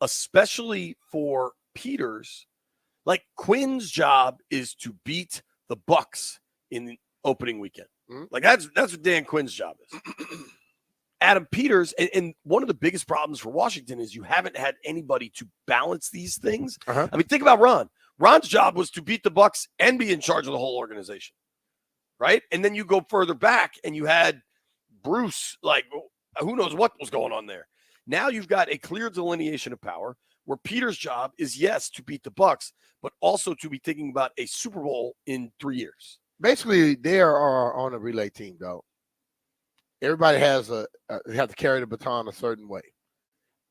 especially for Peters. Like Quinn's job is to beat the Bucks in the opening weekend. Mm-hmm. Like that's what Dan Quinn's job is. Adam Peters, and one of the biggest problems for Washington is you haven't had anybody to balance these things. Uh-huh. I mean, think about Ron. Ron's job was to beat the Bucks and be in charge of the whole organization, right? And then you go further back, and you had Bruce. Like, who knows what was going on there? Now you've got a clear delineation of power, where Peters' job is, yes, to beat the Bucks, but also to be thinking about a Super Bowl in 3 years. Basically, they are on a relay team, though. Everybody has have to carry the baton a certain way.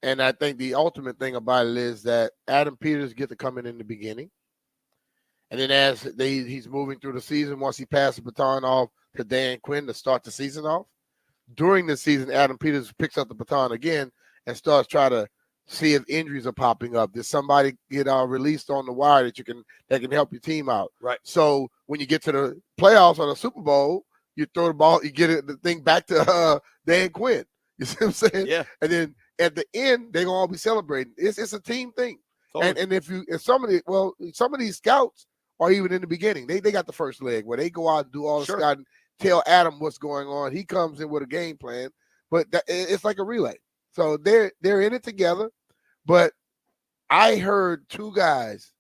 And I think the ultimate thing about it is that Adam Peters get to come in the beginning. And then as he's moving through the season, once he passes the baton off to Dan Quinn to start the season off, during the season, Adam Peters picks up the baton again and starts trying to see if injuries are popping up. Did somebody get released on the wire that can help your team out? Right. So when you get to the playoffs or the Super Bowl, you throw the ball, you get the thing back to Dan Quinn. You see what I'm saying? Yeah. And then at the end, they're gonna all be celebrating. It's a team thing. Totally. And if some of these scouts are even in the beginning. They got the first leg where they go out and do all the scouting, tell Adam what's going on. He comes in with a game plan, but it's like a relay. So they're in it together. But I heard two guys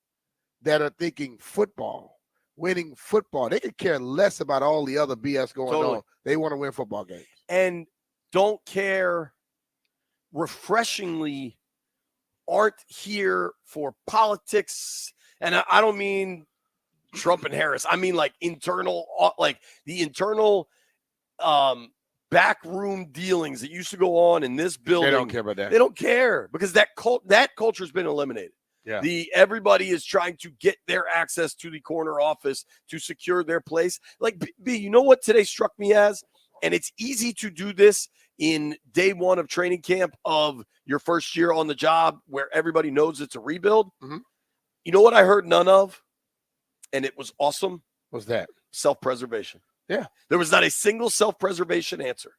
that are thinking football. Winning football. They could care less about all the other BS going on. They want to win football games. And don't care, refreshingly, aren't here for politics. And I don't mean Trump and Harris. I mean like internal, like the internal backroom dealings that used to go on in this building. They don't care about that. They don't care because that culture has been eliminated. Yeah. Everybody is trying to get their access to the corner office to secure their place. Like, B, you know what today struck me as? And it's easy to do this in day one of training camp of your first year on the job where everybody knows it's a rebuild. Mm-hmm. You know what I heard none of? And it was awesome. What's that? Self-preservation. Yeah. There was not a single self-preservation answer.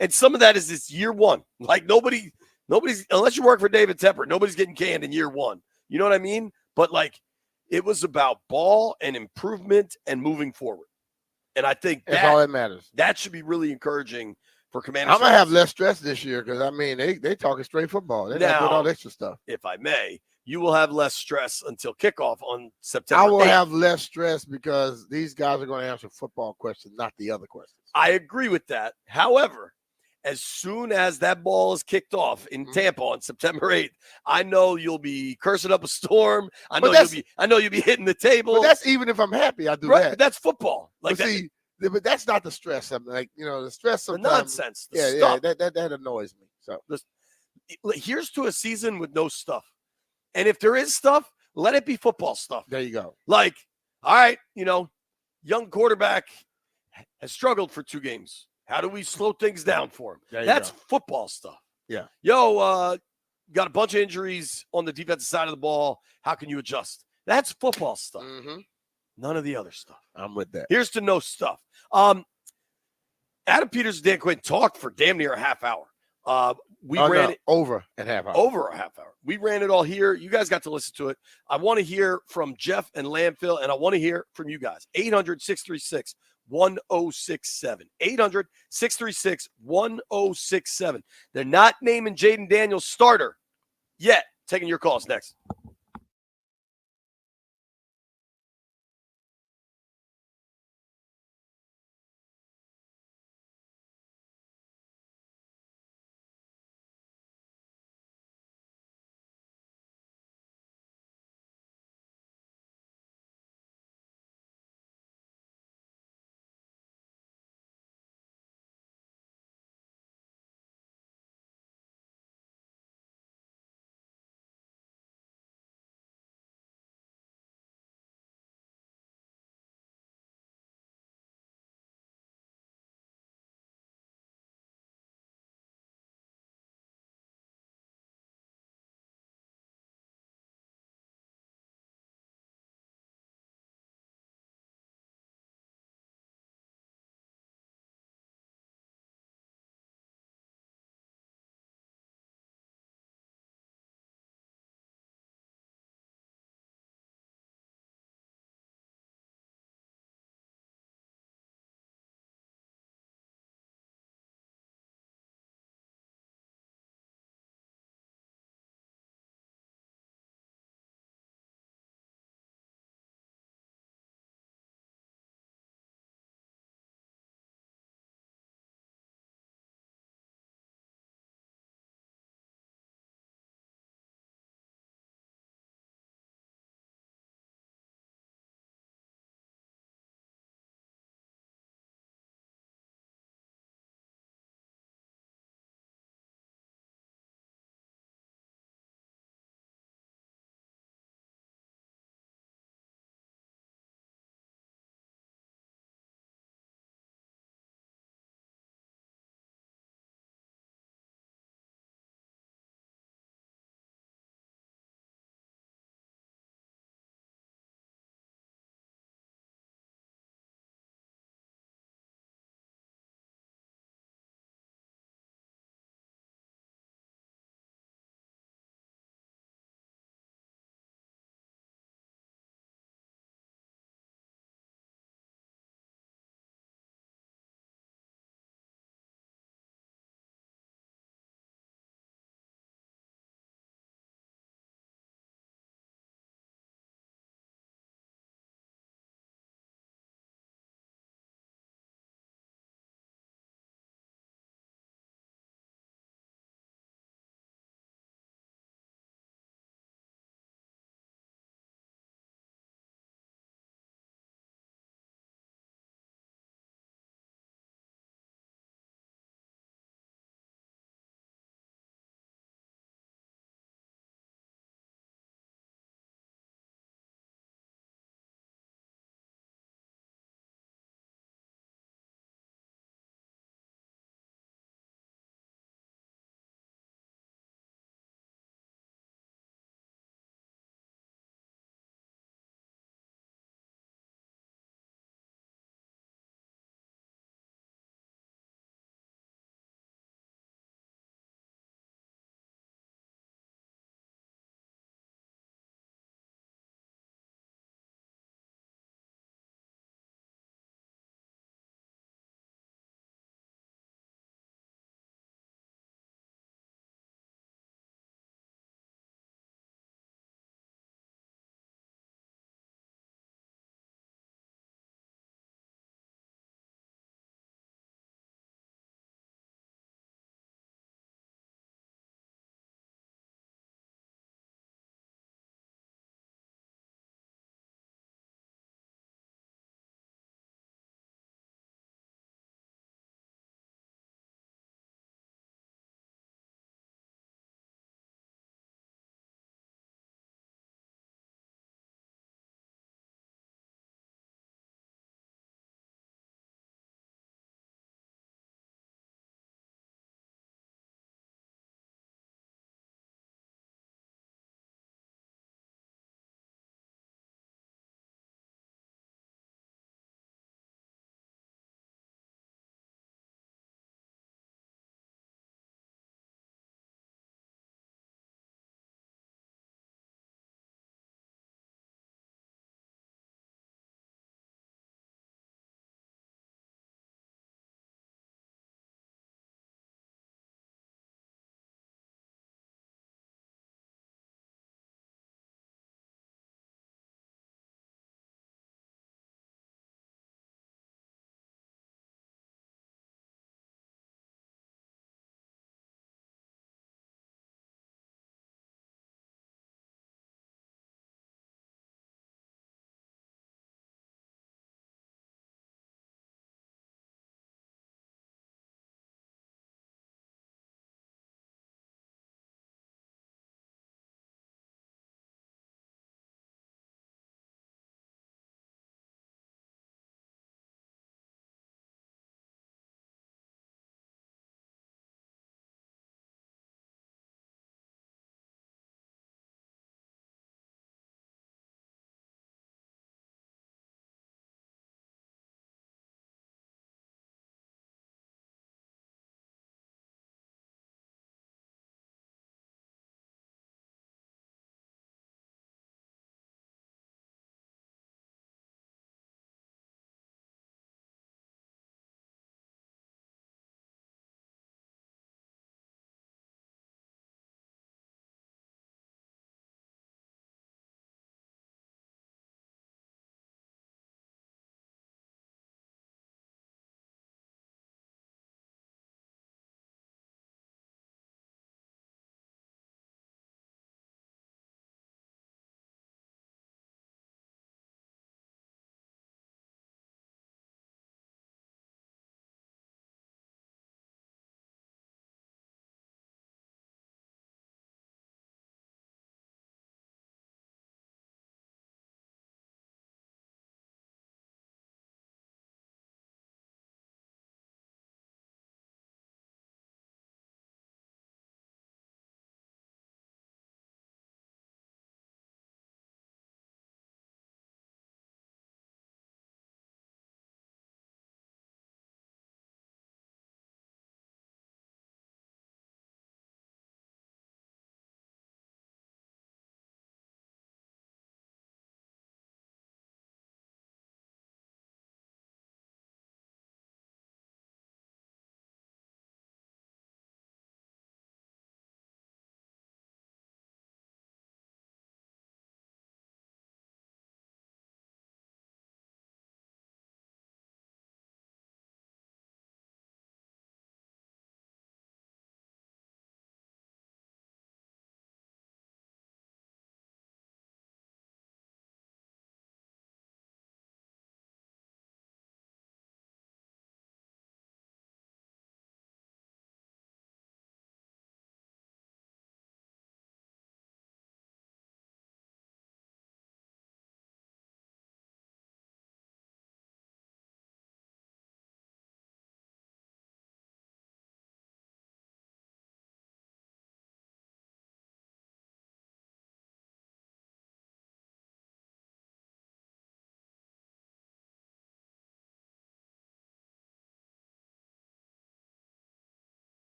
And some of that is this year one. Like nobody's, unless you work for David Tepper, nobody's getting canned in year one. You know what I mean? But like it was about ball and improvement and moving forward. And I think that's all that matters. That should be really encouraging for Commanders. I'm going to have less stress this year because, I mean, they talking straight football. They're not doing all extra stuff. If I may, you will have less stress until kickoff on September 8th. I will have less stress because these guys are going to answer football questions, not the other questions. I agree with that. However, as soon as that ball is kicked off in Tampa on September 8th, I know you'll be cursing up a storm. I know you'll be hitting the table. But that's even if I'm happy, I do right, that. But that's football. Like but that's not the stress. I'm like, the stress of the nonsense. That annoys me. So here's to a season with no stuff. And if there is stuff, let it be football stuff. There you go. Like, all right, young quarterback has struggled for 2 games. How do we slow things down for him? That's football stuff. Yeah. Got a bunch of injuries on the defensive side of the ball. How can you adjust? That's football stuff. Mm-hmm. None of the other stuff. I'm with that. Here's to no stuff. Adam Peters and Dan Quinn talked for damn near a half hour. We ran it over a half hour. Over a half hour. We ran it all here. You guys got to listen to it. I want to hear from Jeff and Landfill, and I want to hear from you guys. 800-636-1067. 800-636-1067. They're not naming Jaden Daniels starter yet. Taking your calls next.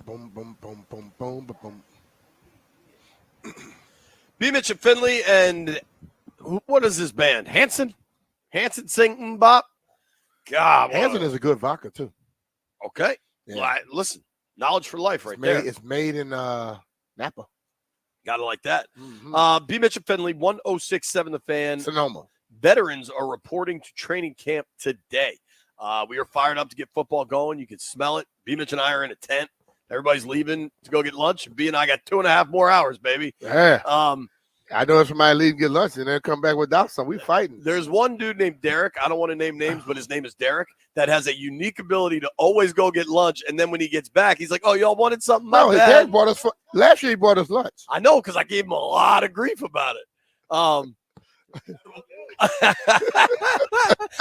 boom, boom, boom, boom, boom, boom, boom. B. Mitch and Finley, and what is this band? Hanson sing Bop. God, Hanson is a good vodka too. Okay. Yeah. Well, listen, knowledge for life, right there. It's made in Napa. Gotta like that. Mm-hmm. B. Mitch and Finley, 1067 The Fan. Sonoma. Veterans are reporting to training camp today. We are fired up to get football going. You can smell it. B. Mitch and I are in a tent. Everybody's leaving to go get lunch. B and I got 2.5 more hours, baby. Yeah. I know if somebody leave and get lunch and then come back without some, we fighting. There's one dude named Derek. I don't want to name names, but his name is Derek, that has a unique ability to always go get lunch. And then when he gets back, he's like, oh, y'all wanted something? No, Derek bought us last year he bought us lunch. I know, because I gave him a lot of grief about it.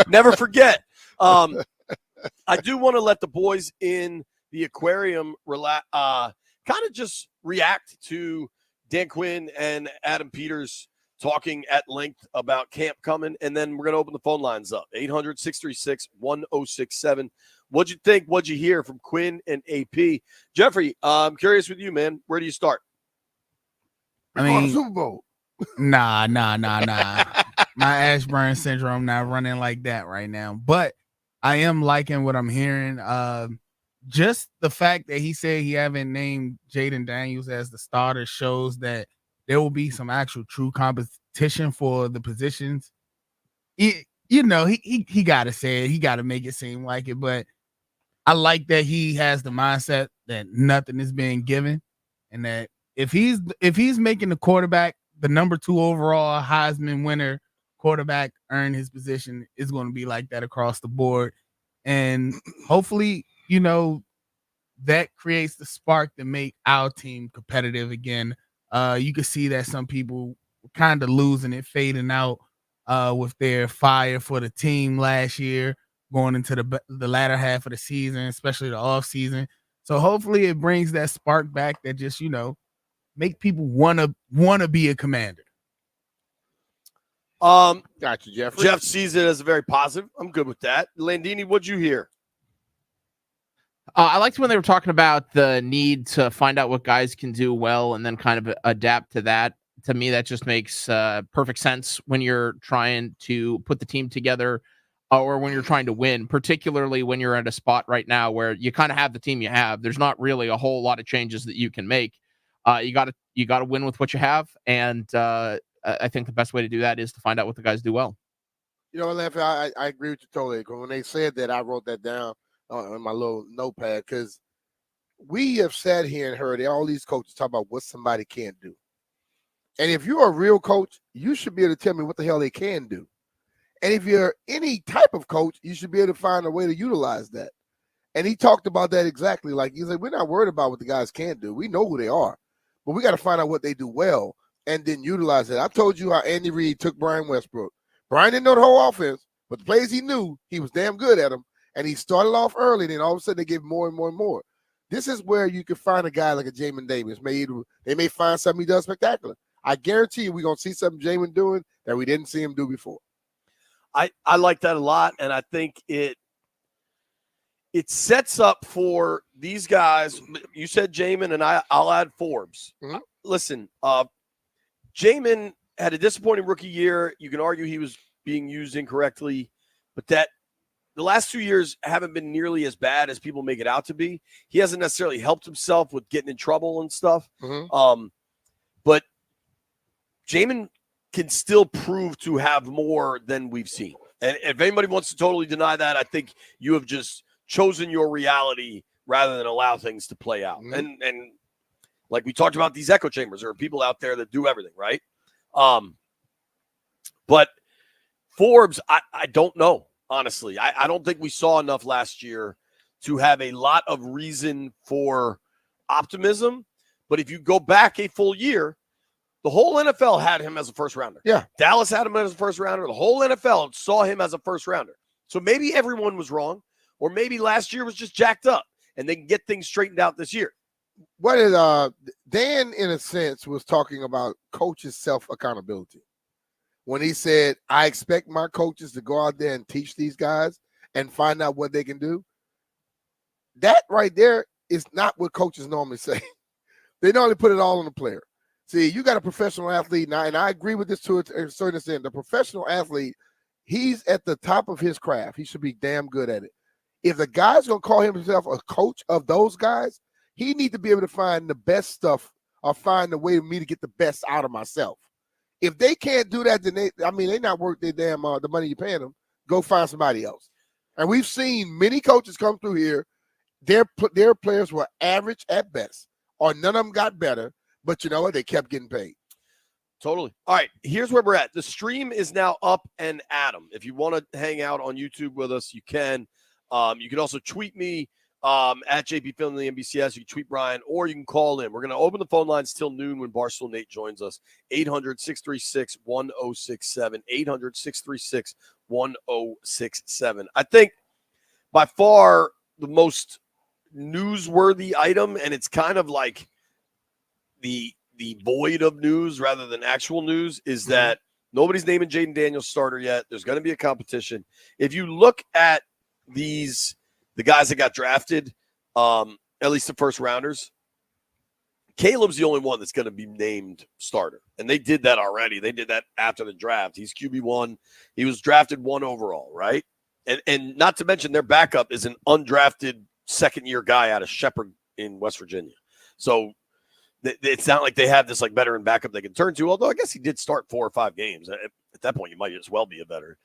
Never forget. I do want to let the boys in the aquarium kind of just react to Dan Quinn and Adam Peters talking at length about camp coming, and then we're going to open the phone lines up. 800-636-1067. What'd you think? What'd you hear from Quinn and AP? Jeffrey, I'm curious with you, man. Where do you start? I mean, Super Bowl. Nah. My Ashburn syndrome not running like that right now. But I am liking what I'm hearing. Just the fact that he said he haven't named Jaden Daniels as the starter shows that there will be some actual true competition for the positions. He got to say it. He got to make it seem like it. But I like that he has the mindset that nothing is being given, and that if he's making the quarterback the number 2 overall Heisman winner quarterback earn his position, is going to be like that across the board. And hopefully, that creates the spark to make our team competitive again. You can see that some people were kind of losing it, fading out with their fire for the team last year, going into the latter half of the season, especially the off season. So hopefully it brings that spark back that just, make people want to be a Commander. Gotcha, Jeffrey. Jeff sees it as a very positive. I'm good with that. Landini, what'd you hear? I liked when they were talking about the need to find out what guys can do well and then kind of adapt to that. To me, that just makes perfect sense when you're trying to put the team together or when you're trying to win, particularly when you're at a spot right now where you kind of have the team you have. There's not really a whole lot of changes that you can make. You got to win with what you have, and I think the best way to do that is to find out what the guys do well. I agree with you totally. When they said that, I wrote that down on my little notepad, because we have sat here and heard all these coaches talk about what somebody can't do. And if you're a real coach, you should be able to tell me what the hell they can do. And if you're any type of coach, you should be able to find a way to utilize that. And he talked about that exactly. Like, he said, we're not worried about what the guys can't do. We know who they are. But we got to find out what they do well and then utilize it. I told you how Andy Reid took Brian Westbrook. Brian didn't know the whole offense, but the plays he knew, he was damn good at them. And he started off early, then all of a sudden they gave more and more and more. This is where you can find a guy like a Jamin Davis. They may find something he does spectacular. I guarantee you we're going to see something Jamin doing that we didn't see him do before. I like that a lot, and I think it sets up for these guys. You said Jamin, and I'll add Forbes. Mm-hmm. Listen, Jamin had a disappointing rookie year. You can argue he was being used incorrectly, but that the last 2 years haven't been nearly as bad as people make it out to be. He hasn't necessarily helped himself with getting in trouble and stuff. Mm-hmm. But Jamin can still prove to have more than we've seen. And if anybody wants to totally deny that, I think you have just chosen your reality rather than allow things to play out. Mm-hmm. And like we talked about, these echo chambers, there are people out there that do everything, right? But Forbes, I don't know, honestly. I don't think we saw enough last year to have a lot of reason for optimism. But if you go back a full year, the whole NFL had him as a first rounder. Yeah. Dallas had him as a first rounder. The whole NFL saw him as a first rounder. So maybe everyone was wrong, or maybe last year was just jacked up and they can get things straightened out this year. What is Dan, in a sense, was talking about coaches' self-accountability when he said, I expect my coaches to go out there and teach these guys and find out what they can do. That right there is not what coaches normally say. They normally put it all on the player. See, you got a professional athlete now, and I agree with this to a certain extent. The professional athlete, he's at the top of his craft. He should be damn good at it. If the guy's going to call himself a coach of those guys, he needs to be able to find the best stuff or find a way for me to get the best out of myself. If they can't do that, then they not worth their damn the money you're paying them. Go find somebody else. And we've seen many coaches come through here. Their players were average at best, or none of them got better. But you know what? They kept getting paid. Totally. All right, here's where we're at. The stream is now up and Adam. If you want to hang out on YouTube with us, you can. You can also tweet me at JP Finley NBCS. You can tweet Brian, or you can call in. We're going to open the phone lines till noon when Barstool Nate joins us. 800-636-1067. 800-636-1067. I think by far the most newsworthy item, and it's kind of like the void of news rather than actual news, is that nobody's naming Jaden Daniels starter yet. There's going to be a competition. If you look at the guys that got drafted, at least the first rounders, Caleb's the only one that's going to be named starter. And they did that already. They did that after the draft. He's QB1. He was drafted 1 overall, right? And not to mention their backup is an undrafted second-year guy out of Shepherd in West Virginia. So it's not like they have this like veteran backup they can turn to, although I guess he did start 4 or 5 games. At that point, you might as well be a veteran.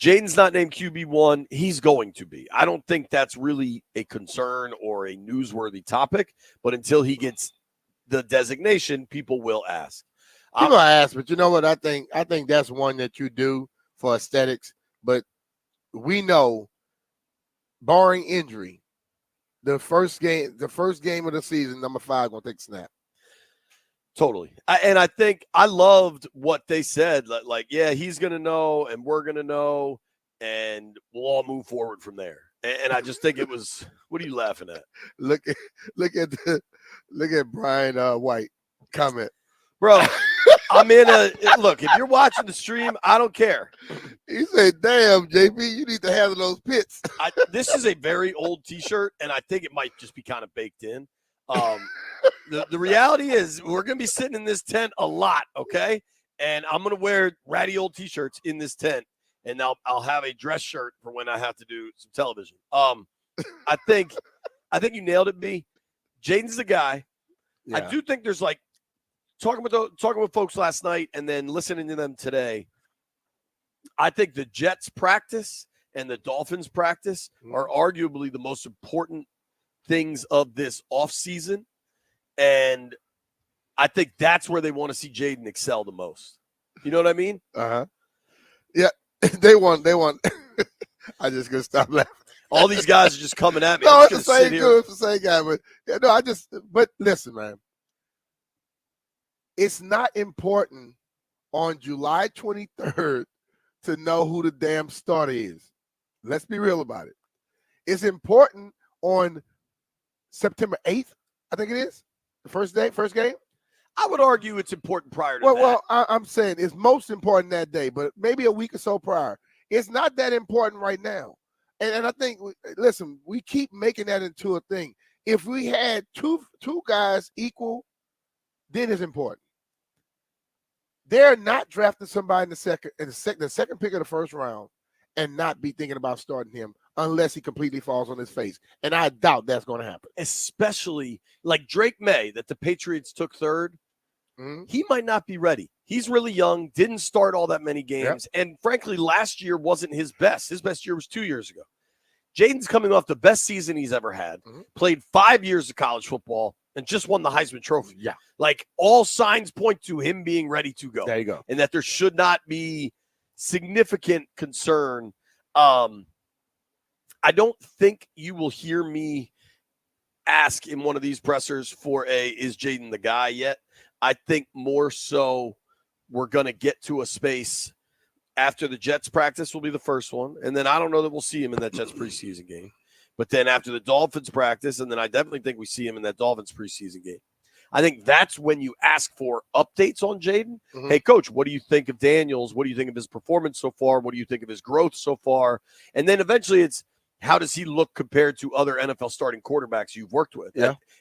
Jaden's not named QB1. He's going to be. I don't think that's really a concern or a newsworthy topic, but until he gets the designation, people will ask. People ask, but you know what? I think that's one that you do for aesthetics, but we know, barring injury, the first game of the season, number 5 gonna take a snap. Totally. I think I loved what they said. Like, yeah, he's gonna know, and we're gonna know, and we'll all move forward from there. And I just think it was. What are you laughing at? Look at Brian White comment, bro. I'm in a look. If you're watching the stream, I don't care. He said, "Damn, JP, you need to handle those pits." This is a very old T-shirt, and I think it might just be kind of baked in. The reality is, we're gonna be sitting in this tent a lot, okay? And I'm gonna wear ratty old T-shirts in this tent, and I'll have a dress shirt for when I have to do some television. I think you nailed it, B. Jaden's the guy. Yeah. I do think there's like. Talking with folks last night and then listening to them today, I think the Jets practice and the Dolphins practice are arguably the most important things of this offseason. And I think that's where they want to see Jaden excel the most. You know what I mean? Uh-huh. Yeah, they want. I just gonna stop laughing. All these guys are just coming at me. No, it's the same dude. It's the same guy. But yeah, no, but listen, man. It's not important on July 23rd to know who the damn starter is. Let's be real about it. It's important on September 8th, I think it is, the first game. I would argue it's important prior to that. Well, I'm saying it's most important that day, but maybe a week or so prior. It's not that important right now. And I think, listen, we keep making that into a thing. If we had two guys equal, then it's important. They're not drafting somebody in the second pick of the first round and not be thinking about starting him unless he completely falls on his face. And I doubt that's going to happen. Especially like Drake May that the Patriots took 3rd. He might not be ready. He's really young, didn't start all that many games. Yep. And frankly, last year wasn't his best. His best year was 2 years ago. Jaden's coming off the best season he's ever had, played 5 years of college football, and just won the Heisman Trophy. Yeah. Like all signs point to him being ready to go. There you go. And that there should not be significant concern. I don't think you will hear me ask in one of these pressers for is Jaden the guy yet? I think more so we're going to get to a space after the Jets practice will be the first one. And then I don't know that we'll see him in that Jets preseason game. But then after the Dolphins practice, and then I definitely think we see him in that Dolphins preseason game. I think that's when you ask for updates on Jaden. Hey, Coach, what do you think of Daniels? What do you think of his performance so far? What do you think of his growth so far? And then eventually it's, how does he look compared to other NFL starting quarterbacks you've worked with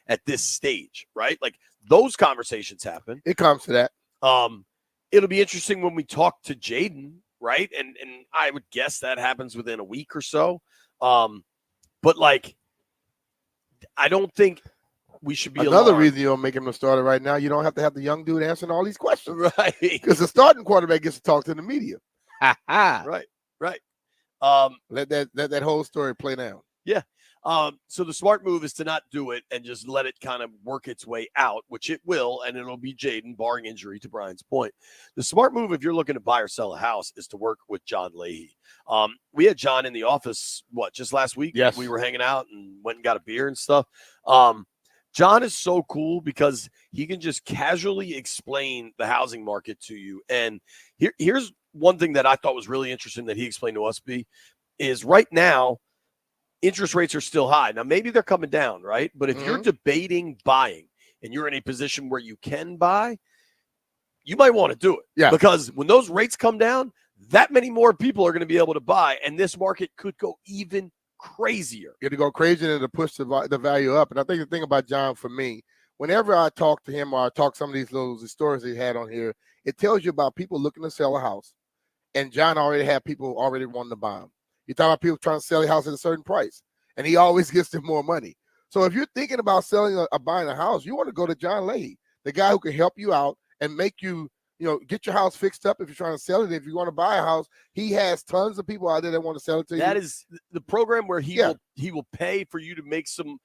at this stage, right? Like those conversations happen. It comes to that. It'll be interesting when we talk to Jaden, right? And I would guess that happens within a week or so. But like, I don't think we should be another alarmed. reason you don't make him a starter right now. You don't have to have the young dude answering all these questions, right? Because the starting quarterback gets to talk to the media. right. Let that whole story play down. Yeah. So the smart move is to not do it and just let it kind of work its way out, which it will, and it'll be Jaden, barring injury, to Brian's point. The smart move, if you're looking to buy or sell a house, is to work with John Leahy. We had John in the office, just last week? Yes. We were hanging out and went and got a beer and stuff. John is so cool because he can just casually explain the housing market to you. And here's one thing that I thought was really interesting that he explained to us, is right now, interest rates are still high. Now, maybe they're coming down, right? But if you're debating buying and you're in a position where you can buy, you might want to do it. Yeah. Because when those rates come down, that many more people are going to be able to buy, and this market could go even crazier. It'll go crazy and it'll push the value up. And I think the thing about John, for me, whenever I talk to him or I talk some of these little stories he had on here, it tells you about people looking to sell a house. And John already had people already wanting to buy them. You talk about people trying to sell a house at a certain price, and he always gets them more money. So if you're thinking about selling or buying a house, you want to go to John Leahy, the guy who can help you out and make you, get your house fixed up if you're trying to sell it. If you want to buy a house, he has tons of people out there that want to sell it to you. That is the program where he will pay for you to make some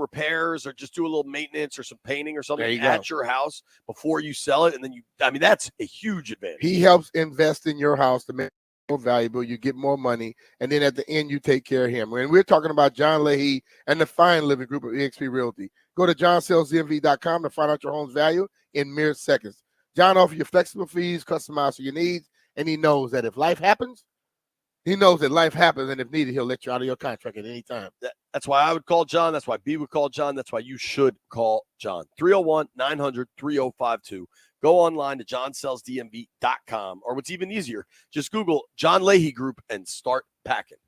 repairs or just do a little maintenance or some painting or something at your house before you sell it. And then that's a huge advantage. He helps invest in your house to make it more valuable. You get more money. And then at the end, you take care of him. And we're talking about John Leahy and the Fine Living Group of eXp Realty. Go to johnsellsdmv.com to find out your home's value in mere seconds. John offers you flexible fees, customized to your needs, and he knows that if life happens, and if needed, he'll let you out of your contract at any time. That's why I would call John. That's why B would call John. That's why you should call John. 301-900-3052. Go online to johnsellsdmv.com, or what's even easier, just Google John Leahy Group and start packing.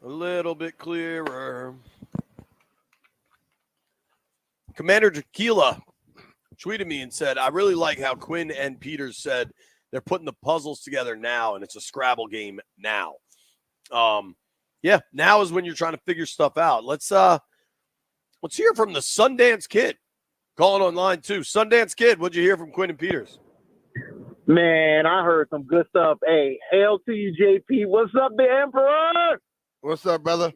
A little bit clearer. Commander Tequila tweeted me and said, I really like how Quinn and Peters said they're putting the puzzles together now, and it's a Scrabble game now. Yeah, now is when you're trying to figure stuff out. Let's hear from the Sundance Kid. Calling online too. Sundance Kid, what'd you hear from Quinn and Peters? Man, I heard some good stuff. Hey, hail to you, JP. What's up, the Emperor? What's up, brother?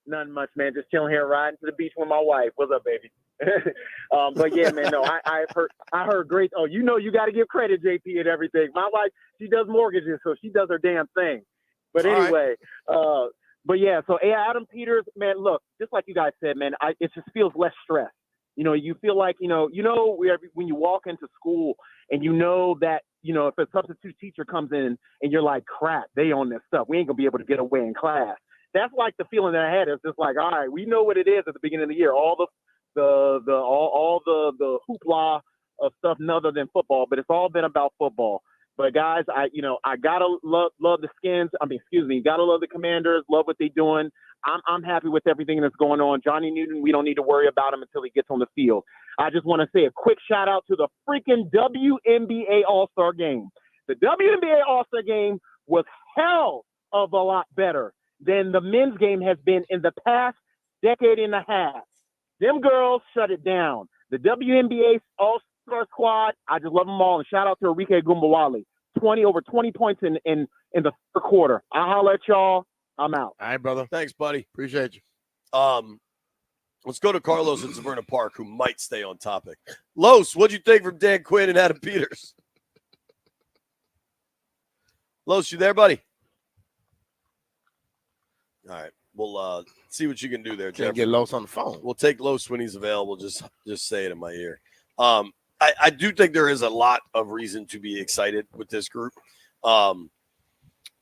Nothing much, man. Just chilling here, riding to the beach with my wife. What's up, baby? But yeah, man. No, I heard great. Oh, you know, you got to give credit, JP, and everything. My wife, she does mortgages, so she does her damn thing. But anyway, but yeah. So Adam Peters, man. Look, just like you guys said, man. It just feels less stress. You know, you feel like when you walk into school and you know that if a substitute teacher comes in and you're like, crap, they own this stuff. We ain't gonna be able to get away in class. That's like the feeling that I had. It's just like, all right, we know what it is at the beginning of the year. All the hoopla of stuff other than football, but it's all been about football. But guys, I gotta love the Skins. Gotta love the Commanders. Love what they're doing. I'm happy with everything that's going on. Johnny Newton, we don't need to worry about him until he gets on the field. I just want to say a quick shout out to the freaking WNBA All-Star game. The WNBA All-Star game was hell of a lot better than the men's game has been in the past decade and a half. Them girls shut it down. The WNBA All-Star squad, I just love them all. And shout out to Arike Gumbawale. Over 20 points in the third quarter. I'll holler at y'all. I'm out. All right, brother. Thanks, buddy. Appreciate you. Let's go to Carlos in Severna Park, who might stay on topic. Los, what'd you think from Dan Quinn and Adam Peters? Los, you there, buddy? All right. We'll see what you can do there, Jeff. Can't get Los on the phone. We'll take Los when he's available. Just say it in my ear. I do think there is a lot of reason to be excited with this group.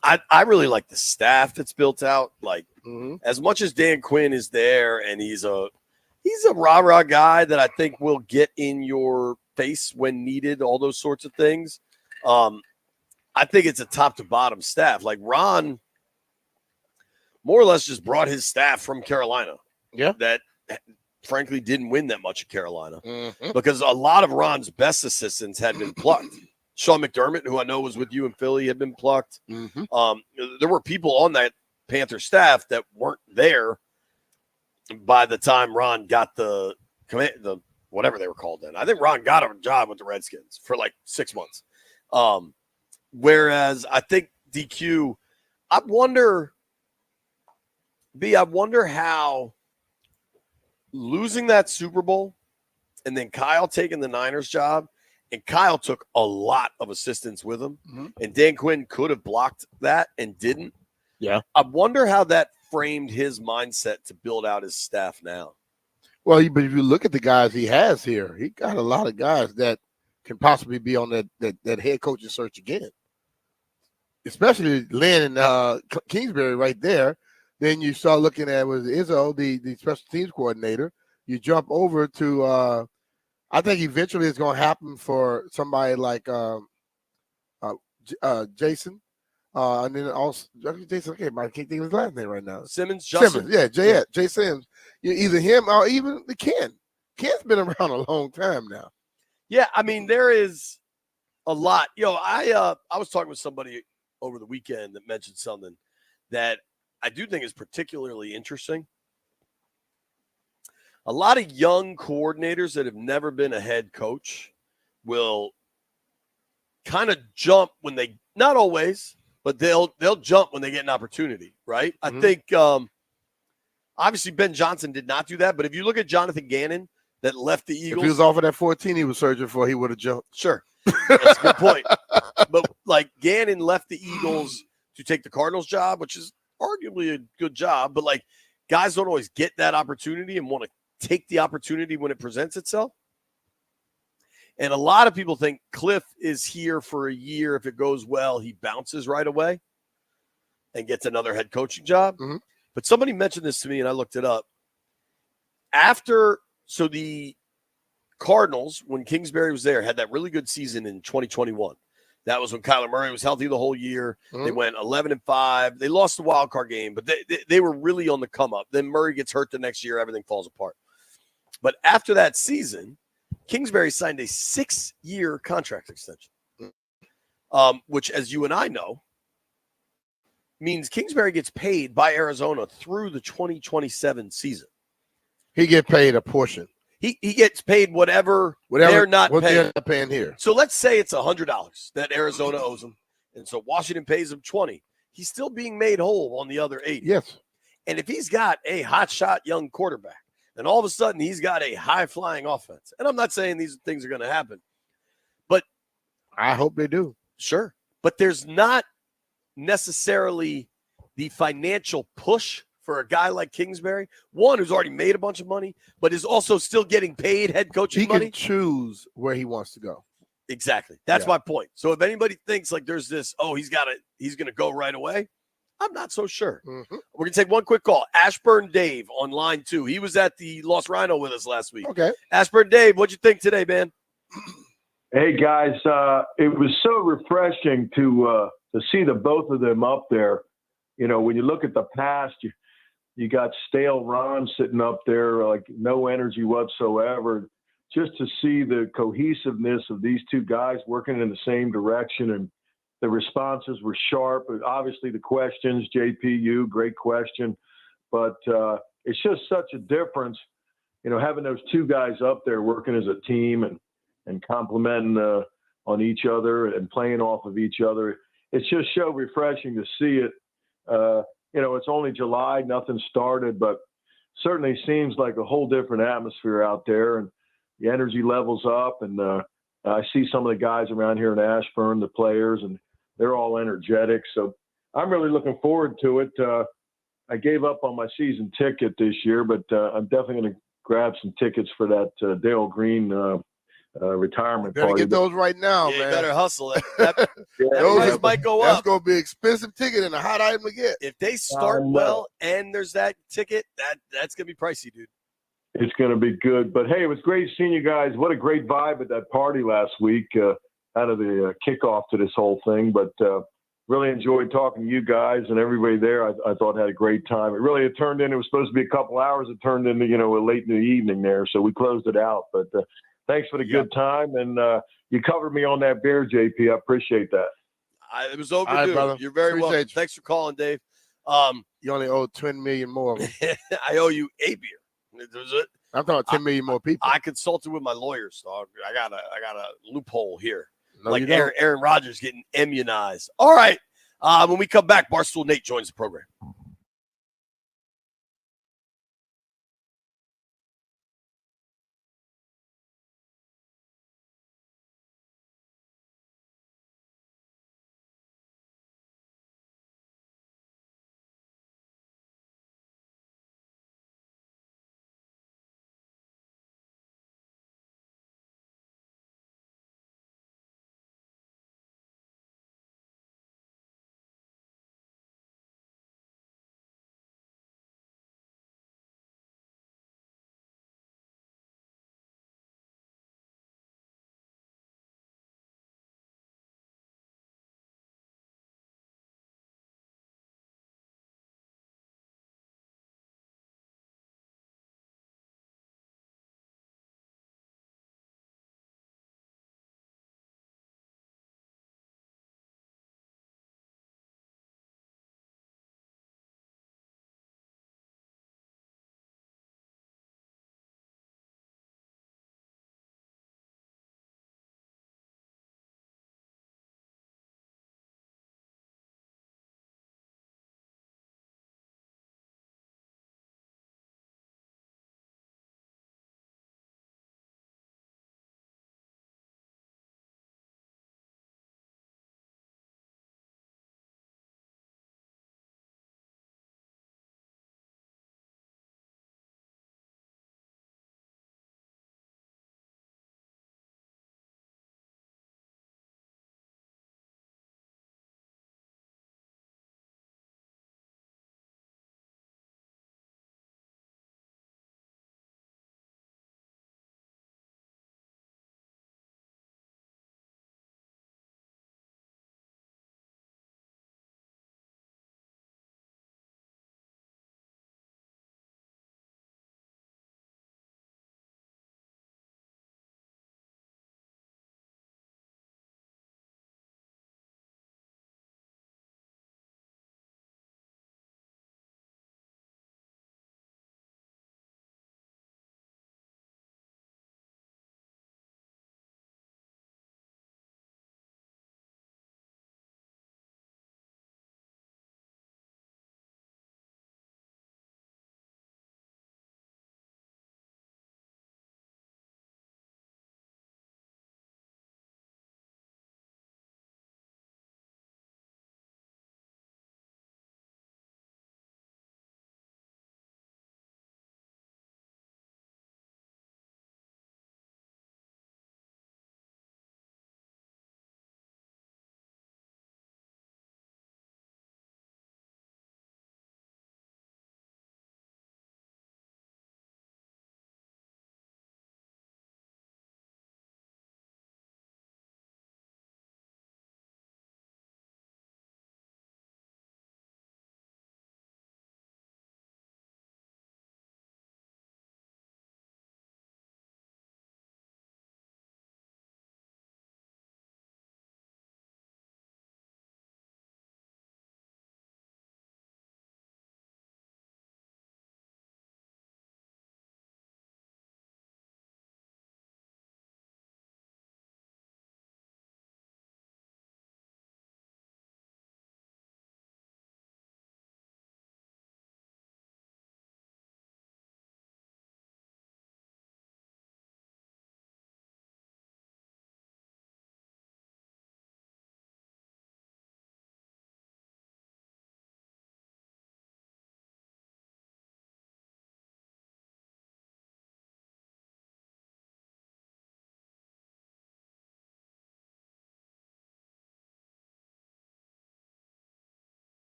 I really like the staff that's built out. Like, as much as Dan Quinn is there and he's a rah-rah guy that I think will get in your face when needed, all those sorts of things. I think it's a top to bottom staff. Like Ron more or less just brought his staff from Carolina. Yeah. That frankly didn't win that much at Carolina because a lot of Ron's best assistants had been plucked. Sean McDermott, who I know was with you in Philly, had been plucked. There were people on that Panther staff that weren't there by the time Ron got the whatever they were called then. I think Ron got a job with the Redskins for like 6 months. Whereas I think DQ, I wonder how losing that Super Bowl and then Kyle taking the Niners job, and Kyle took a lot of assistance with him, and Dan Quinn could have blocked that and didn't. Yeah. I wonder how that framed his mindset to build out his staff now. Well, but if you look at the guys he has here, he got a lot of guys that can possibly be on that head coaching search again, especially Lynn and Kingsbury right there. Then you start looking at Izzo, the special teams coordinator. You jump over to I think eventually it's going to happen for somebody like Jason. And then also Jason, okay, I can't think of his last name right now. Justin. Yeah, Jay Sims. Either him or even the Ken. Ken's been around a long time now. Yeah, I mean, there is a lot. I was talking with somebody over the weekend that mentioned something that I do think is particularly interesting. A lot of young coordinators that have never been a head coach will kind of jump when they, not always, but they'll jump when they get an opportunity, right? I think obviously Ben Johnson did not do that, but if you look at Jonathan Gannon that left the Eagles. If he was offered that 14 he was searching for, he would have jumped. Sure. That's a good point. But like Gannon left the Eagles to take the Cardinals job, which is arguably a good job, but like guys don't always get that opportunity and want to take the opportunity when it presents itself. And a lot of people think Cliff is here for a year. If it goes well, he bounces right away and gets another head coaching job. But somebody mentioned this to me and I looked it up. So the Cardinals, when Kingsbury was there, had that really good season in 2021. That was when Kyler Murray was healthy the whole year. Mhm. They went 11-5. They lost the wild card game, but they were really on the come up. Then Murray gets hurt the next year. Everything falls apart. But after that season, Kingsbury signed a 6-year contract extension, which, as you and I know, means Kingsbury gets paid by Arizona through the 2027 season. He get paid a portion. He gets paid whatever they're not what paying. they're not paying here. So let's say it's $100 that Arizona owes him, and so Washington pays him $20. He's still being made whole on the other $80. Yes. And if he's got a hotshot young quarterback, then all of a sudden he's got a high-flying offense. And I'm not saying these things are going to happen, but I hope they do. sure. But there's not necessarily the financial push for a guy like Kingsbury, one who's already made a bunch of money, but is also still getting paid head coaching He money. can choose where he wants to go. Exactly. That's Yeah. my point. So if anybody thinks like there's this, he's going to go right away, I'm not so sure. Mm-hmm. We're going to take one quick call. Ashburn Dave on line 2. He was at the Lost Rhino with us last week. Okay. Ashburn Dave, what'd you think today, man? Hey guys, it was so refreshing to see the both of them up there. You know, when you look at the past, you got stale Ron sitting up there, like no energy whatsoever. Just to see the cohesiveness of these two guys working in the same direction, and the responses were sharp. Obviously, the questions, JPU, great question, but it's just such a difference, you know, having those two guys up there working as a team and complimenting on each other and playing off of each other. It's just so refreshing to see it. You know, it's only July, nothing started, but certainly seems like a whole different atmosphere out there, and the energy levels up. And I see some of the guys around here in Ashburn, the players, and they're all energetic. So I'm really looking forward to it. I gave up on my season ticket this year, but I'm definitely going to grab some tickets for that Dale Green retirement Better party. get those right now, You man. better hustle. That Yeah, price might go That's up. going to be an expensive ticket and a hot item to get. If they start no. well and there's that ticket, that's going to be pricey, dude. It's going to be good. But, hey, it was great seeing you guys. What a great vibe at that party last week out of the kickoff to this whole thing. But really enjoyed talking to you guys and everybody there. I thought had a great time. It really turned in. It was supposed to be a couple hours. It turned into, you know, a late in the evening there. So we closed it out. But thanks for the good time. And you covered me on that beer, JP. I appreciate that. It was overdue. All right, brother. You're very Appreciate welcome. you. Thanks for calling, Dave. You only owe 20 million more of them. I owe you a beer. I'm talking 10 million more people. I consulted with my lawyers, so I got a loophole here. No, like you don't. Aaron Rodgers getting immunized. All right. When we come back, Barstool Nate joins the program.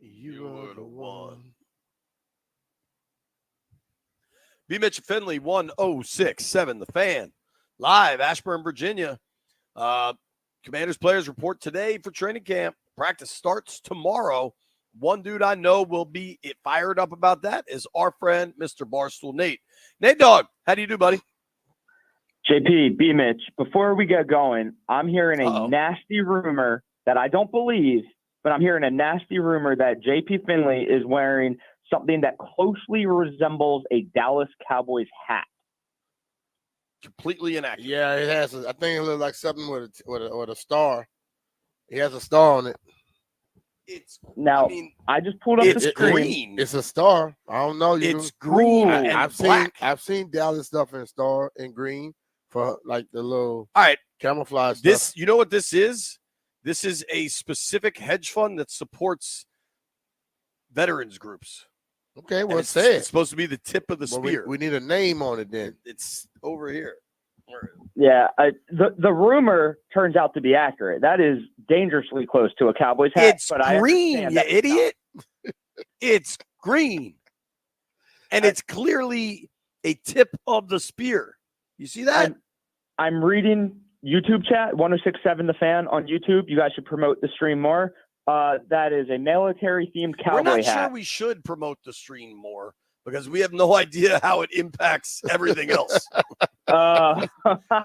You were the one. B. Mitch Finley, 1067, The Fan. Live, Ashburn, Virginia. Commanders players report today for training camp. Practice starts tomorrow. One dude I know will be fired up about that is our friend, Mr. Barstool Nate. Nate Dogg, how do you do, buddy? JP, B. Mitch, before we get going, I'm hearing a nasty rumor that I don't believe, but I'm hearing a nasty rumor that JP Finley is wearing something that closely resembles a Dallas Cowboys hat. Completely inaccurate. Yeah, it has. I think it looks like something with a star. He has a star on it. It's now. I mean, I just pulled up it's the screen. green. It's a star. I don't know. It's green. And I've seen Dallas stuff in star and green for like the little all right camouflage this stuff. You know what this is? This is a specific hedge fund that supports veterans groups. Okay, well, it's say it. It's supposed to be the tip of the spear. We need a name on it then. It's over here. Yeah, the rumor turns out to be accurate. That is dangerously close to a Cowboys hat. It's green, you idiot. It's green. And it's clearly a tip of the spear. You see that? I'm reading YouTube chat, 1067 The Fan on YouTube. You guys should promote the stream more. That is a military-themed cowboy hat. We're not sure we should promote the stream more because we have no idea how it impacts everything else.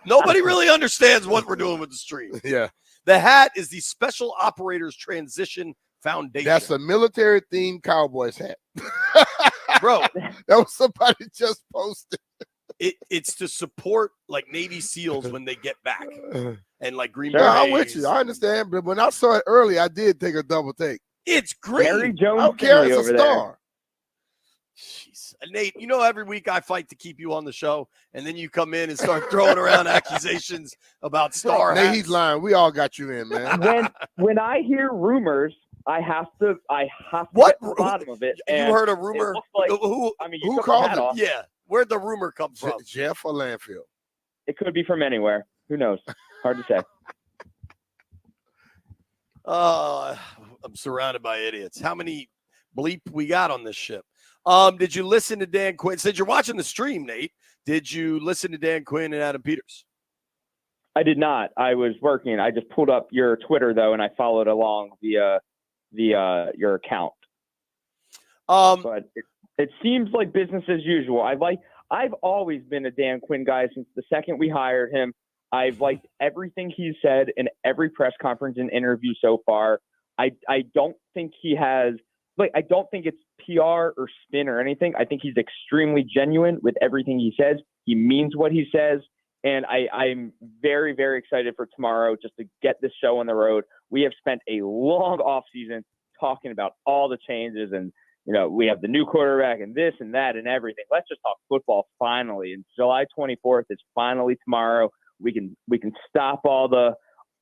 Nobody really understands what we're doing with the stream. Yeah. The hat is the Special Operators Transition Foundation. That's a military-themed Cowboys hat. Bro. That was somebody just posted. It's to support like Navy SEALs when they get back. And like Green Bay. I'm with you. I understand. But when I saw it early, I did take a double take. It's green. Jerry Jones I don't care. It's a star. Jeez. Nate, you know, every week I fight to keep you on the show, and then you come in and start throwing around accusations about star hats. Nate, he's lying. We all got you in, man. When I hear rumors, I have to what? Get to the bottom of it. You heard a rumor? Like, who called it? Yeah. Where'd the rumor come from? Jeff or Landfill? It could be from anywhere. Who knows? Hard to say. I'm surrounded by idiots. How many bleep we got on this ship? Did you listen to Dan Quinn? Since you're watching the stream, Nate, did you listen to Dan Quinn and Adam Peters? I did not. I was working. I just pulled up your Twitter though, and I followed along via your account. But it seems like business as usual. I've always been a Dan Quinn guy since the second we hired him. I've liked everything he's said in every press conference and interview so far. I don't think he has I don't think it's PR or spin or anything. I think he's extremely genuine with everything he says. He means what he says. And I'm very, very excited for tomorrow just to get this show on the road. We have spent a long off season talking about all the changes and, you know, we have the new quarterback and this and that and everything. Let's just talk football finally. And July 24th is finally tomorrow. We can stop all the,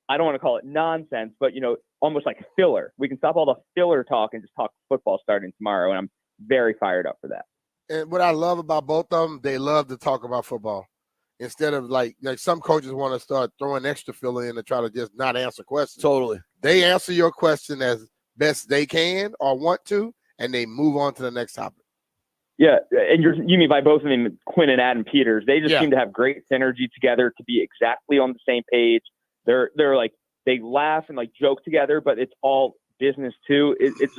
I don't want to call it nonsense, but, you know, almost like filler. We can stop all the filler talk and just talk football starting tomorrow. And I'm very fired up for that. And what I love about both of them, they love to talk about football. Instead of like some coaches want to start throwing extra filler in to try to just not answer questions. Totally. They answer your question as best they can or want to, and they move on to the next topic. Yeah, and you mean by both of them, Quinn and Adam Peters. They just seem to have great synergy together, to be exactly on the same page. They're like, they laugh and like joke together, but it's all business too. It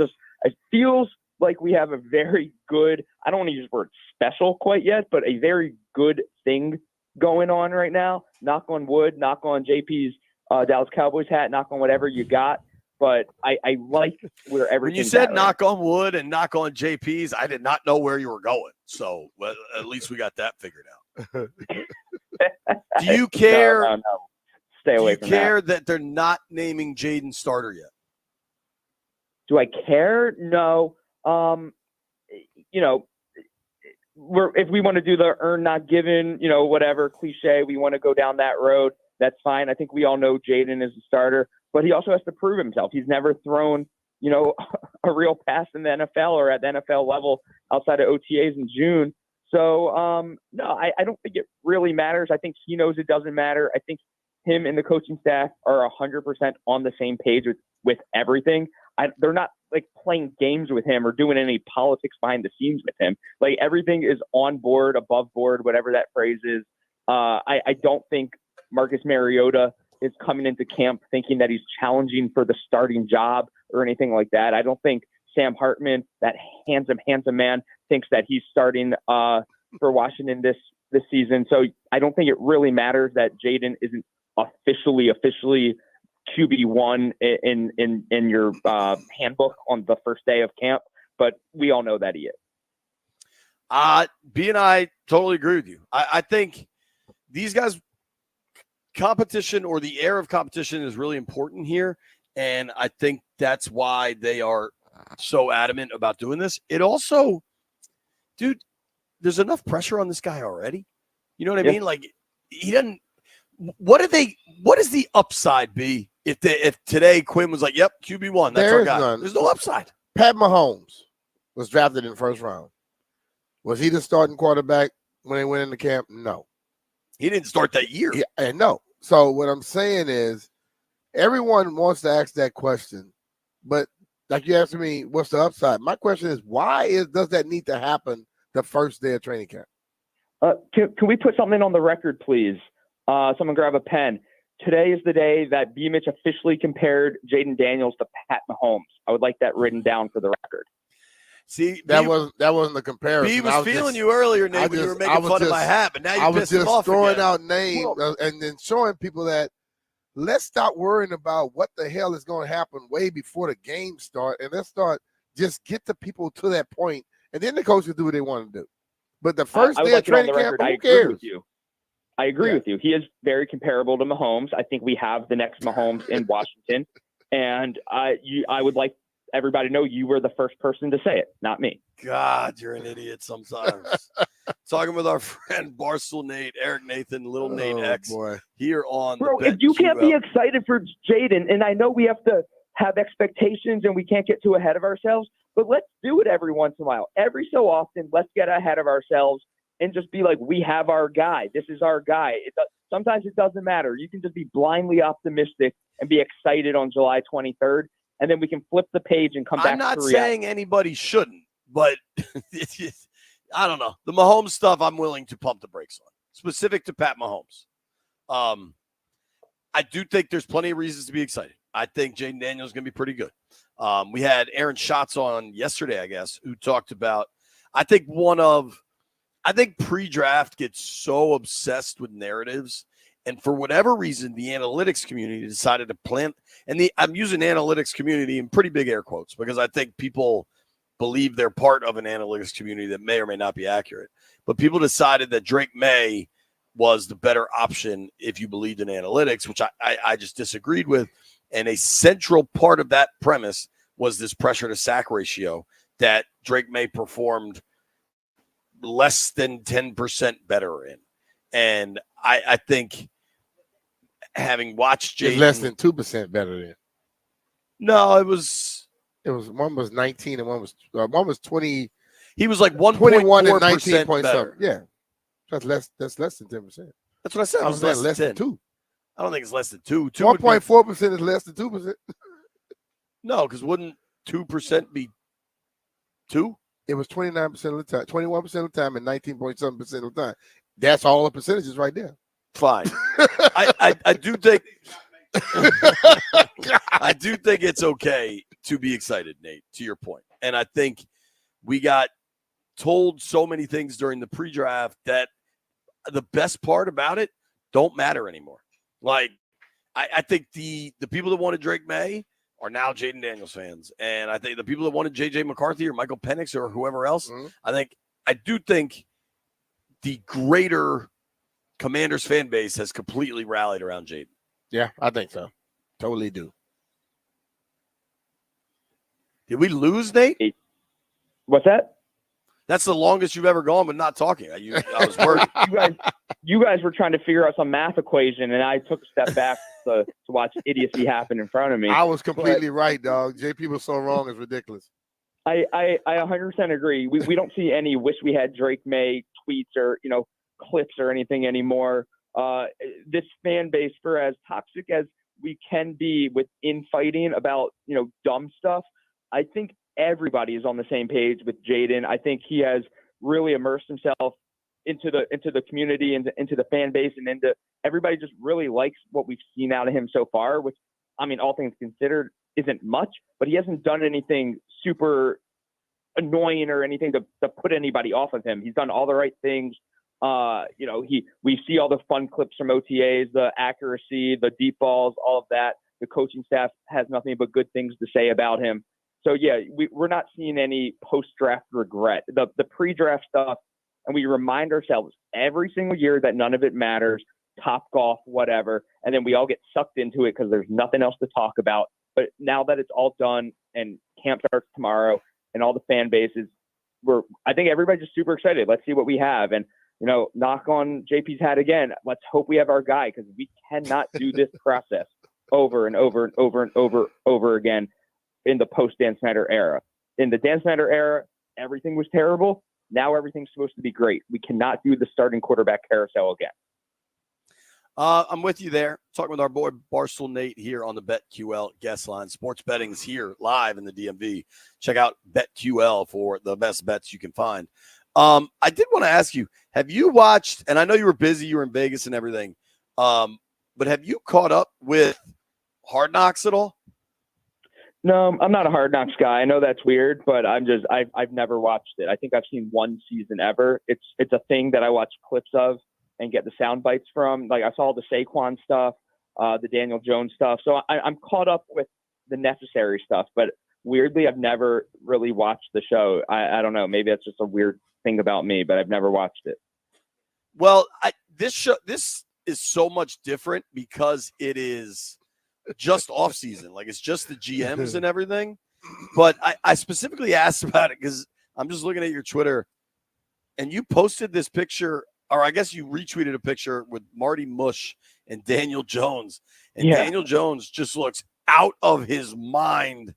feels like we have a very good, I don't want to use the word special quite yet, but a very good thing going on right now. Knock on wood, knock on JP's Dallas Cowboys hat, knock on whatever you got. But I like where everything. When you said knock on wood and knock on JP's, I did not know where you were going. So at least we got that figured out. Do you care? No. Stay away from that. Do you care that they're not naming Jaden starter yet? Do I care? No. You know, if we want to do the earn not given, you know, whatever cliche, we want to go down that road. That's fine. I think we all know Jaden is a starter, but he also has to prove himself. He's never thrown, you know, a real pass in the NFL or at the NFL level outside of OTAs in June. So, no, I don't think it really matters. I think he knows it doesn't matter. I think him and the coaching staff are 100% on the same page with with everything. They're not like playing games with him or doing any politics behind the scenes with him. Like everything is on board, above board, whatever that phrase is. I don't think Marcus Mariota is coming into camp thinking that he's challenging for the starting job or anything like that. I don't think Sam Hartman, that handsome man, thinks that he's starting for Washington this season. So I don't think it really matters that Jaden isn't officially QB1 in your handbook on the first day of camp, but we all know that he is. B and I totally agree with you. I think these guys, competition or the air of competition is really important here, and I think that's why they are so adamant about doing this. It also, dude, there's enough pressure on this guy already. You know what I mean? Like he doesn't. What is the upside be if today Quinn was like, "Yep, QB1, that's our guy." None. There's no upside. Pat Mahomes was drafted in the first round. Was he the starting quarterback when they went into camp? No. He didn't start that year. Yeah, and no. So what I'm saying is everyone wants to ask that question, but like you asked me, what's the upside? My question is, does that need to happen the first day of training camp? Can we put something on the record, please? Someone grab a pen. Today is the day that B. Mitch officially compared Jaden Daniels to Pat Mahomes. I would like that written down for the record. See, that wasn't a comparison. B was feeling you earlier, Nate, when you were making fun of my hat, but now you're pissing off again. I was just throwing out names and then showing people that let's stop worrying about what the hell is going to happen way before the game start, and let's just get the people to that point, and then the coaches do what they want to do. But the first day of training camp, who cares? I agree with you. He is very comparable to Mahomes. I think we have the next Mahomes in Washington, and I would like everybody to know you were the first person to say it, not me. God, you're an idiot sometimes. Talking with our friend Barstool Nate, Eric Nathan, Little Nate X, here on Bro, if you can't be excited for Jaden, and I know we have to have expectations and we can't get too ahead of ourselves, but let's do it every once in a while. Every so often, let's get ahead of ourselves and just be like, we have our guy. This is our guy. Sometimes it doesn't matter. You can just be blindly optimistic and be excited on July 23rd, and then we can flip the page and come back to reality. I'm not saying anybody shouldn't, but I don't know. The Mahomes stuff, I'm willing to pump the brakes on, specific to Pat Mahomes. I do think there's plenty of reasons to be excited. I think Jaden Daniels is going to be pretty good. We had Aaron Schatz on yesterday, I guess, who talked about, I think pre-draft gets so obsessed with narratives, and for whatever reason, the analytics community decided to plant, and I'm using analytics community in pretty big air quotes because I think people believe they're part of an analytics community that may or may not be accurate. But people decided that Drake May was the better option if you believed in analytics, which I just disagreed with. And a central part of that premise was this pressure to sack ratio that Drake May performed less than 10% better in. And I think having watched Jaden, less than 2% better than. No, it was one was 19 and one was 20. He was like 21 and 19 point something. Yeah. That's less than 10%. That's what I said. I was less than 2. I don't think it's less than 2. 1.4% is less than 2%. No, because wouldn't 2% be 2? It was 29% of the time, 21% of the time, and 19.7% of the time. That's all the percentages right there. Fine. I do think I do think it's okay to be excited, Nate, to your point. And I think we got told so many things during the pre-draft that the best part about it don't matter anymore. Like, I think the people that wanted Drake May are now Jaden Daniels fans. And I think the people that wanted J.J. McCarthy or Michael Penix or whoever else, I do think the greater Commanders fan base has completely rallied around Jaden. Yeah, I think so. Totally do. Did we lose, Nate? What's that? That's the longest you've ever gone, but not talking. I was worried. You guys were trying to figure out some math equation, and I took a step back to watch idiocy happen in front of me. I was completely right, dog. JP was so wrong. It's ridiculous. I 100% agree. We don't see any wish we had Drake May tweets or, clips or anything anymore. This fan base, for as toxic as we can be with infighting about, dumb stuff, I think everybody is on the same page with Jaden. I think he has really immersed himself into the community and into the fan base, and into everybody just really likes what we've seen out of him so far, which, I mean, all things considered, isn't much, but he hasn't done anything super annoying or anything to put anybody off of him. He's done all the right things. We see all the fun clips from OTAs, the accuracy, the deep balls, all of that. The coaching staff has nothing but good things to say about him. So yeah, we're not seeing any post-draft regret. The pre-draft stuff, and we remind ourselves every single year that none of it matters, Top Golf, whatever, and then we all get sucked into it because there's nothing else to talk about. But now that it's all done and camp starts tomorrow and all the fan bases, I think everybody's just super excited. Let's see what we have. And, knock on JP's hat again. Let's hope we have our guy, because we cannot do this process over and over and over and over again in the post Dan Snyder era. In the Dan Snyder era, everything was terrible. Now everything's supposed to be great. We cannot do the starting quarterback carousel again. I'm with you there. Talking with our boy Barstool Nate here on the BetQL guest line. Sports betting is here live in the DMV. Check out BetQL for the best bets you can find. I did want to ask you, have you watched, and I know you were busy, you were in Vegas and everything, but have you caught up with Hard Knocks at all? No, I'm not a Hard Knocks guy. I know that's weird, but I've never watched it. I think I've seen one season ever. It's a thing that I watch clips of and get the sound bites from. Like, I saw the Saquon stuff, the Daniel Jones stuff. So I'm caught up with the necessary stuff, but weirdly, I've never really watched the show. I don't know. Maybe that's just a weird thing about me, but I've never watched it. Well, this is so much different because it is just off season. Like, it's just the GMs and everything. But I specifically asked about it because I'm just looking at your Twitter, and you posted this picture, or I guess you retweeted a picture with Marty Mush and Daniel Jones. And Daniel Jones just looks out of his mind.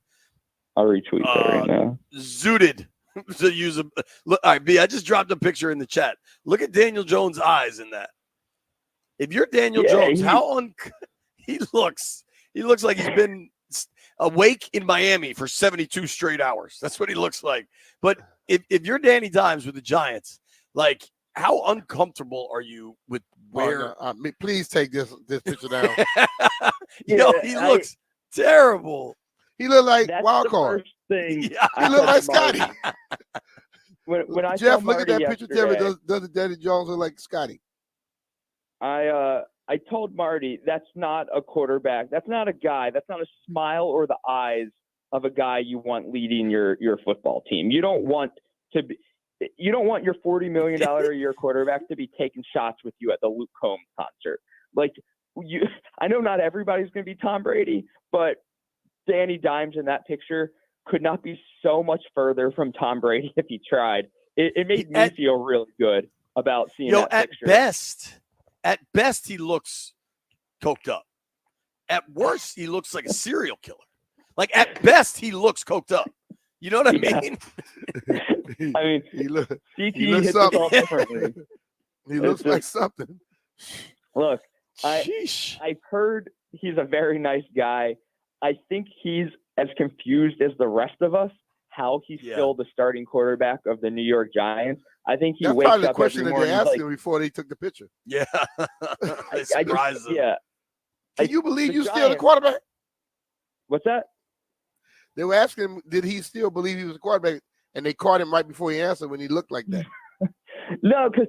I'll retweet that right now. Zooted to use look. All right, B, I just dropped a picture in the chat. Look at Daniel Jones' eyes in that. If you're Daniel Jones, he looks like he's been awake in Miami for 72 straight hours. That's what he looks like. But if you're Danny Dimes with the Giants, like, how uncomfortable are you with where? Please take this picture down. He looks terrible. He looked like That's wild the card. first thing. He looked like Scotty. When I Jeff, saw look at that picture. Tell me, yesterday, does Danny Jones look like Scotty? I told Marty, that's not a quarterback. That's not a guy. That's not a smile or the eyes of a guy you want leading your football team. You don't want your $40 million a year quarterback to be taking shots with you at the Luke Combs concert. Like, I know not everybody's going to be Tom Brady, but Danny Dimes in that picture could not be so much further from Tom Brady if he tried. It made me feel really good about seeing that picture. At best, he looks coked up. At worst, he looks like a serial killer. Like, at best, he looks coked up. You know what I mean? I mean, he looks hits something. all differently. He looks like something. Look, I've heard he's a very nice guy. I think he's as confused as the rest of us how he's still the starting quarterback of the New York Giants. I think he wakes up the question every that morning they asked like, him before they took the picture. Yeah. Can you believe you still the Giants, quarterback? What's that? They were asking him, did he still believe he was a quarterback? And they caught him right before he answered when he looked like that. No, because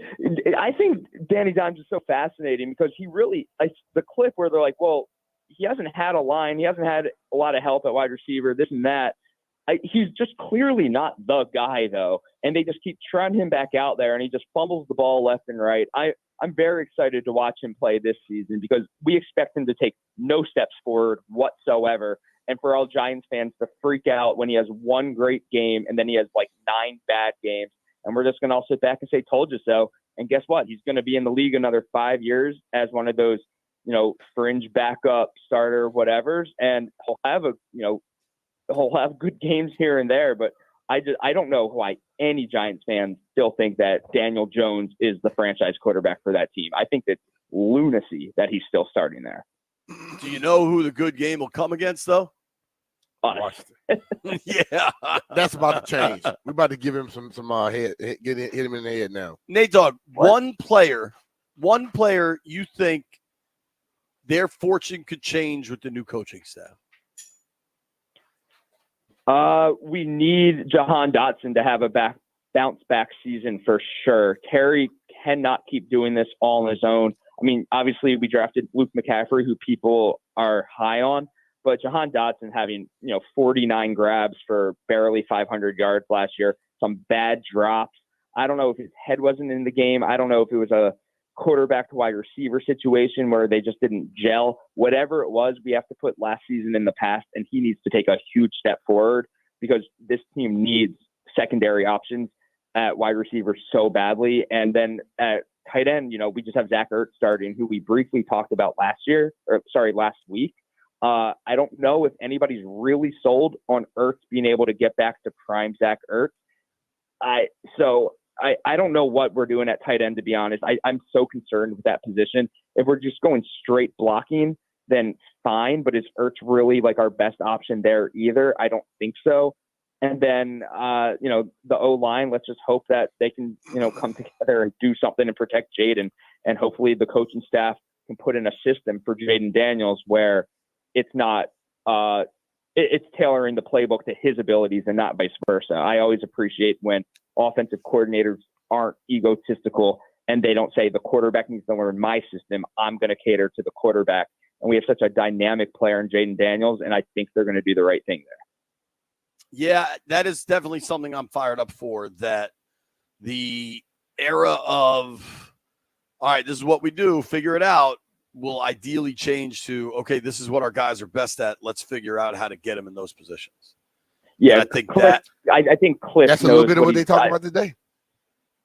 I think Danny Dimes is so fascinating because he really the clip where they're like, well, he hasn't had a line. He hasn't had a lot of help at wide receiver, this and that. He's just clearly not the guy, though. And they just keep trotting him back out there, and he just fumbles the ball left and right. I'm very excited to watch him play this season because we expect him to take no steps forward whatsoever. And for all Giants fans to freak out when he has one great game and then he has like 9 bad games. And we're just going to all sit back and say, told you so. And guess what? He's going to be in the league another 5 years as one of those, fringe backup starter whatevers. And he'll have good games here and there. But I don't know why any Giants fans still think that Daniel Jones is the franchise quarterback for that team. I think it's lunacy that he's still starting there. Do you know who the good game will come against, though? Washington. Yeah. That's about to change. We're about to give him some hit him in the head now. Nate Dogg, one player you think their fortune could change with the new coaching staff? We need Jahan Dotson to have a bounce back season for sure. Terry cannot keep doing this all on his own. I mean, obviously we drafted Luke McCaffrey, who people are high on, but Jahan Dotson having, 49 grabs for barely 500 yards last year, some bad drops. I don't know if his head wasn't in the game. I don't know if it was a quarterback to wide receiver situation where they just didn't gel. Whatever it was, we have to put last season in the past, and he needs to take a huge step forward because this team needs secondary options at wide receiver so badly. And then at tight end, we just have Zach Ertz starting, who we briefly talked about last week. I don't know if anybody's really sold on Ertz being able to get back to prime Zach Ertz. I don't know what we're doing at tight end, to be honest. I'm so concerned with that position. If we're just going straight blocking, then fine. But is Ertz really like our best option there either? I don't think so. And then, the O-line, let's just hope that they can, come together and do something and protect Jaden. And hopefully the coaching staff can put in a system for Jaden Daniels where it's not it's tailoring the playbook to his abilities and not vice versa. I always appreciate when offensive coordinators aren't egotistical and they don't say the quarterback needs to learn my system. I'm going to cater to the quarterback. And we have such a dynamic player in Jaden Daniels, and I think they're going to do the right thing there. Yeah, that is definitely something I'm fired up for, that the era of, all right, this is what we do, figure it out, will ideally change to, okay, this is what our guys are best at. Let's figure out how to get them in those positions. Yeah, and I think Cliff, I think Cliff that's knows a little bit of what they talk got. about today.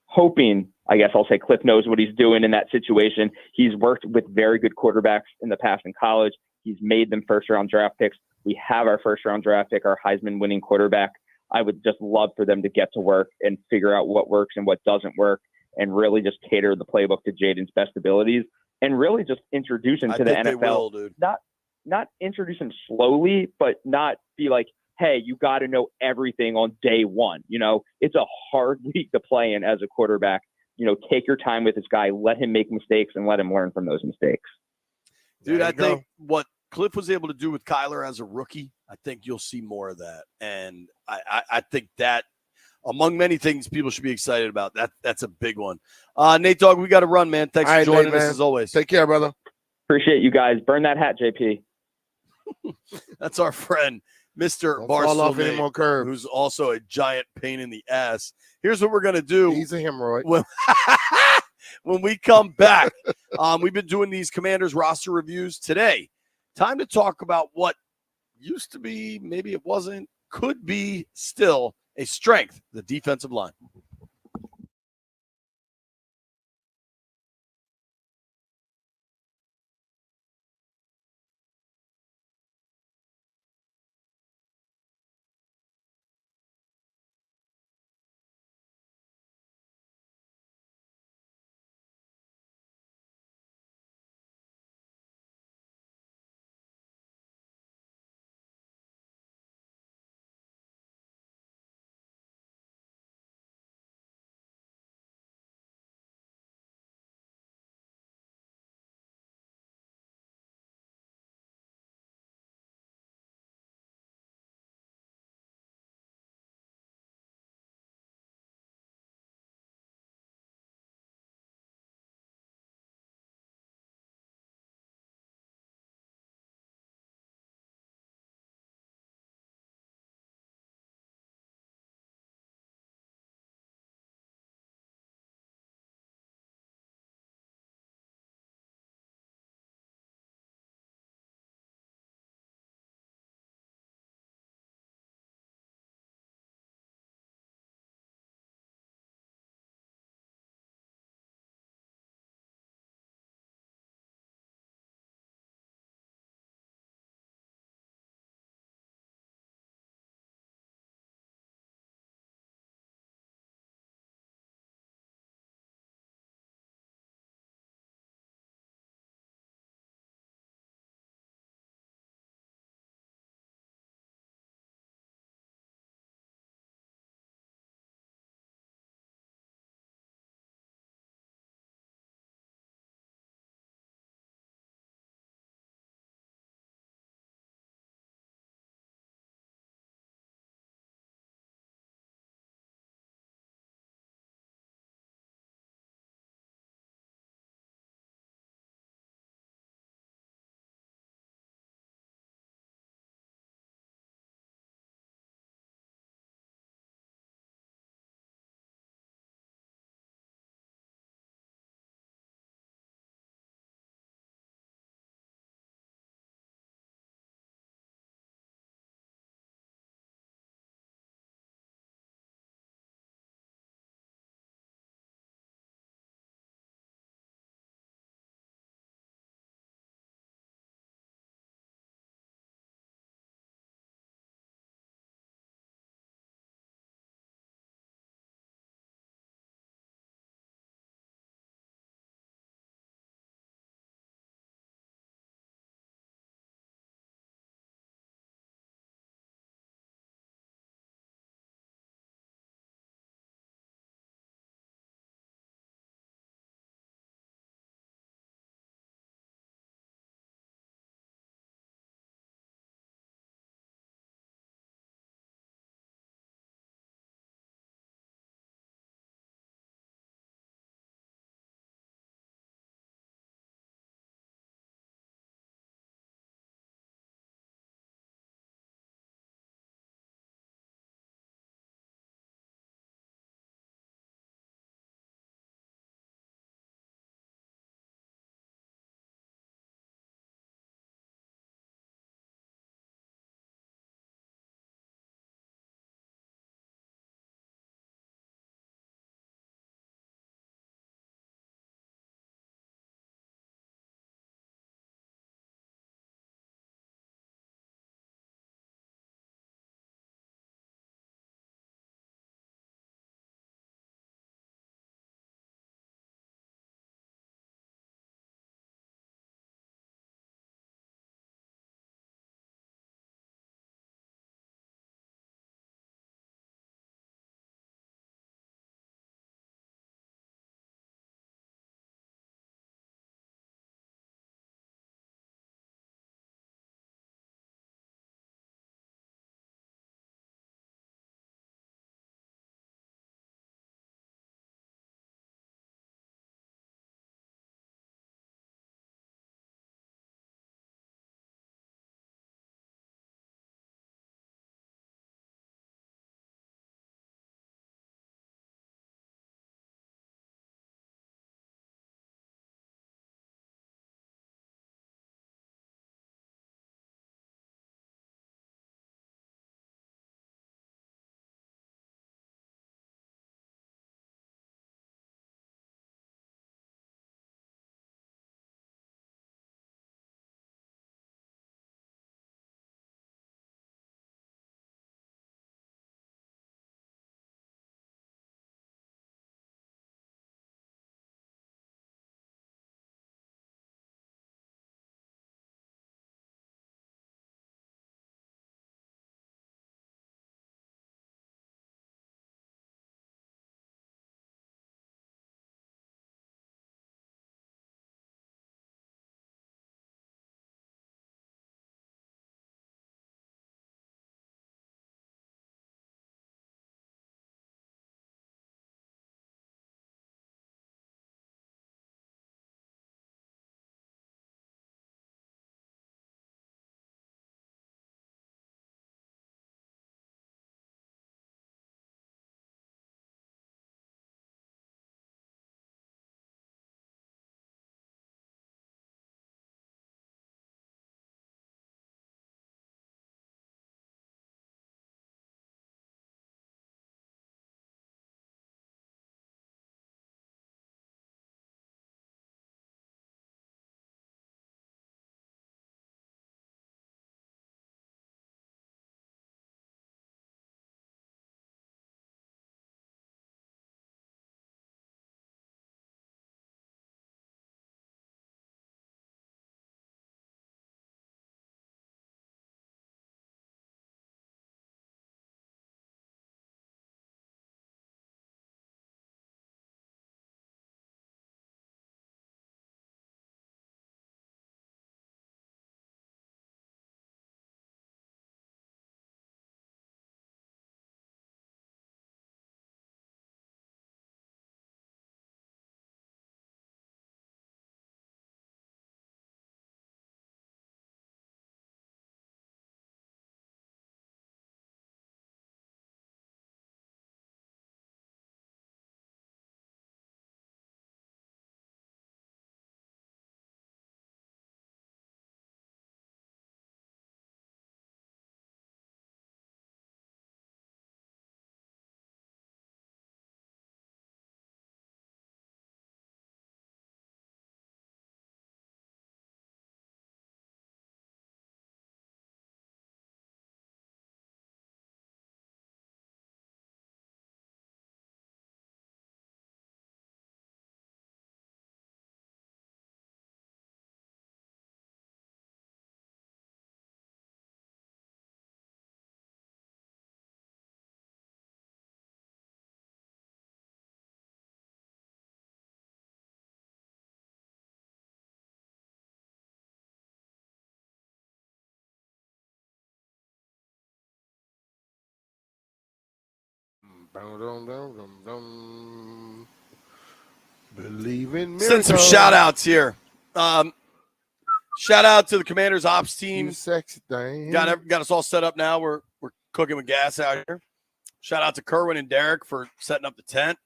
Hoping, I guess I'll say Cliff knows what he's doing in that situation. He's worked with very good quarterbacks in the past in college. He's made them first-round draft picks. We have our first-round draft pick, our Heisman-winning quarterback. I would just love for them to get to work and figure out what works and what doesn't work and really just cater the playbook to Jaden's best abilities and really just introduce him to the NFL. They will, dude. Not introduce him slowly, but not be like, hey, you got to know everything on day one. It's a hard league to play in as a quarterback. Take your time with this guy, let him make mistakes and let him learn from those mistakes. Dude, I think what Cliff was able to do with Kyler as a rookie, I think you'll see more of that. And I think that, among many things people should be excited about, that's a big one. Nate Dogg, we got to run, man. Thanks for joining us as always. Take care, brother. Appreciate you guys. Burn that hat, JP. That's our friend, Mr. Don't fall off any Barcelona, more curves. who's also a giant pain in the ass. Here's what we're going to do. He's a hemorrhoid. When we come back, we've been doing these Commanders roster reviews today. Time to talk about what used to be, maybe it wasn't, could be still a strength, the defensive line. Believe in miracles. Send some shout outs here. Shout out to the Commanders ops team. You sexy thing. Got us all set up now. We're cooking with gas out here. Shout out to Kerwin and Derek for setting up the tent.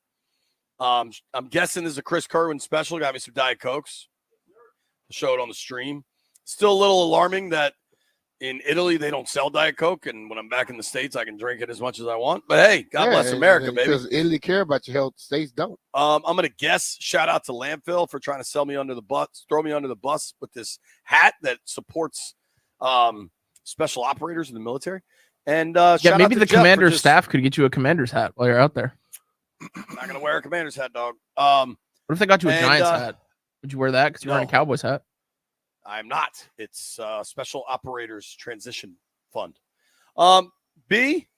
I'm guessing this is a Chris Kerwin special. Got me some Diet Cokes. I'll show it on the stream. Still a little alarming that in Italy they don't sell Diet Coke, and when I'm back in the States I can drink it as much as I want. But hey, God bless America, baby. Because Italy care about your health, States don't. I'm gonna guess. Shout out to Landfill for trying to sell me under the bus, throw me under the bus with this hat that supports special operators in the military. And maybe the commander's staff could get you a commander's hat while you're out there. I'm not gonna wear a commander's hat, dog. What if they got you a Giants hat? Would you wear that because you're wearing a Cowboys hat? I'm not. It's Special Operators Transition Fund. B,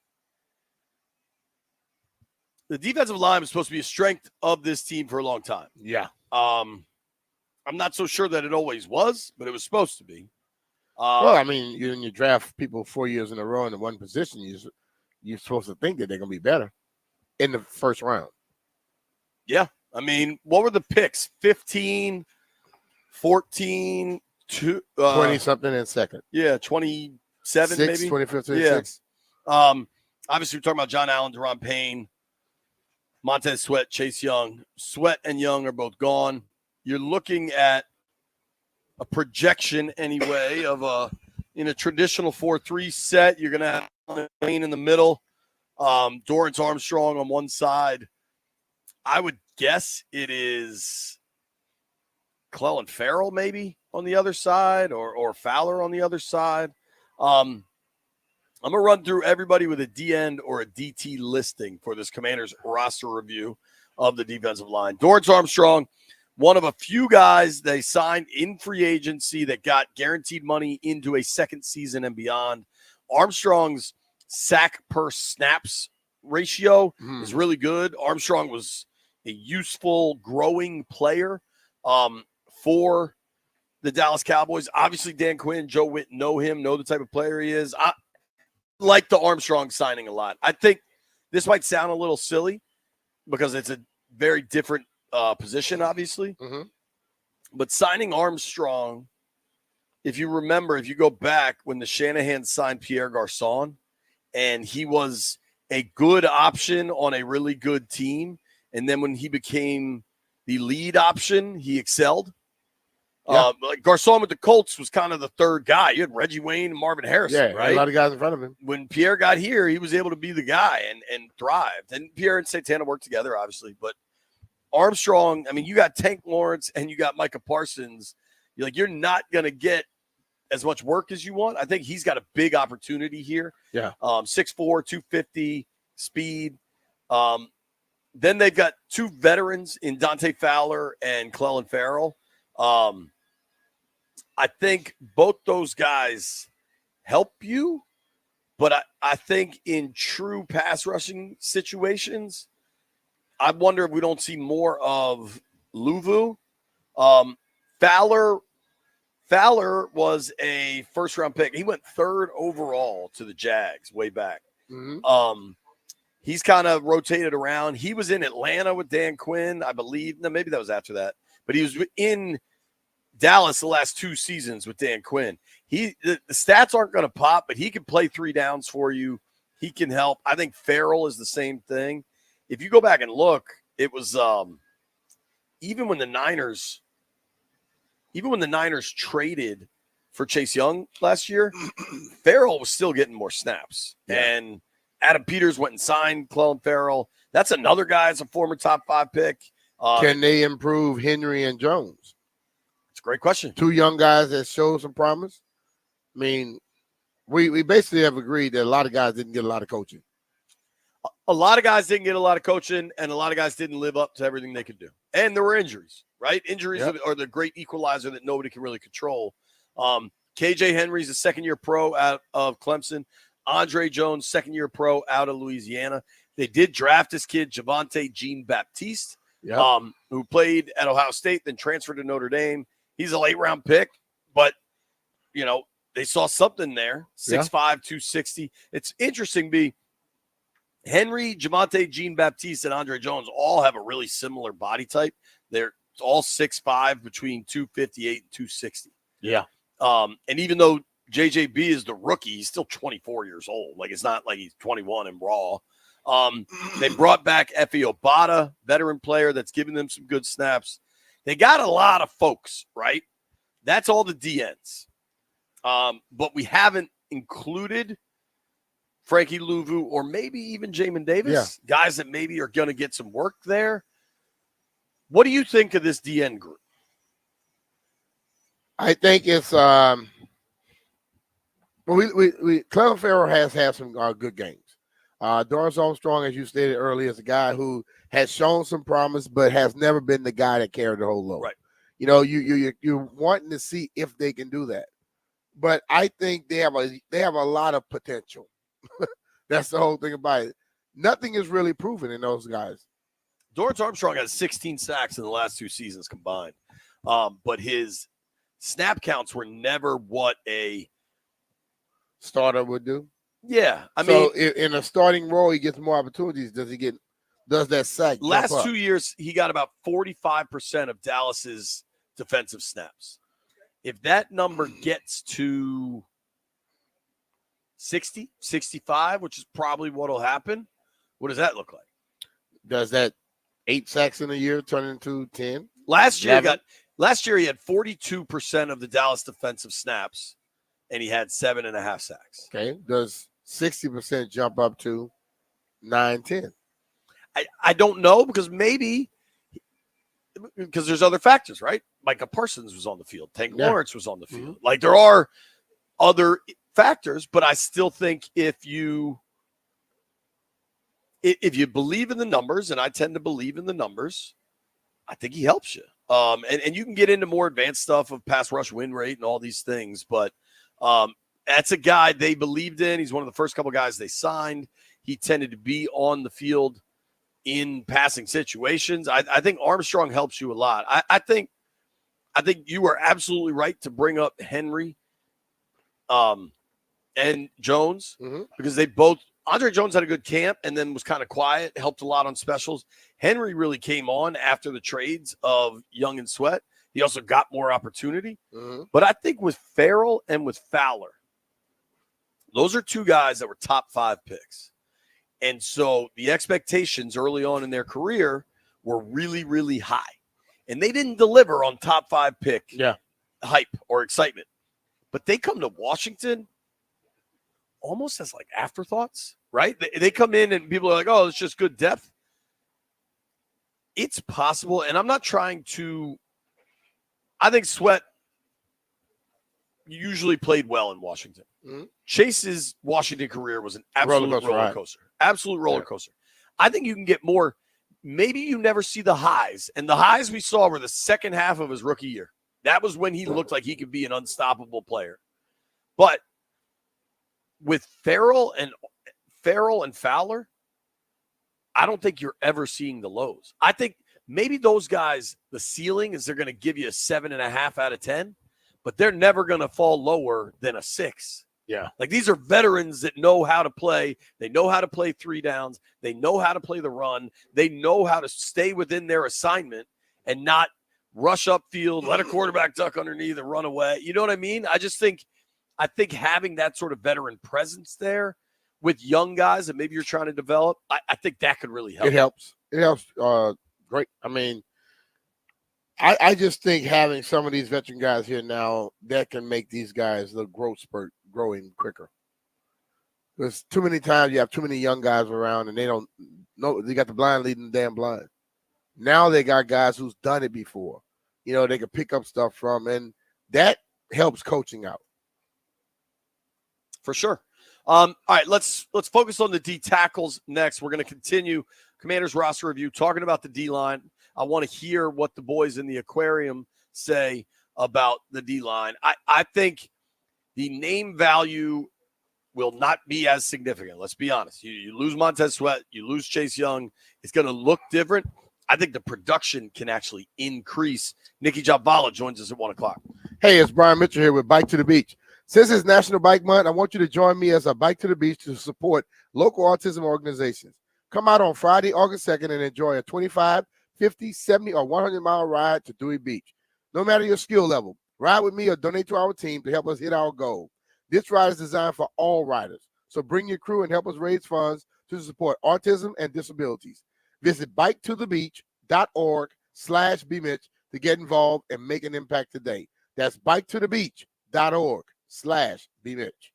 the defensive line was supposed to be a strength of this team for a long time. Yeah. I'm not so sure that it always was, but it was supposed to be. Well, I mean, you draft people 4 years in a row in the one position, you're supposed to think that they're going to be better in the first round. Yeah. I mean, what were the picks? 15, 14, 20-something in second. Yeah, 27 6, maybe. 25, 26. Yeah. Obviously, we're talking about John Allen, Deron Payne, Montez Sweat, Chase Young. Sweat and Young are both gone. You're looking at a projection anyway of in a traditional 4-3 set. You're going to have Payne in the middle, Dorrance Armstrong on one side. I would guess it is Clelin Ferrell maybe on the other side or Fowler on the other side. I'm going to run through everybody with a D-end or a DT listing for this Commanders roster review of the defensive line. Dorrance Armstrong, one of a few guys they signed in free agency that got guaranteed money into a second season and beyond. Armstrong's sack per snaps ratio is really good. Armstrong was a useful, growing player for the Dallas Cowboys. Obviously, Dan Quinn, Joe Witt know him, know the type of player he is. I like the Armstrong signing a lot. I think this might sound a little silly because it's a very different position, obviously. Mm-hmm. But signing Armstrong, if you remember, if you go back when the Shanahan signed Pierre Garçon, and he was a good option on a really good team, and then when he became the lead option, he excelled. Yeah. Like Garçon with the Colts was kind of the third guy. You had Reggie Wayne and Marvin Harrison, right? A lot of guys in front of him. When Pierre got here, he was able to be the guy and thrived. And Pierre and Santana worked together, obviously. But Armstrong, I mean, you got Tank Lawrence and you got Micah Parsons. You're not going to get as much work as you want. I think he's got a big opportunity here. Yeah. 6'4", 250 speed. Then they've got two veterans in Dante Fowler and Clelin Ferrell. I think both those guys help you, but I think in true pass rushing situations, I wonder if we don't see more of Luvu. Fowler was a first-round pick. He went third overall to the Jags way back. Mm-hmm. He's kind of rotated around. He was in Atlanta with Dan Quinn, I believe. No, maybe that was after that. But he was in Dallas the last 2 seasons with Dan Quinn. The stats aren't going to pop, but he can play 3 downs for you. He can help. I think Farrell is the same thing. If you go back and look, it was even when the Niners traded for Chase Young last year, Farrell was still getting more snaps. Yeah. And Adam Peters went and signed Clelin Ferrell. That's another guy that's a former top 5 pick. Can they improve Henry and Jones? It's a great question. 2 young guys that showed some promise. I mean, we basically have agreed that a lot of guys didn't get a lot of coaching. A lot of guys didn't get a lot of coaching, and a lot of guys didn't live up to everything they could do. And there were injuries, right? Injuries are the great equalizer that nobody can really control. KJ Henry's a second-year pro out of Clemson. Andre Jones, second-year pro out of Louisiana. They did draft this kid, Javonte Jean-Baptiste, who played at Ohio State, then transferred to Notre Dame. He's a late-round pick, but, they saw something there, 6'5", 260. It's interesting, Henry, Javonte, Jean-Baptiste, and Andre Jones all have a really similar body type. They're all 6'5", between 258 and 260. Yeah. And even though JJB is the rookie, he's still 24 years old. Like, it's not like he's 21 and raw. They brought back Efe Obata, veteran player that's giving them some good snaps. They got a lot of folks, right? That's all the DNs. But we haven't included Frankie Louvu or maybe even Jamin Davis, guys that maybe are going to get some work there. What do you think of this DN group? I think it's Clelin Ferrell has had some good games. Dorrance Armstrong, as you stated earlier, is a guy who has shown some promise, but has never been the guy that carried the whole load. Right. You know, you're wanting to see if they can do that. But I think they have a lot of potential. That's the whole thing about it. Nothing is really proven in those guys. Dorrance Armstrong has 16 sacks in the last 2 seasons combined. But his snap counts were never what a starter would do. Yeah. I mean, mean, in a starting role, he gets more opportunities. Does that sack? Last 2 years, he got about 45% of Dallas's defensive snaps. If that number gets to 60, 65, which is probably what will happen, what does that look like? Does that 8 sacks in a year turn into 10? Last year he had 42% of the Dallas defensive snaps, and he had 7.5 sacks. Okay. Does 60% jump up to 9, 10? I don't know, because there's other factors, right? Micah Parsons was on the field. Tank Lawrence was on the field. Mm-hmm. Like, there are other factors, but I still think if you believe in the numbers, and I tend to believe in the numbers, I think he helps you. And you can get into more advanced stuff of pass rush win rate and all these things, but that's a guy they believed in. He's one of the first couple guys they signed. He tended to be on the field in passing situations. I think Armstrong helps you a lot. I think you are absolutely right to bring up Henry and Jones, because they both – Andre Jones had a good camp and then was kind of quiet, helped a lot on specials. Henry really came on after the trades of Young and Sweat. He also got more opportunity. But I think with Farrell and with Fowler, those are 2 guys that were top 5 picks. And so the expectations early on in their career were really, really high. And they didn't deliver on top 5 pick hype or excitement. But they come to Washington almost as like afterthoughts, right? They come in and people are like, oh, it's just good depth. It's possible. And I'm not trying to – I think Sweat usually played well in Washington. Chase's Washington career was an absolute roller coaster. Absolute roller coaster. I think you can get more. Maybe you never see the highs. And the highs we saw were the second half of his rookie year. That was when he looked like he could be an unstoppable player. But with Farrell and Fowler, I don't think you're ever seeing the lows. I think maybe those guys, the ceiling is they're going to give you a 7.5 out of 10, but they're never going to fall lower than a 6. Yeah. Like, these are veterans that know how to play. They know how to play 3 downs. They know how to play the run. They know how to stay within their assignment and not rush upfield, let a quarterback duck underneath and run away. You know what I mean? I think having that sort of veteran presence there with young guys that maybe you're trying to develop, I think that could really help. It helps. It helps. Great. I mean, I just think having some of these veteran guys here now, that can make these guys the growth spurt growing quicker. There's too many times you have too many young guys around and they don't know. They got the blind leading the damn blind. Now they got guys who's done it before. You know, they can pick up stuff from, and that helps coaching out. For sure. All right, let's focus on the D tackles next. We're going to continue Commanders roster review, talking about the D line. I want to hear what the boys in the aquarium say about the D line. I think the name value will not be as significant. Let's be honest. You lose Montez Sweat, you lose Chase Young. It's going to look different. I think the production can actually increase. Nikki Jabvala joins us at 1:00. Hey, it's Brian Mitchell here with Bike to the Beach. Since it's National Bike Month, I want you to join me as I bike to the beach to support local autism organizations. Come out on Friday, August 2nd, and enjoy a 25, 50, 70, or 100-mile ride to Dewey Beach. No matter your skill level, ride with me or donate to our team to help us hit our goal. This ride is designed for all riders, so bring your crew and help us raise funds to support autism and disabilities. Visit biketothebeach.org/bmitch to get involved and make an impact today. That's biketothebeach.org/bmitch.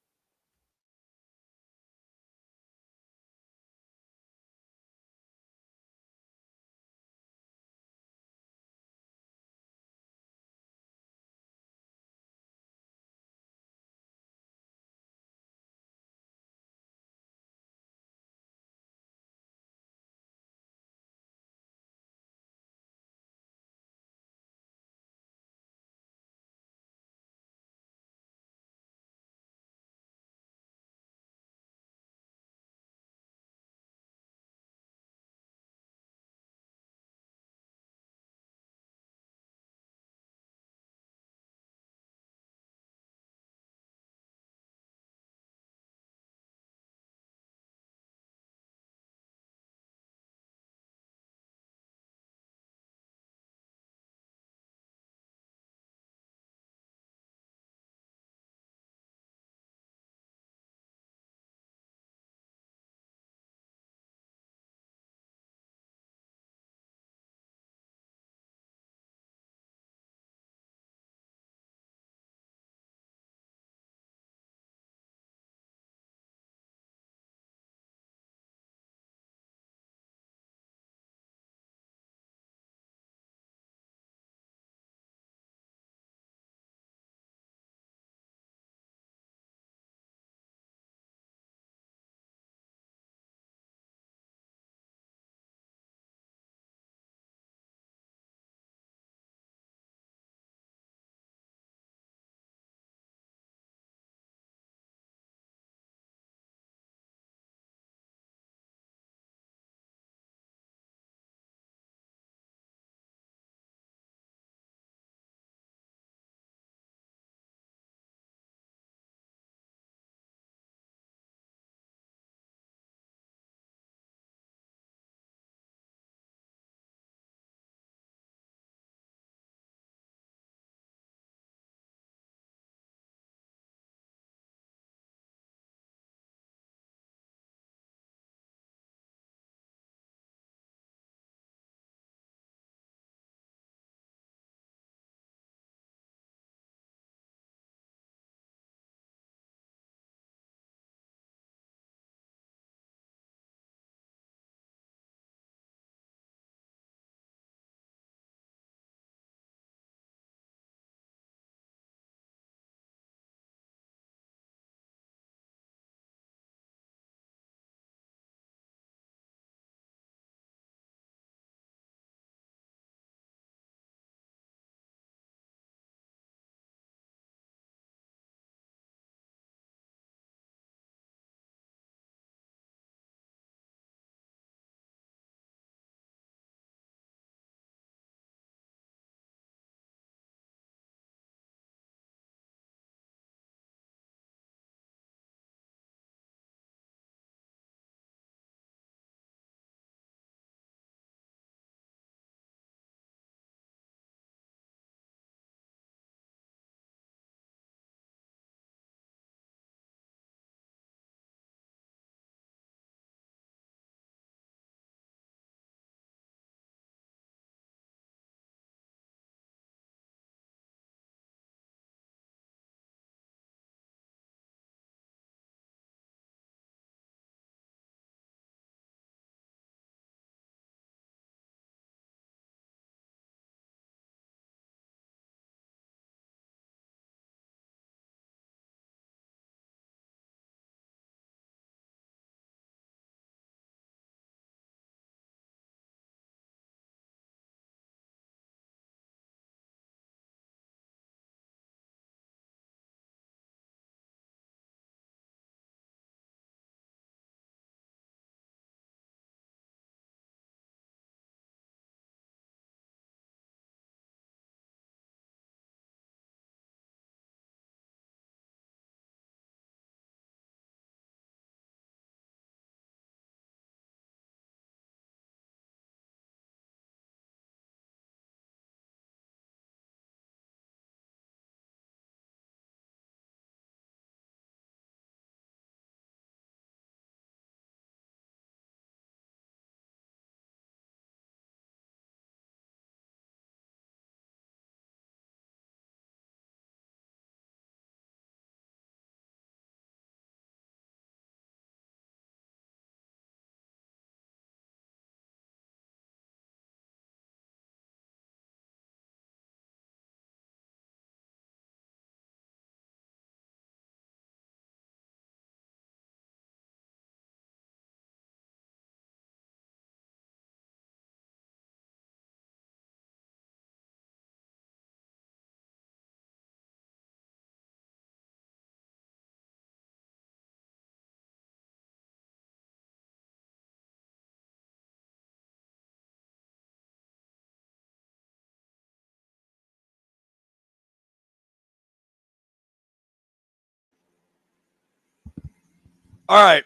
All right.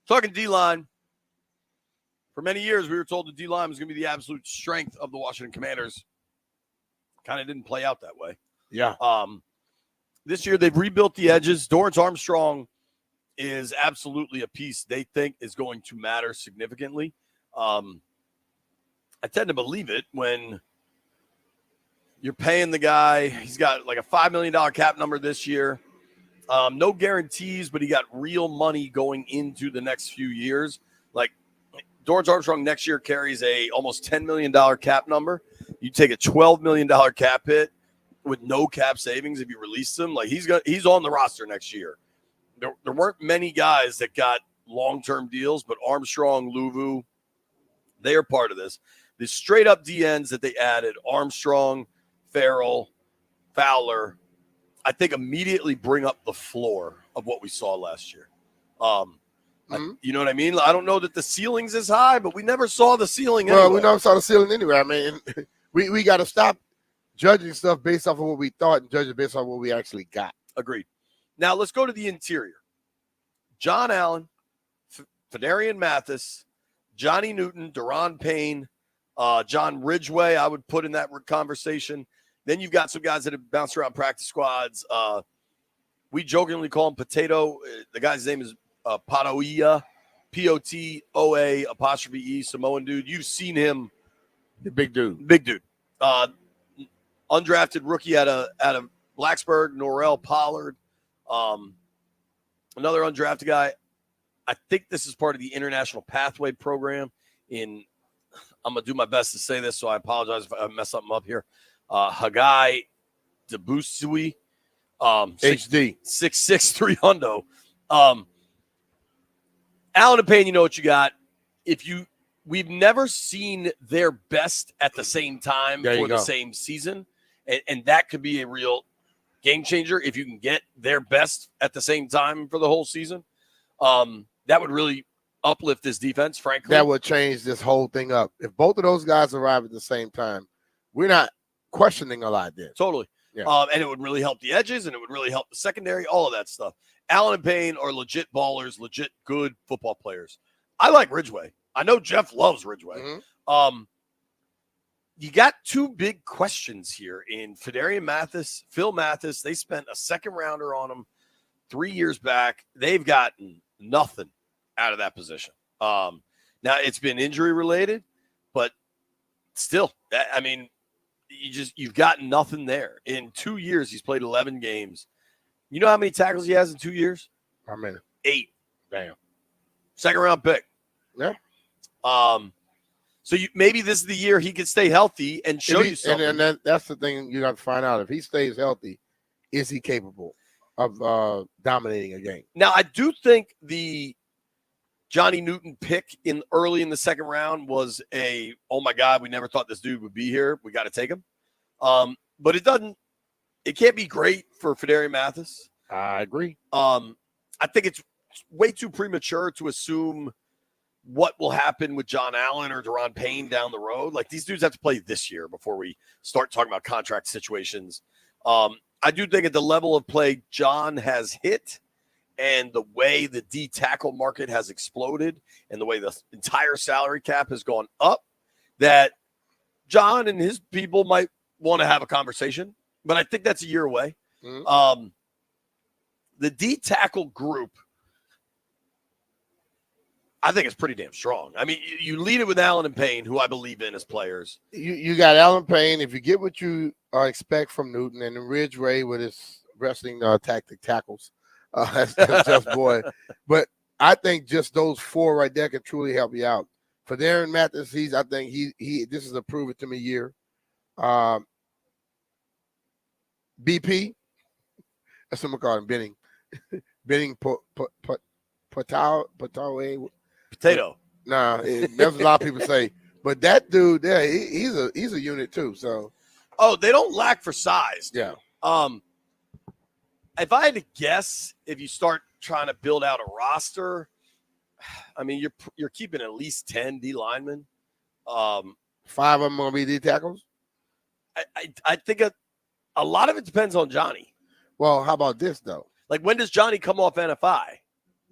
Talking D-line. For many years, we were told the D-line was going to be the absolute strength of the Washington Commanders. Kind of didn't play out that way. Yeah. This year, they've rebuilt the edges. Dorrance Armstrong is absolutely a piece they think is going to matter significantly. I tend to believe it when you're paying the guy. He's got like a $5 million cap number this year. No guarantees, but he got real money going into the next few years. Like Dorrance Armstrong next year carries a almost $10 million cap number. You take a $12 million cap hit with no cap savings if you release him. Like he's on the roster next year. There weren't many guys that got long-term deals, but Armstrong, Luvu, they are part of this. The straight-up DNs that they added, Armstrong, Farrell, Fowler, I think immediately bring up the floor of what we saw last year. You know what I mean? I don't know that the ceiling's as high, but we never saw the ceiling anyway. Well, we never saw the ceiling anyway. I mean, we got to stop judging stuff based off of what we thought and judge it based off what we actually got. Agreed. Now, let's go to the interior. John Allen, Fedarian Mathis, Johnny Newton, Deron Payne, John Ridgway, I would put in that conversation. Then you've got some guys that have bounced around practice squads. We jokingly call him Potato. The guy's name is Patoia, Potoa''E, Samoan dude. You've seen him. The big dude. Big dude. Undrafted rookie out of Blacksburg, Norrell Pollard. Another undrafted guy. I think this is part of the International Pathway Program. I'm going to do my best to say this, so I apologize if I mess something up here. Hagai Debusui, HD. 6'6", 300. Allen and Payne, you know what you got. We've never seen their best at the same time for the same season, and that could be a real game changer if you can get their best at the same time for the whole season. That would really uplift this defense, frankly. That would change this whole thing up. If both of those guys arrive at the same time, we're not questioning a lot then. Totally. Yeah. And it would really help the edges, and it would really help the secondary, all of that stuff. Allen and Payne are legit ballers, legit good football players. I like Ridgway. I know Jeff loves Ridgway. Mm-hmm. You got two big questions here in Fedarian Mathis, Phil Mathis. They spent a second rounder on him 3 years back. They've gotten nothing out of that position. Now it's been injury related, but still, you've got nothing there. In 2 years, he's played 11 games. You know how many tackles he has in 2 years? How many? 8. Damn. Second round pick. Yeah. So maybe this is the year he can stay healthy and show you something. And that's the thing you got to find out. If he stays healthy, is he capable of dominating a game? Now, I do think the Johnny Newton pick early in the second round was oh my God, we never thought this dude would be here. We got to take him. But it can't be great for Fedarian Mathis. I agree. I think it's way too premature to assume what will happen with John Allen or Deron Payne down the road. Like, these dudes have to play this year before we start talking about contract situations. I do think at the level of play John has hit and the way the D tackle market has exploded and the way the entire salary cap has gone up, that John and his people might want to have a conversation, but I think that's a year away. Mm-hmm. The D tackle group, I think it's pretty damn strong. I mean, you lead it with Allen and Payne, who I believe in as players. You got Allen Payne. If you get what you expect from Newton, and then Ridgway with his wrestling tactic tackles, that's just boy. But I think just those four right there can truly help you out. For Darren Mathis, I think he this is a prove it to me year. BP, that's what I'm calling Benning. Benning Potato. Nah, that's what a lot of people say. But that dude there, he's a unit too. So, they don't lack for size. Yeah. If I had to guess, if you start trying to build out a roster, I mean, you're keeping at least 10 D linemen. 5 of them gonna be D tackles. I think a lot of it depends on Johnny. Well, how about this though? Like, when does Johnny come off NFI?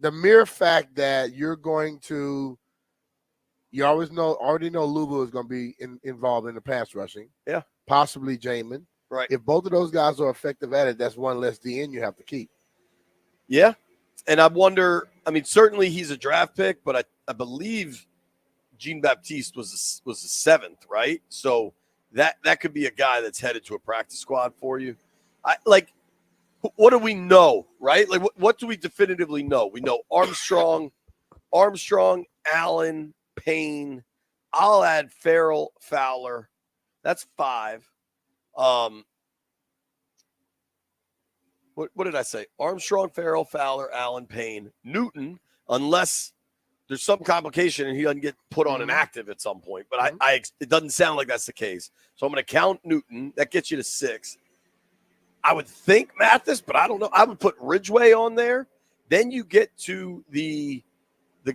the mere fact that you're going to, you already know Luvu is going to be involved in the pass rushing. Yeah. Possibly Jamin. Right. If both of those guys are effective at it, that's one less DN you have to keep. Yeah. And I wonder, I mean, certainly he's a draft pick, but I believe Jean-Baptiste was the 7th, right? So that could be a guy that's headed to a practice squad for you. What do we know, right? Like, what do we definitively know? We know Armstrong, Allen, Payne. I'll add Farrell, Fowler. That's 5. What did I say? Armstrong, Farrell, Fowler, Allen, Payne, Newton, unless there's some complication and he doesn't get put on an active at some point. But it doesn't sound like that's the case. So I'm going to count Newton. That gets you to 6. I would think Mathis, but I don't know. I would put Ridgeway on there. Then you get to the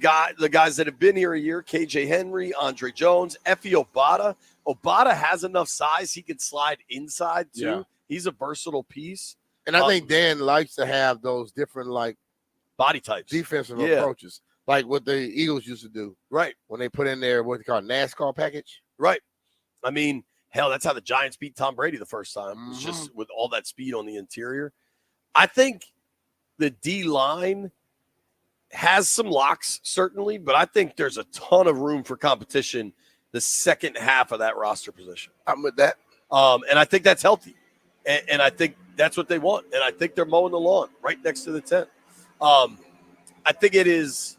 guys that have been here a year: KJ Henry, Andre Jones, Effie Obata. Obata has enough size; he can slide inside too. Yeah. He's a versatile piece. And I think Dan likes to have those different body types, defensive approaches, like what the Eagles used to do. Right. When they put in their what they call NASCAR package. Right. I mean, hell, that's how the Giants beat Tom Brady the first time. It was just with all that speed on the interior. I think the D-line has some locks, certainly, but I think there's a ton of room for competition the second half of that roster position. I'm with that. And I think that's healthy. And I think that's what they want. And I think they're mowing the lawn right next to the tent. I think it is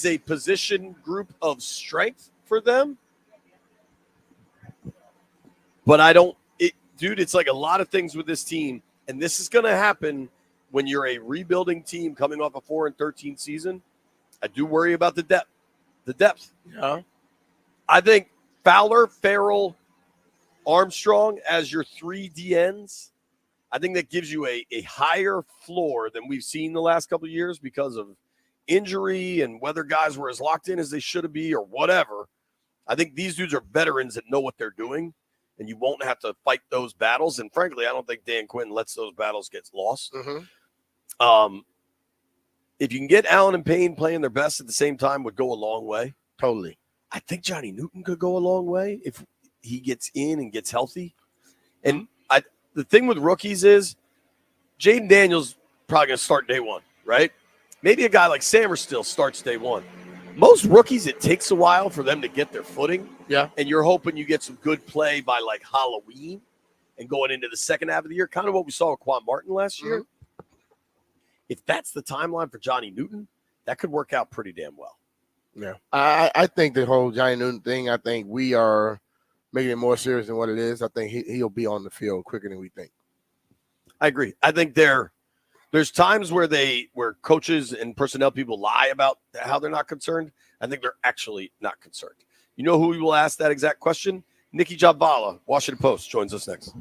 a position group of strength for them. But it's like a lot of things with this team. And this is going to happen when you're a rebuilding team coming off a 4-13 season. I do worry about the depth. Yeah. I think Fowler, Farrell, Armstrong as your 3 DNs, I think that gives you a higher floor than we've seen the last couple of years because of injury and whether guys were as locked in as they should be or whatever. I think these dudes are veterans that know what they're doing, and you won't have to fight those battles. And frankly, I don't think Dan Quinn lets those battles get lost. If you can get Allen and Payne playing their best at the same time, would go a long way. Totally. I think Johnny Newton could go a long way if he gets in and gets healthy. And the thing with rookies is Jaden Daniels probably going to start day 1, right? Maybe a guy like Samerstill starts day 1. Most rookies, it takes a while for them to get their footing. Yeah. And you're hoping you get some good play by like Halloween and going into the second half of the year, kind of what we saw with Quan Martin last year. If that's the timeline for Johnny Newton, that could work out pretty damn well. Yeah. I think the whole Johnny Newton thing, I think we are making it more serious than what it is. I think he'll be on the field quicker than we think. I agree. I think there's times where coaches and personnel people lie about how they're not concerned. I think they're actually not concerned. You know who we will ask that exact question? Nikki Jabala, Washington Post, joins us next.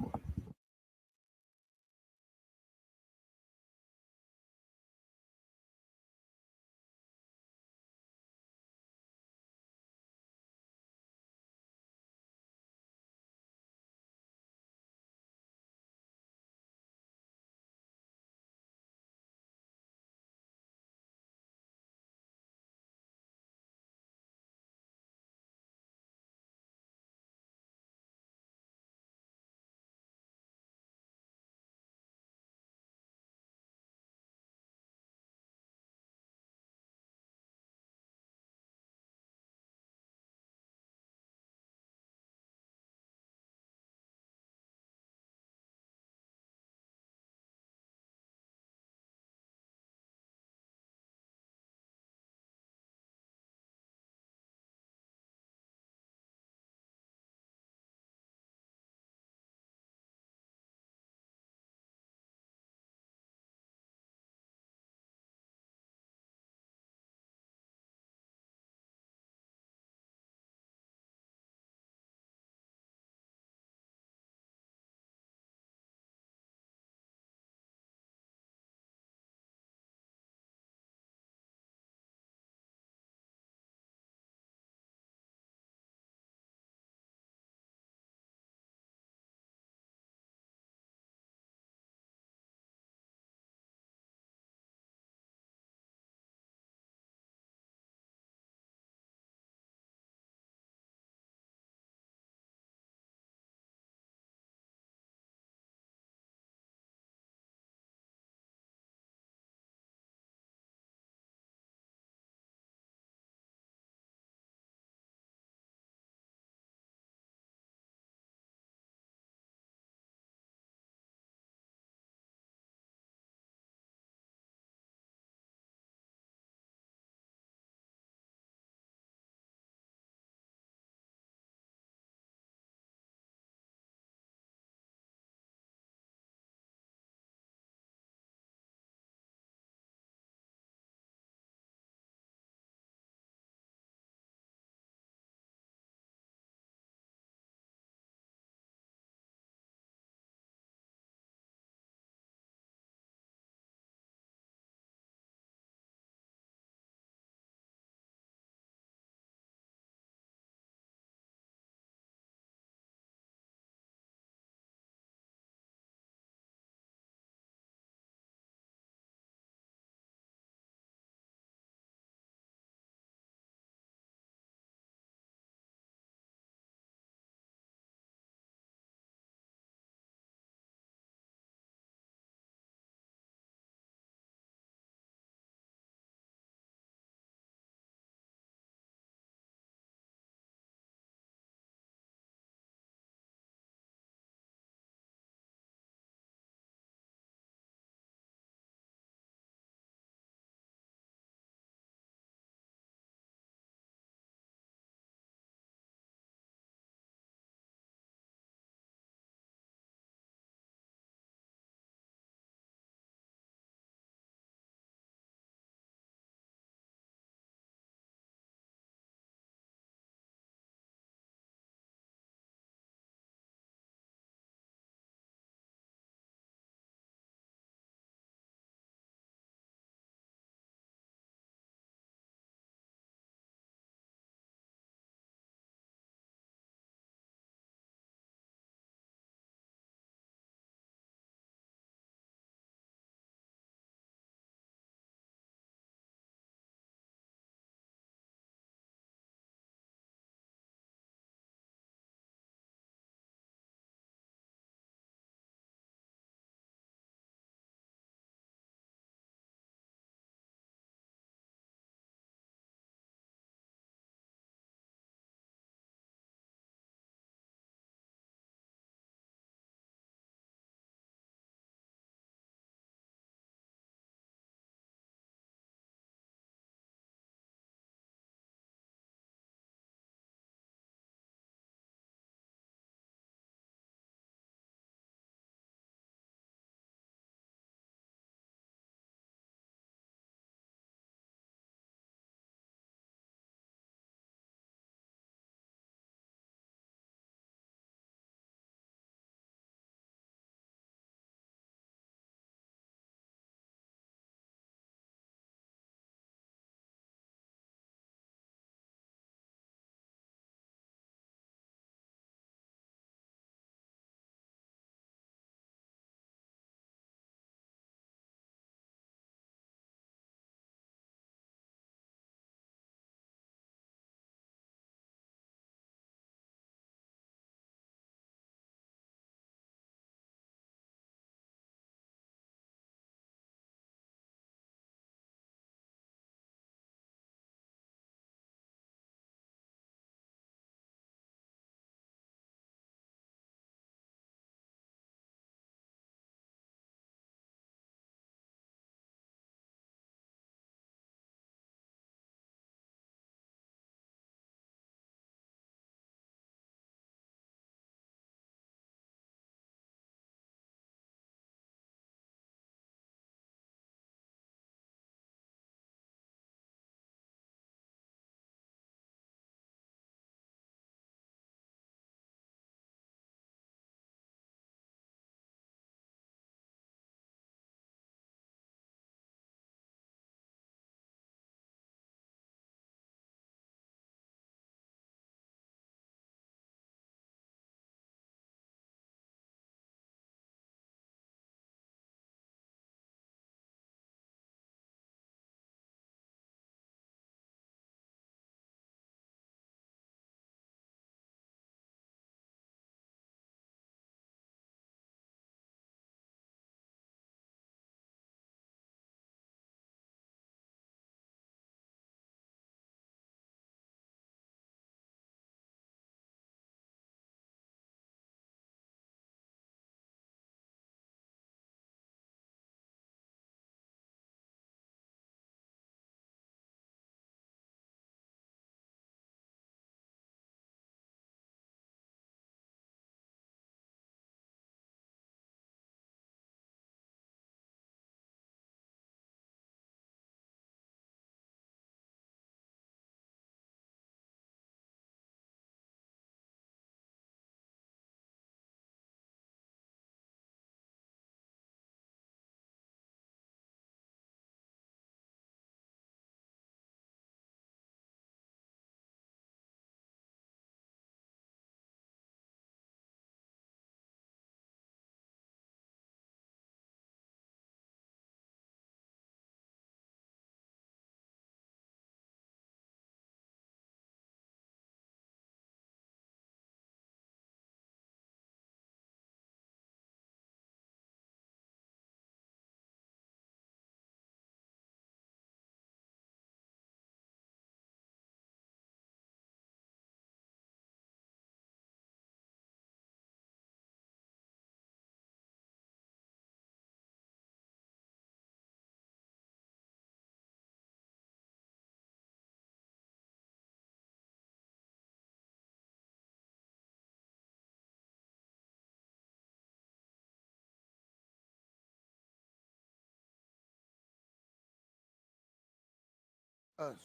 Us.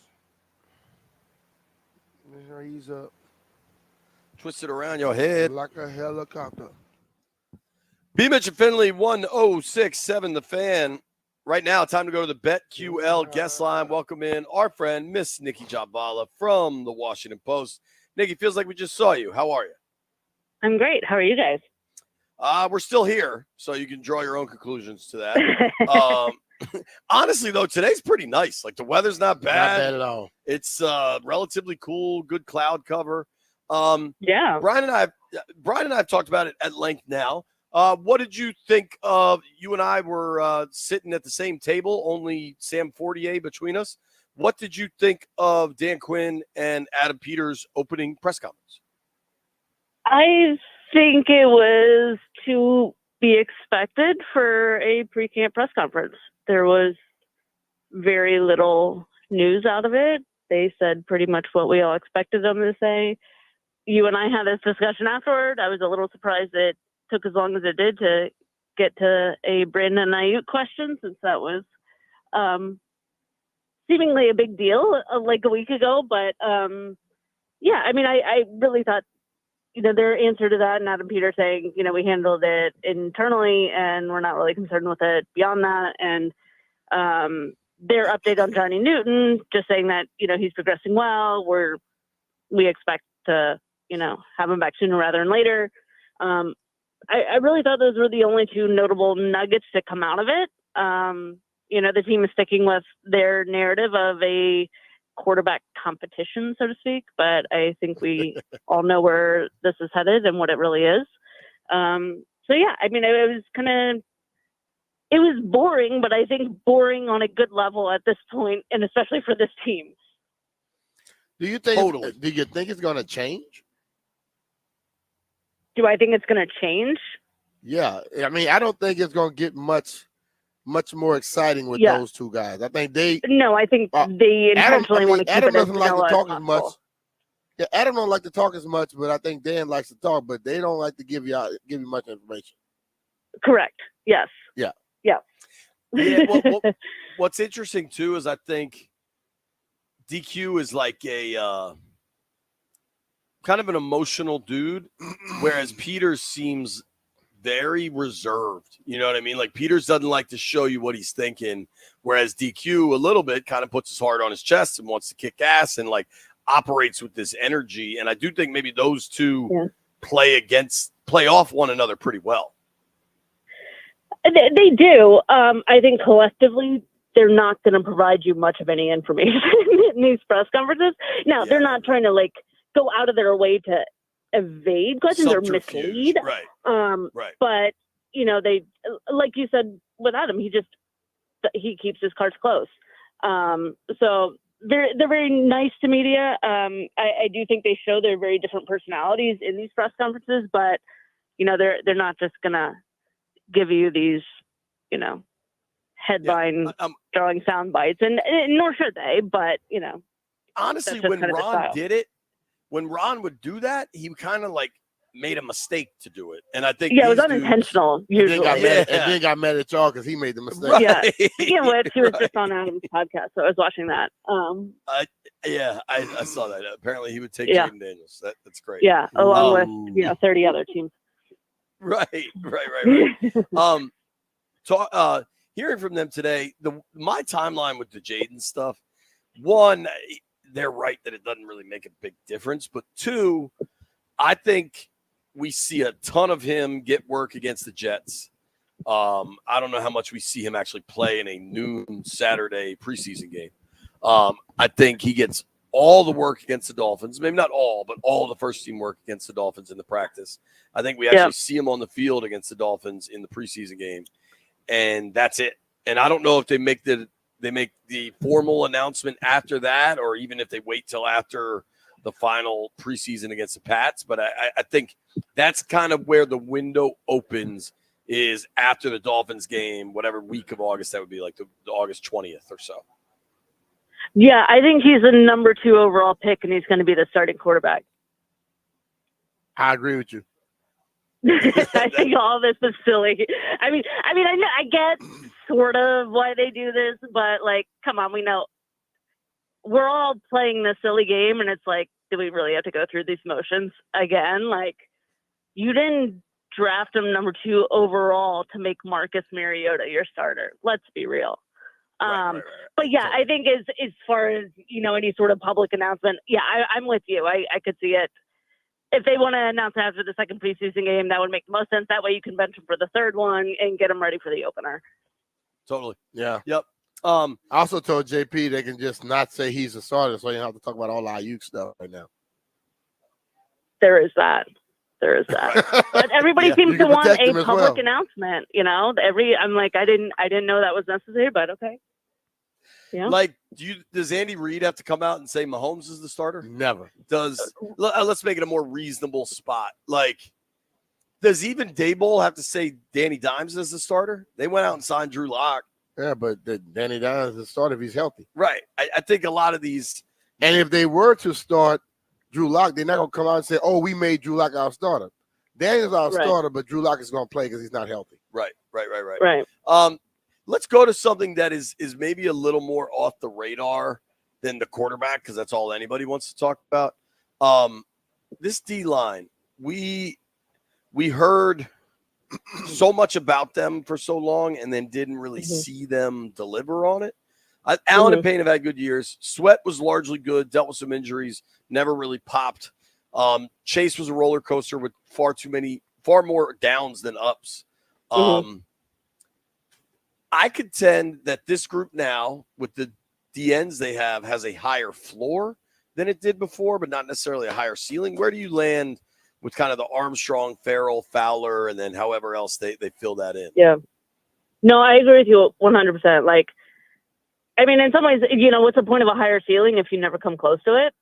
He's up Twist it around your head. like a helicopter. B. Mitch and Finley, 1067 The Fan. Right now, time to go to the BetQL guest line. Welcome in our friend, Miss Nikki Jabvala from the Washington Post. Nikki, feels like we just saw you. How are you? I'm great. How are you guys? We're still here, so you can draw your own conclusions to that. Honestly, though, today's pretty nice. Like, the weather's not bad. Not bad at all. It's relatively cool, good cloud cover. Yeah. Brian and I have talked about it at length now. What did you think of? You and I were sitting at the same table, only Sam Fortier between us. What did you think of Dan Quinn and Adam Peters' opening press conference? I think it was to be expected for a pre-camp press conference. There was very little news out of it. They said pretty much what we all expected them to say. You and I had this discussion afterward. I was a little surprised it took as long as it did to get to a Brandon Ayuk question, since that was seemingly a big deal like a week ago. But yeah, I mean, I really thought, their answer to that, and Adam Peters saying, we handled it internally and we're not really concerned with it beyond that. And their update on Johnny Newton, just saying that, he's progressing well. We expect to, have him back sooner rather than later. I really thought those were the only two notable nuggets to come out of it. The team is sticking with their narrative of a quarterback competition, so to speak, but I think we all know where this is headed and what it really is. So yeah, I mean, it was boring, but I think boring on a good level at this point, and especially for this team. Do you think? Totally. Do you think it's going to change? Do I think it's going to change? Yeah, I mean, I don't think it's going to get much more exciting with those two guys. I think they. No, I think they intentionally want to keep Adam it as doesn't like to talk as much. possible. Yeah, Adam don't like to talk as much, but I think Dan likes to talk. But they don't like to give you much information. Correct. Yes. Yeah. Yeah. What's interesting too is I think DQ is like a kind of an emotional dude, whereas Peters seems very reserved. You know what I mean? Like, Peters doesn't like to show you what he's thinking, whereas DQ a little bit kind of puts his heart on his chest and wants to kick ass and like operates with this energy. And I do think maybe those two play off one another pretty well. They do. I think collectively they're not going to provide you much of any information in these press conferences. Now, they're not trying to like go out of their way to evade questions or mislead. Right. Right. But, they, like you said with Adam, he keeps his cards close. So they're very nice to media. I do think they show their very different personalities in these press conferences, but, they're not just going to give you these, headline drawing sound bites, and nor should they, but, honestly, when Ron did it, when Ron would do that, he kind of like made a mistake to do it. And I think it was unintentional, usually. And then got mad at y'all because he made the mistake. Right. Yeah. Speaking of which, he was just on Adam's podcast, so I was watching that. I saw that. Apparently he would take Jaden Daniels. That's great. Yeah, along with 30 other teams. Right. Hearing from them today, my timeline with the Jaden stuff, one, they're right that it doesn't really make a big difference. But two, I think we see a ton of him get work against the Jets. I don't know how much we see him actually play in a noon Saturday preseason game. I think he gets all the work against the Dolphins. Maybe not all, but all the first team work against the Dolphins in the practice. I think we actually see him on the field against the Dolphins in the preseason game. And that's it. And I don't know if they make the formal announcement after that, or even if they wait till after the final preseason against the Pats. But I think that's kind of where the window opens, is after the Dolphins game, whatever week of August that would be, like the August 20th or so. Yeah, I think he's the number 2 overall pick, and he's going to be the starting quarterback. I agree with you. I think all this is silly. I mean, I get sort of why they do this, but like, come on, we know we're all playing this silly game, and it's like, do we really have to go through these motions again? Like, you didn't draft him number 2 overall to make Marcus Mariota your starter. Let's be real. Right. But yeah, I think as far as, any sort of public announcement, yeah, I'm with you. I could see it. If they want to announce it after the second preseason game, that would make the most sense. That way you can bench him for the third one and get him ready for the opener. Totally. Yeah. Yep. I also told JP they can just not say he's a starter, so you don't have to talk about all the Ayuk stuff right now. There is that. But everybody seems to want a public announcement. I'm like, I didn't know that was necessary, but okay. Yeah. Like, does Andy Reid have to come out and say Mahomes is the starter? Never. Let's make it a more reasonable spot. Like, does even Daboll have to say Danny Dimes is the starter? They went out and signed Drew Lock. Yeah, but Danny Dimes is the starter if he's healthy. Right. I think a lot of these. And if they were to start Drew Lock, they're not going to come out and say, oh, we made Drew Lock our starter. Daniel's our starter, but Drew Lock is going to play because he's not healthy. Right. Right. Let's go to something that is maybe a little more off the radar than the quarterback, because that's all anybody wants to talk about. This D-line, we heard so much about them for so long and then didn't really see them deliver on it. Allen and Payne have had good years. Sweat was largely good, dealt with some injuries, never really popped. Chase was a roller coaster with far more downs than ups. I contend that this group now, with the DNs they have, has a higher floor than it did before, but not necessarily a higher ceiling. Where do you land with kind of the Armstrong, Farrell, Fowler, and then however else they fill that in? Yeah. No, I agree with you 100%. Like, I mean, in some ways, what's the point of a higher ceiling if you never come close to it?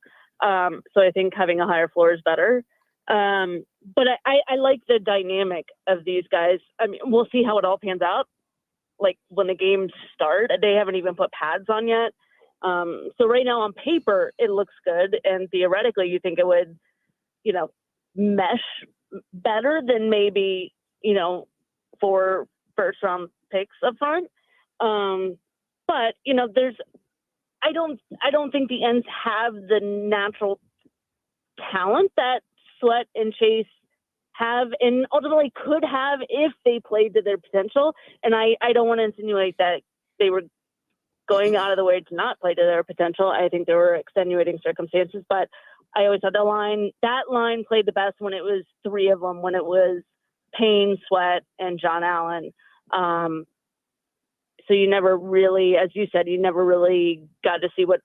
So I think having a higher floor is better. But I like the dynamic of these guys. I mean, we'll see how it all pans out. Like, when the games start, they haven't even put pads on yet. So right now on paper, it looks good. And theoretically, you think it would, mesh better than maybe, 4 first-round picks up front. But, I don't think the ends have the natural talent that Sweat and Chase have and ultimately could have if they played to their potential. And I don't want to insinuate that they were going out of the way to not play to their potential. I think there were extenuating circumstances, but I always thought that line played the best when it was 3 of them, when it was Payne, Sweat, and John Allen. So you never really, as you said, got to see what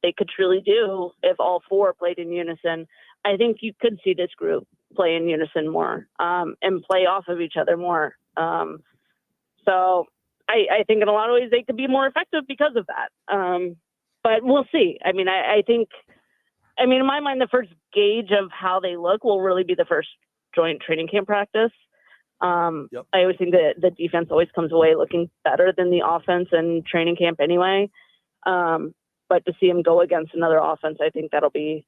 they could truly do if all 4 played in unison. I think you could see this group play in unison more and play off of each other more. So I think in a lot of ways they could be more effective because of that. But we'll see. I mean, I think, in my mind, the first gauge of how they look will really be the first joint training camp practice. I always think that the defense always comes away looking better than the offense in training camp anyway. But to see him go against another offense, I think that'll be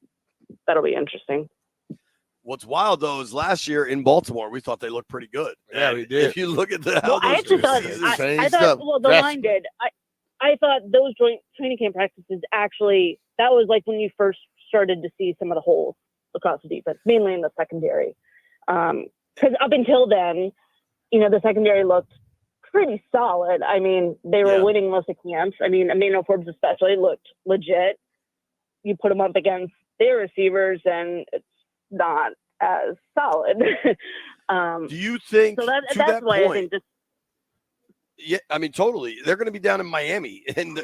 interesting. What's wild though is last year in Baltimore, we thought they looked pretty good. Yeah, we did. If you look at the the line did. I thought those joint training camp practices actually, that was like when you first started to see some of the holes across the defense, mainly in the secondary. Because up until then, the secondary looked pretty solid. I mean, they were winning most of camps. I mean, Emmanuel Forbes especially looked legit. You put them up against their receivers, and it's not as solid. Do you think? So that's why I think this. Yeah, I mean, totally. They're going to be down in Miami, and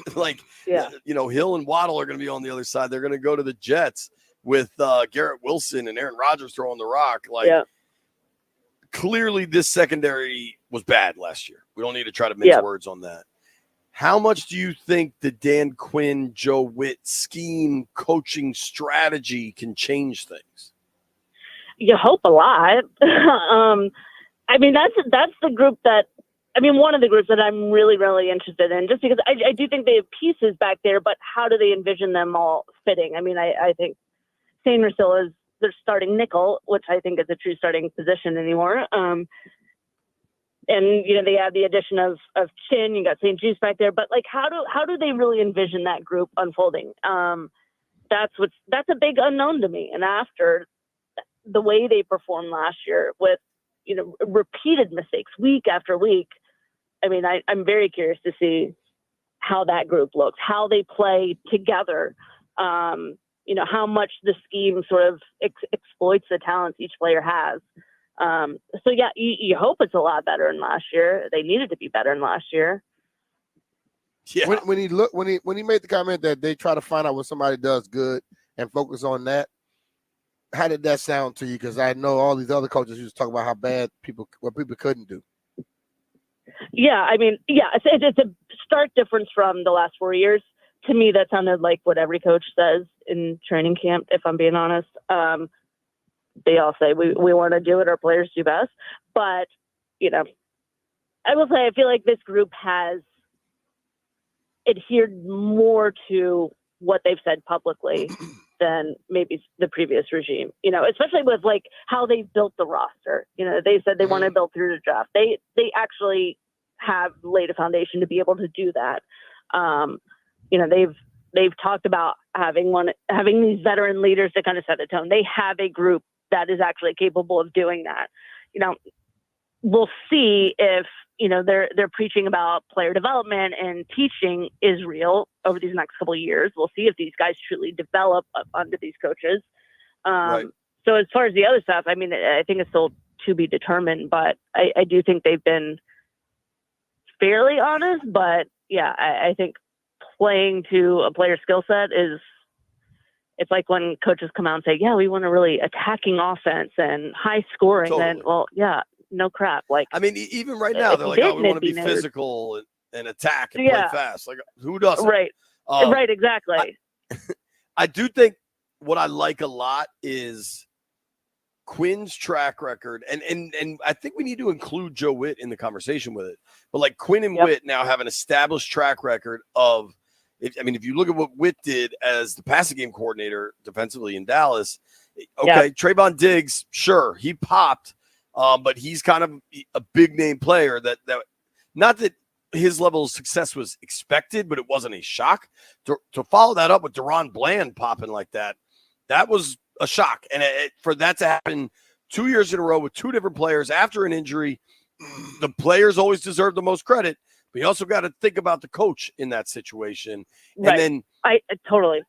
Hill and Waddle are going to be on the other side. They're going to go to the Jets with Garrett Wilson and Aaron Rodgers throwing the rock. Clearly, this secondary was bad last year. We don't need to try to mince words on that. How much do you think the Dan Quinn, Joe Witt scheme coaching strategy can change things? You hope a lot. That's the group that, one of the groups that I'm really, really interested in, just because I do think they have pieces back there, but how do they envision them all fitting? I think Sainer still is their starting nickel, which I think is a true starting position anymore. and they add the addition of Chin. You got St. Juice back there, but like how do they really envision that group unfolding? That's a big unknown to me. And after the way they performed last year with repeated mistakes week after week, I mean, I'm very curious to see how that group looks, how they play together. How much the scheme sort of exploits the talents each player has. So yeah, you hope it's a lot better than last year. They needed to be better than last year. Yeah. When he made the comment that they try to find out what somebody does good and focus on that, how did that sound to you? Because I know all these other coaches used to talk about how bad what people couldn't do. Yeah, I mean, yeah, it's a stark difference from the last 4 years. To me, that sounded like what every coach says in training camp, if I'm being honest. They all say we want to do what our players do best. But, I will say I feel like this group has adhered more to what they've said publicly than maybe the previous regime, especially with like how they built the roster. They said they want to build through the draft. They actually have laid a foundation to be able to do that. They've talked about having these veteran leaders to kind of set a tone. They have a group that is actually capable of doing that. We'll see if they're preaching about player development and teaching is real over these next couple of years. We'll see if these guys truly develop under these coaches. Right. So as far as the other stuff, I mean, I think it's still to be determined, but I do think they've been fairly honest. But yeah, I think playing to a player skill set it's like when coaches come out and say, yeah, we want a really attacking offense and high scoring. Totally. And well, yeah, no crap. Like, I mean, even right now, they're like, oh, we want to be physical and attack and play fast. Like, who doesn't? Right. Right. Exactly. I do think what I like a lot is Quinn's track record. And I think we need to include Joe Witt in the conversation with it. But like Quinn and Witt now have an established track record of, if you look at what Witt did as the passing game coordinator defensively in Dallas, okay, Trayvon Diggs, sure, he popped, but he's kind of a big name player that not that his level of success was expected, but it wasn't a shock. To follow that up with Deron Bland popping like that was a shock. And for that to happen 2 years in a row with two different players after an injury, the players always deserve the most credit. But you also got to think about the coach in that situation. Right. And then I totally.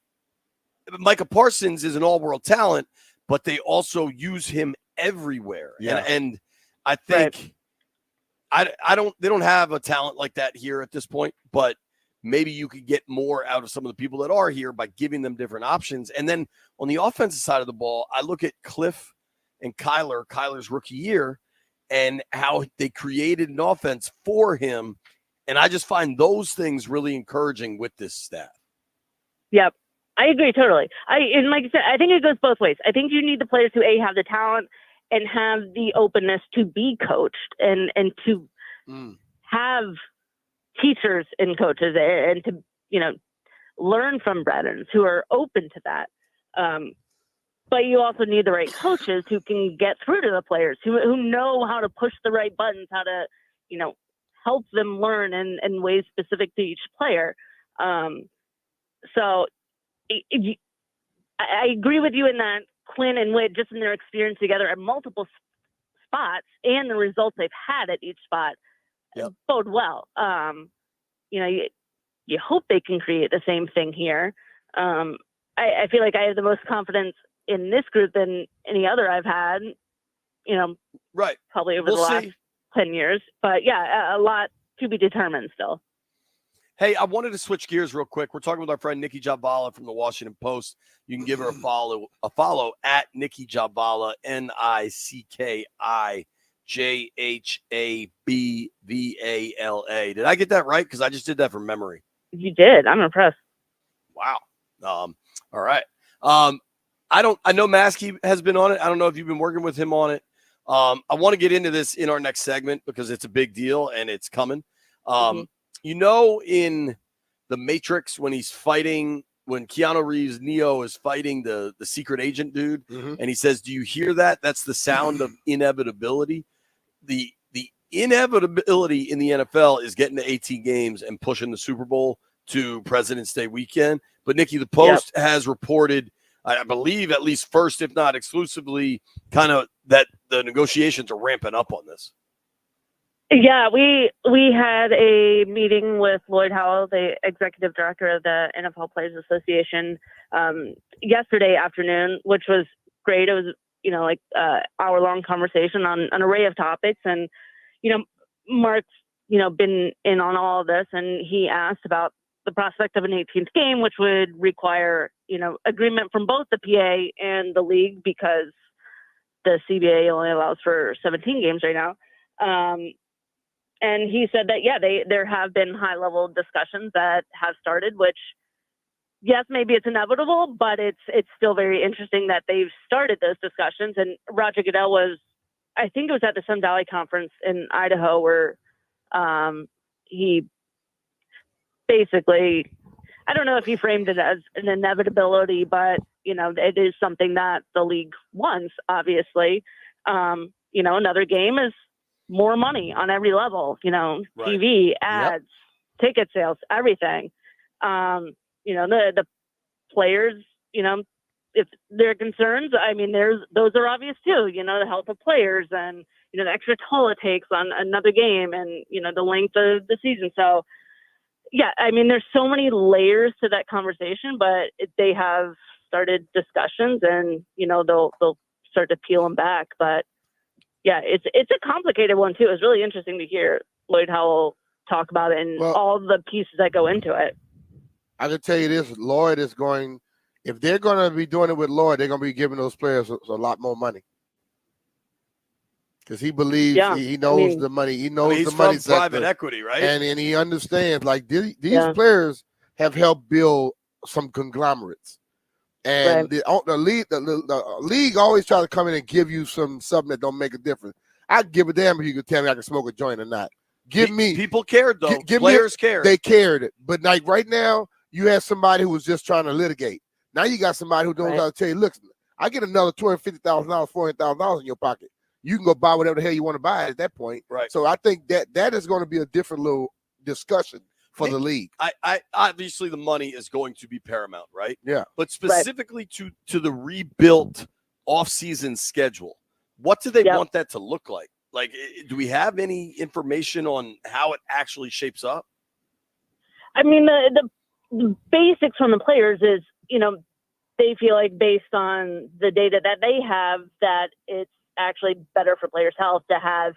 Micah Parsons is an all-world talent, but they also use him everywhere. Yeah. And I think they don't have a talent like that here at this point, but maybe you could get more out of some of the people that are here by giving them different options. And then on the offensive side of the ball, I look at Cliff and Kyler's rookie year, and how they created an offense for him. And I just find those things really encouraging with this staff. Yep. I agree totally. And like I said, I think it goes both ways. I think you need the players who have the talent and have the openness to be coached and to have teachers and coaches and to, learn from veterans who are open to that. But you also need the right coaches who can get through to the players, who know how to push the right buttons, how to, help them learn in ways specific to each player. So I agree with you in that Quinn and Witt, just in their experience together at multiple spots and the results they've had at each spot, bode well. You hope they can create the same thing here. I feel like I have the most confidence in this group than any other I've had, right. Probably over the last 10 years. But yeah, a lot to be determined still. Hey, I wanted to switch gears real quick. We're talking with our friend Nikki Javala from the Washington Post. You can give her a follow at Nikki Javala, NICKIJHABVALA. Did I get that right? Because I just did that from memory. You did. I'm impressed. Wow. All right. I know Maskey has been on it. I don't know if you've been working with him on it. I want to get into this in our next segment because it's a big deal and it's coming. In The Matrix, when Keanu Reeves, Neo, is fighting the secret agent dude, and he says, "Do you hear that? That's the sound of inevitability." The inevitability in the NFL is getting to 18 games and pushing the Super Bowl to President's Day weekend. But Nikki, the Post has reported, I believe at least first, if not exclusively, kind of that the negotiations are ramping up on this. Yeah, we had a meeting with Lloyd Howell, the executive director of the NFL Players Association, yesterday afternoon, which was great. It was, like hour-long conversation on an array of topics. And, Mark's, been in on all of this, and he asked about the prospect of an 18th game, which would require, agreement from both the PA and the league, because the CBA only allows for 17 games right now. And he said that, there have been high-level discussions that have started, which, yes, maybe it's inevitable, but it's still very interesting that they've started those discussions. And Roger Goodell I think it was at the Sun Valley Conference in Idaho, where he basically, I don't know if he framed it as an inevitability, but, it is something that the league wants, obviously. Another game is more money on every level, Right. TV, ads, ticket sales, everything. The players, if there are concerns, I mean, those are obvious too, the health of players and, the extra toll it takes on another game and, the length of the season. So, yeah, I mean, there's so many layers to that conversation, but they have started discussions and, they'll start to peel them back. But yeah, it's a complicated one too. It's really interesting to hear Lloyd Howell talk about it and all the pieces that go into it. I can tell you this: Lloyd is going. If they're going to be doing it with Lloyd, they're going to be giving those players a lot more money, because he believes he knows the money. He knows he's the money from private equity, right? And he understands. Like these players have helped build some conglomerates. And the league always try to come in and give you something that don't make a difference. I give a damn if you could tell me I can smoke a joint or not. People cared though. Players cared. They cared. But like right now, you have somebody who was just trying to litigate. Now you got somebody who knows how to tell you, look, I get another $250,000, $400,000 in your pocket. You can go buy whatever the hell you want to buy at that point. Right. So I think that is going to be a different little discussion for the league. I obviously the money is going to be paramount, right? Yeah. But specifically to the rebuilt off-season schedule, what do they want that to look like? Like, do we have any information on how it actually shapes up? I mean, the basics from the players is, they feel like based on the data that they have, that it's actually better for players' health to have,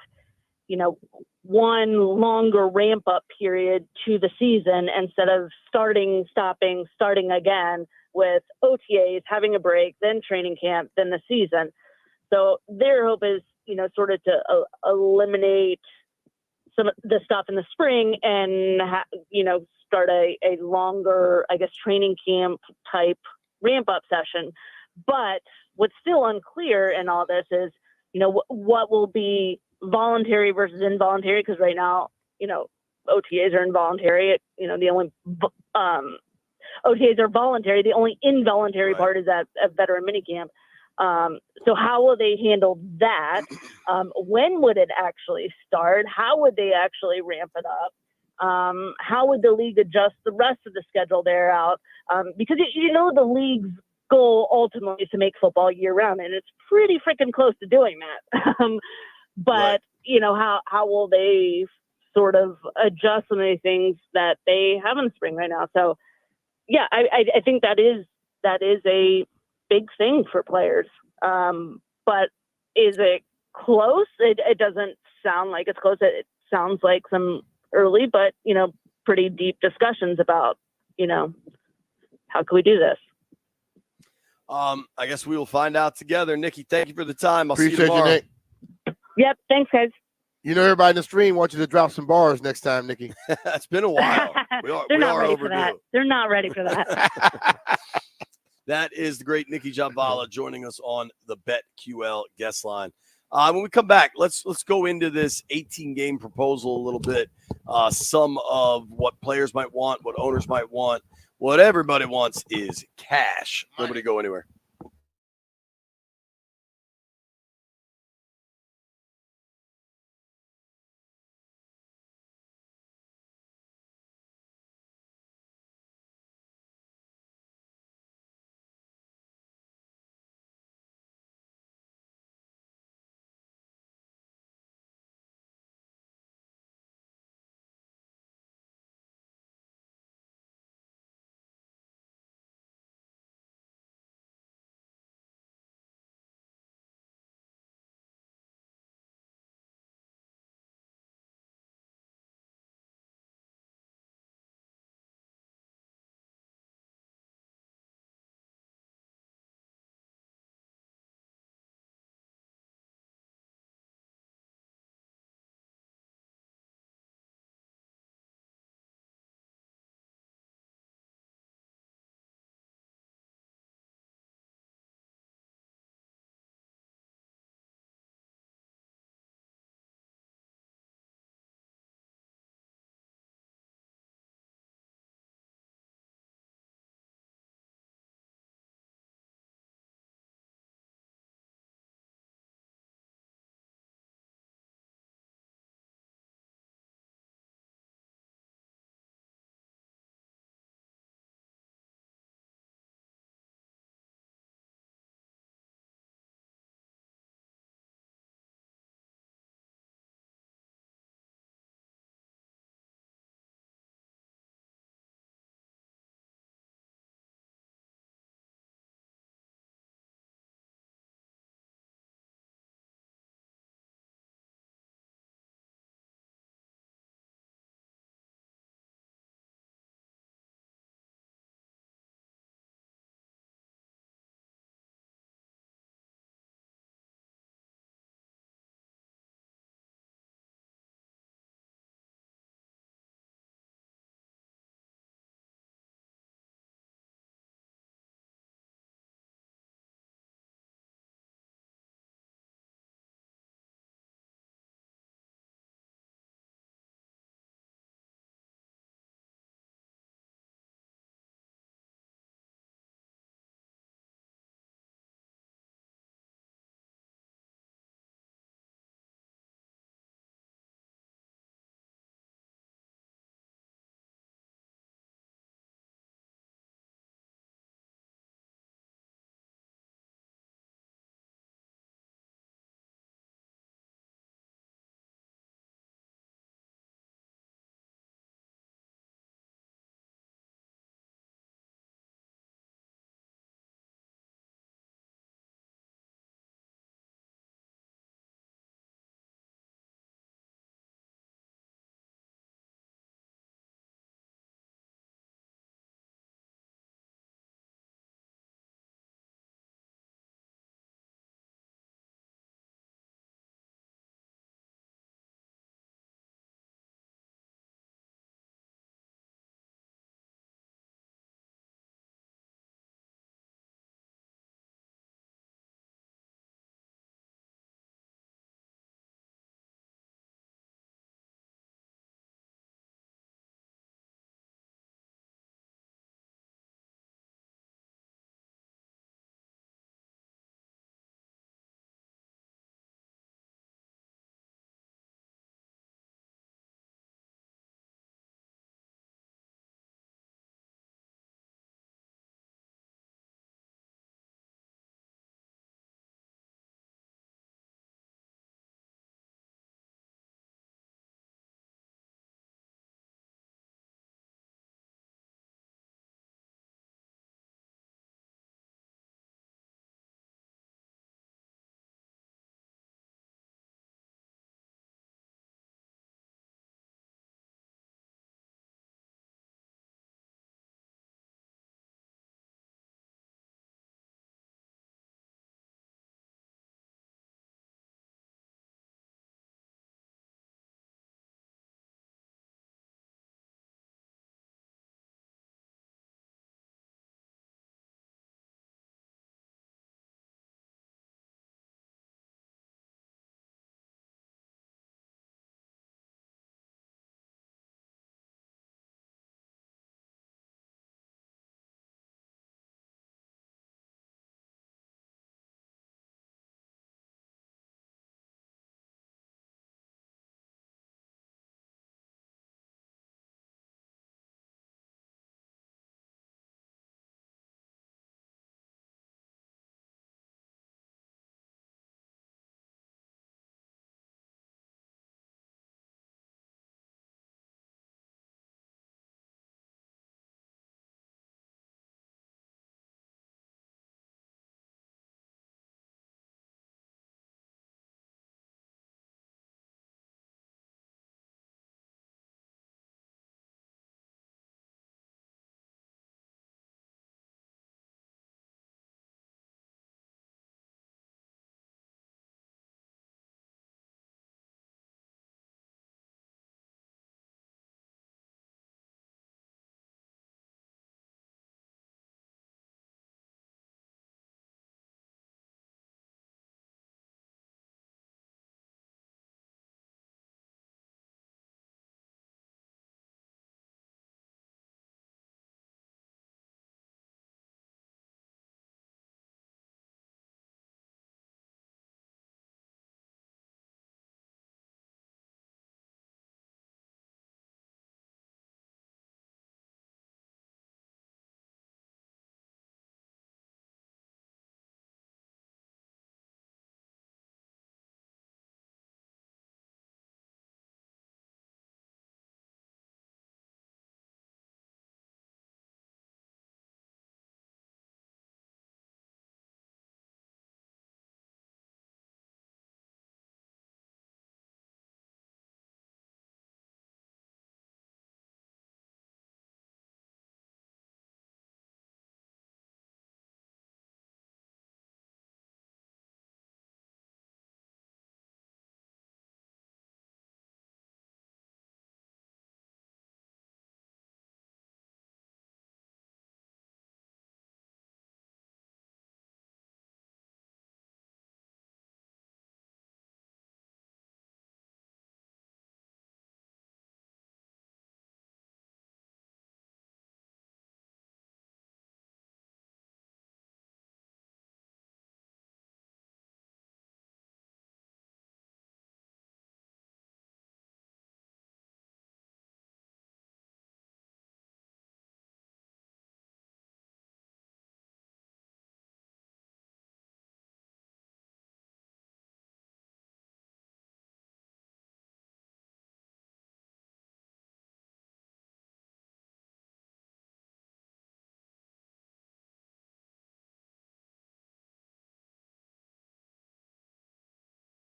one longer ramp up period to the season instead of starting, stopping, starting again with OTAs, having a break, then training camp, then the season. So their hope is, sort of to eliminate some of the stuff in the spring and, start a longer, I guess, training camp type ramp up session. But what's still unclear in all this is, what will be voluntary versus involuntary, because right now, OTAs are involuntary. The only OTAs are voluntary. The only involuntary part is at a veteran minicamp. So how will they handle that? When would it actually start? How would they actually ramp it up? How would the league adjust the rest of the schedule there out? Because the league's goal ultimately is to make football year round, and it's pretty freaking close to doing that. But how will they sort of adjust some of the things that they have in the spring right now? So yeah, I think that is a big thing for players. But is it close? It doesn't sound like it's close. It sounds like some early, but pretty deep discussions about how can we do this. I guess we will find out together. Nikki, thank you for the time. I'll Appreciate see you tomorrow. Nick. Yep. Thanks, guys. Everybody in the stream wants you to drop some bars next time, Nikki. It's been a while. They're not ready for that. They're not ready for that. That is the great Nikki Javala joining us on the BetQL guest line. When we come back, let's go into this 18-game proposal a little bit. Some of what players might want, what owners might want, what everybody wants is cash. Nobody go anywhere.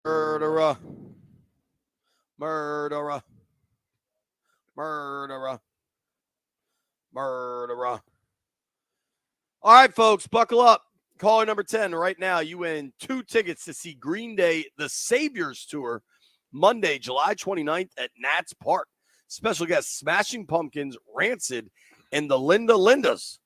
Murderer. Murderer. Murderer. Murderer. All right, folks, buckle up. Caller number 10 right now. You win 2 tickets to see Green Day, the Saviors Tour, Monday, July 29th at Nats Park. Special guests, Smashing Pumpkins, Rancid, and the Linda Lindas.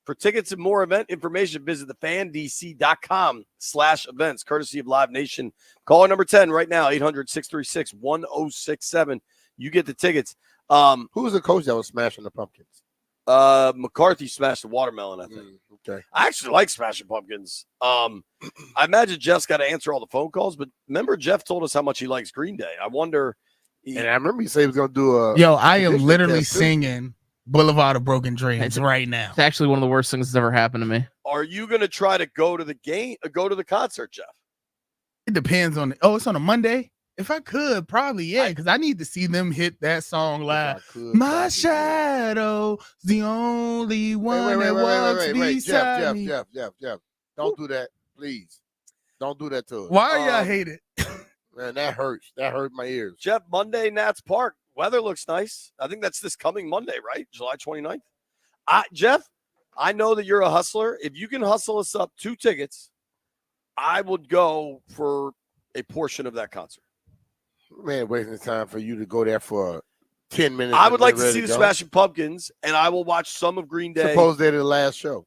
For tickets and more event information, visit thefandc.com/events, courtesy of Live Nation. Caller number 10 right now, 800-636-1067. You get the tickets. Who was the coach that was smashing the Pumpkins? McCarthy smashed the watermelon, I think. Okay. I actually like Smashing Pumpkins. I imagine Jeff's got to answer all the phone calls, but remember Jeff told us how much he likes Green Day. I wonder. And I remember he said he was going to do a. Yo, I am literally singing Boulevard of Broken Dreams right now. It's actually one of the worst things that's ever happened to me. Are you going to try to go to the game, go to the concert, Jeff? It depends on it. Oh, it's on a Monday? If I could, probably, yeah, because I need to see them hit that song live. My shadow's the only one that walks beside me. Jeff. Don't do that, please. Don't do that to us. Why y'all hate it? Man, that hurts. That hurt my ears. Jeff, Monday, Nats Park. Weather looks nice. I think that's this coming Monday, right? July 29th. Jeff, I know that you're a hustler. If you can hustle us up 2 tickets, I would go for a portion of that concert. Man, wasting time for you to go there for 10 minutes. I would like to see the Smashing Pumpkins, and I will watch some of Green Day. Suppose they're the last show.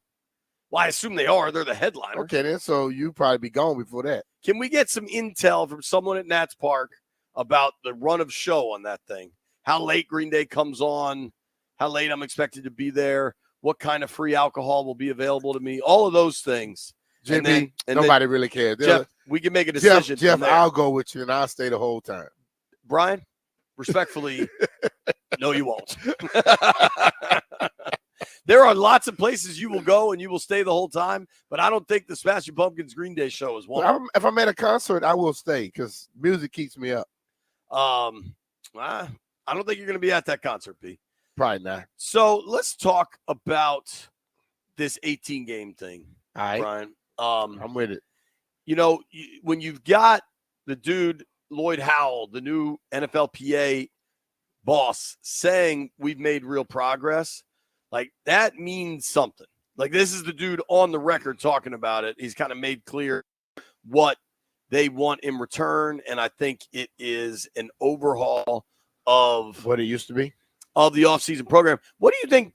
Well, I assume they are. They're the headliner. Okay, then, so you probably be gone before that. Can we get some intel from someone at Nats Park about the run of show on that thing? How late Green Day comes on, how late I'm expected to be there, what kind of free alcohol will be available to me, all of those things. Jimmy, nobody really cares. Jeff, we can make a decision. Jeff, I'll go with you, and I'll stay the whole time. Brian, respectfully, no, you won't. There are lots of places you will go and you will stay the whole time, but I don't think the Smashing Pumpkins Green Day show is one. If I'm at a concert, I will stay because music keeps me up. I don't think you're going to be at that concert, B. Probably not. So let's talk about this 18-game thing, all right, Brian. I'm with it. You know, when you've got the dude, Lloyd Howell, the new NFLPA boss, saying we've made real progress, like that means something. Like this is the dude on the record talking about it. He's kind of made clear what they want in return, and I think it is an overhaul of what it used to be of the offseason program. What do you think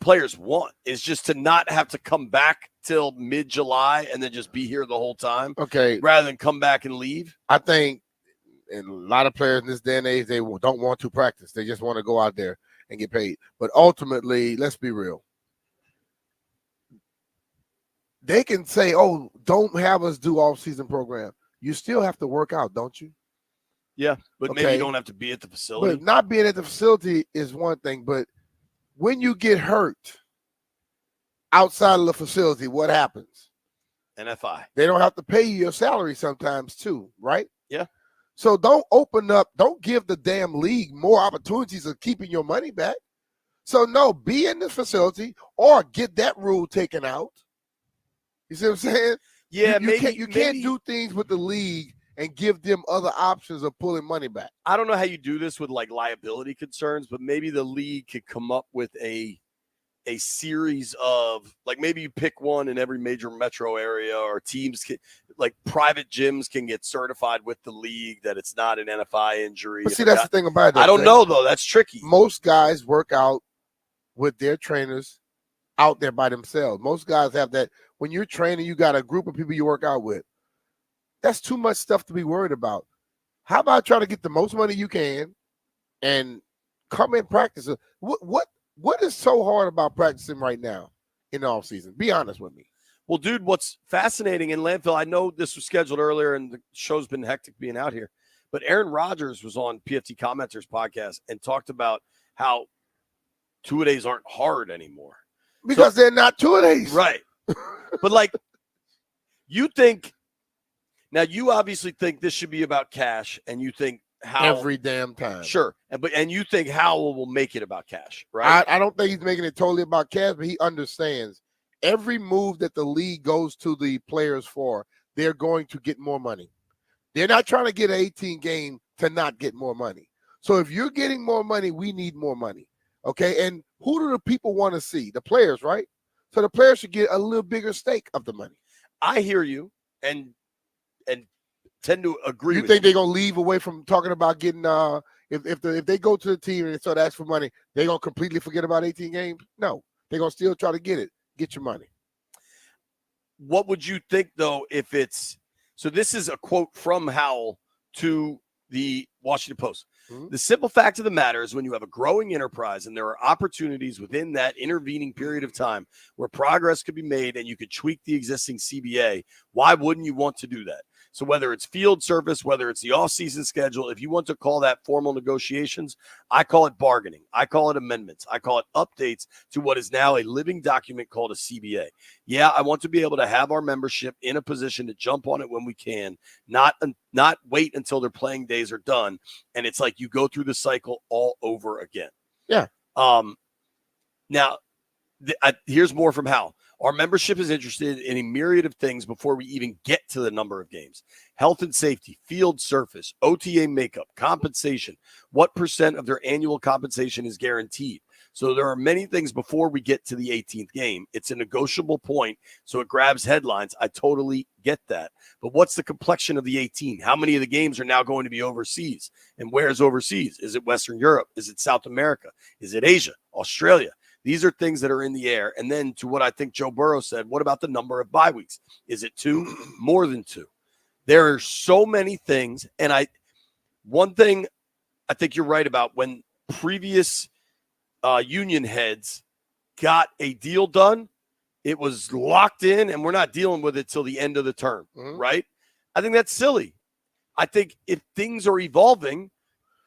players want? Is just to not have to come back till mid-July and then just be here the whole time? Okay. Rather than come back and leave? I think a lot of players in this day and age, they don't want to practice. They just want to go out there and get paid. But ultimately, let's be real. They can say, oh, don't have us do off-season program. You still have to work out, don't you? Yeah, but maybe you don't have to be at the facility. But not being at the facility is one thing. But when you get hurt outside of the facility, what happens? NFI. They don't have to pay you your salary sometimes too, right? Yeah. So don't give the damn league more opportunities of keeping your money back. So no, be in the facility or get that rule taken out. You see what I'm saying? Yeah, you can't do things with the league and give them other options of pulling money back. I don't know how you do this with like liability concerns, but maybe the league could come up with a series of, like, maybe you pick one in every major metro area, or teams can, like private gyms can get certified with the league that it's not an NFI injury. But see, that's the thing about it. I don't know though. That's tricky. Most guys work out with their trainers out there by themselves. Most guys have that. When you're training, you got a group of people you work out with. That's too much stuff to be worried about. How about trying to get the most money you can and come in practice? What is so hard about practicing right now in the off season? Be honest with me. Well, dude, what's fascinating in Landfill, I know this was scheduled earlier and the show's been hectic being out here, but Aaron Rodgers was on PFT Commenters podcast and talked about how two-a-days aren't hard anymore. Because they're not two-a-days. Right. But like, you think, now you obviously think this should be about cash, and you think Howell every damn time. Sure. And you think Howell will make it about cash, right? I don't think he's making it totally about cash, but he understands every move that the league goes to the players for, they're going to get more money. They're not trying to get an 18 game to not get more money. So if you're getting more money, we need more money. Okay. And who do the people want to see? The players, right? So the players should get a little bigger stake of the money. I hear you and tend to agree. You with think they're gonna leave away from talking about getting if they go to the team and start asking for money, they're gonna completely forget about 18 games? No, they're gonna still try to get it. Get your money. What would you think though if it's so? This is a quote from Howell to the Washington Post. Mm-hmm. The simple fact of the matter is when you have a growing enterprise and there are opportunities within that intervening period of time where progress could be made and you could tweak the existing CBA, why wouldn't you want to do that? So whether it's field service, whether it's the offseason schedule, if you want to call that formal negotiations, I call it bargaining. I call it amendments. I call it updates to what is now a living document called a CBA. Yeah, I want to be able to have our membership in a position to jump on it when we can, not wait until their playing days are done. And it's like you go through the cycle all over again. Yeah. Now, here's more from Hal. Our membership is interested in a myriad of things before we even get to the number of games. Health and safety, field surface, OTA makeup, compensation, what percent of their annual compensation is guaranteed. So there are many things before we get to the 18th game. It's a negotiable point, so it grabs headlines. I totally get that. But what's the complexion of the 18? How many of the games are now going to be overseas? And where's overseas? Is it Western Europe? Is it South America? Is it Asia? Australia? These are things that are in the air. And then to what I think Joe Burrow said, what about the number of bye weeks? Is it 2? More than 2? There are so many things. And one thing I think you're right about, when previous union heads got a deal done, it was locked in and we're not dealing with it till the end of the term, right? I think that's silly. I think if things are evolving,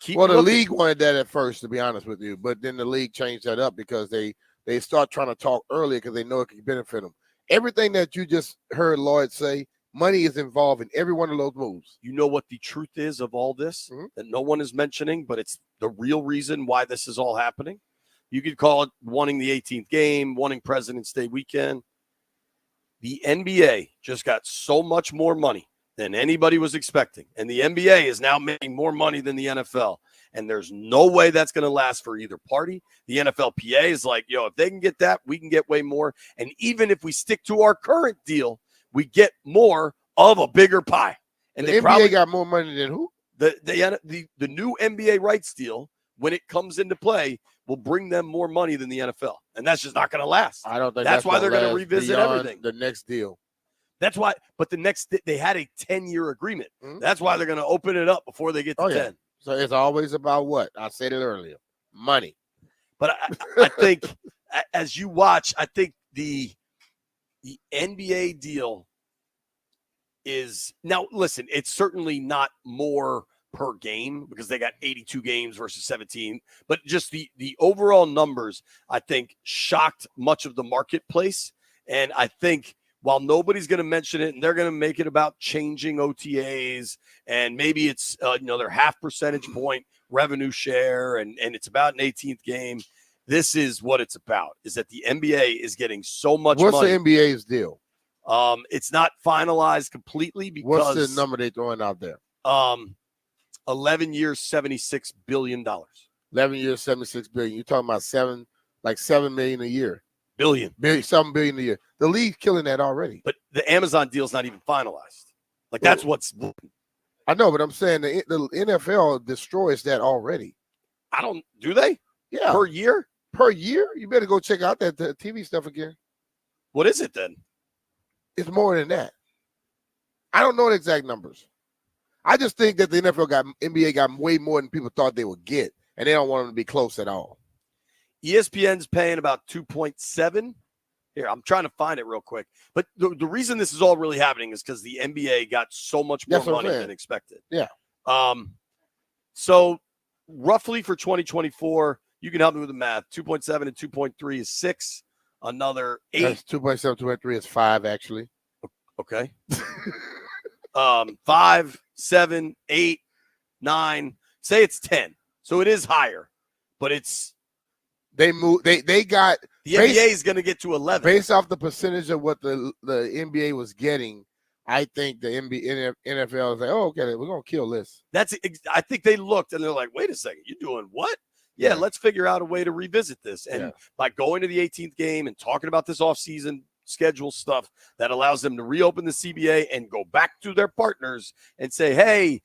the league wanted that at first, to be honest with you, but then the league changed that up because they start trying to talk earlier because they know it can benefit them. Everything that you just heard Lloyd say, money is involved in every one of those moves. You know what the truth is of all this that no one is mentioning, but it's the real reason why this is all happening? You could call it wanting the 18th game, wanting President's Day weekend. The NBA just got so much more money than anybody was expecting. And the NBA is now making more money than the NFL. And there's no way that's going to last for either party. The NFLPA is like, if they can get that, we can get way more. And even if we stick to our current deal, we get more of a bigger pie. And the they NBA probably got more money than who? The new NBA rights deal, when it comes into play, will bring them more money than the NFL. And that's just not going to last. I don't think that's why they're going to revisit everything. The next deal. That's why, but they had a 10-year agreement. That's why they're going to open it up before they get to 10. So it's always about what? I said it earlier. Money. But I think as you watch, I think the NBA deal is now, listen, it's certainly not more per game because they got 82 games versus 17, but just the overall numbers, I think, shocked much of the marketplace. And I think while nobody's going to mention it and they're going to make it about changing OTAs and maybe it's, their half percentage point revenue share and it's about an 18th game. This is what it's about, is that the NBA is getting so much money. What's the NBA's deal? It's not finalized completely because. What's the number they're throwing out there? 11 years, $76 billion. 11 years, $76 billion. You're talking about $7 million a year. $7 billion a year. The league's killing that already. But the Amazon deal's not even finalized. That's what's. I know, but I'm saying the NFL destroys that already. Do they? Yeah. Per year? Per year? You better go check out that TV stuff again. What is it then? It's more than that. I don't know the exact numbers. I just think that the NBA got way more than people thought they would get, and they don't want them to be close at all. ESPN's paying about 2.7. Here, I'm trying to find it real quick. But the reason this is all really happening is because the NBA got so much more money than expected. Yeah. So roughly for 2024, you can help me with the math. 2.7 and 2.3 is 6. Another 8. That's 2.7, 2.3 is 5, actually. Okay. 5, 7, 8, 9. Say it's 10. So it is higher, but it's. They got the NBA is going to get to 11 based off the percentage of what the NBA was getting I think the NFL is like, oh, okay, we're gonna kill this. I think they looked and they're like, wait a second, you doing what? Yeah, let's figure out a way to revisit this. And by going to the 18th game and talking about this offseason schedule stuff that allows them to reopen the CBA and go back to their partners and say, hey,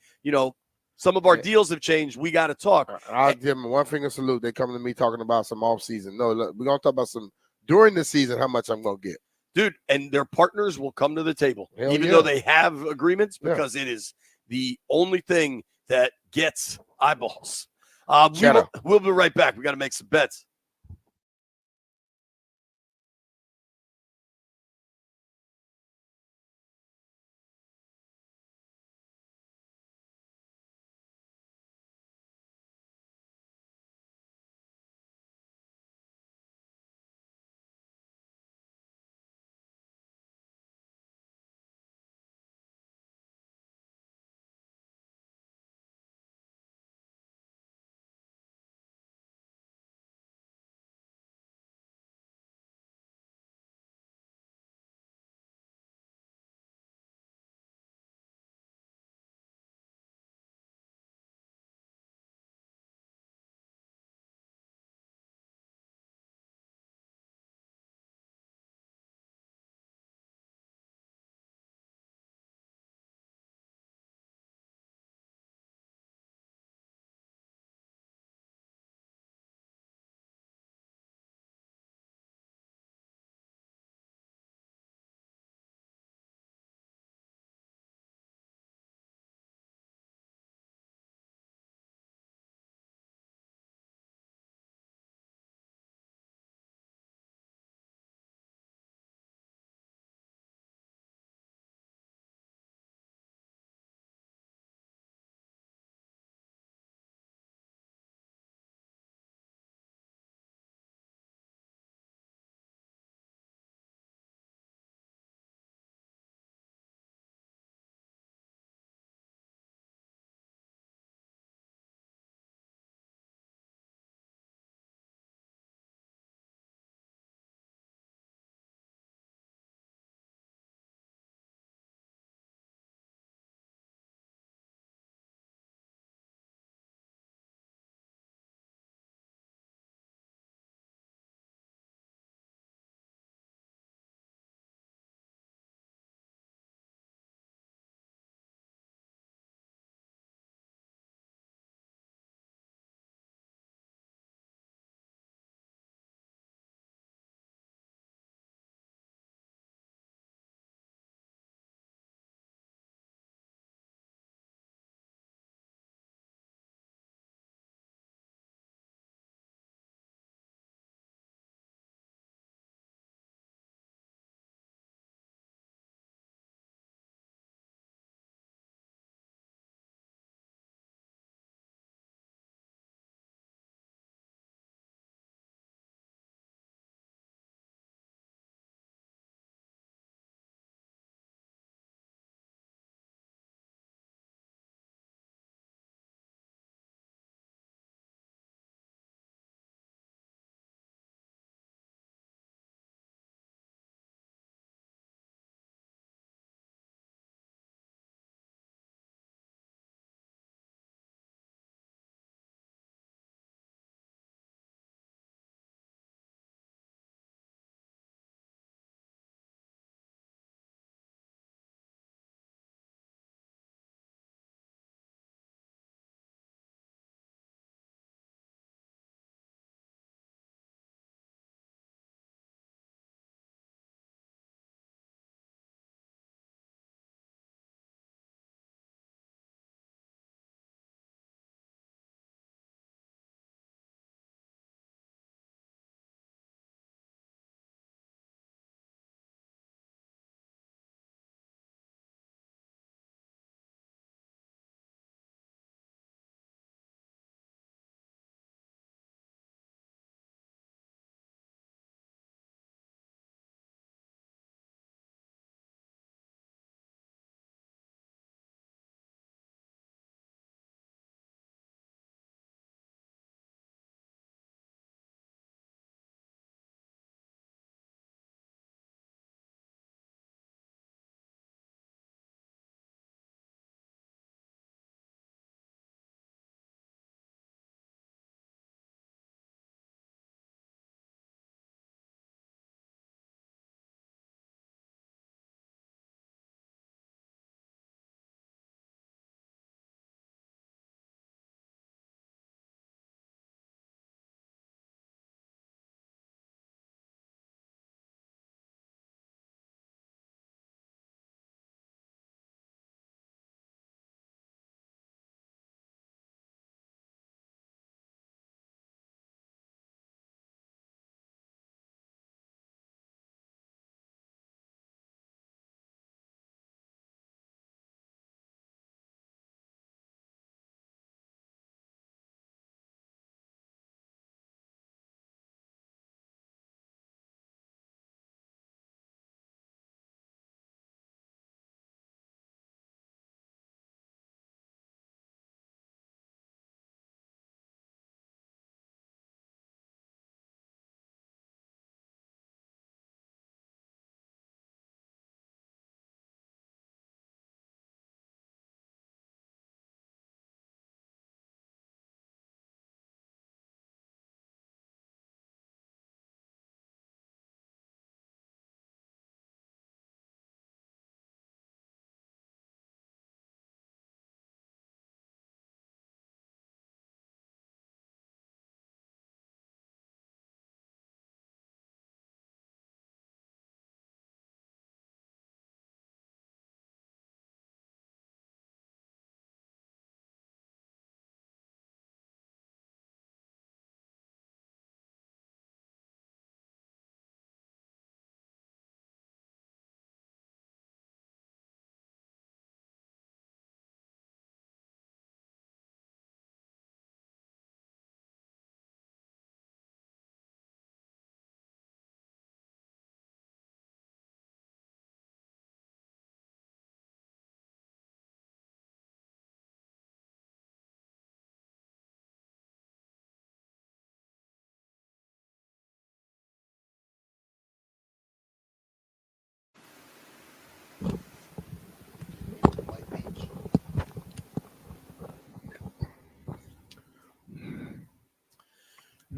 some of our deals have changed. We got to talk. I'll give them one finger salute. They come to me talking about some offseason. No, look, we're going to talk about some during the season, how much I'm going to get. Dude, and their partners will come to the table, Hell even though they have agreements, because it is the only thing that gets eyeballs. We'll be right back. We got to make some bets.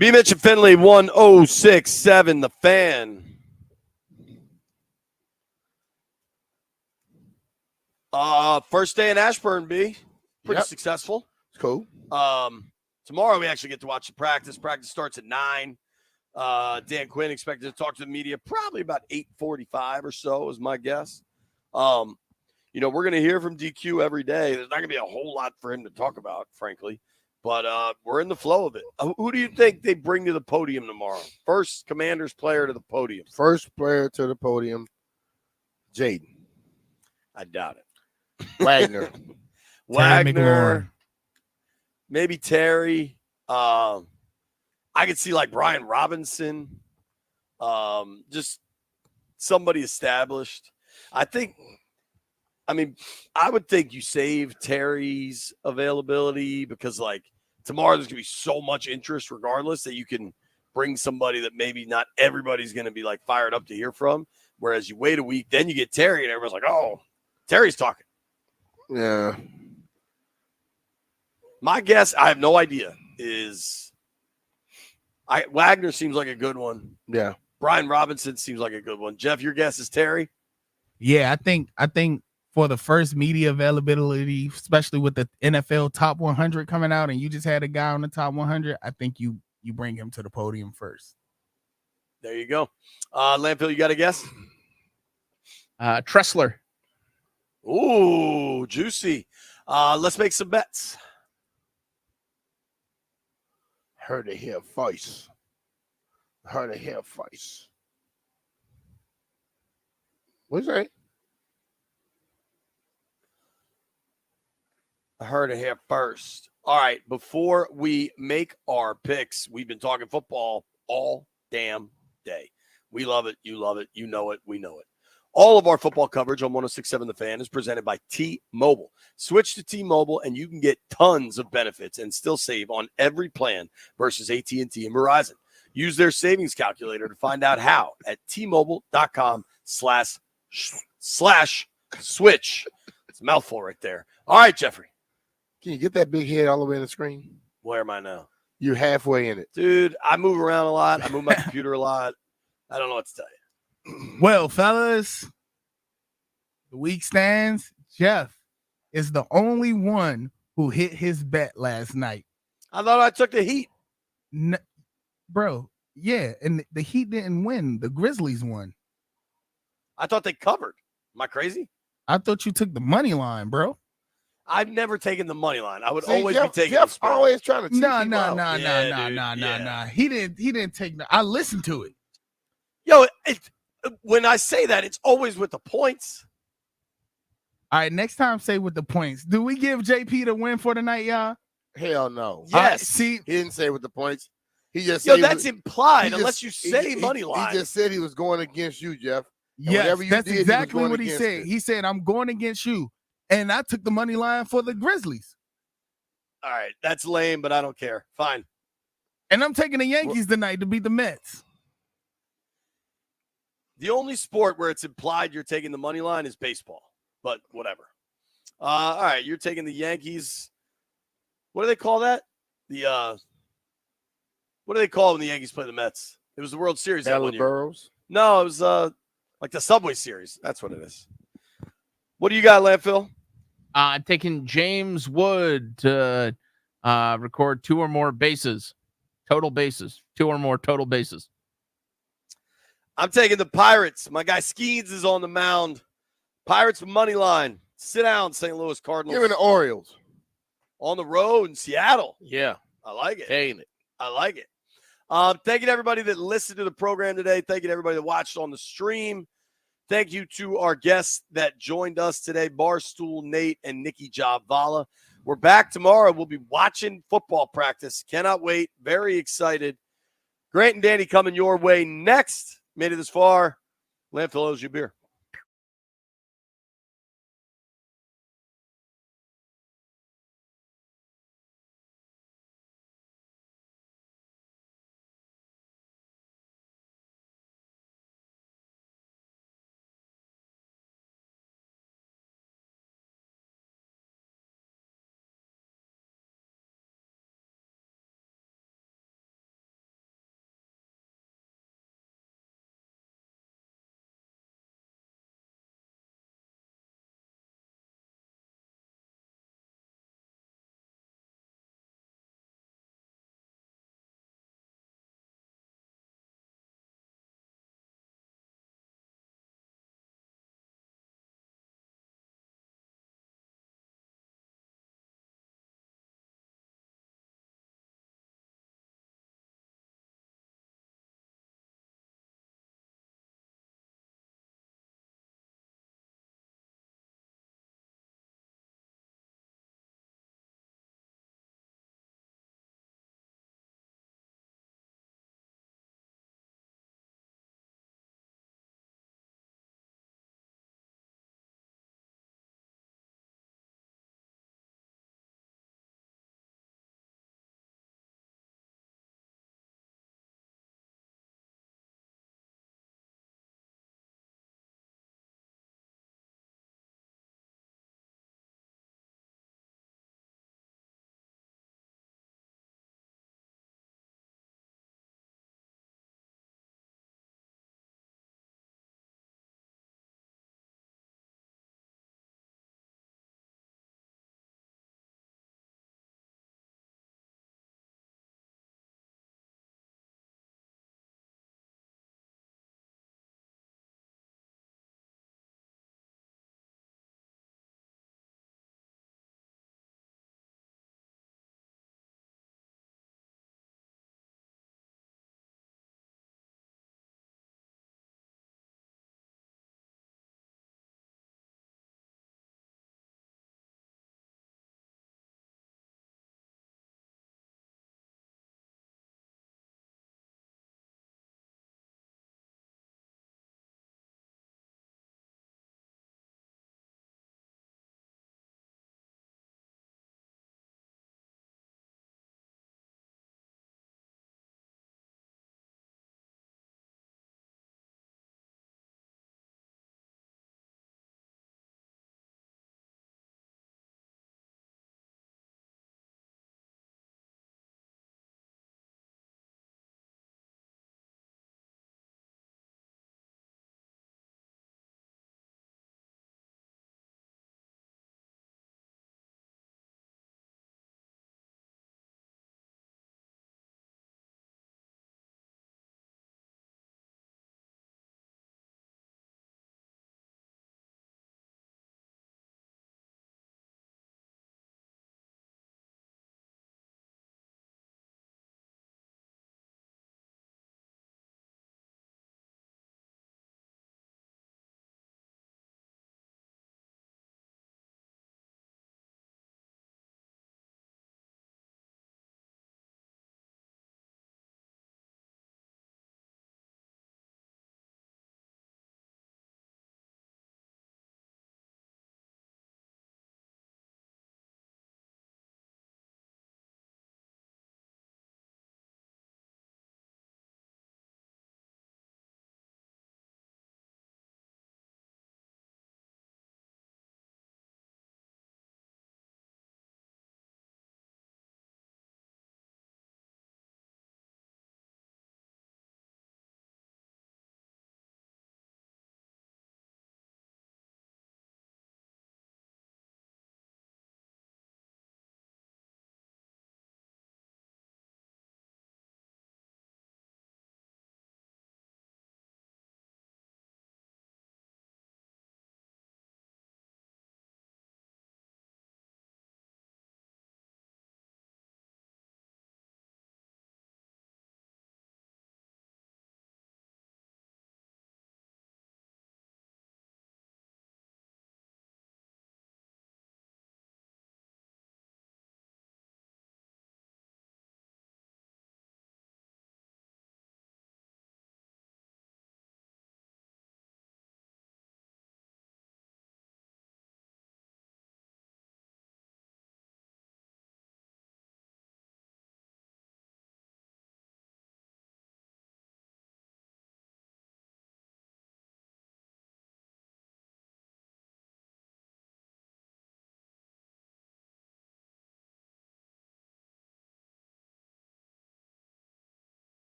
B. Mitch and Finley, 1067, the Fan. First day in Ashburn, B. Pretty successful. It's cool. Tomorrow we actually get to watch the practice. Practice starts at 9. Dan Quinn expected to talk to the media probably about 8:45 or so is my guess. We're going to hear from DQ every day. There's not going to be a whole lot for him to talk about, frankly. But we're in the flow of it. Who do you think they bring to the podium tomorrow? First Commanders player to the podium. First player to the podium, Jaden. I doubt it. Wagner. Wagner. Maybe Terry. I could see like Brian Robinson. Just somebody established. I would think you save Terry's availability because, like, tomorrow there's going to be so much interest regardless that you can bring somebody that maybe not everybody's going to be, like, fired up to hear from. Whereas you wait a week, then you get Terry, and everyone's like, oh, Terry's talking. Yeah. My guess, I have no idea, is Wagner seems like a good one. Yeah. Brian Robinson seems like a good one. Jeff, your guess is Terry? Yeah, I think for the first media availability, especially with the NFL top 100 coming out, and you just had a guy on the top 100, I think you bring him to the podium first. There you go. Landfill, you got a guess? Tressler. Ooh, juicy. Let's make some bets. Heard it here first. Heard it here first. What's that? I heard it here first. All right, before we make our picks, we've been talking football all damn day. We love it. You love it. You know it. We know it. All of our football coverage on 106.7 The Fan is presented by T-Mobile. Switch to T-Mobile, and you can get tons of benefits and still save on every plan versus AT&T and Verizon. Use their savings calculator to find out how at T-Mobile.com/switch. It's a mouthful right there. All right, Jeffrey. Can you get that big head all the way in the screen? Where am I now? You're halfway in it. Dude, I move around a lot. I move my computer a lot. I don't know what to tell you. Well, fellas, the week stands. Jeff is the only one who hit his bet last night. I thought I took the Heat. Bro, yeah, and the Heat didn't win. The Grizzlies won. I thought they covered. Am I crazy? I thought you took the money line, bro. I've never taken the money line. I would See, always Jeff, be taking Jeff's the spread. always trying to cheat Nah. Yeah. He didn't take. I listened to it. Yo, when I say that, it's always with the points. All right, next time say with the points. Do we give JP the win for the night, y'all? Hell no. Yes. See, He didn't say with the points. He just Yo, said that's implied unless you say money line. He just said he was going against you, Jeff. yes, whatever you that's did, he was exactly going what he against said. it. He said, I'm going against you. And I took the money line for the Grizzlies. All right, that's lame, but I don't care. Fine. And I'm taking the Yankees tonight to beat the Mets. The only sport where it's implied you're taking the money line is baseball, but whatever. All right, you're taking the Yankees. What do they call that? What do they call when the Yankees play the Mets? It was the World Series that one year. Burrows. No, it was like the Subway Series. That's what it is. What do you got, Landfill? I'm taking James Wood to record 2 or more bases, total bases, 2 or more total bases. I'm taking the Pirates. My guy Skeens is on the mound. Pirates money line. Sit down, St. Louis Cardinals. Give me the Orioles. On the road in Seattle. Yeah. I like it. Ain't it? I like it. Thank you to everybody that listened to the program today. Thank you to everybody that watched on the stream. Thank you to our guests that joined us today, Barstool Nate and Nikki Javala. We're back tomorrow. We'll be watching football practice. Cannot wait. Very excited. Grant and Danny coming your way next. Made it this far. Landfill owes you beer.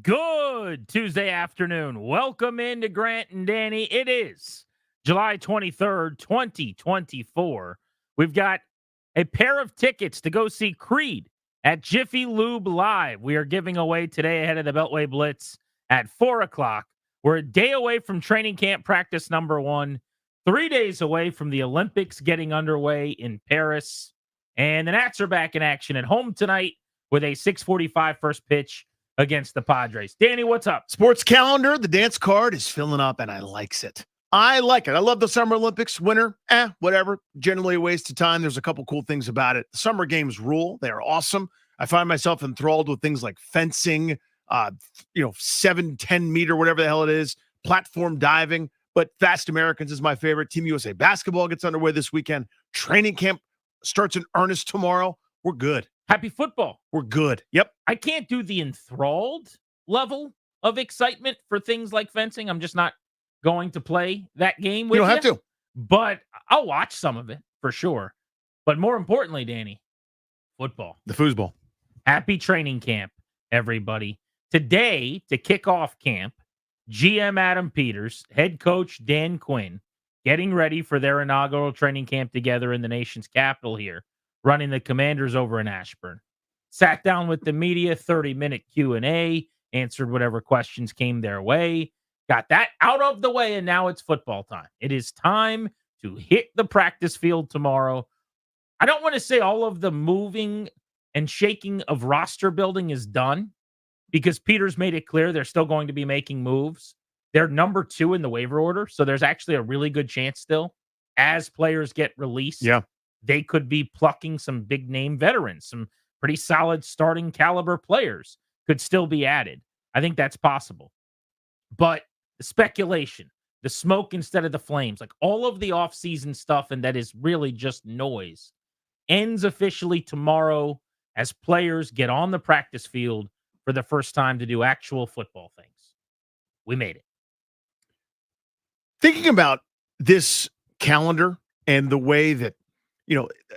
Good Tuesday afternoon. Welcome into Grant and Danny. It is July 23rd, 2024. We've got a pair of tickets to go see Creed at Jiffy Lube Live. We are giving away today ahead of the Beltway Blitz at 4 o'clock. We're a day away from training camp practice number 1, 3 days away from the Olympics getting underway in Paris. And the Nats are back in action at home tonight with a 6:45 first pitch against the Padres. Danny, what's up? Sports calendar, the dance card is filling up, and I likes it. I like it. I love the Summer Olympics. Winter, whatever. Generally a waste of time. There's a couple cool things about it. The summer games rule. They are awesome. I find myself enthralled with things like fencing, 7, 10 meter, whatever the hell it is, platform diving. But Fast Americans is my favorite. Team USA basketball gets underway this weekend. Training camp starts in earnest tomorrow. We're good. Happy football. We're good. Yep. I can't do the enthralled level of excitement for things like fencing. I'm just not going to play that game with you. You don't have to. But I'll watch some of it for sure. But more importantly, Danny, football. The foosball. Happy training camp, everybody. Today, to kick off camp, GM Adam Peters, head coach Dan Quinn, getting ready for their inaugural training camp together in the nation's capital here, running the Commanders over in Ashburn. Sat down with the media, 30-minute Q&A, answered whatever questions came their way, got that out of the way, and now it's football time. It is time to hit the practice field tomorrow. I don't want to say all of the moving and shaking of roster building is done, because Peters made it clear they're still going to be making moves. They're number 2 in the waiver order, so there's actually a really good chance still, as players get released, they could be plucking some big-name veterans, some pretty solid starting caliber players could still be added. I think that's possible. But the speculation, the smoke instead of the flames, like all of the offseason stuff, and that is really just noise, ends officially tomorrow as players get on the practice field for the first time to do actual football things. We made it. Thinking about this calendar and the way that,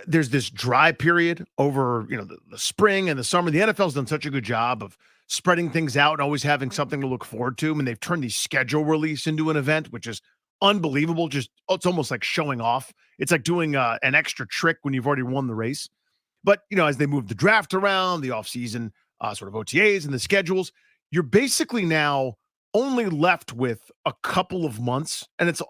there's this dry period over, the spring and the summer. The NFL's done such a good job of spreading things out and always having something to look forward to. And they've turned the schedule release into an event, which is unbelievable. It's almost like showing off. It's like doing an extra trick when you've already won the race. But, as they move the draft around, the offseason sort of OTAs and the schedules, you're basically now only left with a couple of months, and it's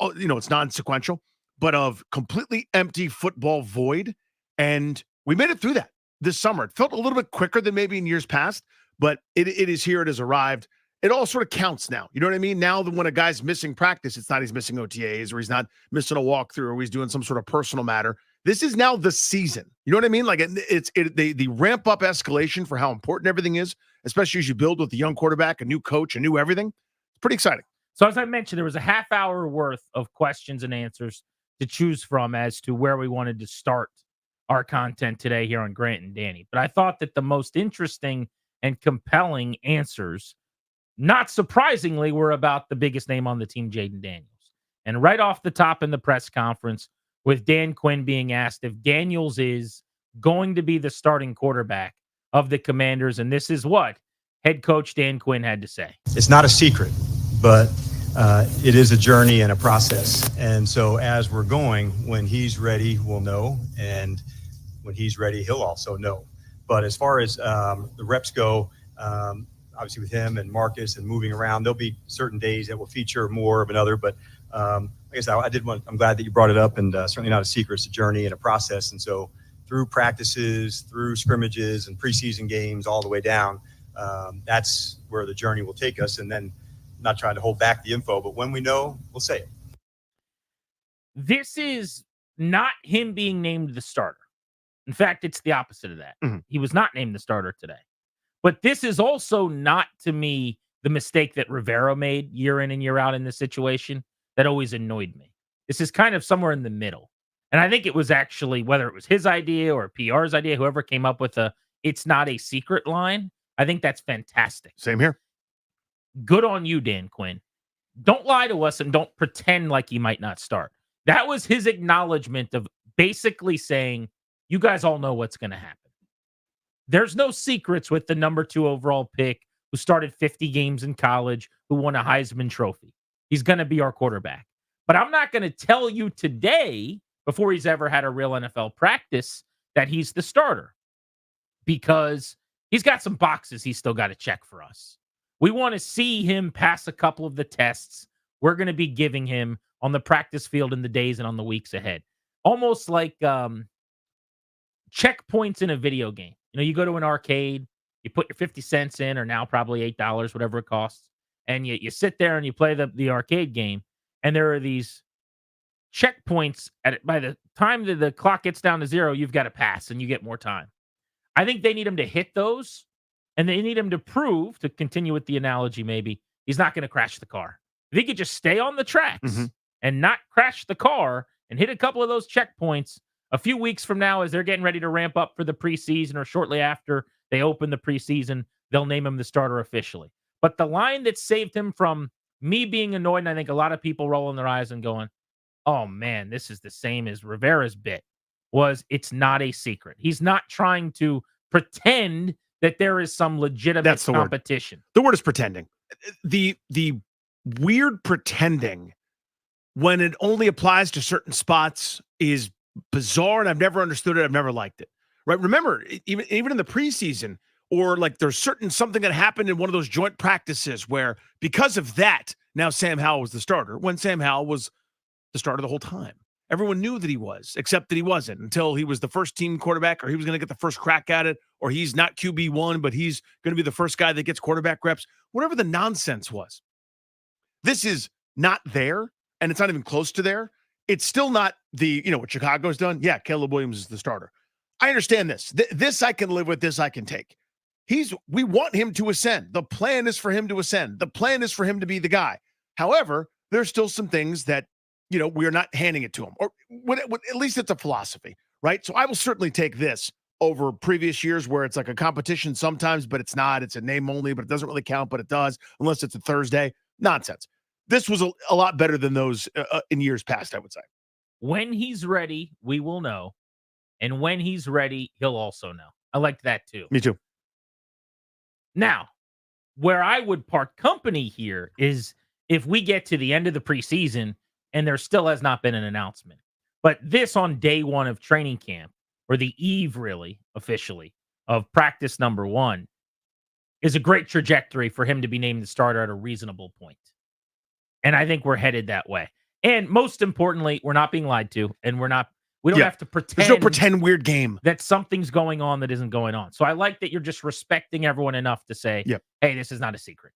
non-sequential, but of completely empty football void. And we made it through that this summer. It felt a little bit quicker than maybe in years past, but it is here. It has arrived. It all sort of counts now. You know what I mean? Now that when a guy's missing practice, it's not he's missing OTAs or he's not missing a walkthrough or he's doing some sort of personal matter. This is now the season. You know what I mean? Like the ramp up escalation for how important everything is, especially as you build with a young quarterback, a new coach, a new everything. It's pretty exciting. So as I mentioned, there was a half hour worth of questions and answers to choose from as to where we wanted to start our content today here on Grant and Danny. But I thought that the most interesting and compelling answers, not surprisingly, were about the biggest name on the team, Jaden Daniels. And right off the top in the press conference, with Dan Quinn being asked if Daniels is going to be the starting quarterback of the Commanders, and this is what head coach Dan Quinn had to say. It's not a secret, but it is a journey and a process. And so as we're going, when he's ready, we'll know. And when he's ready, he'll also know. But as far as the reps go, obviously with him and Marcus and moving around, there'll be certain days that will feature more of another. But like I said, I'm glad that you brought it up, and certainly not a secret. It's a journey and a process. And so through practices, through scrimmages and preseason games, all the way down, that's where the journey will take us. And then not trying to hold back the info, but when we know, we'll say it. This is not him being named the starter. In fact, it's the opposite of that. Mm-hmm. He was not named the starter today. But this is also not, to me, the mistake that Rivera made year in and year out in this situation that always annoyed me. This is kind of somewhere in the middle. And I think it was actually, whether it was his idea or PR's idea, whoever came up with it's not a secret line, I think that's fantastic. Same here. Good on you, Dan Quinn. Don't lie to us and don't pretend like he might not start. That was his acknowledgement of basically saying, you guys all know what's going to happen. There's no secrets with the number 2 overall pick who started 50 games in college, who won a Heisman Trophy. He's going to be our quarterback. But I'm not going to tell you today, before he's ever had a real NFL practice, that he's the starter, because he's got some boxes he's still got to check for us. We want to see him pass a couple of the tests we're going to be giving him on the practice field in the days and on the weeks ahead. Almost like checkpoints in a video game. You know, you go to an arcade, you put your 50 cents in, or now probably $8, whatever it costs, and you sit there and you play the arcade game, and there are these checkpoints by the time that the clock gets down to 0, you've got to pass and you get more time. I think they need him to hit those, and they need him to prove, to continue with the analogy maybe, he's not going to crash the car. If he could just stay on the tracks and not crash the car and hit a couple of those checkpoints a few weeks from now, as they're getting ready to ramp up for the preseason, or shortly after they open the preseason, they'll name him the starter officially. But the line that saved him from me being annoyed, and I think a lot of people rolling their eyes and going, oh man, this is the same as Rivera's bit, was it's not a secret. He's not trying to pretend that there is some legitimate competition. The word is pretending. The weird pretending, when it only applies to certain spots, is bizarre, and I've never understood it. I've never liked it. Right? Remember, even in the preseason, or like there's something that happened in one of those joint practices where, because of that, now Sam Howell was the starter, when Sam Howell was the starter the whole time. Everyone knew that he was, except that he wasn't, until he was the first team quarterback, or he was going to get the first crack at it, or he's not QB1, but he's going to be the first guy that gets quarterback reps. Whatever the nonsense was. This is not there, and it's not even close to there. It's still not what Chicago's done. Yeah, Caleb Williams is the starter. I understand this. This I can live with. This I can take. We want him to ascend. The plan is for him to ascend. The plan is for him to be the guy. However, there's still some things that, we are not handing it to him, or at least it's a philosophy, right? So I will certainly take this over previous years where it's like a competition sometimes, but it's not. It's a name only, but it doesn't really count, but it does, unless it's a Thursday. Nonsense. This was a lot better than those in years past, I would say. When he's ready, we will know. And when he's ready, he'll also know. I like that too. Me too. Now, where I would part company here is if we get to the end of the preseason and there still has not been an announcement. But this on day 1 of training camp, or the eve really, officially, of practice number 1, is a great trajectory for him to be named the starter at a reasonable point. And I think we're headed that way. And most importantly, we're not being lied to, and we don't have to pretend. There's no pretend weird game that something's going on that isn't going on. So I like that you're just respecting everyone enough to say, hey, this is not a secret.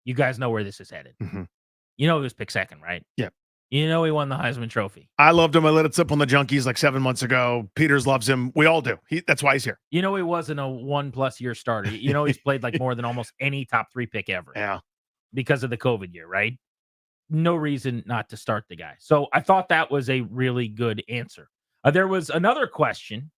You guys know where this is headed. Mm-hmm. You know he was picked second, right? Yeah. You know he won the Heisman Trophy. I loved him. I let it slip on the Junkies like 7 months ago. Peters loves him. We all do. That's why he's here. You know he wasn't a 1+ year starter. You know he's played like more than almost any top 3 pick ever. Yeah. Because of the COVID year, right? No reason not to start the guy. So I thought that was a really good answer. There was another question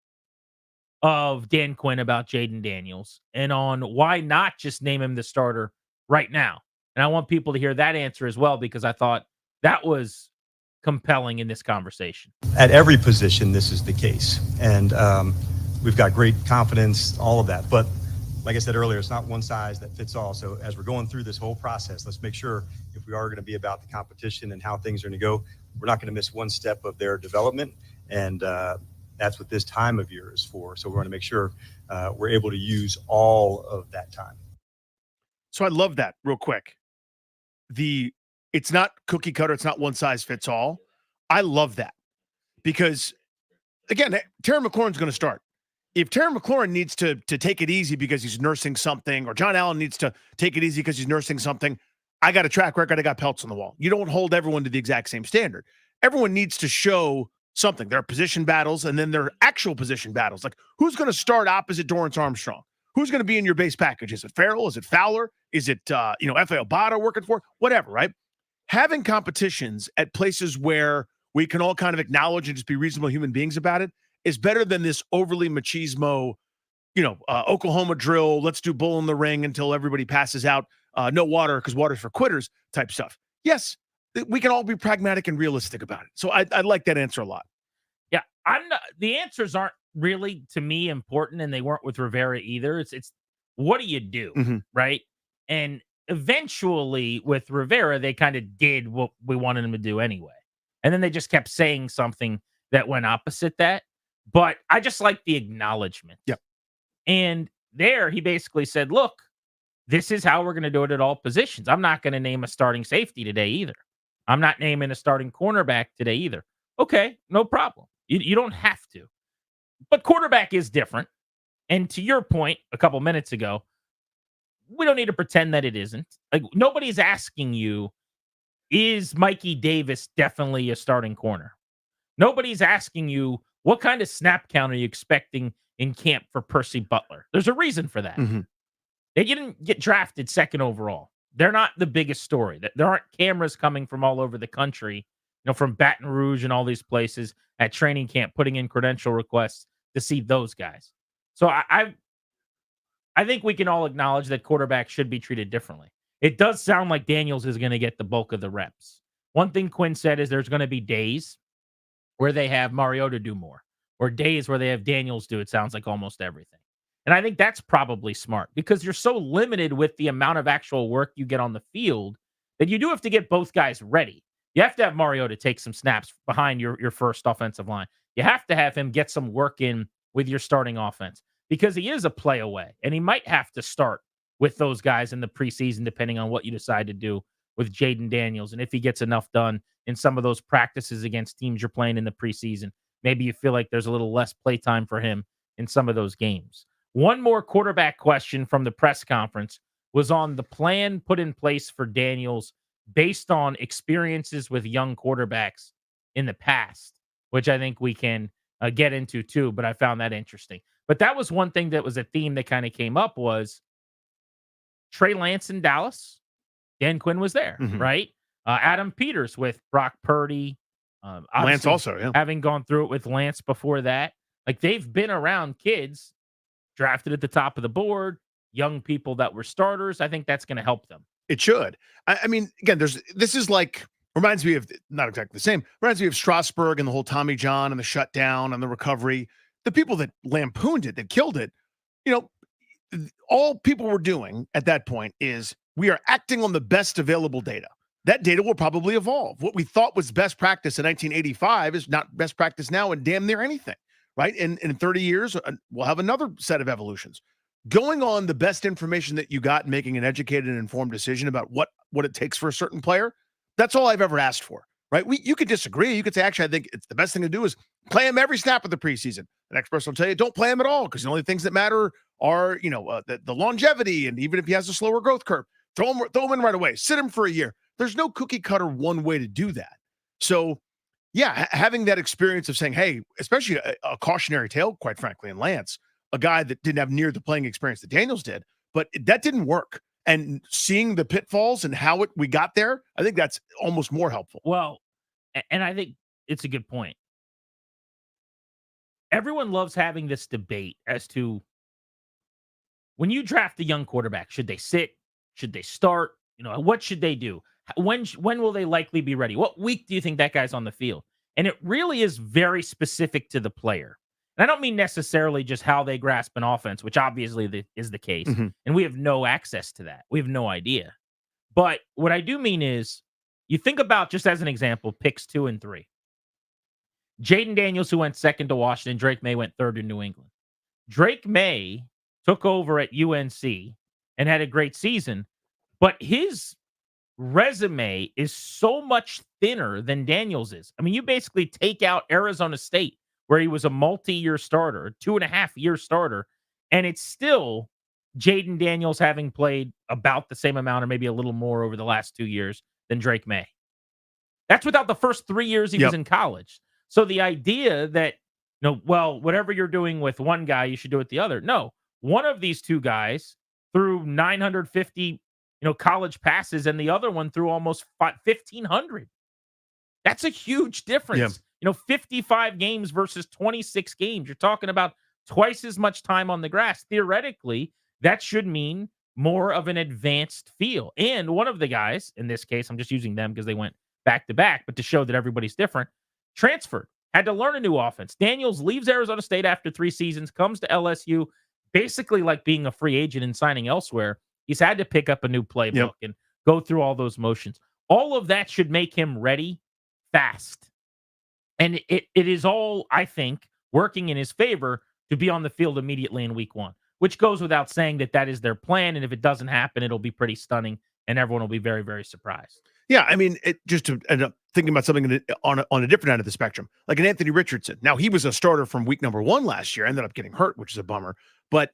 of Dan Quinn about Jaden Daniels and on why not just name him the starter right now. And I want people to hear that answer as well, because I thought that was compelling in this conversation. At every position, this is the case. And we've got great confidence, all of that. But like I said earlier, it's not one size that fits all. So as we're going through this whole process, let's make sure, if we are going to be about the competition and how things are going to go, we're not going to miss one step of their development. And that's what this time of year is for. So we're going to make sure we're able to use all of that time. So I love that real quick. It's not cookie cutter. It's not one size fits all. I love that because, again, Terry McLaurin's going to start. If Terry McLaurin needs to take it easy because he's nursing something, or John Allen needs to take it easy because he's nursing something, I got a track record. I got pelts on the wall. You don't hold everyone to the exact same standard. Everyone needs to show something. There are position battles, and then there are actual position battles. Like, who's going to start opposite Dorrance Armstrong? Who's going to be in your base package? Is it Farrell? Is it Fowler? Is it, F.A. Obata working for? Whatever, right? Having competitions at places where we can all kind of acknowledge and just be reasonable human beings about it is better than this overly machismo, Oklahoma drill, let's do bull in the ring until everybody passes out, no water because water's for quitters type stuff. Yes, we can all be pragmatic and realistic about it. So I like that answer a lot. Yeah, the answers aren't really, to me, important, and they weren't with Rivera either. It's what do you do, right? And eventually with Rivera, they kind of did what we wanted them to do anyway. And then they just kept saying something that went opposite that. But I just like the acknowledgement. Yep. And there he basically said, look, this is how we're going to do it at all positions. I'm not going to name a starting safety today either. I'm not naming a starting cornerback today either. Okay, no problem. You don't have to. But quarterback is different. And to your point a couple minutes ago, we don't need to pretend that it isn't. Like, nobody's asking you, is Mikey Davis definitely a starting corner? Nobody's asking you, what kind of snap count are you expecting in camp for Percy Butler? There's a reason for that. Mm-hmm. They didn't get drafted second overall. They're not the biggest story. There aren't cameras coming from all over the country, from Baton Rouge and all these places at training camp, putting in credential requests to see those guys. So I think we can all acknowledge that quarterbacks should be treated differently. It does sound like Daniels is going to get the bulk of the reps. One thing Quinn said is there's going to be days where they have Mariota do more, or days where they have Daniels do, it sounds like, almost everything. And I think that's probably smart because you're so limited with the amount of actual work you get on the field that you do have to get both guys ready. You have to have Mariota take some snaps behind your first offensive line. You have to have him get some work in with your starting offense because he is a play away, and he might have to start with those guys in the preseason depending on what you decide to do with Jaden Daniels and if he gets enough done in some of those practices against teams you're playing in the preseason. Maybe you feel like there's a little less playtime for him in some of those games. One more quarterback question from the press conference was on the plan put in place for Daniels based on experiences with young quarterbacks in the past, which I think we can get into too, but I found that interesting. But that was one thing that was a theme that kind of came up was Trey Lance in Dallas. Dan Quinn was there, right? Adam Peters with Brock Purdy. Lance also, yeah. Having gone through it with Lance before that. Like, they've been around kids drafted at the top of the board, young people that were starters. I think that's going to help them. It should. I mean, again, this is like, reminds me of, not exactly the same, reminds me of Strasburg and the whole Tommy John and the shutdown and the recovery. The people that lampooned it, that killed it, all people were doing at that point is we are acting on the best available data. That data will probably evolve. What we thought was best practice in 1985 is not best practice now in damn near anything, right? And in 30 years, we'll have another set of evolutions. Going on the best information that you got and making an educated and informed decision about what it takes for a certain player, that's all I've ever asked for, right? You could disagree. You could say, actually, I think it's the best thing to do is play him every snap of the preseason. The next person will tell you, don't play him at all because the only things that matter are, the longevity, and even if he has a slower growth curve, throw him in right away. Sit him for a year. There's no cookie cutter one way to do that. So, yeah, having that experience of saying, hey, especially a cautionary tale, quite frankly, in Lance, a guy that didn't have near the playing experience that Daniels did, but that didn't work. And seeing the pitfalls and how we got there, I think that's almost more helpful. Well, and I think it's a good point. Everyone loves having this debate as to when you draft a young quarterback, should they sit? Should they start? What should they do? When will they likely be ready? What week do you think that guy's on the field? And it really is very specific to the player. And I don't mean necessarily just how they grasp an offense, which obviously is the case. And we have no access to that. We have no idea. But what I do mean is, you think about, just as an example, picks 2 and 3. Jaden Daniels, who went second to Washington. Drake May went third to New England. Drake May took over at UNC and had a great season, but his resume is so much thinner than Daniels is. I mean, you basically take out Arizona State, where he was a multi-year starter, 2.5-year starter, and it's still Jaden Daniels having played about the same amount or maybe a little more over the last 2 years than Drake May. That's without the first 3 years he was in college. So the idea that, whatever you're doing with one guy, you should do it with the other. No, one of these two guys threw 950, college passes, and the other one threw almost 1,500. That's a huge difference. 55 games versus 26 games. You're talking about twice as much time on the grass. Theoretically, that should mean more of an advanced feel. And one of the guys, in this case, I'm just using them because they went back to back, but to show that everybody's different, transferred, had to learn a new offense. Daniels leaves Arizona State after 3 seasons, comes to LSU, basically like being a free agent and signing elsewhere, He's had to pick up a new playbook and go through all those motions. All of that should make him ready fast. And it is all, I think, working in his favor to be on the field immediately in week 1, which goes without saying that is their plan. And if it doesn't happen, it'll be pretty stunning and everyone will be very, very surprised. Yeah, I mean, just to end up thinking about something on a different end of the spectrum, like an Anthony Richardson. Now, he was a starter from week number 1 last year, ended up getting hurt, which is a bummer, but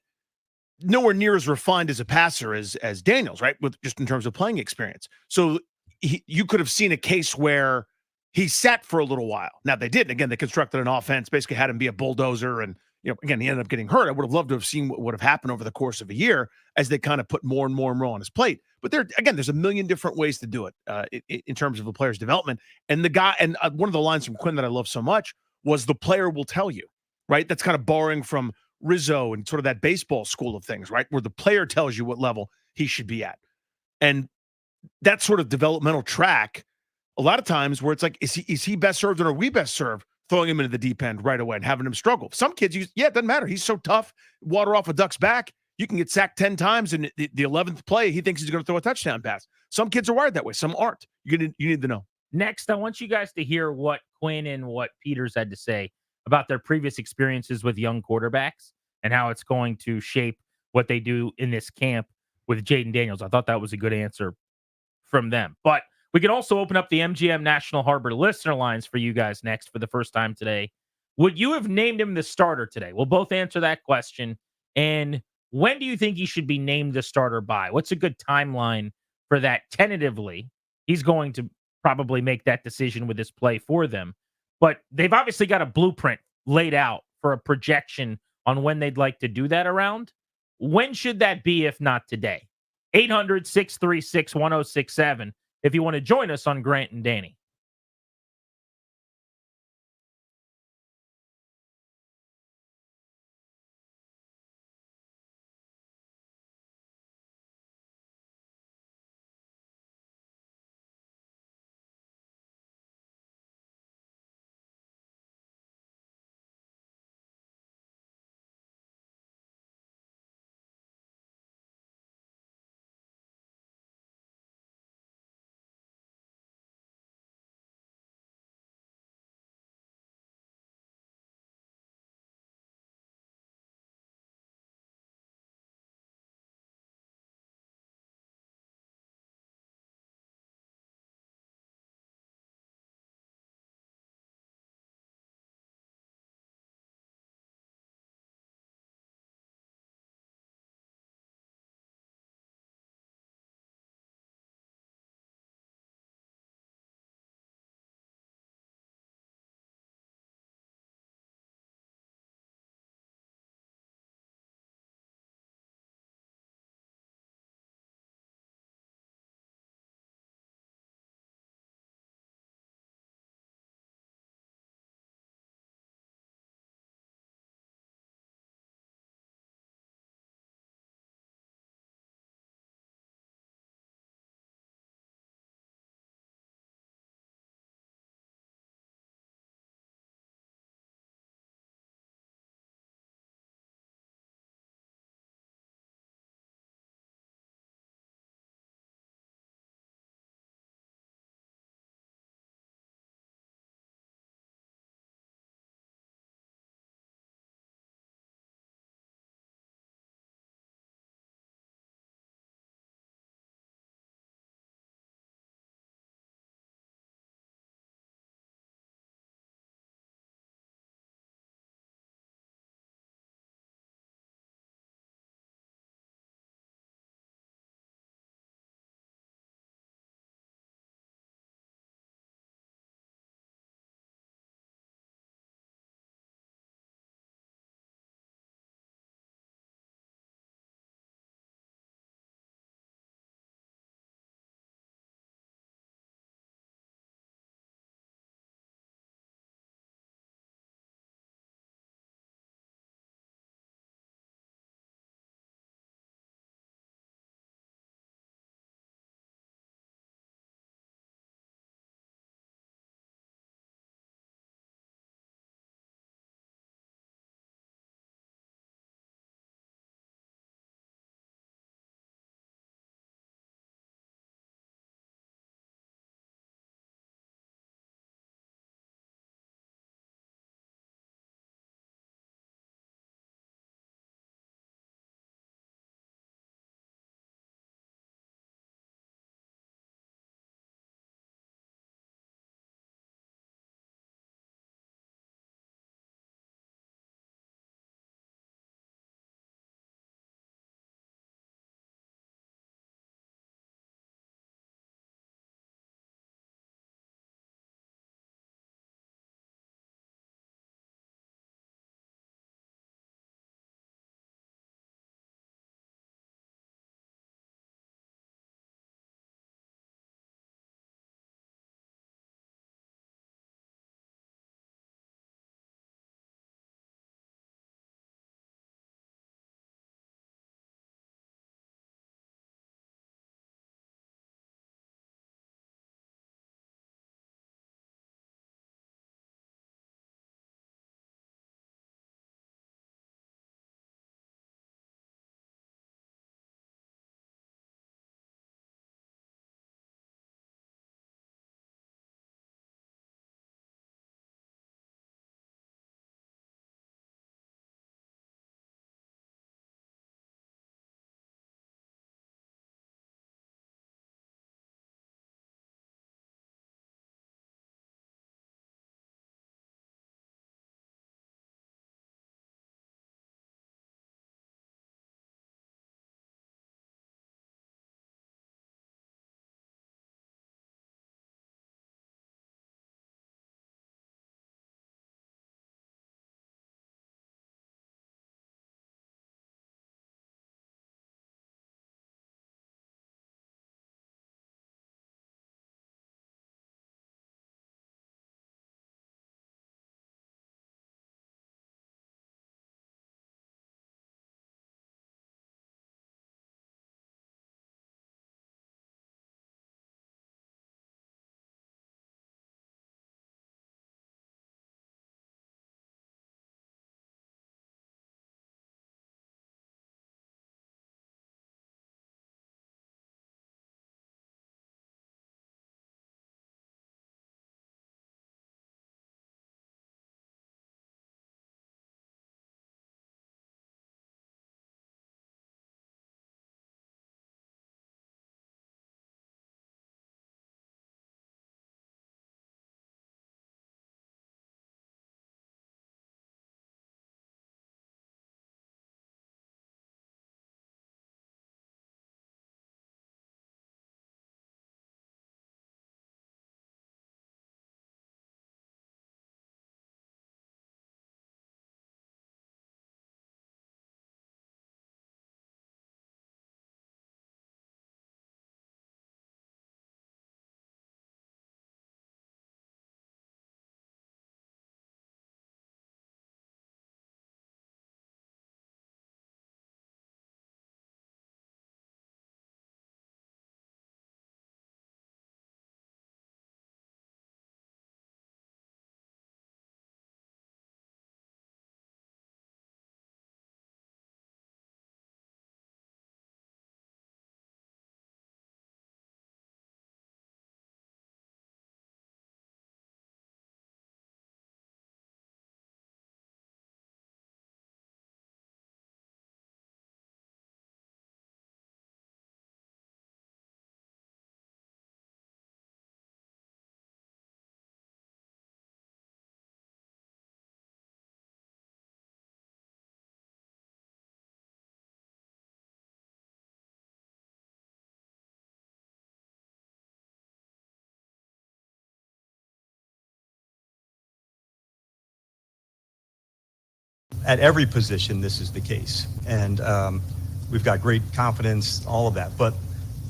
nowhere near as refined as a passer as Daniels, right? With just in terms of playing experience. So you could have seen a case where he sat for a little while. Now they didn't. Again, they constructed an offense, basically had him be a bulldozer, and again, he ended up getting hurt. I would have loved to have seen what would have happened over the course of a year as they kind of put more and more and more on his plate. But there's a million different ways to do it in terms of a player's development. And the guy, and one of the lines from Quinn that I love so much was the player will tell you, right? That's kind of borrowing from Rizzo and sort of that baseball school of things, right? Where the player tells you what level he should be at. And that sort of developmental track, a lot of times where it's like, is he best served or are we best served throwing him into the deep end right away and having him struggle? Some kids, it doesn't matter. He's so tough, water off a duck's back. You can get sacked 10 times, and the 11th play, he thinks he's going to throw a touchdown pass. Some kids are wired that way. Some aren't. You need to know. Next, I want you guys to hear what Quinn and what Peters had to say about their previous experiences with young quarterbacks and how it's going to shape what they do in this camp with Jaden Daniels. I thought that was a good answer from them. But we can also open up the MGM National Harbor listener lines for you guys next for the first time today. Would you have named him the starter today? We'll both answer that question. And when do you think he should be named the starter by? What's a good timeline for that tentatively? He's going to probably make that decision with this play for them. But they've obviously got a blueprint laid out for a projection on when they'd like to do that around. When should that be, if not today? 800-636-1067 if you want to join us on Grant and Danny. at every position, this is the case. And we've got great confidence, all of that. But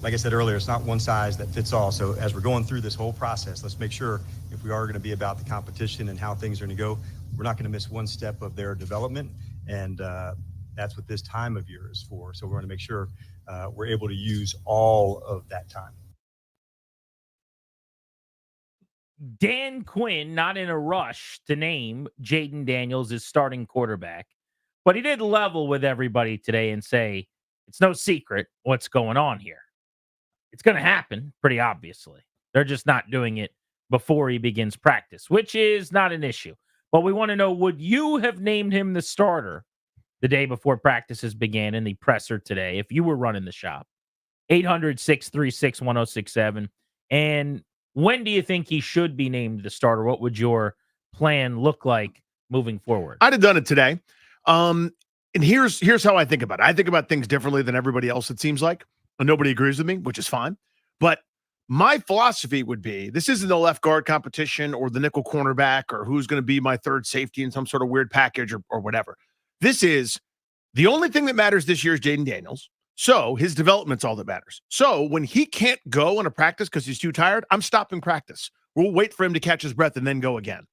like I said earlier, it's not one size that fits all. So as we're going through this whole process, let's make sure if we are going to be about the competition and how things are going to go, we're not going to miss one step of their development. And that's what this time of year is for. So we're going to make sure we're able to use all of that time. Dan Quinn, not in a rush to name Jaden Daniels as starting quarterback, but he did level with everybody today and say, it's no secret what's going on here. It's going to happen, pretty obviously. They're just not doing it before he begins practice, which is not an issue. But we want to know, would you have named him the starter the day before practices began in the presser today if you were running the shop? 800-636-1067. And when do you think he should be named the starter? What would your plan look like moving forward? I'd have done it today. And here's how I think about it. I think about things differently than everybody else, it seems like. And nobody agrees with me, which is fine. But my philosophy would be, this isn't the left guard competition or the nickel cornerback or who's going to be my third safety in some sort of weird package or whatever. This is the only thing that matters this year is Jaden Daniels. So his development's all that matters. So when he can't go on a practice because he's too tired, I'm stopping practice. We'll wait for him to catch his breath and then go again.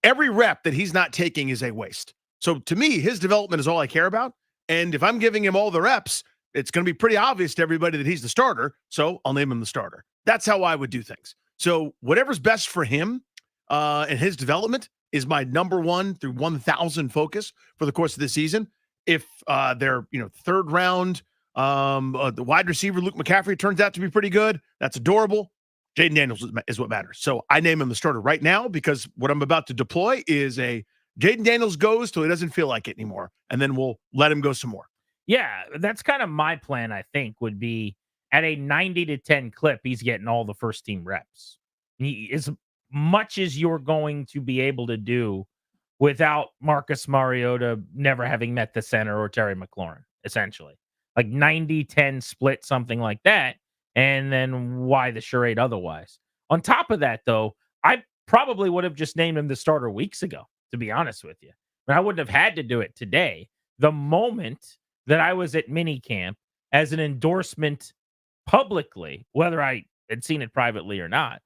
Every rep that he's not taking is a waste. So to me, his development is all I care about. And if I'm giving him all the reps, it's going to be pretty obvious to everybody that he's the starter. So I'll name him the starter. That's how I would do things. So whatever's best for him and his development is my number 1 through 1,000 focus for the course of the season. If they're, third round, the wide receiver, Luke McCaffrey, turns out to be pretty good, that's adorable. Jaden Daniels is what matters. So I name him the starter right now because what I'm about to deploy is a Jaden Daniels goes till he doesn't feel like it anymore. And then we'll let him go some more. Yeah, that's kind of my plan, I think, would be at a 90-10 clip, he's getting all the first team reps. As much as you're going to be able to do without Marcus Mariota never having met the center or Terry McLaurin, essentially. Like 90-10 split, something like that. And then why the charade otherwise? On top of that, though, I probably would have just named him the starter weeks ago, to be honest with you. But I wouldn't have had to do it today. The moment that I was at minicamp as an endorsement publicly, whether I had seen it privately or not,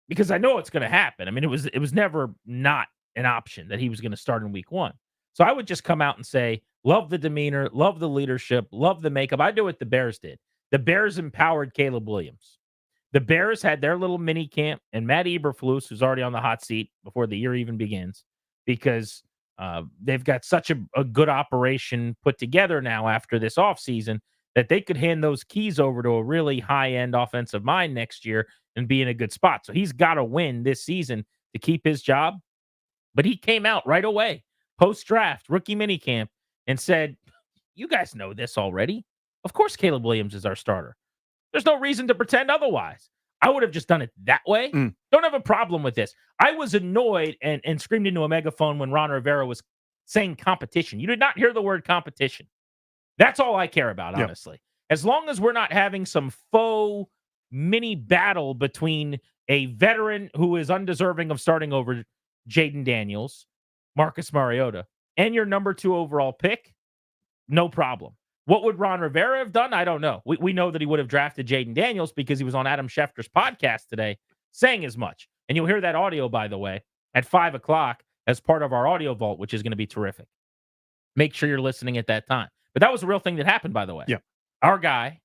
because I know it's going to happen. I mean, it was never not an option that he was going to start in week 1. So I would just come out and say, love the demeanor, love the leadership, love the makeup. I do what the Bears did. The Bears empowered Caleb Williams. The Bears had their little mini camp, and Matt Eberflus, who's already on the hot seat before the year even begins, because they've got such a good operation put together now after this offseason that they could hand those keys over to a really high-end offensive mind next year and be in a good spot. So he's got to win this season to keep his job. But he came out right away, post-draft, rookie minicamp, and said, you guys know this already. Of course Caleb Williams is our starter. There's no reason to pretend otherwise. I would have just done it that way. Don't have a problem with this. I was annoyed and screamed into a megaphone when Ron Rivera was saying competition. You did not hear the word competition. That's all I care about, honestly. As long as we're not having some faux mini battle between a veteran who is undeserving of starting over Jaden Daniels, Marcus Mariota, and your number 2 overall pick, no problem. What would Ron Rivera have done? I don't know. We know that he would have drafted Jaden Daniels because he was on Adam Schefter's podcast today saying as much. And you'll hear that audio, by the way, at 5 o'clock as part of our audio vault, which is going to be terrific. Make sure you're listening at that time. But that was a real thing that happened, by the way. Yeah. Our guy,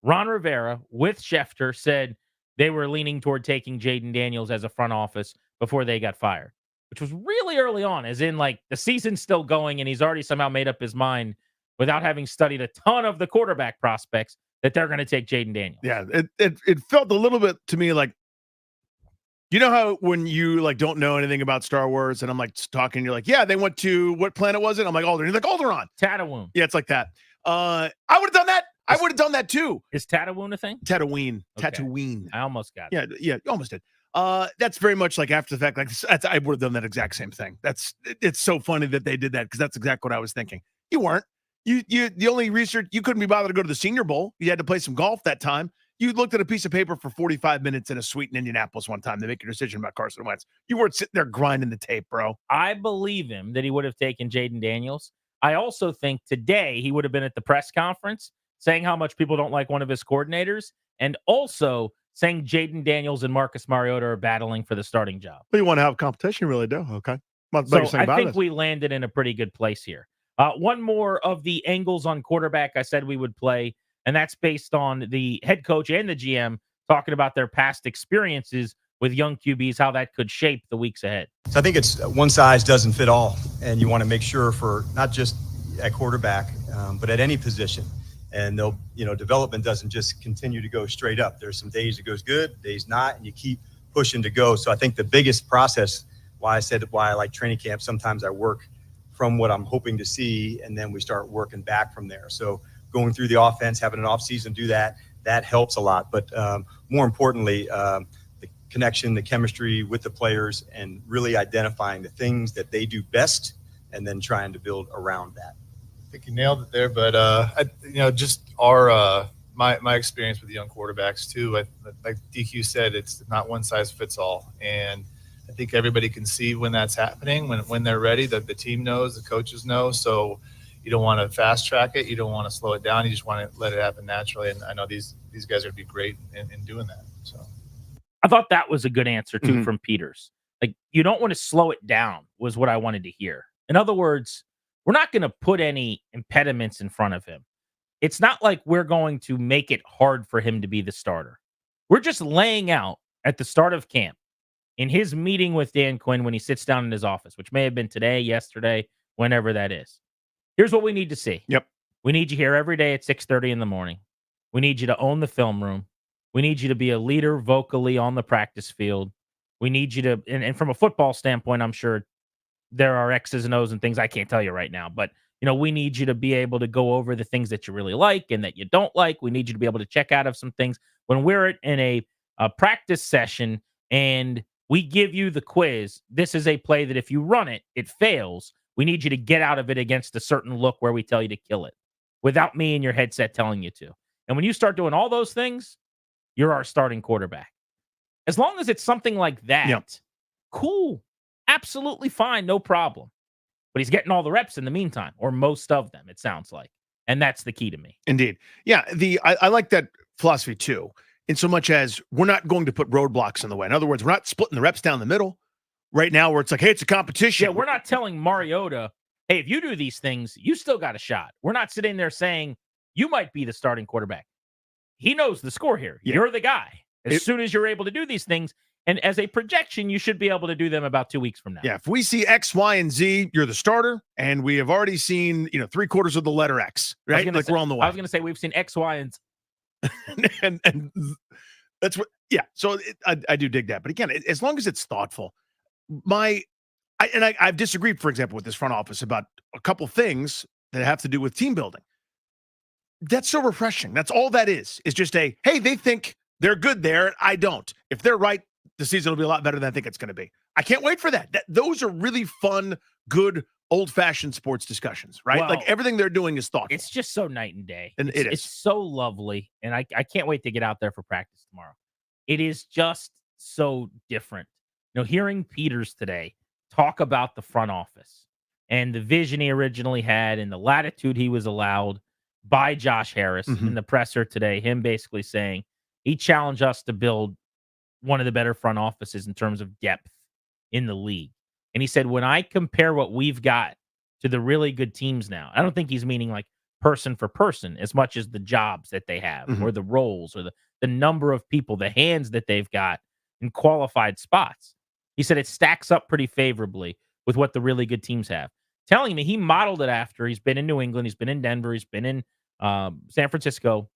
Ron Rivera, with Schefter, said they were leaning toward taking Jaden Daniels as a front office before they got fired, which was really early on, as in like the season's still going and he's already somehow made up his mind without having studied a ton of the quarterback prospects that they're going to take Jaden Daniels. Yeah, it felt a little bit to me like, you know how when you like don't know anything about Star Wars and I'm like talking, you're like, yeah, they went to, what planet was it? I'm like, Alderaan. You're like, Alderaan. Tatooine. Yeah, it's like that. I would have done that. I would have done that too. Is Tatooine a thing? Tatooine. Okay. Tatooine. I almost got it. Yeah, you almost did. That's very much like after the fact. Like I would have done that exact same thing. It's so funny that they did that because that's exactly what I was thinking. You weren't. You the only research, you couldn't be bothered to go to the Senior Bowl. You had to play some golf that time. You looked at a piece of paper for 45 minutes in a suite in Indianapolis one time to make your decision about Carson Wentz. You weren't sitting there grinding the tape, bro. I believe him that he would have taken Jaden Daniels. I also think today he would have been at the press conference saying how much people don't like one of his coordinators, and also saying Jaden Daniels and Marcus Mariota are battling for the starting job. Well, you want to have competition, you really do. Okay. So I think we landed in a pretty good place here. One more of the angles on quarterback I said we would play, and that's based on the head coach and the GM talking about their past experiences with young QBs, how that could shape the weeks ahead. So I think it's one size doesn't fit all, and you want to make sure for not just at quarterback, but at any position. And development doesn't just continue to go straight up. There's some days it goes good, days not, and you keep pushing to go. So I think the biggest process, why I like training camp, sometimes I work from what I'm hoping to see, and then we start working back from there. So going through the offense, having an off season, do that helps a lot. But more importantly, the connection, the chemistry with the players, and really identifying the things that they do best, and then trying to build around that. I think you nailed it there, but just our my experience with the young quarterbacks too. Like DQ said, it's not one size fits all, and I think everybody can see when that's happening, when they're ready. That the team knows, the coaches know. So you don't want to fast track it, you don't want to slow it down. You just want to let it happen naturally. And I know these guys are going to be great in doing that. So I thought that was a good answer too from Peters. Like, you don't want to slow it down was what I wanted to hear. In other words, we're not going to put any impediments in front of him. It's not like we're going to make it hard for him to be the starter. We're just laying out at the start of camp, in his meeting with Dan Quinn when he sits down in his office, which may have been today, yesterday, whenever that is. Here's what we need to see. Yep. We need you here every day at 6:30 in the morning. We need you to own the film room. We need you to be a leader vocally on the practice field. We need you to, and from a football standpoint, I'm sure there are X's and O's and things I can't tell you right now, but we need you to be able to go over the things that you really like and that you don't like. We need you to be able to check out of some things. When we're in a practice session and we give you the quiz, this is a play that if you run it, it fails. We need you to get out of it against a certain look where we tell you to kill it without me in your headset telling you to. And when you start doing all those things, you're our starting quarterback. As long as it's something like that, cool, absolutely fine, no problem. But he's getting all the reps in the meantime, or most of them, it sounds like. And that's the key to me. Indeed. Yeah, I like that philosophy too, in so much as we're not going to put roadblocks in the way. In other words, we're not splitting the reps down the middle right now where it's like, hey, it's a competition. Yeah, we're not telling Mariota, hey, if you do these things, you still got a shot. We're not sitting there saying you might be the starting quarterback. He knows the score here. Yeah. You're the guy. As soon as you're able to do these things, and as a projection, you should be able to do them about 2 weeks from now. Yeah, if we see X, Y, and Z, you're the starter, and we have already seen, 3/4 of the letter X, right? Like we're on the way. I was going to say we've seen X, Y, and Z. and that's what, yeah. So I do dig that, but again, as long as it's thoughtful, I've disagreed, for example, with this front office about a couple things that have to do with team building. That's so refreshing. That's all that is just hey, they think they're good there, and I don't. If they're right, the season will be a lot better than I think it's going to be. I can't wait for that. Those are really fun, good, old-fashioned sports discussions, right? Well, like everything they're doing is thoughtful. It's just so night and day. And it's so lovely, and I can't wait to get out there for practice tomorrow. It is just so different. Hearing Peters today talk about the front office and the vision he originally had and the latitude he was allowed by Josh Harris in the presser today, him basically saying he challenged us to build one of the better front offices in terms of depth in the league. And he said, when I compare what we've got to the really good teams now, I don't think he's meaning like person for person as much as the jobs that they have or the roles or the number of people, the hands that they've got in qualified spots. He said it stacks up pretty favorably with what the really good teams have. Telling me he modeled it after he's been in New England, he's been in Denver, he's been in San Francisco.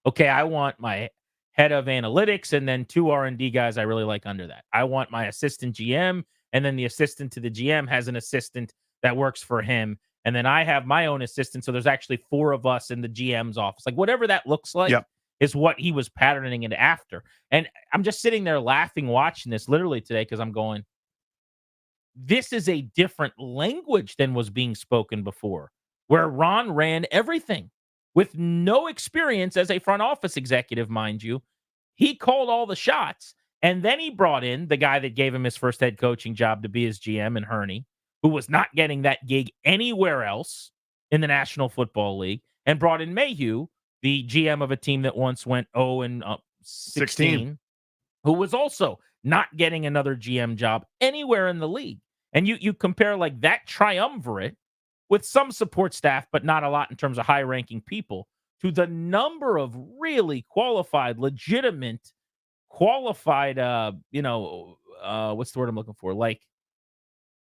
Okay, I want my head of analytics and then 2 R&D guys I really like under that. I want my assistant GM, and then the assistant to the GM has an assistant that works for him. And then I have my own assistant. So there's actually 4 of us in the GM's office. Like whatever that looks like is what he was patterning it after. And I'm just sitting there laughing, watching this literally today because I'm going, this is a different language than was being spoken before, where Ron ran everything. with no experience as a front office executive, mind you. He called all the shots, and then he brought in the guy that gave him his first head coaching job to be his GM in Hurney, who was not getting that gig anywhere else in the National Football League, and brought in Mayhew, the GM of a team that once went 0-16, who was also not getting another GM job anywhere in the league. And you compare like that triumvirate with some support staff, but not a lot in terms of high-ranking people, to the number of really qualified, legitimate, qualified, what's the word I'm looking for? Like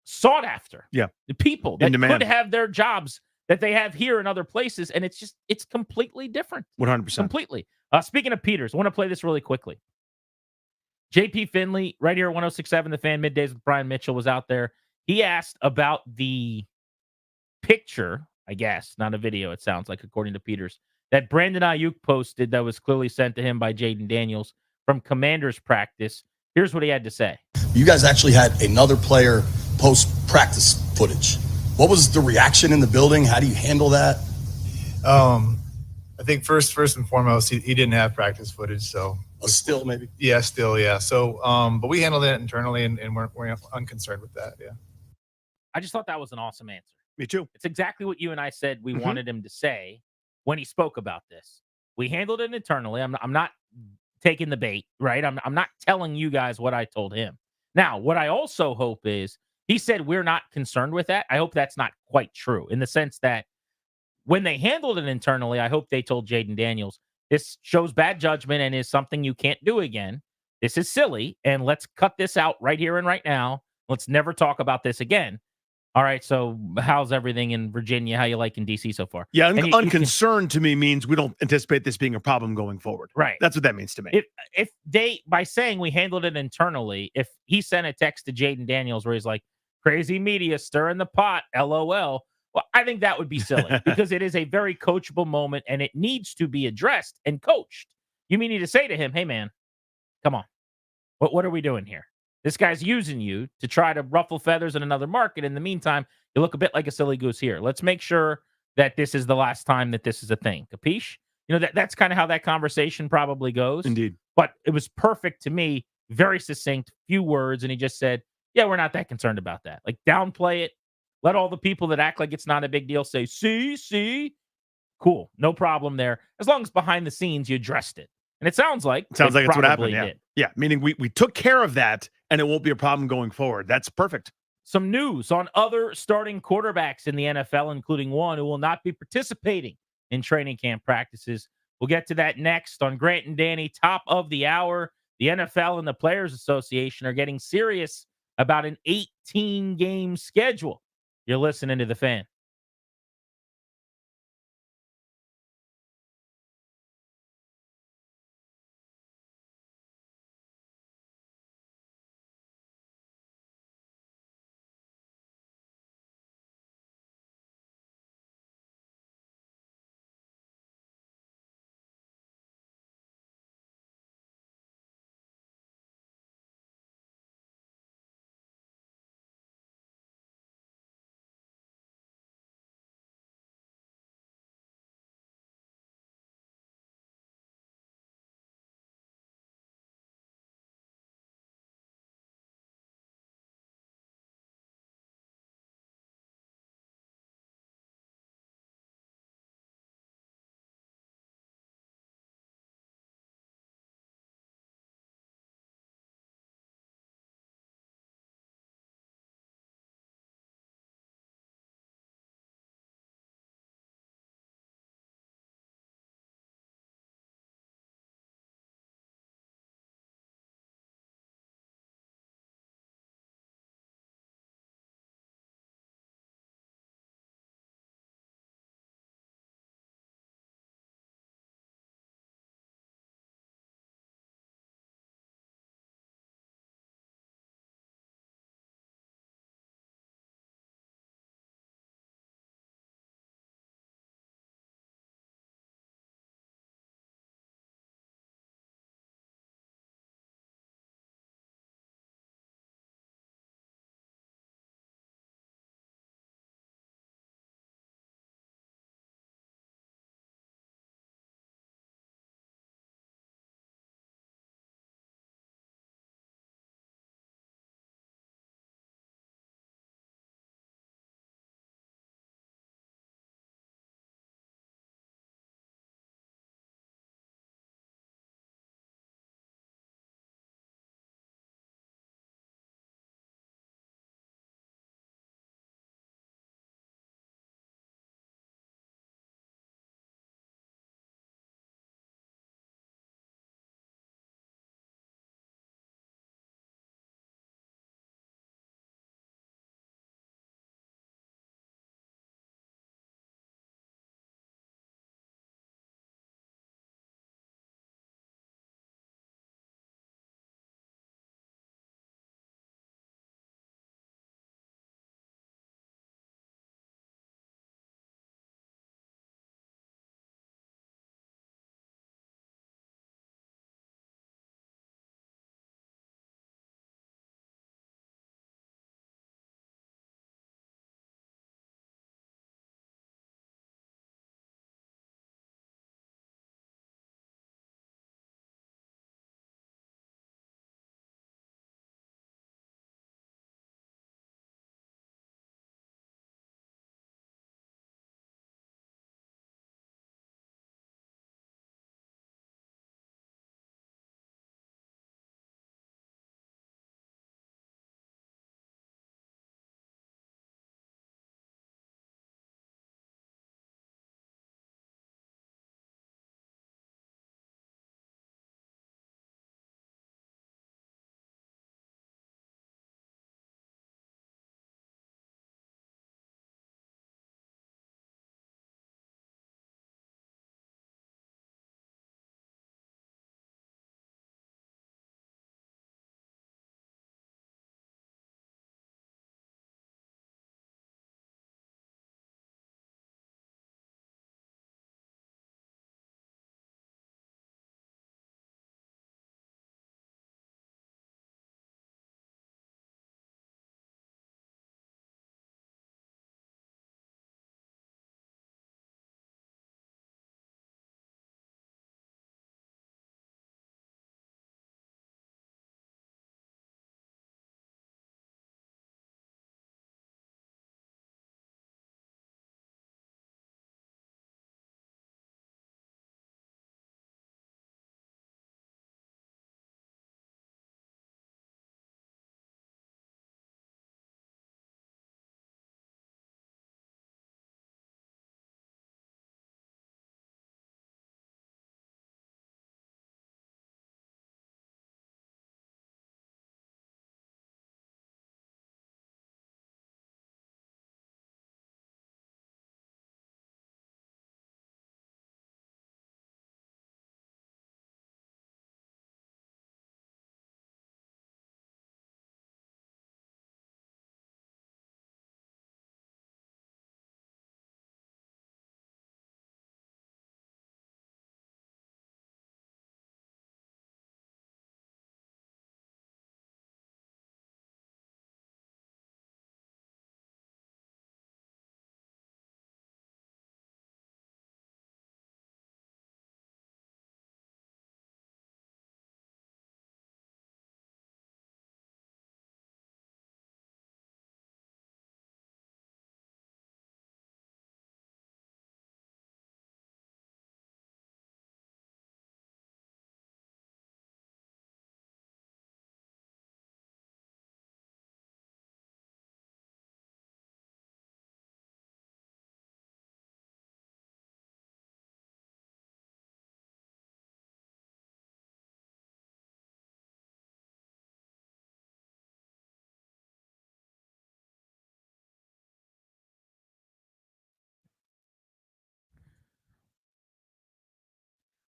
sought after. Yeah. The people that could have their jobs that they have here in other places. And it's completely different. 100%. Completely. Speaking of Peters, I want to play this really quickly. JP Finley, right here at 106.7, The Fan, Middays with Brian Mitchell, was out there. He asked about the picture, I guess, not a video, it sounds like, according to Peters, that Brandon Ayuk posted that was clearly sent to him by Jaden Daniels from Commanders practice. Here's what he had to say. You guys actually had another player post practice footage. What was the reaction in the building? How do you handle that? I think first and foremost, he didn't have practice footage, so still maybe. Yeah, still, yeah. So, but we handled it internally, and we're unconcerned with that. Yeah. I just thought that was an awesome answer. Me too. It's exactly what you and I said we wanted him to say when he spoke about this. We handled it internally. I'm not taking the bait, right? I'm not telling you guys what I told him. Now, what I also hope is he said we're not concerned with that. I hope that's not quite true in the sense that when they handled it internally, I hope they told Jaden Daniels, this shows bad judgment and is something you can't do again. This is silly, and let's cut this out right here and right now. Let's never talk about this again. All right, so how's everything in Virginia? How you like in D.C. so far? Yeah, unconcerned to me means we don't anticipate this being a problem going forward. Right. That's what that means to me. If they, by saying we handled it internally, if he sent a text to Jaden Daniels where he's like, crazy media stirring the pot, LOL, well, I think that would be silly because it is a very coachable moment and it needs to be addressed and coached. You need to say to him, hey, man, come on. What are we doing here? This guy's using you to try to ruffle feathers in another market. In the meantime, you look a bit like a silly goose here. Let's make sure that this is the last time that this is a thing. Capiche? That's kind of how that conversation probably goes. Indeed. But it was perfect to me, very succinct, few words. And he just said, yeah, we're not that concerned about that. Like, downplay it. Let all the people that act like it's not a big deal say, see. Cool. No problem there. As long as behind the scenes you addressed it. And it sounds like it's what happened. Yeah. Yeah. Meaning we took care of that and it won't be a problem going forward. That's perfect. Some news on other starting quarterbacks in the NFL, including one who will not be participating in training camp practices. We'll get to that next on Grant and Danny, top of the hour. The NFL and the Players Association are getting serious about an 18-game schedule. You're listening to The Fan.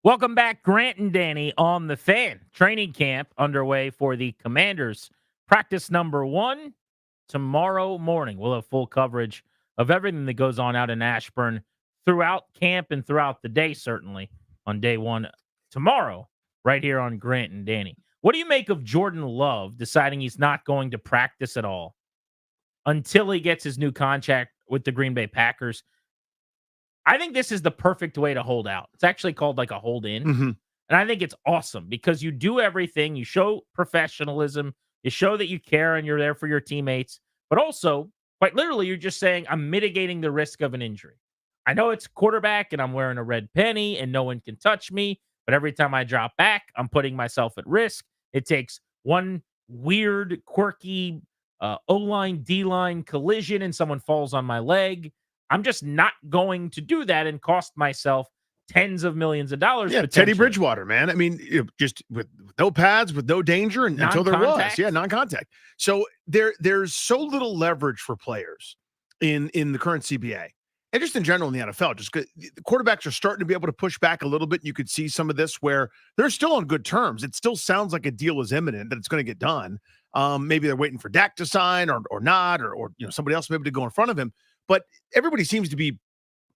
Welcome back, Grant and Danny on the Fan. Training camp underway for the Commanders. Practice number 1 tomorrow morning. We'll have full coverage of everything that goes on out in Ashburn throughout camp and throughout the day, certainly on day 1 tomorrow, right here on Grant and Danny. What do you make of Jordan Love deciding he's not going to practice at all until he gets his new contract with the Green Bay Packers? I think this is the perfect way to hold out. It's actually called like a hold in. Mm-hmm. And I think it's awesome because you do everything. You show professionalism. You show that you care and you're there for your teammates. But also, quite literally, you're just saying, I'm mitigating the risk of an injury. I know it's quarterback and I'm wearing a red penny and no one can touch me. But every time I drop back, I'm putting myself at risk. It takes one weird, quirky O-line, D-line collision and someone falls on my leg. I'm just not going to do that and cost myself tens of millions of dollars. Yeah, Teddy Bridgewater, man. I mean, just with no pads, with no danger, and until there was, non-contact. So there's so little leverage for players in the current CBA, and just in general in the NFL. Just the quarterbacks are starting to be able to push back a little bit. You could see some of this where they're still on good terms. It still sounds like a deal is imminent, that it's going to get done. Maybe they're waiting for Dak to sign or not, or somebody else maybe to go in front of him. But everybody seems to be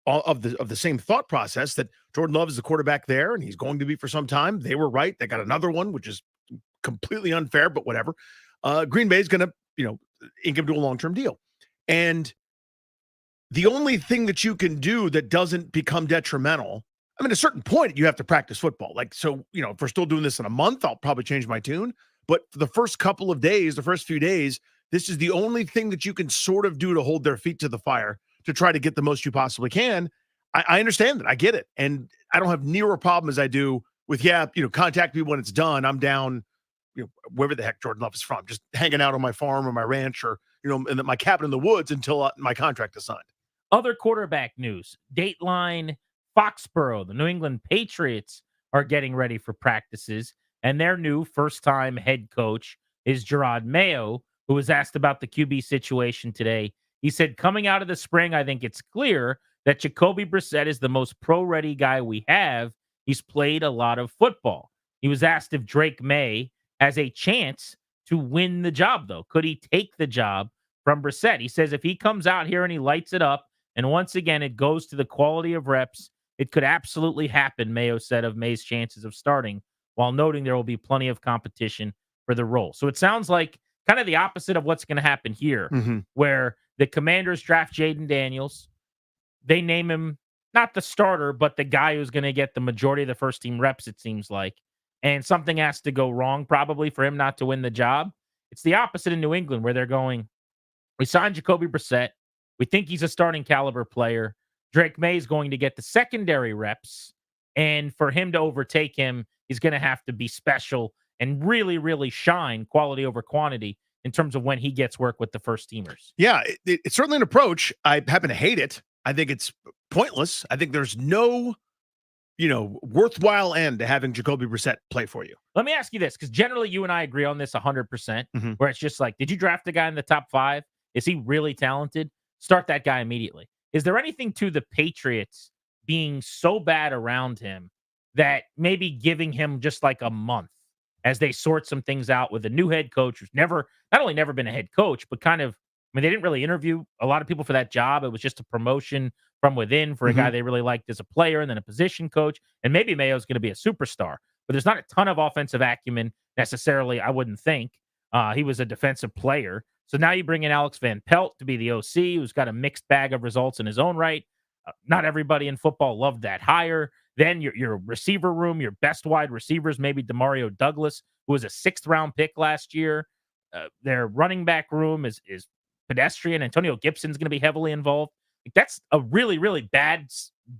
of the same thought process that Jordan Love is the quarterback there, and he's going to be for some time. They were right. They got another one, which is completely unfair, but whatever. Green Bay is going to, ink him to a long-term deal. And the only thing that you can do that doesn't become detrimental, I mean, at a certain point, you have to practice football. Like, so, if we're still doing this in a month, I'll probably change my tune. But for the first couple of days, the first few days, this is the only thing that you can sort of do to hold their feet to the fire to try to get the most you possibly can. I understand that. I get it. And I don't have near a problem as I do with, contact me when it's done. I'm down, wherever the heck Jordan Love is from, just hanging out on my farm or my ranch or, in my cabin in the woods until my contract is signed. Other quarterback news. Dateline Foxborough, the New England Patriots are getting ready for practices, and their new first-time head coach is Gerard Mayo, who was asked about the QB situation today. He said, coming out of the spring, I think it's clear that Jacoby Brissett is the most pro-ready guy we have. He's played a lot of football. He was asked if Drake May has a chance to win the job, though. Could he take the job from Brissett? He says if he comes out here and he lights it up, and once again, it goes to the quality of reps, it could absolutely happen, Mayo said, of May's chances of starting, while noting there will be plenty of competition for the role. So it sounds like kind of the opposite of what's going to happen here, where the Commanders draft Jaden Daniels. They name him not the starter, but the guy who's going to get the majority of the first team reps, it seems like. And something has to go wrong probably for him not to win the job. It's the opposite in New England, where they're going, we signed Jacoby Brissett. We think he's a starting caliber player. Drake May is going to get the secondary reps. And for him to overtake him, he's going to have to be special and really, really shine quality over quantity in terms of when he gets work with the first teamers. Yeah, it's certainly an approach. I happen to hate it. I think it's pointless. I think there's no, worthwhile end to having Jacoby Brissett play for you. Let me ask you this, because generally you and I agree on this 100%, where it's just like, did you draft a guy in the top 5? Is he really talented? Start that guy immediately. Is there anything to the Patriots being so bad around him that maybe giving him just like a month as they sort some things out with a new head coach who's not only never been a head coach, but kind of, they didn't really interview a lot of people for that job. It was just a promotion from within for a guy they really liked as a player, and then a position coach. And maybe Mayo's going to be a superstar, but there's not a ton of offensive acumen necessarily, I wouldn't think. He was a defensive player. So now you bring in Alex Van Pelt to be the OC, who's got a mixed bag of results in his own right. Not everybody in football loved that hire. Then your receiver room, your best wide receivers, maybe Demario Douglas, who was a 6th-round pick last year. Their running back room is pedestrian. Antonio Gibson's going to be heavily involved. That's a really, really bad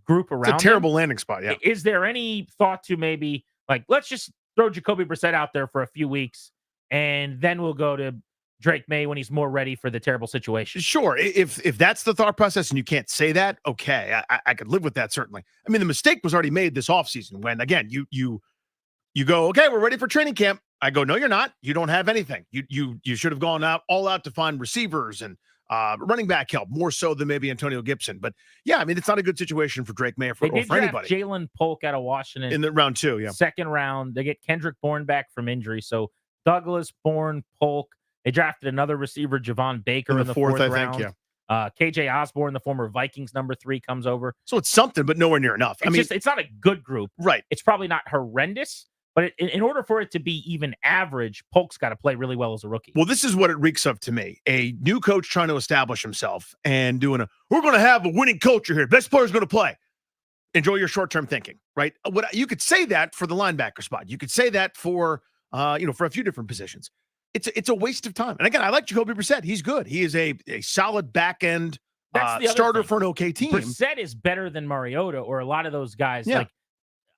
group around. It's a terrible landing spot, yeah. Is there any thought to maybe, let's just throw Jacoby Brissett out there for a few weeks, and then we'll go to Drake May when he's more ready for the terrible situation? Sure. If that's the thought process and you can't say that, okay, I could live with that, certainly. I mean, the mistake was already made this offseason when, again, you go, okay, we're ready for training camp. I go, no, you're not. You don't have anything. You should have gone all out to find receivers and Running back help more so than maybe Antonio Gibson. But yeah, I mean, it's not a good situation for Drake May or They for did draft anybody. Jalen Polk out of Washington In the round 2, yeah. Second round. They get Kendrick Bourne back from injury. So Douglas, Bourne, Polk. They drafted another receiver, Javon Baker, in the fourth I round. think, yeah. KJ Osborne, the former Vikings number 3, comes over. So it's something, but nowhere near enough. It's not a good group. Right. It's probably not horrendous, but in order for it to be even average, Polk's got to play really well as a rookie. Well, this is what it reeks of to me. A new coach trying to establish himself and doing we're going to have a winning culture here. Best player's going to play. Enjoy your short-term thinking, right? What you could say that for the linebacker spot. You could say that for for a few different positions. It's a waste of time. And again, I like Jacoby Brissett. He's good. He is a solid back end starter for an okay team. Brissett is better than Mariota or a lot of those guys. Yeah. Like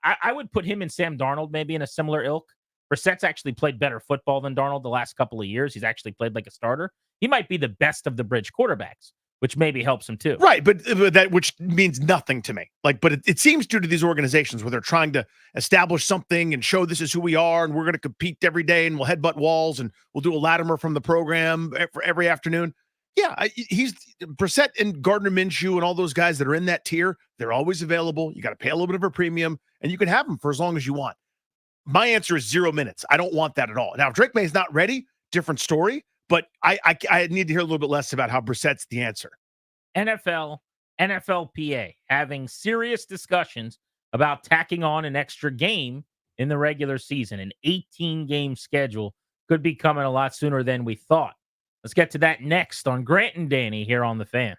I would put him and Sam Darnold maybe in a similar ilk. Brissett's actually played better football than Darnold the last couple of years. He's actually played like a starter. He might be the best of the bridge quarterbacks, which maybe helps him too. Right, but that which means nothing to me. But it seems to these organizations where they're trying to essablish something and show this is who we are and we're going to compete every day and we'll headbutt walls and we'll do a Latimer from the program for every afternoon. Yeah, he's Brissett and Gardner Minshew and all those guys that are in that tier. They're always available. You got to pay a little bit of a premium and you can have them for as long as you want. My answer is 0 minutes. I don't want that at all. Now, if Drake May is not ready, different story. But I need to hear a little bit less about how Brissett's the answer. NFL, NFLPA having serious discussions about tacking on an extra game in the regular season. An 18-game schedule could be coming a lot sooner than we thought. Let's get to that next on Grant and Danny here on The Fan.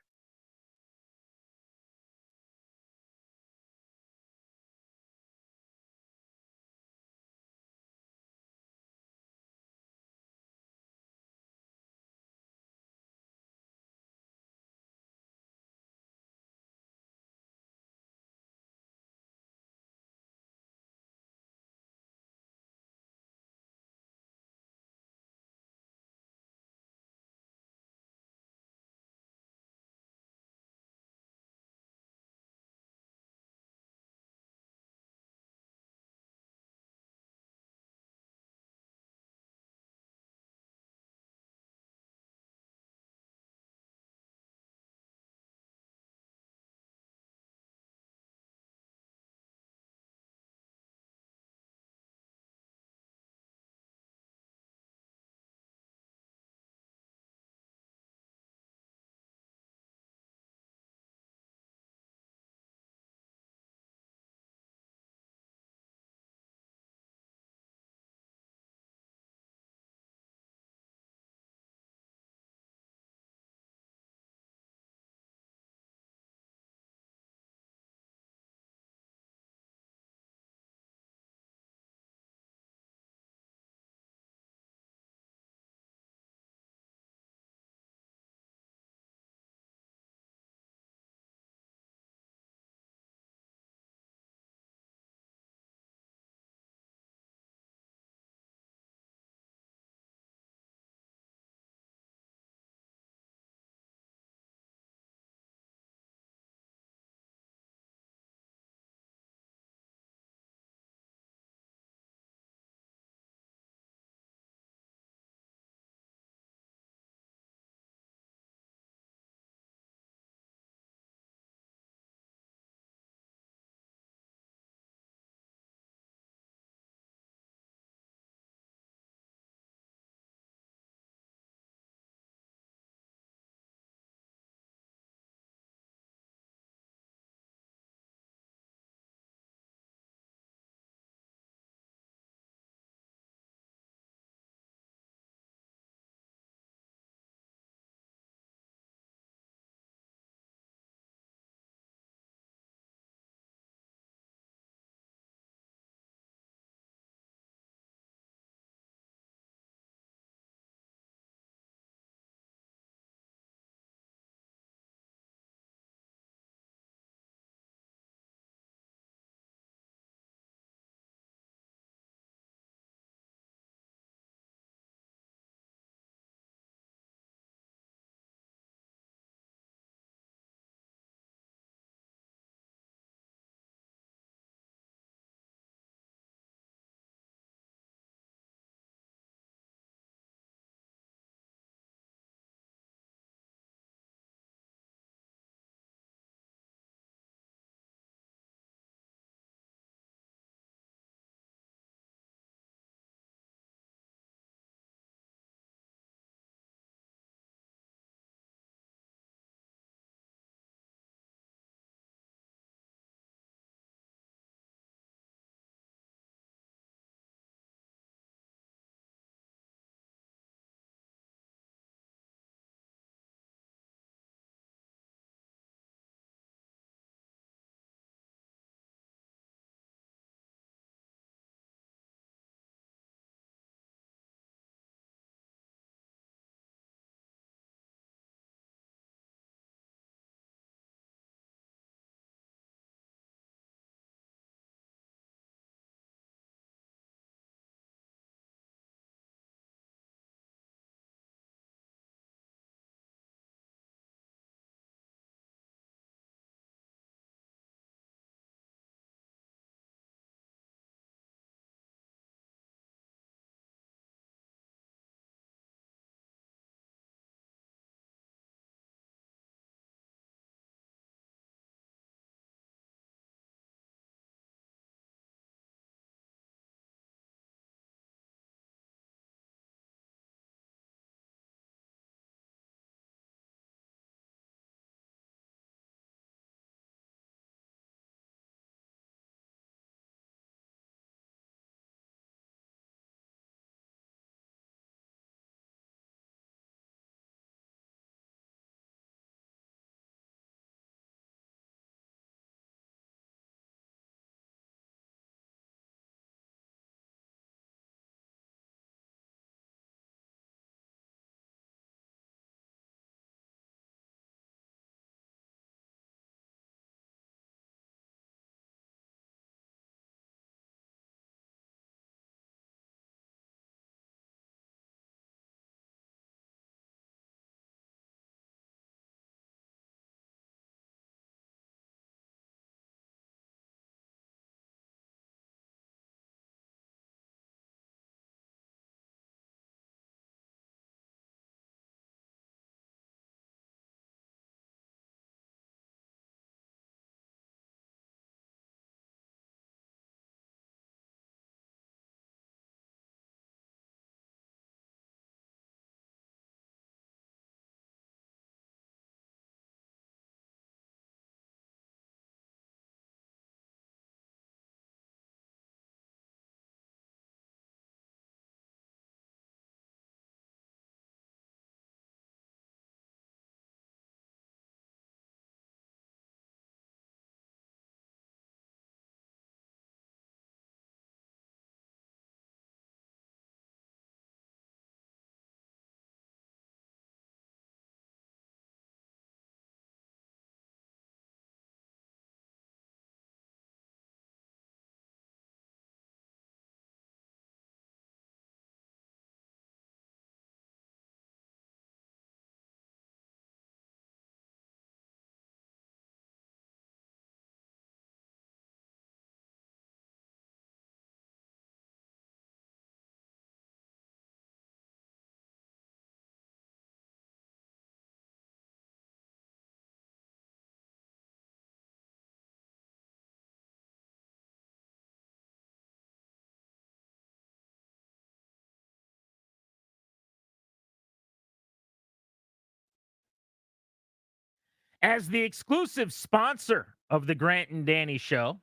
As the exclusive sponsor of the Grant and Danny Show,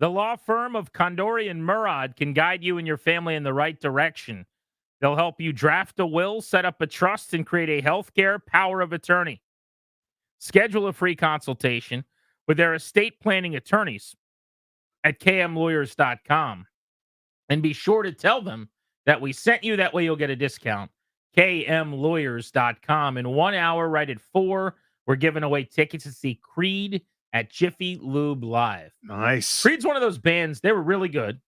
the law firm of Condori and Murad can guide you and your family in the right direction. They'll help you draft a will, set up a trust, and create a healthcare power of attorney. Schedule a free consultation with their estate planning attorneys at kmlawyers.com. And be sure to tell them that we sent you. That way you'll get a discount. kmlawyers.com. In 1 hour, right at 4, we're giving away tickets to see Creed at Jiffy Lube Live. Nice. Creed's one of those bands. They were really good,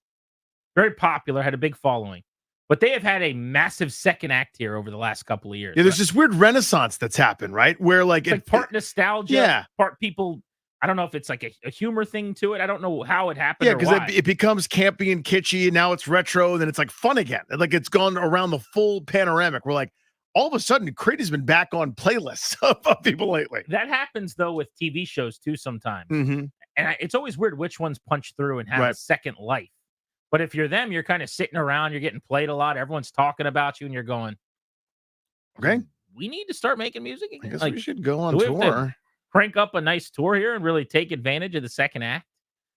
very popular, had a big following. But they have had a massive second act here over the last couple of years. Yeah, there's this weird renaissance that's happened, right? Where it's like part nostalgia, yeah, part people. I don't know if it's like a humor thing to it. I don't know how it happened. Yeah, because it becomes campy and kitschy, and now it's retro, and then it's like fun again. Like it's gone around the full panoramic. We're like, all of a sudden, Creed has been back on playlists of people lately. That happens though with TV shows too sometimes, mm-hmm. And it's always weird which ones punch through and have a second life. But if you're them, you're kind of sitting around, you're getting played a lot, everyone's talking about you, and you're going, okay, we need to start making music again. I guess like, we should go on tour. Crank up a nice tour here and really take advantage of the second act.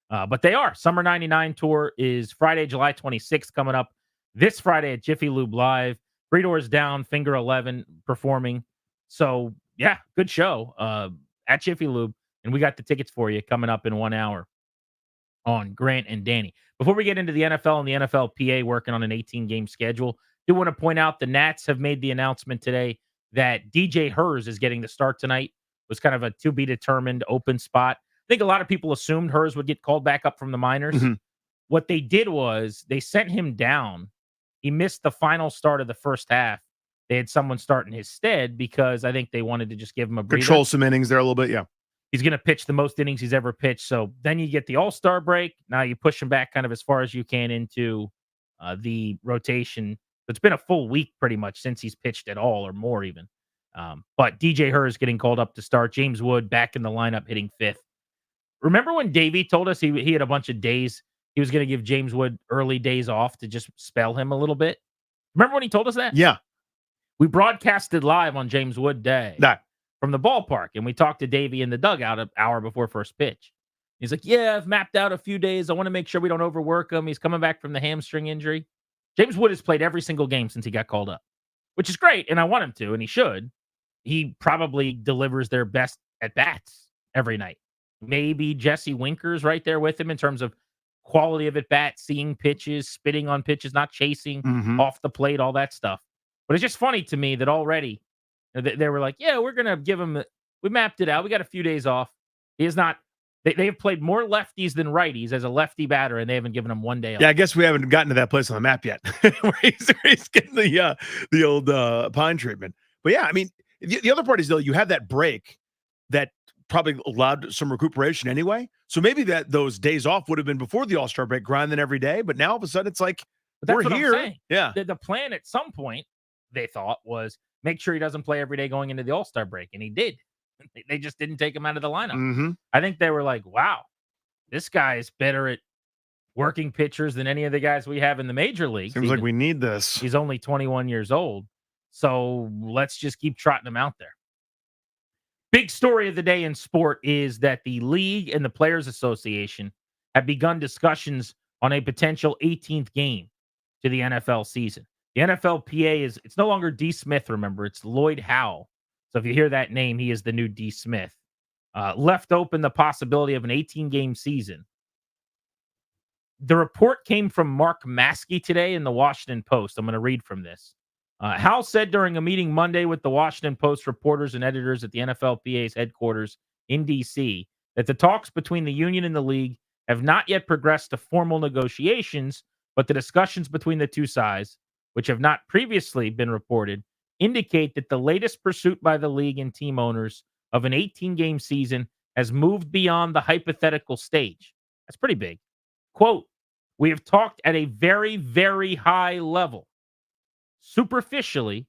But they are. Summer 99 tour is Friday, July 26th, coming up this Friday at Jiffy Lube Live. 3 Doors Down, Finger 11 performing. So, yeah, good show at Jiffy Lube. And we got the tickets for you coming up in 1 hour on Grant and Danny. Before we get into the NFL and the NFLPA working on an 18-game schedule, do want to point out the Nats have made the announcement today that DJ Hers is getting the start tonight. It was kind of a to-be-determined open spot. I think a lot of people assumed Hers would get called back up from the minors. Mm-hmm. What they did was they sent him down. He missed the final start of the first half. They had someone start in his stead because I think they wanted to just give him a breather. Control some innings there a little bit, yeah. He's going to pitch the most innings he's ever pitched. So then you get the All-Star break. Now you push him back kind of as far as you can into the rotation. It's been a full week pretty much since he's pitched at all or more even. But DJ Hers getting called up to start. James Wood back in the lineup hitting 5th. Remember when Davey told us he had a bunch of days he was going to give James Wood early days off to just spell him a little bit? Remember when he told us that? Yeah. We broadcasted live on James Wood Day from the ballpark, and we talked to Davey in the dugout an hour before first pitch. He's like, yeah, I've mapped out a few days. I want to make sure we don't overwork him. He's coming back from the hamstring injury. James Wood has played every single game since he got called up, which is great, and I want him to, and he should. He probably delivers their best at-bats every night. Maybe Jesse Winker's right there with him in terms of quality of at-bat, seeing pitches, spitting on pitches, not chasing off the plate, all that stuff. But it's just funny to me that already they were like, yeah, we're going to give him, we mapped it out. We got a few days off. He is not, they have played more lefties than righties as a lefty batter, and they haven't given him 1 day off. Yeah, I guess we haven't gotten to that place on the map yet where he's getting the old pine treatment. But yeah, I mean, the other part is, though, you have that break that probably allowed some recuperation anyway. So maybe that those days off would have been before the All-Star break, grinding every day. But now all of a sudden it's like, we're here. Yeah. The plan at some point, they thought, was make sure he doesn't play every day going into the All-Star break. And he did. They just didn't take him out of the lineup. Mm-hmm. I think they were like, wow, this guy is better at working pitchers than any of the guys we have in the major leagues. Seems like we need this. He's only 21 years old. So let's just keep trotting him out there. Big story of the day in sport is that the league and the Players Association have begun discussions on a potential 18th game to the NFL season. The NFLPA it's no longer D. Smith, remember, it's Lloyd Howe. So if you hear that name, he is the new D. Smith. Left open the possibility of an 18-game season. The report came from Mark Maskey today in the Washington Post. I'm going to read from this. Howe said during a meeting Monday with the Washington Post reporters and editors at the NFLPA's headquarters in D.C. that the talks between the union and the league have not yet progressed to formal negotiations, but the discussions between the two sides, which have not previously been reported, indicate that the latest pursuit by the league and team owners of an 18-game season has moved beyond the hypothetical stage. That's pretty big. Quote, we have talked at a very, very high level, superficially,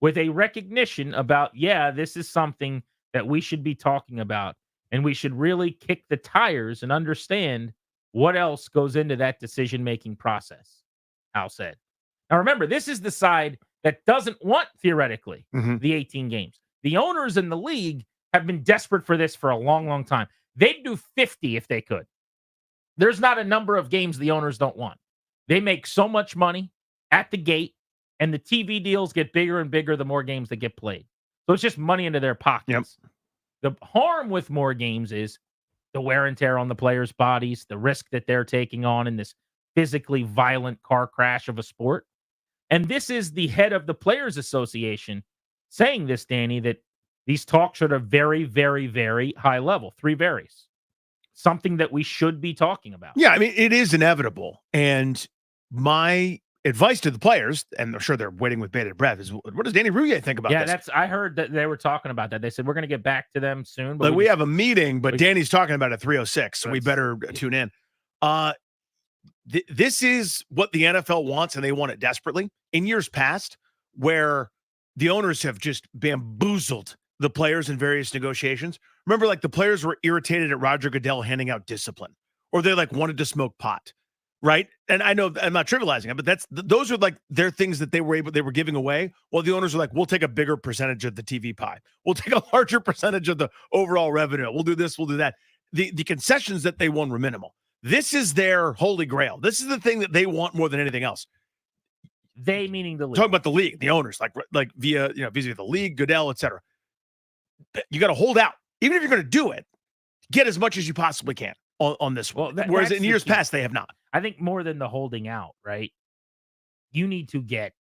with a recognition about, this is something that we should be talking about, and we should really kick the tires and understand what else goes into that decision-making process, Howe said. Now, remember, this is the side that doesn't want, theoretically, the 18 games. The owners in the league, have been desperate for this for a long, long time. They'd do 50 if they could. There's not a number of games the owners don't want. They make so much money at the gate, and the TV deals get bigger and bigger the more games that get played. So it's just money into their pockets. The harm with more games is the wear and tear on the players' bodies, the risk that they're taking on in this physically violent car crash of a sport. And this is the head of the Players Association saying this, Danny, that these talks are at a very, very, very high level. 3 varies. Something that we should be talking about. Yeah, I mean, it is inevitable. And my advice to the players, and I'm sure they're waiting with bated breath, is what does Danny Rouillet think about this? I heard that they were talking about that. They said, we're going to get back to them soon. But we have a meeting, but Danny's talking about it at 3:06, so we better tune in. This is what the NFL wants, and they want it desperately. In years past, where the owners have just bamboozled the players in various negotiations. Remember, like the players were irritated at Roger Goodell handing out discipline, or they like wanted to smoke pot, right? And I know I'm not trivializing it, but those are like their things that they were giving away. Well, the owners are like, we'll take a bigger percentage of the TV pie. We'll take a larger percentage of the overall revenue. We'll do this. We'll do that. The concessions that they won were minimal. This is their holy grail. This is the thing that they want more than anything else. They meaning the league. Talking about the league, the owners, like via the league, Goodell, etc. You got to hold out, even if you're going to do it. Get as much as you possibly can on this one. Whereas in years past, they have not. I think more than the holding out, right? You need to get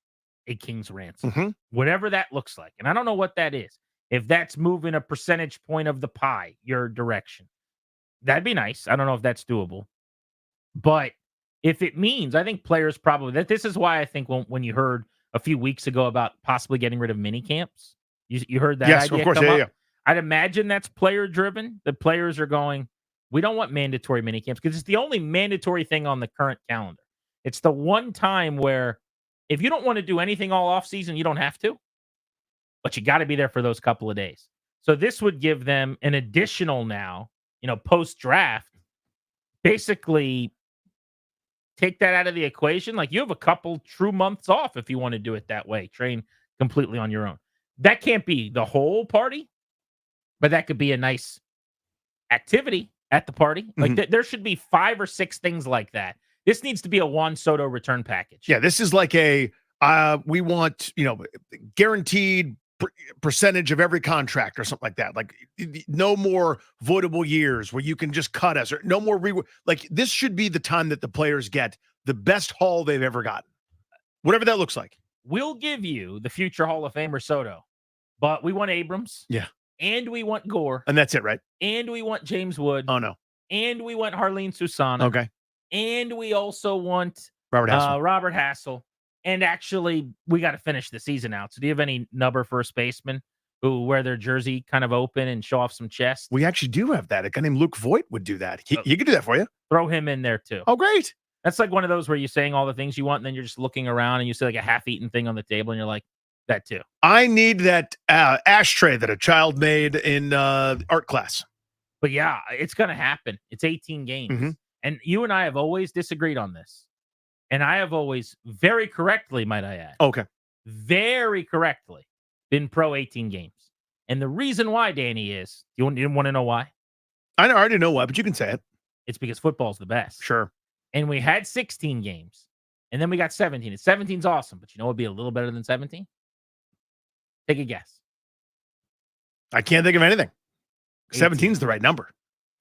a king's ransom, whatever that looks like, and I don't know what that is. If that's moving a percentage point of the pie your direction, that'd be nice. I don't know if that's doable, but if it means, I think players probably that. This is why I think when you heard a few weeks ago about possibly getting rid of mini camps, you heard that. Yes, idea of course, come yeah, up? yeah. I'd imagine that's player driven. The players are going, we don't want mandatory mini camps because it's the only mandatory thing on the current calendar. It's the one time where if you don't want to do anything all off season, you don't have to, but you got to be there for those couple of days. So this would give them an additional now, post draft, basically take that out of the equation. Like you have a couple true months off if you want to do it that way, train completely on your own. That can't be the whole party, but that could be a nice activity at the party. Like there should be 5 or 6 things like that. This needs to be a Juan Soto return package. Yeah, this is like we want, guaranteed percentage of every contract or something like that. Like no more voidable years where you can just cut us, or no more like this should be the time that the players get the best haul they've ever gotten. Whatever that looks like. We'll give you the future Hall of Famer Soto, but we want Abrams. Yeah. And we want Gore. And that's it, right? And we want James Wood. Oh, no. And we want Harleen Susana. Okay. And we also want Robert Hassel. And actually, we got to finish the season out. So do you have any number first baseman who wear their jersey kind of open and show off some chest? We actually do have that. A guy named Luke Voigt would do that. He could do that for you. Throw him in there, too. Oh, great. That's like one of those where you're saying all the things you want, and then you're just looking around and you see like a half-eaten thing on the table, and you're like, that too. I need that ashtray that a child made in art class. But yeah, it's going to happen. It's 18 games. And you and I have always disagreed on this. And I have always, very correctly, might I add. Okay. Very correctly, been pro 18 games. And the reason why, Danny, is, you want to know why? I already know why, but you can say it. It's because football's the best. Sure. And we had 16 games. And then we got 17. And 17's awesome. But you know what would be a little better than 17? Take a guess. I can't think of anything. 18. 17's the right number.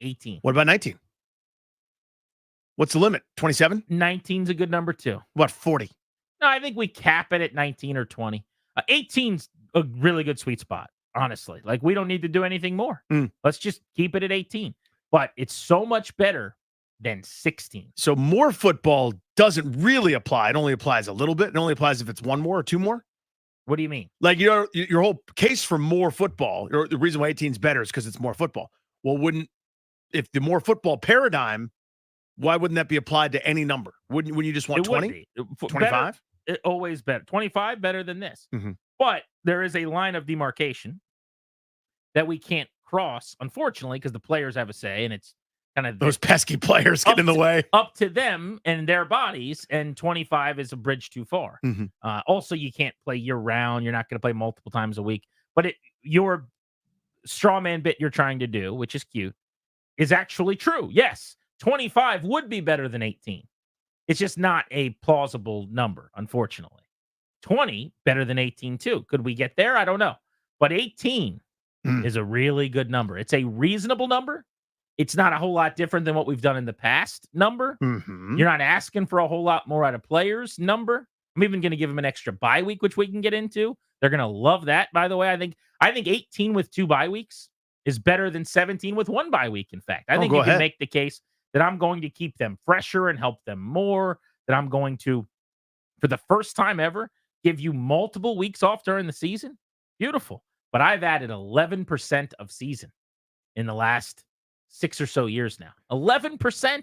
18. What about 19? What's the limit? 27? 19's a good number too. What, 40? No, I think we cap it at 19 or 20. 18's a really good sweet spot, honestly. Like, we don't need to do anything more. Let's just keep it at 18. But it's so much better than 16. So more football doesn't really apply. It only applies a little bit. It only applies if it's 1 more or 2 more. What do you mean? Like, your whole case for more football, or the reason why 18 is better is because it's more football. Well, if the more football paradigm, why wouldn't that be applied to any number? Wouldn't you just want 20? 25? Always better. 25 better than this. But there is a line of demarcation that we can't cross, unfortunately, because the players have a say, and it's kind of those pesky players get in the way. Up to them and their bodies, and 25 is a bridge too far. Also, you can't play year round. You're not going to play multiple times a week. But your straw man bit you're trying to do, which is cute, is actually true. Yes, 25 would be better than 18. It's just not a plausible number, unfortunately. 20 better than 18 too. Could we get there? I don't know. But 18 is a really good number. It's a reasonable number. It's not a whole lot different than what we've done in the past number. Mm-hmm. You're not asking for a whole lot more out of players number. I'm even going to give them an extra bye week, which we can get into. They're going to love that, by the way. I think 18 with 2 bye weeks is better than 17 with 1 bye week, in fact. I think you can make the case that I'm going to keep them fresher and help them more, that I'm going to, for the first time ever, give you multiple weeks off during the season. Beautiful. But I've added 11% of season in the last 6 or so years now. 11%.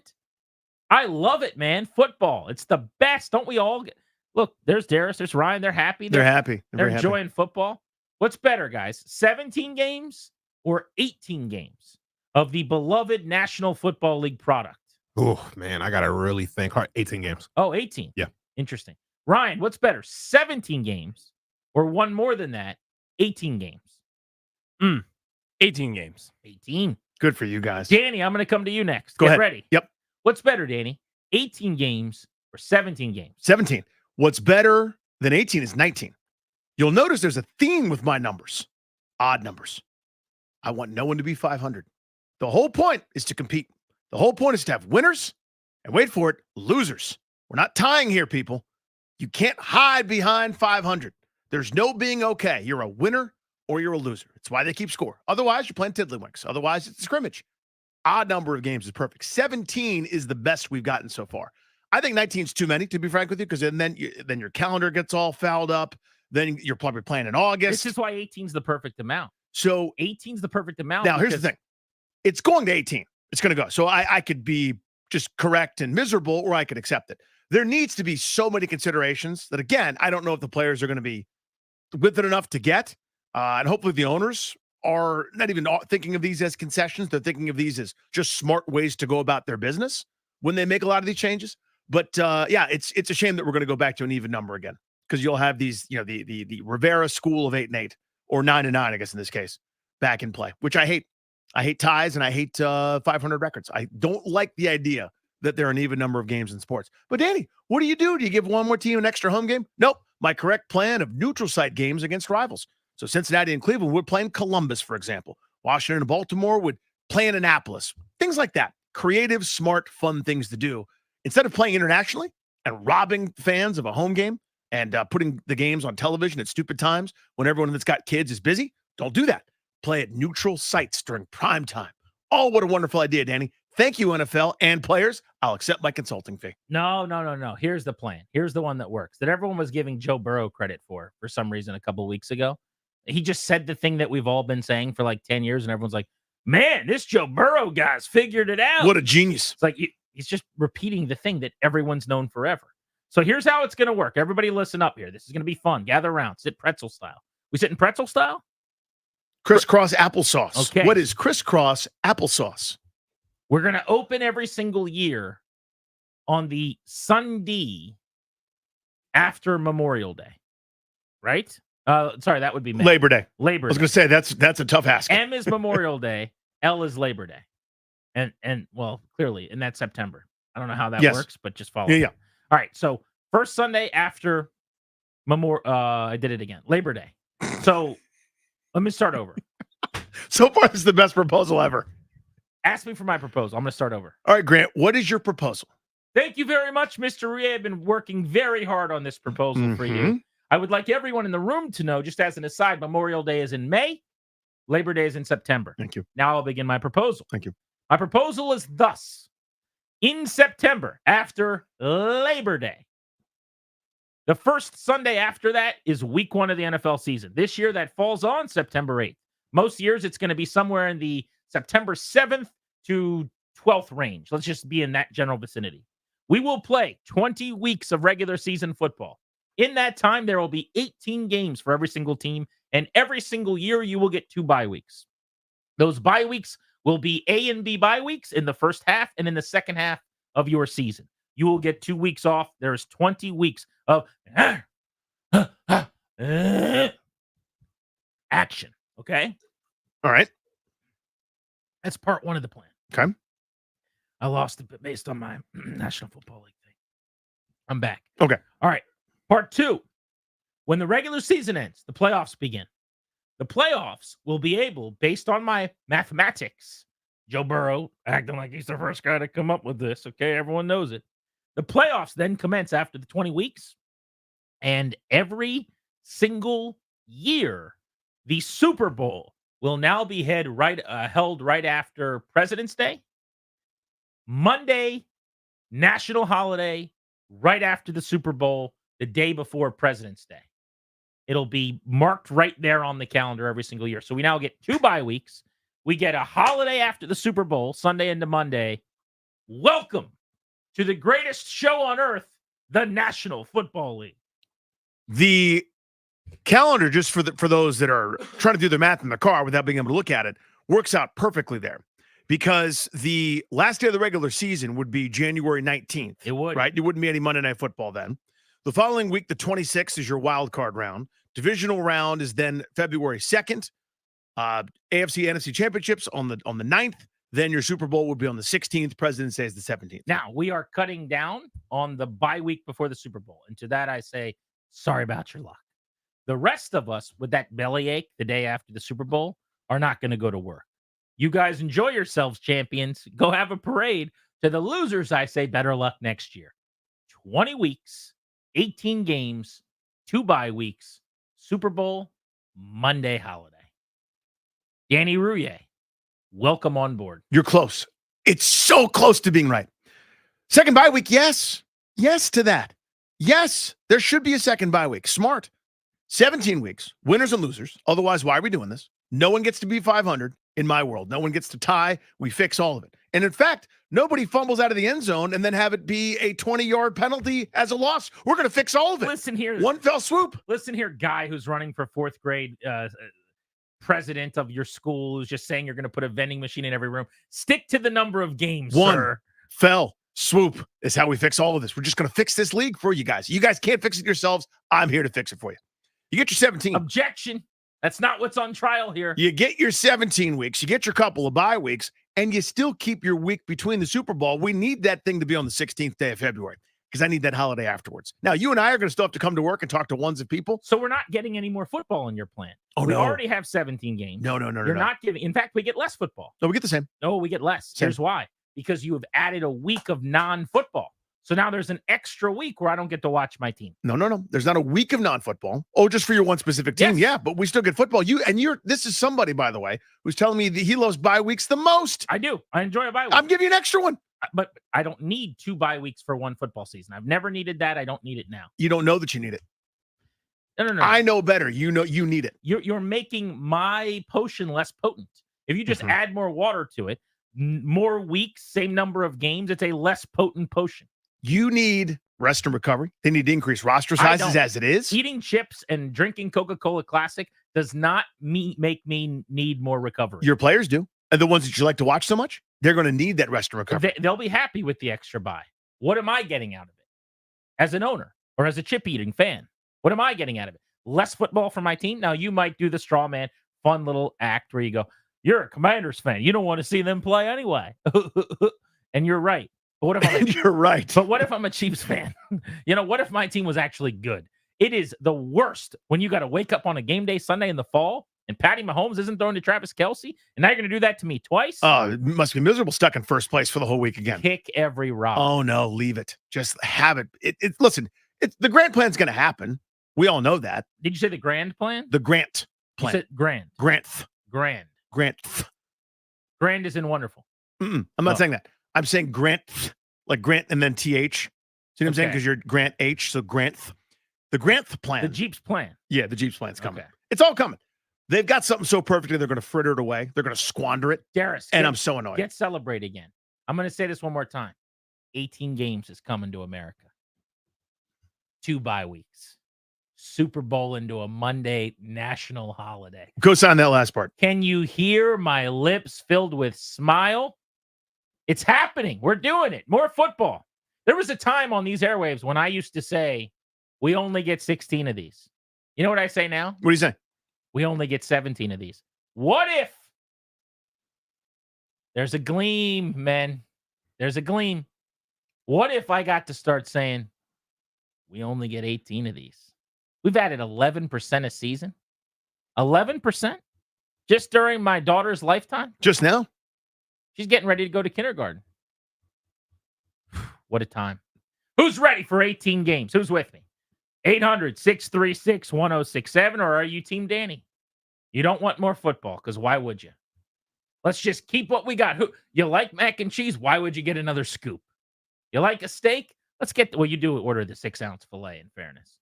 I love it, man. Football. It's the best. Don't we all look, there's Darius, there's Ryan. They're happy. They're happy. They're enjoying football. What's better, guys? 17 games or 18 games of the beloved National Football League product? Oh, man, I got to really think hard. 18 games. Oh, 18. Yeah. Interesting. Ryan, what's better? 17 games or one more than that, 18 games? 18 games. 18. Good for you guys. Danny, I'm going to come to you next. Go Get ahead. ready. Yep. What's better, Danny? 18 games or 17 games? 17. What's better than 18 is 19. You'll notice there's a theme with my numbers. Odd numbers. I want no one to be 500. The whole point is to compete. The whole point is to have winners and, wait for it, losers. We're not tying here, people. You can't hide behind 500. There's no being okay. You're a winner or you're a loser. It's why they keep score. Otherwise, you're playing tiddlywinks. Otherwise, it's a scrimmage. Odd number of games is perfect. 17 is the best we've gotten so far. I think 19 is too many, to be frank with you, because then your calendar gets all fouled up. Then you're probably playing in August. This is why 18 is the perfect amount. So 18 is the perfect amount. Now, here's the thing. It's going to 18. It's going to go. So I could be just correct and miserable, or I could accept it. There needs to be so many considerations that, again, I don't know if the players are going to be with it enough to get. And hopefully the owners are not even thinking of these as concessions. They're thinking of these as just smart ways to go about their business when they make a lot of these changes. But yeah, it's a shame that we're going to go back to an even number again, because you'll have these, the Rivera school of 8-8 or 9-9, I guess in this case, back in play, which I hate. I hate ties and I hate 500 records. I don't like the idea that there are an even number of games in sports. But Danny, what do? Do you give one more team an extra home game? Nope. My correct plan of neutral site games against rivals. So Cincinnati and Cleveland would play in Columbus, for example. Washington and Baltimore would play in Annapolis. Things like that. Creative, smart, fun things to do. Instead of playing internationally and robbing fans of a home game and putting the games on television at stupid times when everyone that's got kids is busy, don't do that. Play at neutral sites during prime time. Oh, what a wonderful idea, Danny. Thank you, NFL and players. I'll accept my consulting fee. No. Here's the plan. Here's the one that works, that everyone was giving Joe Burrow credit for some reason a couple of weeks ago. He just said the thing that we've all been saying for like 10 years, and everyone's like, man, this Joe Burrow guy's figured it out. What a genius. It's like he's just repeating the thing that everyone's known forever. So here's how it's going to work. Everybody listen up here. This is going to be fun. Gather around. Sit pretzel style. We sit in pretzel style? Crisscross applesauce. Okay. What is crisscross applesauce? We're going to open every single year on the Sunday after Memorial Day, right? Sorry, that would be May. Labor Day. Labor I was Day. going to say that's a tough ask. M is Memorial Day. L is Labor Day. And well, clearly, and that's September. I don't know how that works, but just follow. Yeah. All right. So first Sunday after I did it again. Labor Day. So let me start over. So far, this is the best proposal ever. Ask me for my proposal. I'm going to start over. All right, Grant, what is your proposal? Thank you very much, Mr. Rie. I've been working very hard on this proposal for you. I would like everyone in the room to know, just as an aside, Memorial Day is in May. Labor Day is in September. Thank you. Now I'll begin my proposal. Thank you. My proposal is thus. In September, after Labor Day, the first Sunday after that is week 1 of the NFL season. This year, that falls on September 8th. Most years, it's going to be somewhere in the September 7th to 12th range. Let's just be in that general vicinity. We will play 20 weeks of regular season football. In that time, there will be 18 games for every single team, and every single year, you will get 2 bye weeks. Those bye weeks will be A and B bye weeks in the first half and in the second half of your season. You will get 2 weeks off. There's 20 weeks of action. Okay? All right. That's part one of the plan. Okay. I lost it based on my National Football League thing. I'm back. Okay. All right. Part two. When the regular season ends, the playoffs begin. The playoffs will be able, based on my mathematics, Joe Burrow acting like he's the first guy to come up with this. Okay, everyone knows it. The playoffs then commence after the 20 weeks. And every single year, the Super Bowl will now be held right after President's Day. Monday, national holiday, right after the Super Bowl, the day before President's Day. It'll be marked right there on the calendar every single year. So we now get 2 bye weeks. We get a holiday after the Super Bowl, Sunday into Monday. Welcome to the greatest show on earth, the National Football League. The calendar, just for those that are trying to do their math in the car without being able to look at it, works out perfectly there. Because the last day of the regular season would be January 19th. It would. Right? There wouldn't be any Monday Night Football then. The following week, the 26th, is your wild card round. Divisional round is then February 2nd. AFC, NFC championships on the 9th. Then your Super Bowl would be on the 16th. President's Day is the 17th. Now, we are cutting down on the bye week before the Super Bowl. And to that, I say, sorry about your luck. The rest of us with that bellyache the day after the Super Bowl are not going to go to work. You guys enjoy yourselves, champions. Go have a parade. To the losers, I say better luck next year. 20 weeks, 18 games, 2 bye weeks, Super Bowl, Monday holiday. Danny Rouillet, welcome on board. You're close. It's so close to being right. Second bye week, yes. Yes to that. Yes, there should be a second bye week. Smart. 17 weeks, winners and losers. Otherwise, why are we doing this? No one gets to be 500 in my world. No one gets to tie. We fix all of it. And in fact, nobody fumbles out of the end zone and then have it be a 20-yard penalty as a loss. We're going to fix all of it. Listen here. One fell swoop. Listen here, guy who's running for 4th grade president of your school who's just saying you're going to put a vending machine in every room. Stick to the number of games, One sir. fell swoop is how we fix all of this. We're just going to fix this league for you guys. You guys can't fix it yourselves. I'm here to fix it for you. You get your 17. Objection. That's not what's on trial here. You get your 17 weeks, you get your couple of bye weeks, and you still keep your week between the Super Bowl. We need that thing to be on the 16th day of February because I need that holiday afterwards. Now, you and I are going to still have to come to work and talk to ones of people. So we're not getting any more football in your plan. Oh, we no. already have 17 games. No. You're not giving. In fact, we get less football. No, we get the same. No, we get less. Same. Here's why. Because you have added a week of non-football. So now there's an extra week where I don't get to watch my team. No. There's not a week of non-football. Oh, just for your one specific team. Yes. Yeah, but we still get football. This is somebody, by the way, who's telling me that he loves bye weeks the most. I do. I enjoy a bye week. I'm giving you an extra one. But I don't need 2 bye weeks for one football season. I've never needed that. I don't need it now. You don't know that you need it. No. I know better. You know you need it. You're making my potion less potent. If you just add more water to it, more weeks, same number of games, it's a less potent potion. You need rest and recovery. They need to increase roster sizes as it is. Eating chips and drinking Coca-Cola Classic does not make me need more recovery. Your players do. And the ones that you like to watch so much, they're going to need that rest and recovery. They'll be happy with the extra bye. What am I getting out of it? As an owner or as a chip-eating fan, what am I getting out of it? Less football for my team? Now, you might do the straw man, fun little act where you go, you're a Commanders fan. You don't want to see them play anyway. And you're right. But what if you're right. But what if I'm a Chiefs fan? What if my team was actually good? It is the worst when you got to wake up on a game day Sunday in the fall and Patty Mahomes isn't throwing to Travis Kelce, and now you're going to do that to me twice? Oh, it must be miserable stuck in first place for the whole week again. Kick every rock. Oh, no, leave it. Just have it. Listen, the grand plan's going to happen. We all know that. Did you say the grand plan? The Grant plan. You said grand. Grant. Grand is in wonderful. I'm not saying that. I'm saying Grant, like Grant and then TH. See what I'm saying? Because you're Grant H, so Grant. The Grant plan. The Jeep's plan. Yeah, the Jeep's plan's coming. Okay. It's all coming. They've got something so perfectly, they're going to fritter it away. They're going to squander it. Darius. And I'm so annoyed. Get celebrate again. I'm going to say this one more time. 18 games is coming to America. 2 bye weeks. Super Bowl into a Monday national holiday. Go sign that last part. Can you hear my lips filled with smile? It's happening. We're doing it. More football. There was a time on these airwaves when I used to say, we only get 16 of these. You know what I say now? What do you say? We only get 17 of these. What if There's a gleam, men. There's a gleam. What if I got to start saying, we only get 18 of these? We've added 11% a season. 11%? Just during my daughter's lifetime? Just now? She's getting ready to go to kindergarten. What a time. Who's ready for 18 games? Who's with me? 800-636-1067, or are you Team Danny? You don't want more football, because why would you? Let's just keep what we got. You like mac and cheese? Why would you get another scoop? You like a steak? Let's get, well, you do order the 6-ounce filet, in fairness.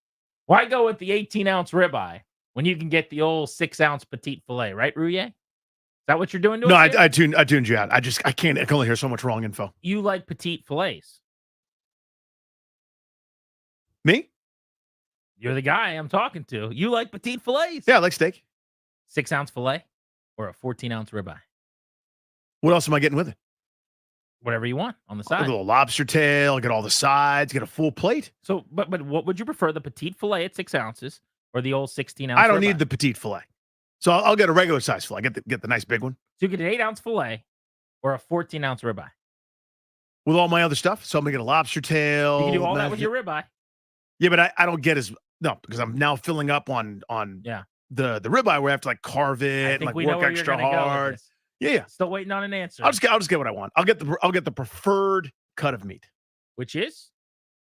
Why go with the 18-ounce ribeye when you can get the old 6-ounce petite filet, right, Rouillet? Is that what you're doing to No, us here? I tuned you out. I can only hear so much wrong info. You like petite fillets. Me? You're the guy I'm talking to. You like petite fillets. Yeah, I like steak. 6-ounce filet or a 14-ounce ribeye? What else am I getting with it? Whatever you want on the A side. little lobster tail, get all the sides, get a full plate. So, but what would you prefer, the petite filet at 6 ounces or the old 16-ounce? I don't ribeye? need the petite filet. So I'll get a regular size filet. Get the nice big one. So you get an 8-ounce filet or a 14-ounce ribeye. With all my other stuff. So I'm going to get a lobster tail. You can do all that with your ribeye. Yeah, but I don't get because I'm now filling up on the ribeye where I have to like carve it and like work extra hard. Yeah. Still waiting on an answer. I'll just get what I want. I'll get the preferred cut of meat. Which is?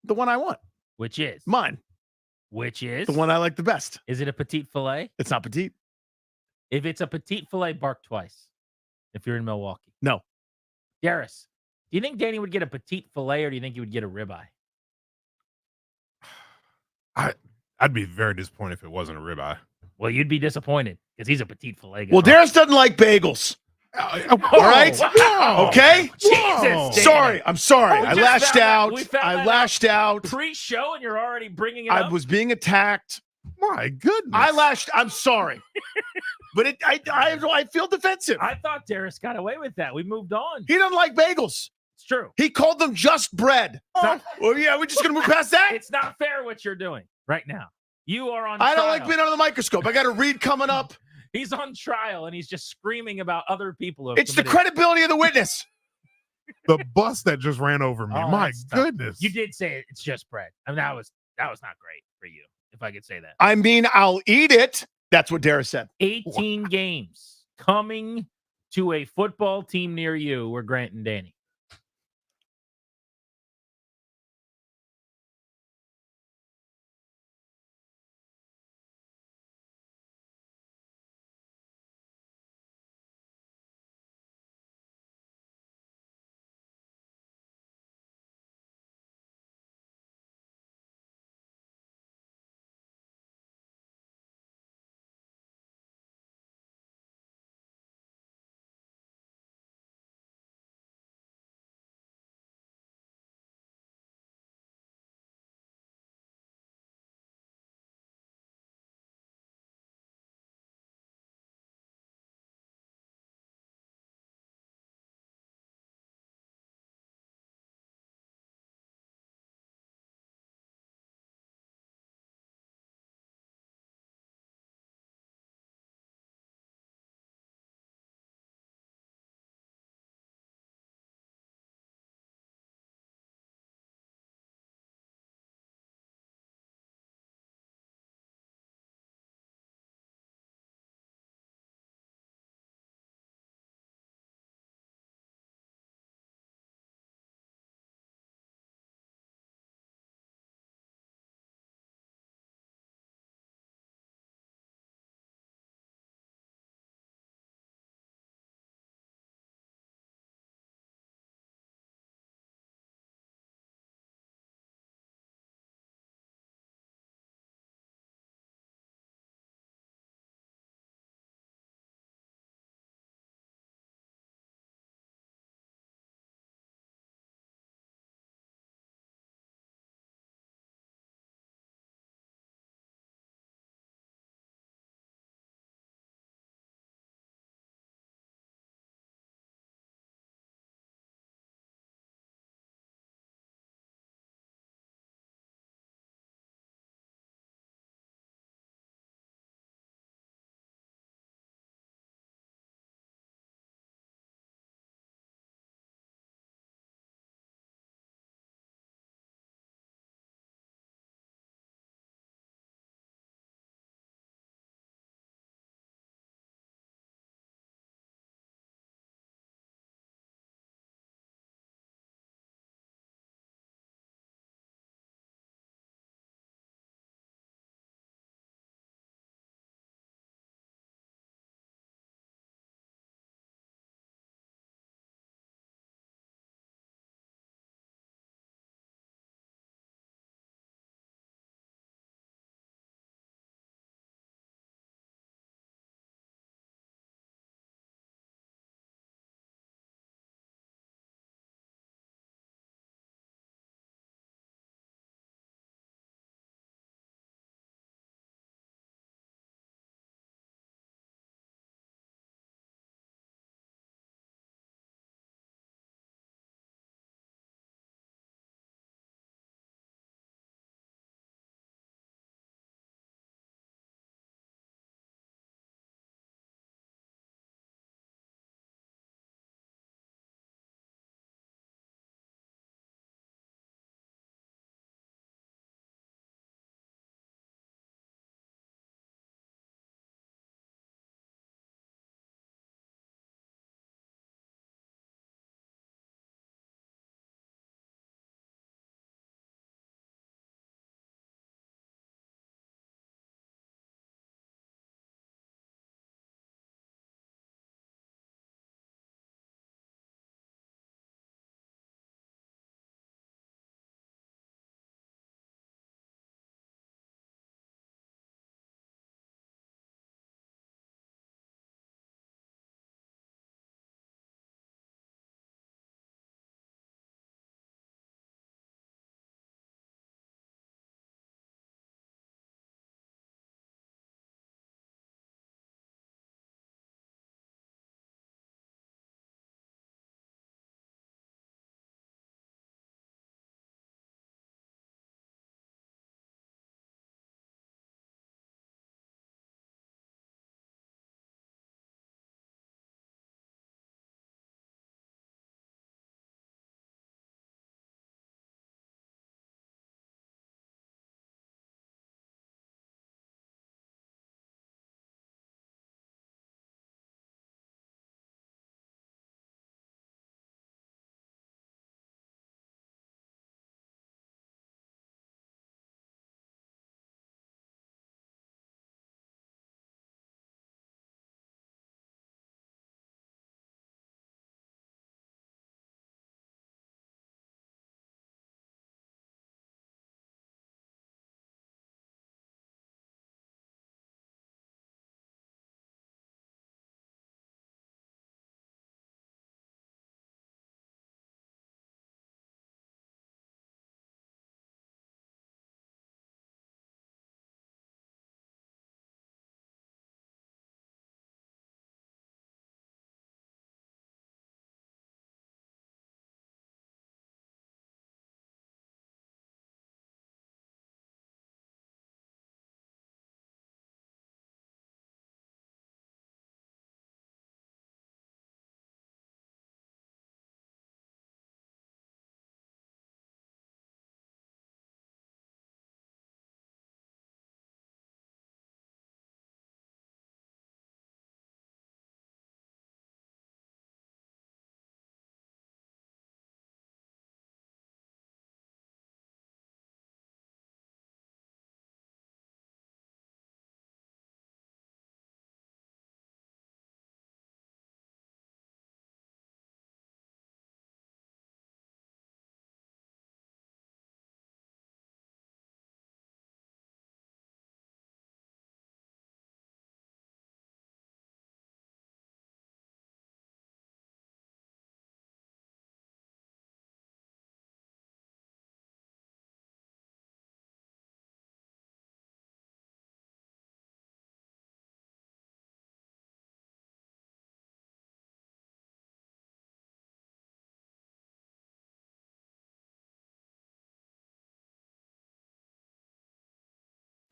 The one I want. Which is? Mine. Which is? The one I like the best. Is it a petite filet? It's not petite. If it's a petite filet, bark twice. If you're in Milwaukee. No. Garris, do you think Danny would get a petite filet or do you think he would get a ribeye? I'd be very disappointed if it wasn't a ribeye. Well, you'd be disappointed because he's a petite filet guy. Well, Darius doesn't like bagels. All right. Wow. Okay. Jesus, Danny. Sorry. I'm sorry. We I just lashed found out. we found I that lashed out. Pre-show, and you're already bringing it I up. was being attacked. My goodness. I lashed. I'm sorry, but I feel defensive. I thought Darius got away with that. We moved on. He doesn't like bagels. It's true. He called them just bread. Well, yeah, we're just gonna move past that. It's not fair what you're doing right now. You are on. I don't trial. like being under the microscope. I got a read coming up. He's on trial and he's just screaming about other people. who have It's the committed- credibility of the witness. The bus that just ran over me. Oh, My that's tough. goodness. You did say it's just bread. I mean, that was not great for you, if I could say that. I mean, I'll eat it. That's what Darius said. 18 games coming to a football team near you. We're Grant and Danny.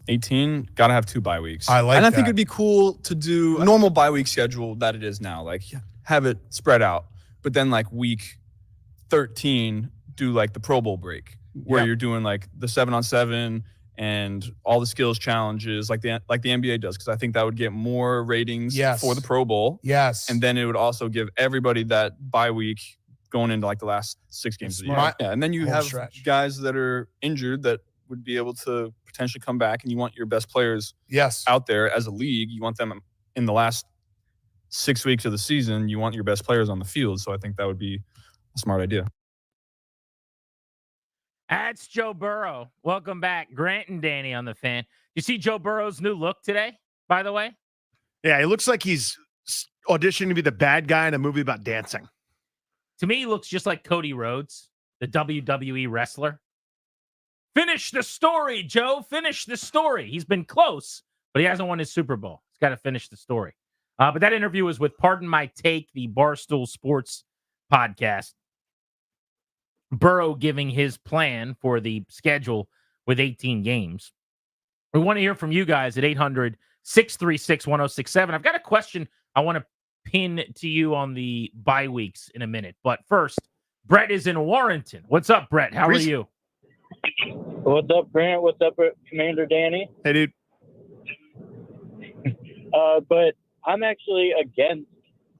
18, gotta have 2 bye weeks. I like and I that. think it'd be cool to do a normal bye week schedule that it is now. Like have it spread out. But then like week 13, do like the Pro Bowl break where you're doing like the 7-on-7 and all the skills challenges like the NBA does, because I think that would get more ratings for the Pro Bowl. Yes. And then it would also give everybody that bye week going into like the last 6 games of the year. Yeah, and then you have guys that are injured that would be able to potentially come back, and you want your best players out there as a league. You want them in the last 6 weeks of the season. You want your best players on the field. So I think that would be a smart idea. That's Joe Burrow. Welcome back. Grant and Danny on the Fan. You see Joe Burrow's new look today, by the way? Yeah, it looks like he's auditioning to be the bad guy in a movie about dancing. To me, he looks just like Cody Rhodes, the WWE wrestler. Finish the story, Joe. Finish the story. He's been close, but he hasn't won his Super Bowl. He's got to finish the story. But that interview was with Pardon My Take, the Barstool Sports podcast. Burrow giving his plan for the schedule with 18 games. We want to hear from you guys at 800-636-1067. I've got a question I want to pin to you on the bye weeks in a minute. But first, Brett is in Warrenton. What's up, Brett? How are you? What's up, Grant? What's up, Commander Danny? Hey, dude. But I'm actually against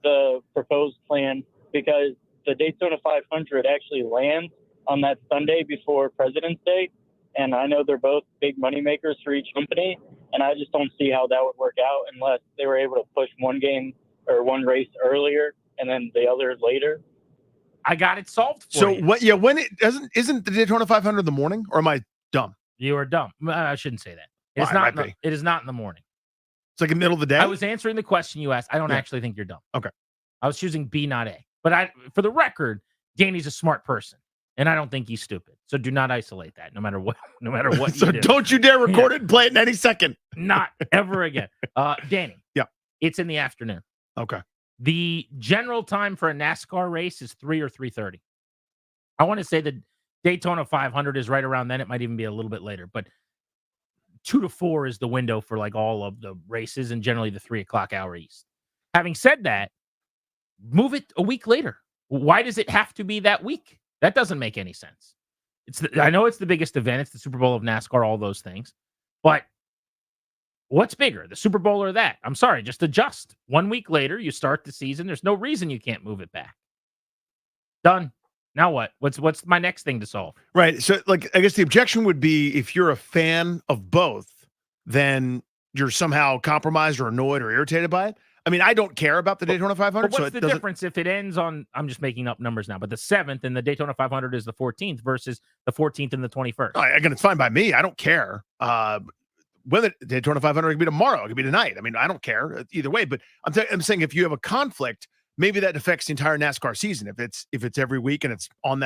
the proposed plan because the Daytona 500 actually lands on that Sunday before President's Day. And I know they're both big money makers for each company. And I just don't see how that would work out unless they were able to push one game or one race earlier and then the other later. I got it solved for you. What? Yeah, when it isn't the Daytona 500 in the morning, or am I dumb? You are dumb. I shouldn't say that. It Well, is not. It is not in the morning. It's like in the middle of the day. I was answering the question you asked. I don't actually think you're dumb. Okay. I was choosing B, not A. But for the record, Danny's a smart person, and I don't think he's stupid. So do not isolate that, no matter what. No matter what. So you do. don't you dare record it and play it in any second. Not ever again. Danny. Yeah. It's in the afternoon. Okay. The general time for a NASCAR race is 3 or 3:30. I want to say the Daytona 500 is right around then. It might even be a little bit later, but 2 to 4 is the window for like all of the races, and generally the 3 o'clock hour East. Having said that, move it a week later. Why does it have to be that week? That doesn't make any sense. I know it's the biggest event. It's the Super Bowl of NASCAR, all those things. But what's bigger, the Super Bowl or that? I'm sorry, just adjust. 1 week later, you start the season. There's no reason you can't move it back. Done. Now what? What's my next thing to solve? Right. So, like, I guess the objection would be if you're a fan of both, then you're somehow compromised or annoyed or irritated by it. I mean, I don't care about the Daytona 500. But what's the difference if it ends on, I'm just making up numbers now, but the 7th and the Daytona 500 is the 14th versus the 14th and the 21st? Again, it's fine by me. I don't care. Whether the Daytona 500 could be tomorrow, it could be tonight. I mean, I don't care either way. But I'm saying if you have a conflict, maybe that affects the entire NASCAR season. If it's every week and it's on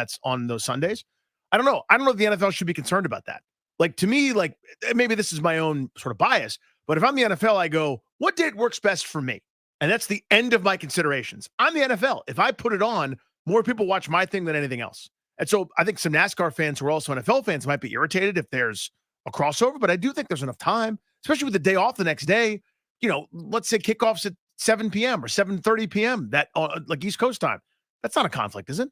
those Sundays, I don't know. I don't know if the NFL should be concerned about that. Like, to me, like, maybe this is my own sort of bias, but if I'm the NFL, I go, what date works best for me? And that's the end of my considerations. I'm the NFL. If I put it on, more people watch my thing than anything else. And so I think some NASCAR fans who are also NFL fans might be irritated if there's a crossover, but I do think there's enough time, especially with the day off the next day. You know, let's say kickoffs at 7 p.m. or 7:30 p.m. that like East Coast time. That's not a conflict, is it?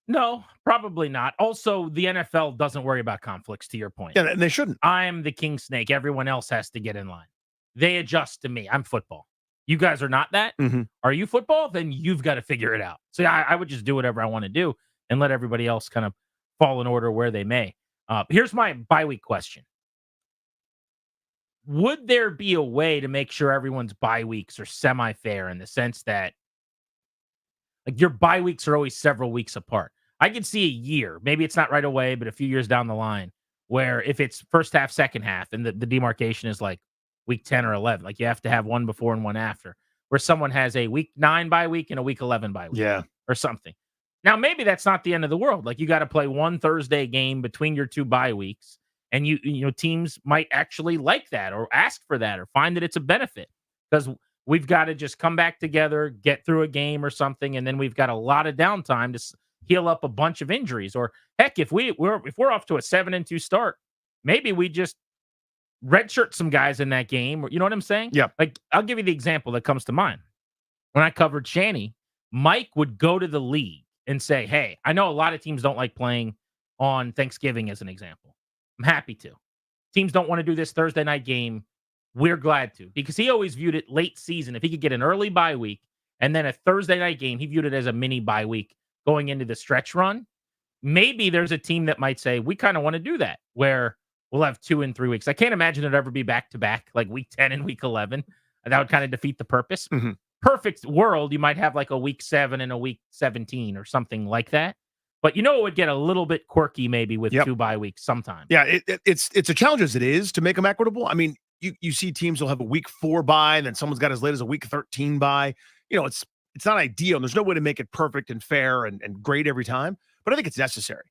No, probably not. Also, the NFL doesn't worry about conflicts, to your point. Yeah, and they shouldn't. I'm the king snake. Everyone else has to get in line. They adjust to me. I'm football. You guys are not that. Mm-hmm. Are you football? Then you've got to figure it out. So I would just do whatever I want to do and let everybody else kind of fall in order where they may. Here's my bye week question. Would there be a way to make sure everyone's bye weeks are semi-fair in the sense that like your bye weeks are always several weeks apart? I could see a year, maybe it's not right away, but a few years down the line, where if it's first half, second half, and the demarcation is like week 10 or 11, like you have to have one before and one after, where someone has a week 9 bye week and a week 11 bye week, or something. Now, maybe that's not the end of the world. Like you got to play one Thursday game between your 2 bye weeks, and you know teams might actually like that or ask for that or find that it's a benefit because we've got to just come back together, get through a game or something, and then we've got a lot of downtime to heal up a bunch of injuries. Or heck, if we're off to a 7-2 start, maybe we just redshirt some guys in that game. You know what I'm saying? Yeah. Like, I'll give you the example that comes to mind. When I covered Shanny, Mike would go to the league and say, hey, I know a lot of teams don't like playing on Thanksgiving as an example. I'm happy to. Teams don't want to do this Thursday night game. We're glad to, because he always viewed it late season. If he could get an early bye week and then a Thursday night game, he viewed it as a mini bye week going into the stretch run. Maybe there's a team that might say, we kind of want to do that, where we'll have 2 and 3 weeks. I can't imagine it ever be back-to-back, like week 10 and week 11. That would kind of defeat the purpose. Mm-hmm. Perfect world, you might have like a week 7 and a week 17 or something like that. But it would get a little bit quirky maybe with 2 bye weeks sometime. Yeah, it's a challenge as it is to make them equitable. I mean, you see teams will have a week 4 bye, and then someone's got as late as a week 13 bye. It's not ideal, and there's no way to make it perfect and fair and great every time, but I think it's necessary.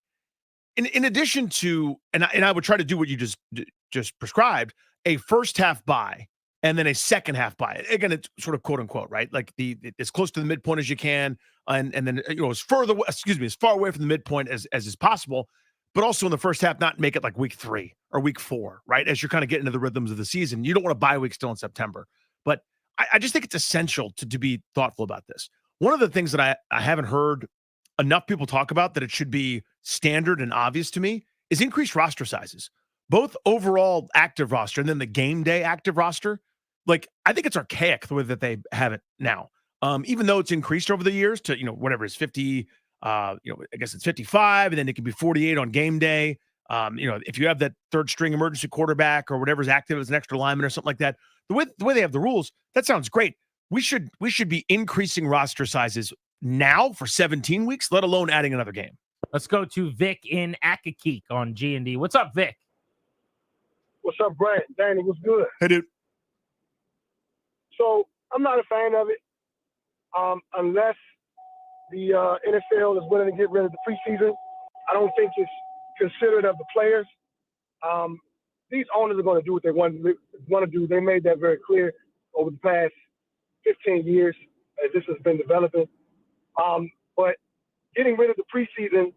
In addition to, and I would try to do what you just prescribed, a first half bye and then a second half bye. Again, it's sort of quote unquote, right? Like as close to the midpoint as you can, and then as far away from the midpoint as is possible, but also in the first half, not make it like week 3 or week 4, right? As you're kind of getting into the rhythms of the season. You don't want a bye week still in September. But I just think it's essential to be thoughtful about this. One of the things that I haven't heard enough people talk about that it should be standard and obvious to me is increased roster sizes, both overall active roster and then the game day active roster. Like, I think it's archaic the way that they have it now. Even though it's increased over the years to, whatever is 50, I guess it's 55, and then it can be 48 on game day. If you have that third string emergency quarterback or whatever's active as an extra lineman or something like that, the way they have the rules, that sounds great. We should be increasing roster sizes now for 17 weeks, let alone adding another game. Let's go to Vic in Accokeek on G&D. What's up, Vic? What's up, Brad? Danny, what's good? Hey, dude. So I'm not a fan of it, unless the NFL is willing to get rid of the preseason. I don't think it's considerate of the players. These owners are going to do what they want to do. They made that very clear over the past 15 years as this has been developing. But getting rid of the preseason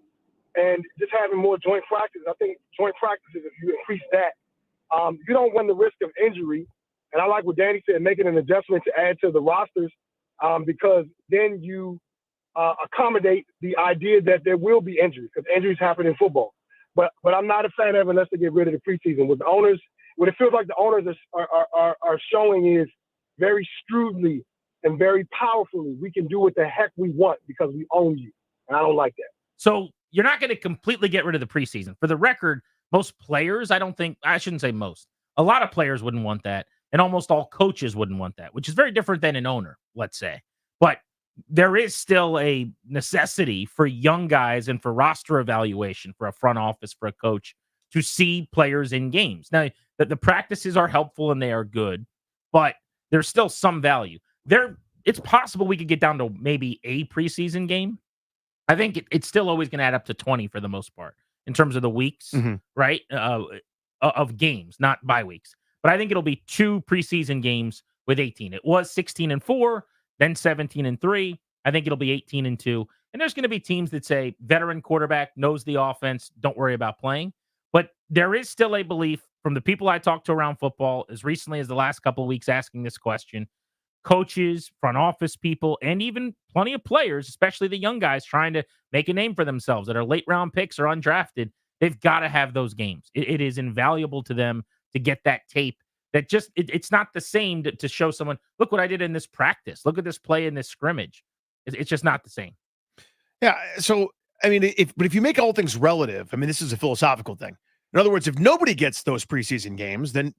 and just having more joint practice, I think joint practices, if you increase that, you don't run the risk of injury. And I like what Danny said, making an adjustment to add to the rosters, because then you accommodate the idea that there will be injuries, because injuries happen in football. But I'm not a fan of it unless they get rid of the preseason. What it feels like the owners are showing is very shrewdly and very powerfully, we can do what the heck we want because we own you. And I don't like that. So you're not going to completely get rid of the preseason. For the record, most players, I shouldn't say most. A lot of players wouldn't want that. And almost all coaches wouldn't want that, which is very different than an owner, let's say. But there is still a necessity for young guys and for roster evaluation, for a front office, for a coach, to see players in games. Now, the practices are helpful and they are good, but there's still some value. It's possible we could get down to maybe a preseason game. I think it's still always going to add up to 20 for the most part in terms of the weeks, right? Of games, not bye weeks. But I think it'll be 2 preseason games with 18. It was 16-4, then 17-3. I think it'll be 18-2. And there's going to be teams that say veteran quarterback knows the offense, don't worry about playing. But there is still a belief from the people I talked to around football as recently as the last couple of weeks asking this question, coaches, front office people, and even plenty of players, especially the young guys trying to make a name for themselves that are late round picks or undrafted. They've got to have those games. It is invaluable to them to get that tape. That just it's not the same to show someone, look what I did in this practice. Look at this play in this scrimmage. It's just not the same. Yeah. So, I mean, if you make all things relative, I mean, this is a philosophical thing. In other words, if nobody gets those preseason games, then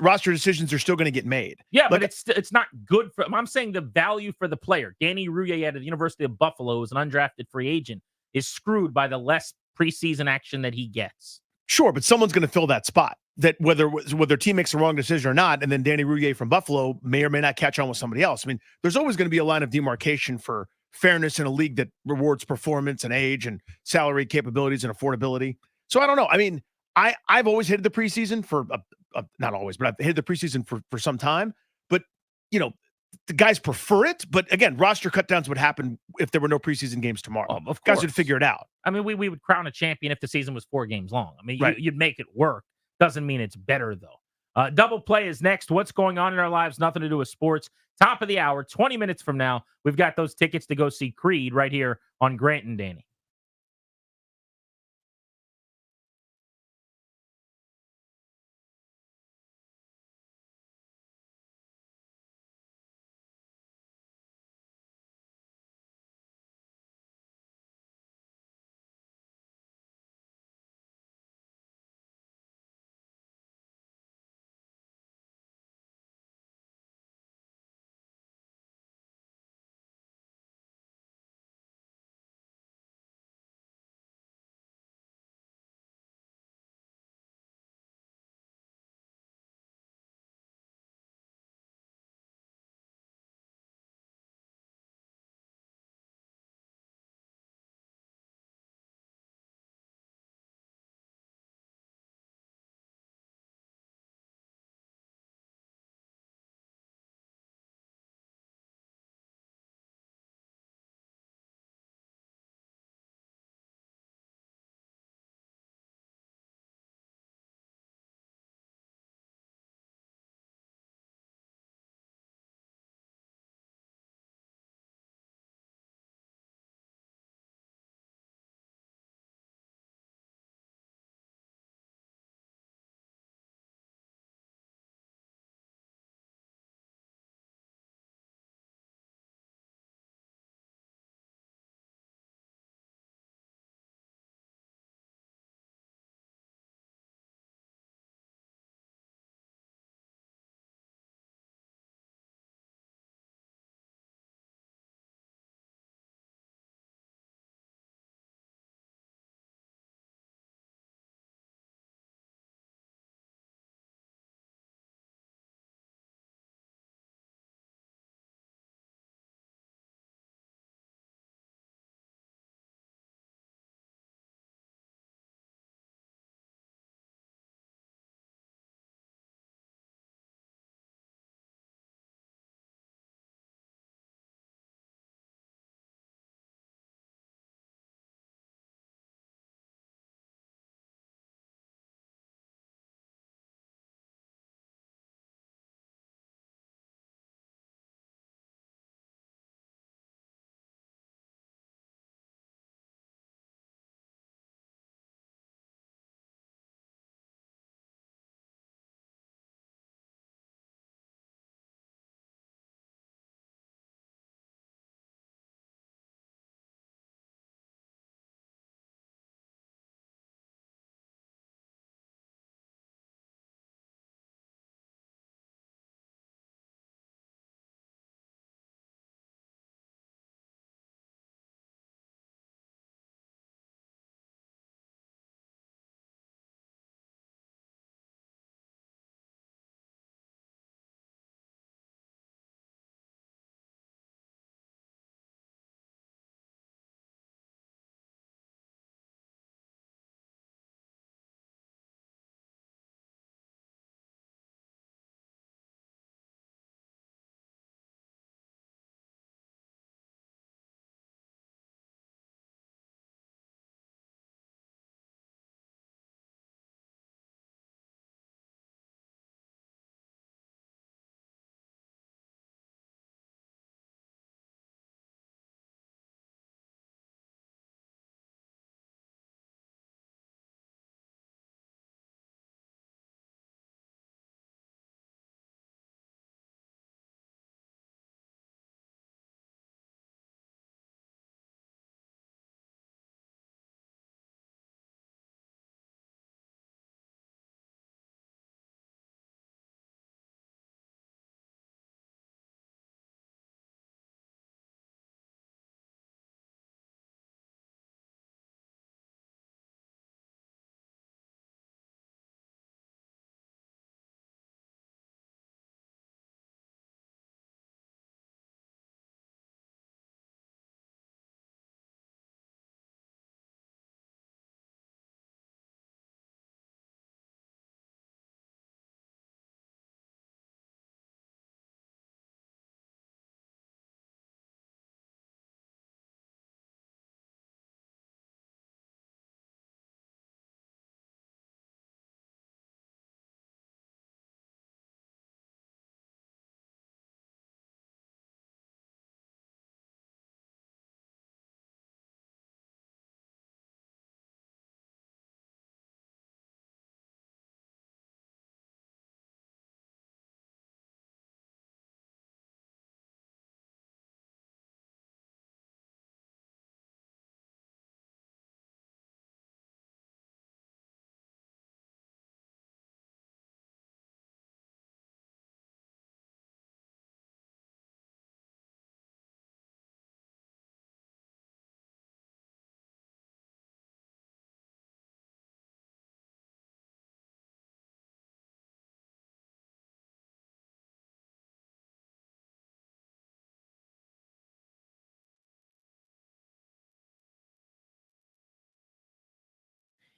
roster decisions are still going to get made. Yeah, but it's not good for. I'm saying the value for the player. Danny Rouillet at the University of Buffalo is an undrafted free agent, is screwed by the less preseason action that he gets. Sure, but someone's going to fill that spot. That whether their team makes the wrong decision or not, and then Danny Rouillet from Buffalo may or may not catch on with somebody else. I mean, there's always going to be a line of demarcation for fairness in a league that rewards performance and age and salary capabilities and affordability. So I don't know. I mean, I've always hated the preseason for not always, but I've hated the preseason for some time. But the guys prefer it. But again, roster cutdowns would happen if there were no preseason games tomorrow. Of course. Guys would figure it out. I mean, we would crown a champion if the season was 4 games long. I mean, right. You'd make it work. Doesn't mean it's better, though. Double Play is next. What's going on in our lives? Nothing to do with sports. Top of the hour, 20 minutes from now, we've got those tickets to go see Creed right here on Grant and Danny.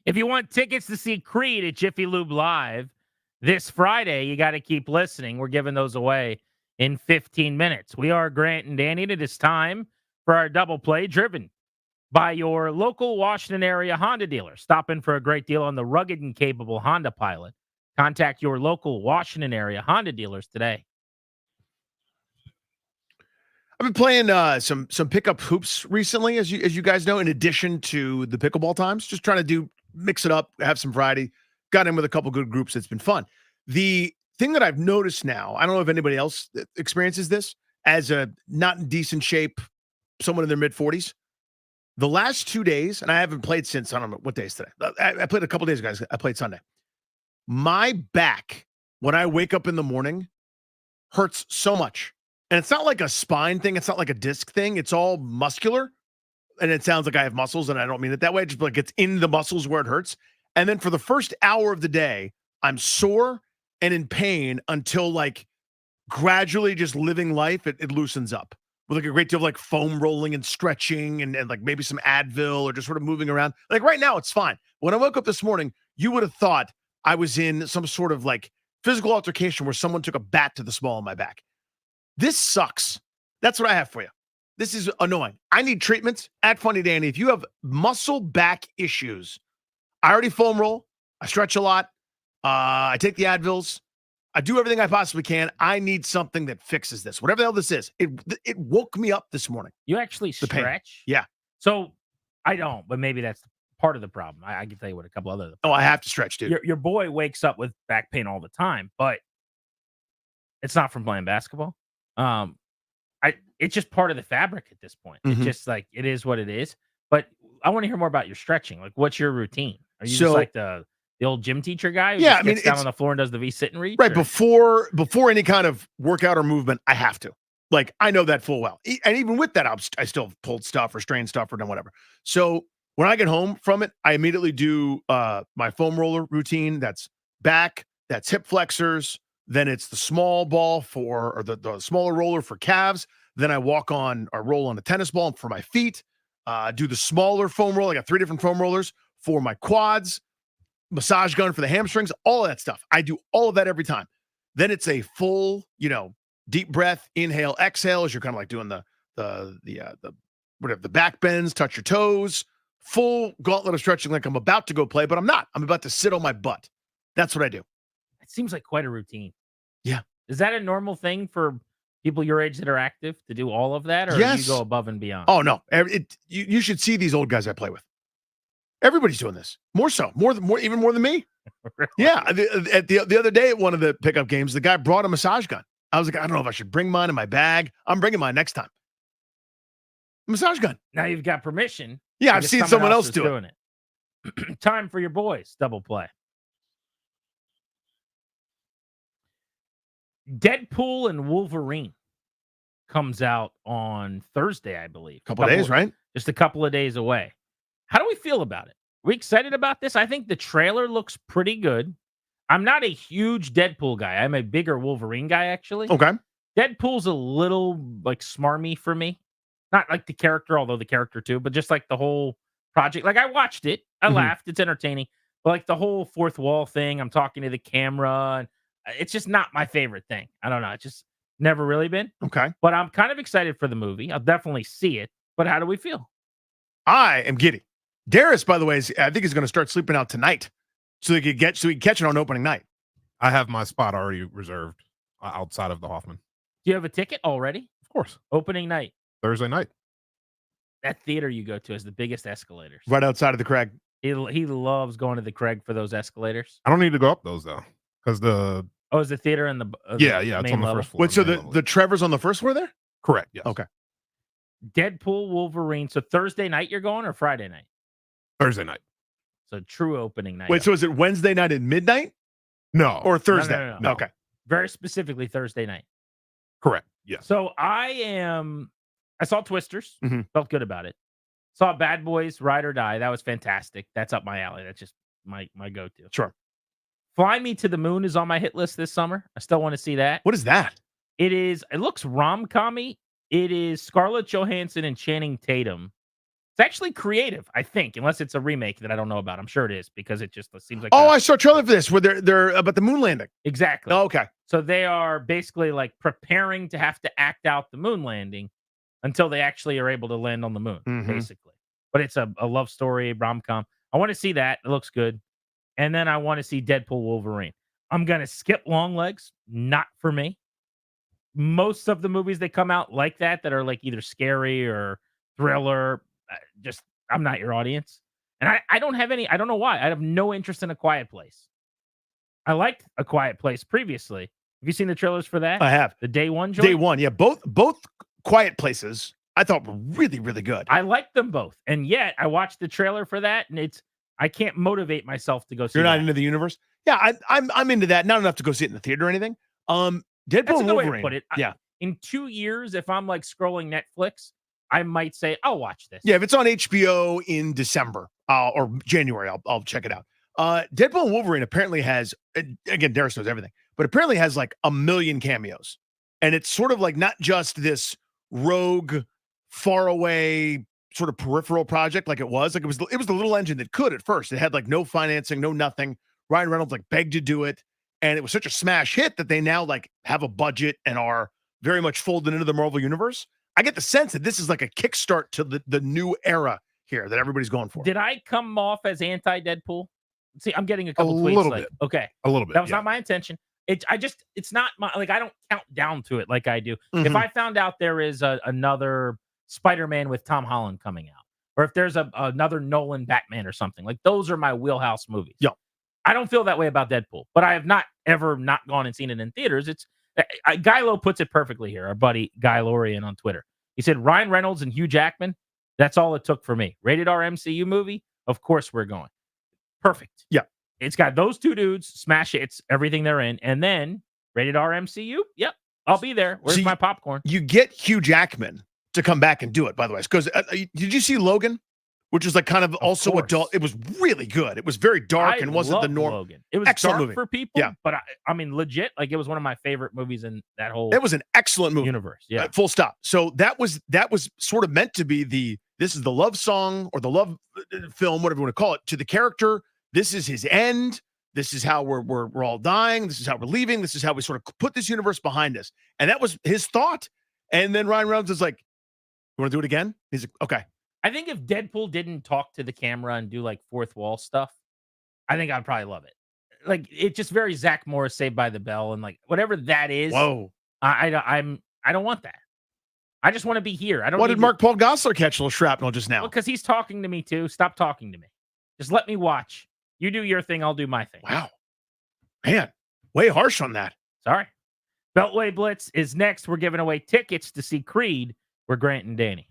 If you want tickets to see Creed at Jiffy Lube Live this Friday, you got to keep listening. We're giving those away in 15 minutes. We are Grant and Danny, and it is time for our double play driven by your local Washington area Honda dealer. Stop in for a great deal on the rugged and capable Honda Pilot. Contact your local Washington area Honda dealers today. I've been playing some pickup hoops recently, as you guys know, in addition to the pickleball times. Just trying to mix it up, have some variety. Got in with a couple good groups. It's been fun. The thing that I've noticed now, I don't know if anybody else experiences this, as a not in decent shape, someone in their mid-40s. The last 2 days, and I haven't played since, I don't know what day is today. I played a couple days ago. I played Sunday. My back, when I wake up in the morning, hurts so much. And it's not like a spine thing. It's not like a disc thing. It's all muscular. And it sounds like I have muscles, and I don't mean it that way. Just like it's in the muscles where it hurts. And then for the first hour of the day, I'm sore and in pain until like gradually just living life, it loosens up with like a great deal of like foam rolling and stretching and like maybe some Advil or just sort of moving around. Like right now, it's fine. When I woke up this morning, you would have thought I was in some sort of like physical altercation where someone took a bat to the small of my back. This sucks. That's what I have for you. This is annoying. I need treatments at Funny Danny. If you have muscle back issues, I already foam roll. I stretch a lot. I take the Advils. I do everything I possibly can. I need something that fixes this. Whatever the hell this is. It woke me up this morning. You actually stretch? Yeah. So I don't, but maybe that's part of the problem. I can tell you what a couple other. Oh, I have to stretch, dude. Your boy wakes up with back pain all the time, but it's not from playing basketball. It's just part of the fabric at this point. It's just like, it is what it is. But I want to hear more about your stretching. Like, what's your routine? Are you just like the old gym teacher guy who just gets down on the floor and does the V sit and reach? Right. Before any kind of workout or movement, I have to. Like, I know that full well. And even with that, I still pulled stuff or strained stuff or done whatever. So when I get home from it, I immediately do my foam roller routine. That's back, that's hip flexors. Then it's the small ball or the smaller roller for calves. Then I roll on a tennis ball for my feet. Do the smaller foam roll. I got 3 different foam rollers for my quads, massage gun for the hamstrings, all of that stuff. I do all of that every time. Then it's a full, deep breath, inhale, exhale, as you're kind of like doing the back bends, touch your toes, full gauntlet of stretching like I'm about to go play, but I'm not. I'm about to sit on my butt. That's what I do. It seems like quite a routine. Yeah. Is that a normal thing for people your age that are active to do all of that, or yes. do you go above and beyond? Oh no, you should see these old guys I play with. Everybody's doing this. Even more than me. Really? Yeah. The other day at one of the pickup games, the guy brought a massage gun. I was like, I don't know if I should bring mine in my bag. I'm bringing mine next time. Massage gun. Now you've got permission. Yeah, I've seen someone else doing it. Time for your boys double play. Deadpool and Wolverine comes out on Thursday, I believe. Couple of days, right? Just a couple of days away. How do we feel about it? Are we excited about this? I think the trailer looks pretty good. I'm not a huge Deadpool guy. I'm a bigger Wolverine guy, actually. Okay. Deadpool's a little like smarmy for me. Not like the character, although the character too, but just like the whole project. Like I watched it. I laughed. It's entertaining. But like the whole fourth wall thing, I'm talking to the camera, and it's just not my favorite thing. I don't know. It's just never really been. Okay. But I'm kind of excited for the movie. I'll definitely see it. But how do we feel? I am giddy. Darius, by the way, I think he's going to start sleeping out tonight so he can catch it on opening night. I have my spot already reserved outside of the Hoffman. Do you have a ticket already? Of course. Opening night. Thursday night. That theater you go to has the biggest escalators. Right outside of the Craig. He loves going to the Craig for those escalators. I don't need to go up those though, because is the theater in the yeah, it's on the first floor. Wait, so the Trevor's on the first floor there? Correct. Yes. Okay. Deadpool, Wolverine. So Thursday night you're going or Friday night? Thursday night. So true opening night. Wait, so is it Wednesday night at midnight? No. Or Thursday? No. Okay. Very specifically Thursday night. Correct. Yes. So I saw Twisters. Felt good about it. Saw Bad Boys, Ride or Die. That was fantastic. That's up my alley. That's just my go-to. Sure. Fly Me to the Moon is on my hit list this summer. I still want to see that. What is that? It looks rom-com-y. It is Scarlett Johansson and Channing Tatum It's actually creative, I think, unless it's a remake that I don't know about. I'm sure it is because it just seems like. Oh, I saw a trailer for this where they're about the moon landing. Exactly. Oh, okay. So they are basically like preparing to have to act out the moon landing until they actually are able to land on the moon, basically. But it's a love story, rom-com. I want to see that. It looks good. And then I want to see Deadpool Wolverine. I'm going to skip Longlegs. Not for me. Most of the movies that come out like that are like either scary or thriller, just I'm not your audience. And I don't have any, I don't know why. I have no interest in A Quiet Place. I liked A Quiet Place previously. Have you seen the trailers for that? I have. The Day One joint? Day One, yeah. Both Quiet Places I thought were really, really good. I liked them both. And yet I watched the trailer for that and I can't motivate myself to go see You're not that. into the universe? Yeah, I'm into that. Not enough to go see it in the theater or anything. Deadpool That's a and good way Wolverine. to put it. Yeah. In 2 years, if I'm like scrolling Netflix, I might say, I'll watch this. Yeah, if it's on HBO in December or January, I'll check it out. Deadpool and Wolverine apparently has, again, Darius knows everything, but apparently has like 1 million cameos. And it's sort of like not just this rogue, far away sort of peripheral project like it was. Like it was the little engine that could at first. It had like no financing, no nothing. Ryan Reynolds like begged to do it. And it was such a smash hit that they now like have a budget and are very much folded into the Marvel universe. I get the sense that this is like a kickstart to the new era here that everybody's going for. Did I come off as anti-Deadpool? See, I'm getting a couple tweets like, okay, a little bit. That was not my intention. It's not my, like, I don't count down to it like I do. If Mhm. I found out there is another Spider-Man with Tom Holland coming out, or if there's another Nolan Batman or something, like those are my wheelhouse movies. Yeah. I don't feel that way about Deadpool, but I have not ever not gone and seen it in theaters. Guy Lowe puts it perfectly here. Our buddy Guy Lorian on Twitter. He said, Ryan Reynolds and Hugh Jackman, that's all it took for me. Rated R MCU movie, of course we're going. Perfect. Yeah. It's got those two dudes, smash hits, everything they're in, and then rated R MCU. Yep, I'll be there. Where's my popcorn? You get Hugh Jackman to come back and do it, by the way. Because did you see Logan? Which was like kind of also adult. It was really good. It was very dark and wasn't the norm. Logan. It was excellent dark movie for people, Yeah, but I mean, legit, like it was one of my favorite movies in that whole. it was an excellent movie. Universe. Yeah, Full stop. So that was sort of meant to be this is the love song or the love film, whatever you want to call it, to the character. This is his end. This is how we're all dying. This is how we're leaving. This is how we sort of put this universe behind us. And that was his thought. And then Ryan Reynolds is like, "You want to do it again?" He's like, "Okay." I think if Deadpool didn't talk to the camera and do like fourth wall stuff, I think I'd probably love it. Like it's just very Zach Morris Saved by the Bell and like whatever that is. Whoa. I don't want that. I just want to be here. I don't. What did Mark Paul Gosselaar catch a little shrapnel just now? Because he's talking to me too. Stop talking to me. Just let me watch. You do your thing. I'll do my thing. Wow, man, way harsh on that. Sorry. Beltway Blitz is next. We're giving away tickets to see Creed. We're Grant and Danny.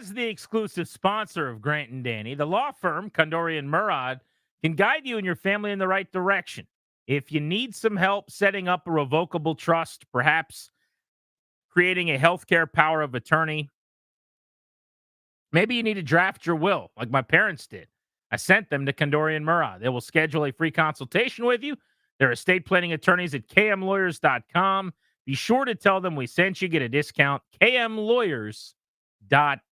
As the exclusive sponsor of Grant and Danny, the law firm Kondori and Murad can guide you and your family in the right direction. If you need some help setting up a revocable trust, perhaps creating a healthcare power of attorney, maybe you need to draft your will like my parents did. I sent them to Kondori and Murad. They will schedule a free consultation with you. They're estate planning attorneys at kmlawyers.com. Be sure to tell them we sent you. Get a discount. kmlawyers.com.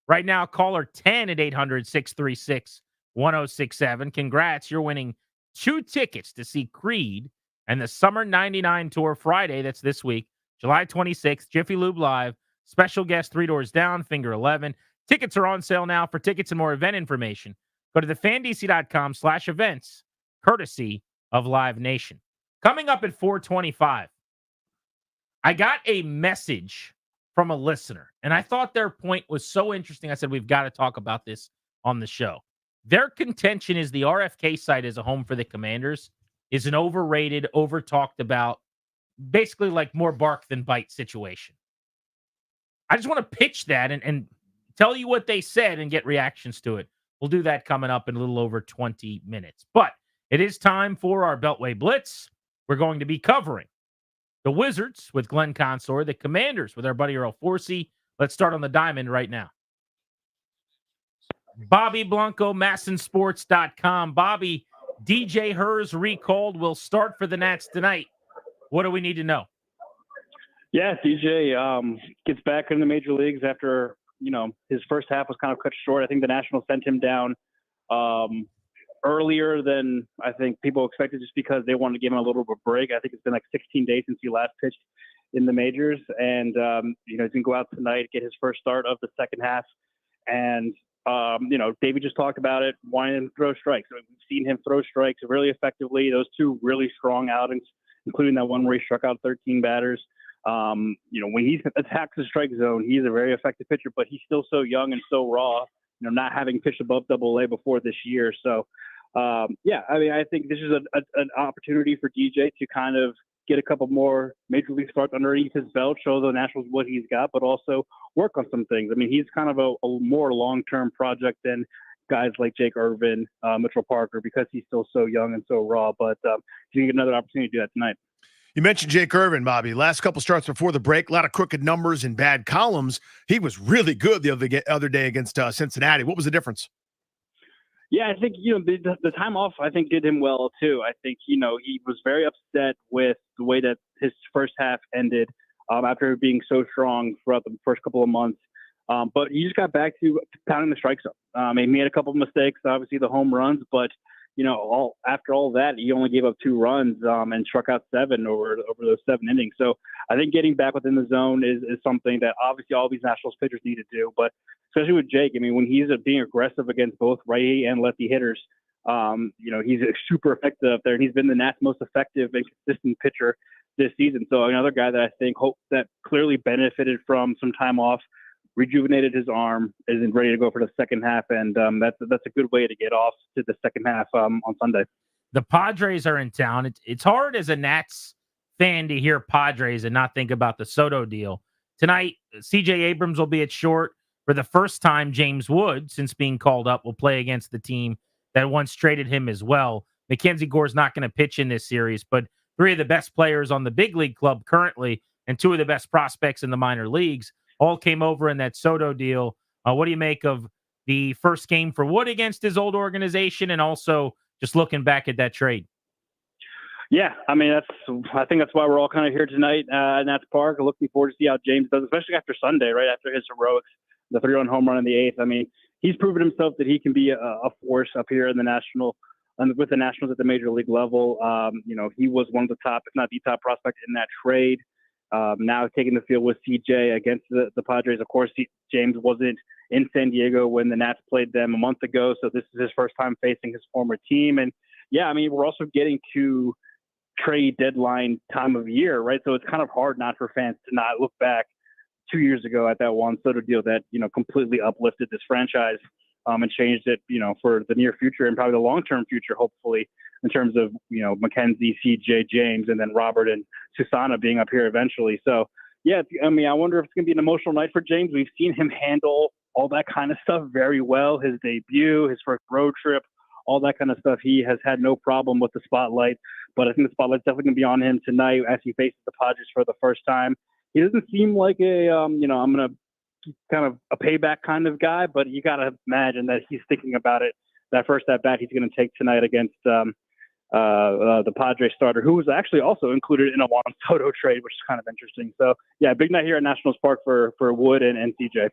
Right now, caller 10 at 800-636-1067. Congrats, you're winning 2 tickets to see Creed and the Summer 99 Tour Friday. That's this week, July 26th, Jiffy Lube Live. Special guest 3 Doors Down, Finger 11. Tickets are on sale now. For tickets and more event information, go to thefandc.com/events, courtesy of Live Nation. Coming up at 4:25, I got a message from a listener, and I thought their point was so interesting. I said, we've got to talk about this on the show. Their contention is the RFK site as a home for the Commanders is an overrated, over-talked about, basically like more bark than bite situation. I just want to pitch that and tell you what they said and get reactions to it. We'll do that coming up in a little over 20 minutes. But it is time for our Beltway Blitz. We're going to be covering the Wizards with Glenn Consor, the Commanders with our buddy Earl Forsey. Let's start on the diamond right now. Bobby Blanco, MassonSports.com. Bobby, DJ Hers recalled, will start for the Nats tonight. What do we need to know? Yeah, DJ gets back in the major leagues after, his first half was kind of cut short. I think the Nationals sent him down earlier than I think people expected just because they wanted to give him a little bit of a break. I think it's been like 16 days since he last pitched in the majors. And, he's going to go out tonight, get his first start of the second half. And, David just talked about it, wanting to throw strikes. We've seen him throw strikes really effectively. Those 2 really strong outings, including that one where he struck out 13 batters. When he attacks the strike zone, he's a very effective pitcher, but he's still so young and so raw, not having pitched above Double-A before this year. So, I think this is an opportunity for DJ to kind of get a couple more major league starts underneath his belt, show the Nationals what he's got, but also work on some things. I mean, he's kind of a more long-term project than guys like Jake Irvin, Mitchell Parker, because he's still so young and so raw. But you get another opportunity to do that tonight. You mentioned Jake Irvin, Bobby. Last couple starts before the break, a lot of crooked numbers and bad columns. He was really good the other day against Cincinnati. What was the difference? Yeah, I think, the time off, I think, did him well, too. I think, he was very upset with the way that his first half ended after being so strong throughout the first couple of months. But he just got back to pounding the strike zone. He made a couple of mistakes, obviously the home runs, but after all that, he only gave up 2 runs and struck out 7 over those 7 innings. So I think getting back within the zone is something that obviously all these Nationals pitchers need to do. But especially with Jake, I mean, when he's being aggressive against both righty and lefty hitters, he's super effective up there. And he's been the Nats' most effective and consistent pitcher this season. So another guy that I think that clearly benefited from some time off, rejuvenated his arm, is ready to go for the second half, and that's a good way to get off to the second half on Sunday. The Padres are in town. It's hard as a Nats fan to hear Padres and not think about the Soto deal. Tonight, C.J. Abrams will be at short. For the first time, James Wood, since being called up, will play against the team that once traded him as well. Mackenzie Gore's not going to pitch in this series, but 3 of the best players on the big league club currently and 2 of the best prospects in the minor leagues all came over in that Soto deal. What do you make of the first game for Wood against his old organization and also just looking back at that trade? Yeah, I mean, I think that's why we're all kind of here tonight at Nats Park. Looking forward to see how James does, especially after Sunday, right after his heroics, the 3-run home run in the 8th. I mean, he's proven himself that he can be a force up here in the with the Nationals at the major league level. He was one of the top, if not the top prospect in that trade. Now taking the field with CJ against the Padres. Of course, James wasn't in San Diego when the Nats played them a month ago, so this is his first time facing his former team. And yeah, I mean, we're also getting to trade deadline time of year, right? So it's kind of hard not for fans to not look back 2 years ago at that Juan Soto deal that, completely uplifted this franchise and changed it, for the near future and probably the long-term future, hopefully, in terms of, Mackenzie, CJ, James, and then Robert and Susana being up here eventually. So, yeah, I mean, I wonder if it's going to be an emotional night for James. We've seen him handle all that kind of stuff very well. His debut, his first road trip, all that kind of stuff. He has had no problem with the spotlight, but I think the spotlight's definitely going to be on him tonight as he faces the Padres for the first time. He doesn't seem like I'm going to kind of a payback kind of guy, but you got to imagine that he's thinking about it. That first at bat he's going to take tonight against the Padres starter, who was actually also included in a Juan Soto trade, which is kind of interesting. So yeah, big night here at Nationals Park for Wood and CJ.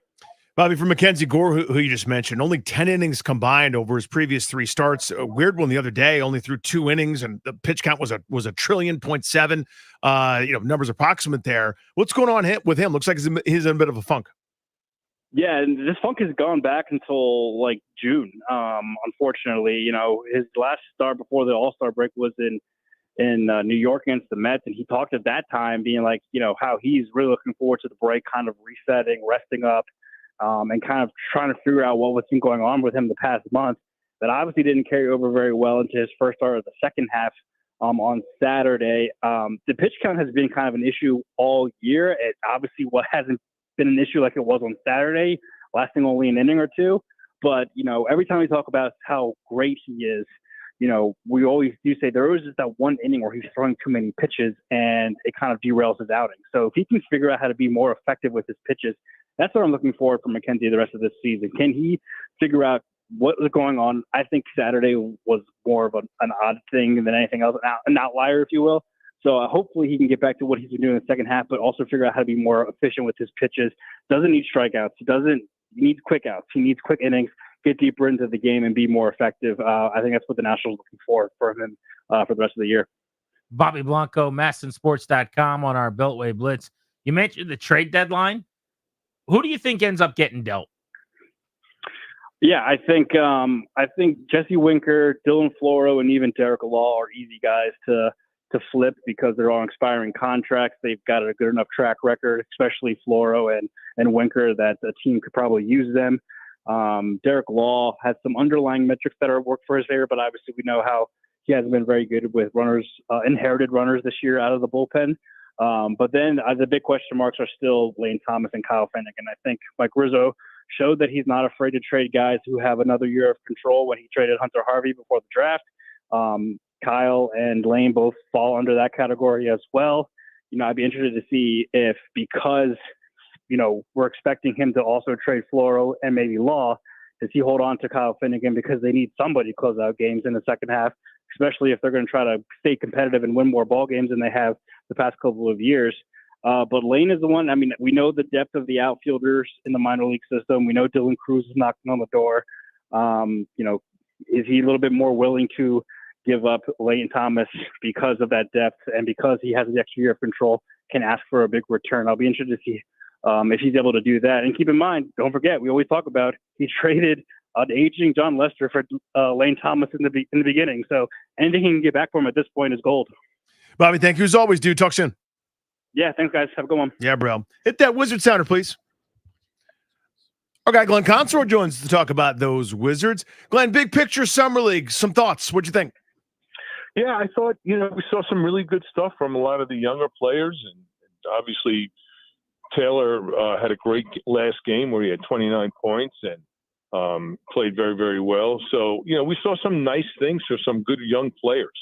Bobby, for Mackenzie Gore, who you just mentioned, only 10 innings combined over his previous 3 starts. A weird one the other day, only threw 2 innings, and the pitch count was a 1,000,000,7. Numbers approximate there. What's going on with him? Looks like he's in a bit of a funk. Yeah, and this funk has gone back until like June. Unfortunately, his last start before the All-Star break was in New York against the Mets, and he talked at that time being like, how he's really looking forward to the break, kind of resetting, resting up. And kind of trying to figure out what was going on with him the past month. That obviously didn't carry over very well into his first start of the second half on Saturday. The pitch count has been kind of an issue all year. It obviously hasn't been an issue like it was on Saturday, lasting only an inning or two. But, every time we talk about how great he is, we always do say there was just that one inning where he's throwing too many pitches and it kind of derails his outing. So if he can figure out how to be more effective with his pitches, that's what I'm looking forward for Mackenzie the rest of this season. Can he figure out what was going on? I think Saturday was more of an odd thing than anything else, an outlier, if you will. So hopefully he can get back to what he's been doing in the second half, but also figure out how to be more efficient with his pitches. Doesn't need strikeouts. He needs quick outs. He needs quick innings, get deeper into the game and be more effective. I think that's what the Nationals are looking for him for the rest of the year. Bobby Blanco, MASNsports.com on our Beltway Blitz. You mentioned the trade deadline. Who do you think ends up getting dealt? Yeah, I think Jesse Winker, Dylan Floro, and even Derek Law are easy guys to flip because they're on expiring contracts. They've got a good enough track record, especially Floro and Winker, that the team could probably use them. Derek Law has some underlying metrics that are work for his favor, but obviously we know how he hasn't been very good with runners, inherited runners this year out of the bullpen. But then the big question marks are still Lane Thomas and Kyle Finnegan. I think Mike Rizzo showed that he's not afraid to trade guys who have another year of control when he traded Hunter Harvey before the draft. Kyle and Lane both fall under that category as well. I'd be interested to see if, because, we're expecting him to also trade Floro and maybe Law, does he hold on to Kyle Finnegan because they need somebody to close out games in the second half, especially if they're going to try to stay competitive and win more ball games than they have the past couple of years. But Lane is the one. I mean, we know the depth of the outfielders in the minor league system. We know Dylan Cruz is knocking on the door. Is he a little bit more willing to give up Lane Thomas because of that depth and because he has the extra year of control, can ask for a big return? I'll be interested to see if he's able to do that. And keep in mind, don't forget, we always talk about he traded an aging John Lester for Lane Thomas in the beginning. So anything he can get back from him at this point is gold. Bobby, thank you as always, dude. Talk soon. Yeah, thanks, guys. Have a good one. Yeah, bro. Hit that Wizard sounder, please. Our guy Glenn Consor joins to talk about those Wizards. Glenn, big picture Summer League. Some thoughts. What'd you think? Yeah, I thought, we saw some really good stuff from a lot of the younger players. And obviously, Taylor had a great last game where he had 29 points and played very, very well. So, we saw some nice things for some good young players.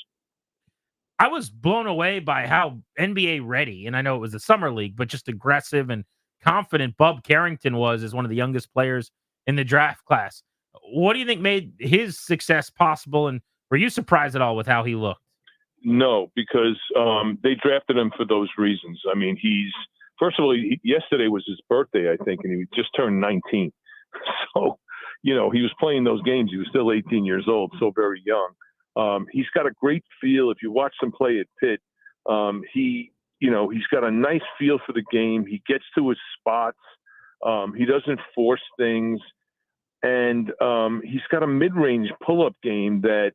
I was blown away by how NBA ready, and I know it was the Summer League, but just aggressive and confident Bub Carrington was as one of the youngest players in the draft class. What do you think made his success possible, and were you surprised at all with how he looked? No, because they drafted him for those reasons. I mean, first of all, yesterday was his birthday, I think, and he just turned 19. So, he was playing those games. He was still 18 years old, so very young. He's got a great feel. If you watch him play at Pitt, he's got a nice feel for the game. He gets to his spots. He doesn't force things. And he's got a mid-range pull-up game that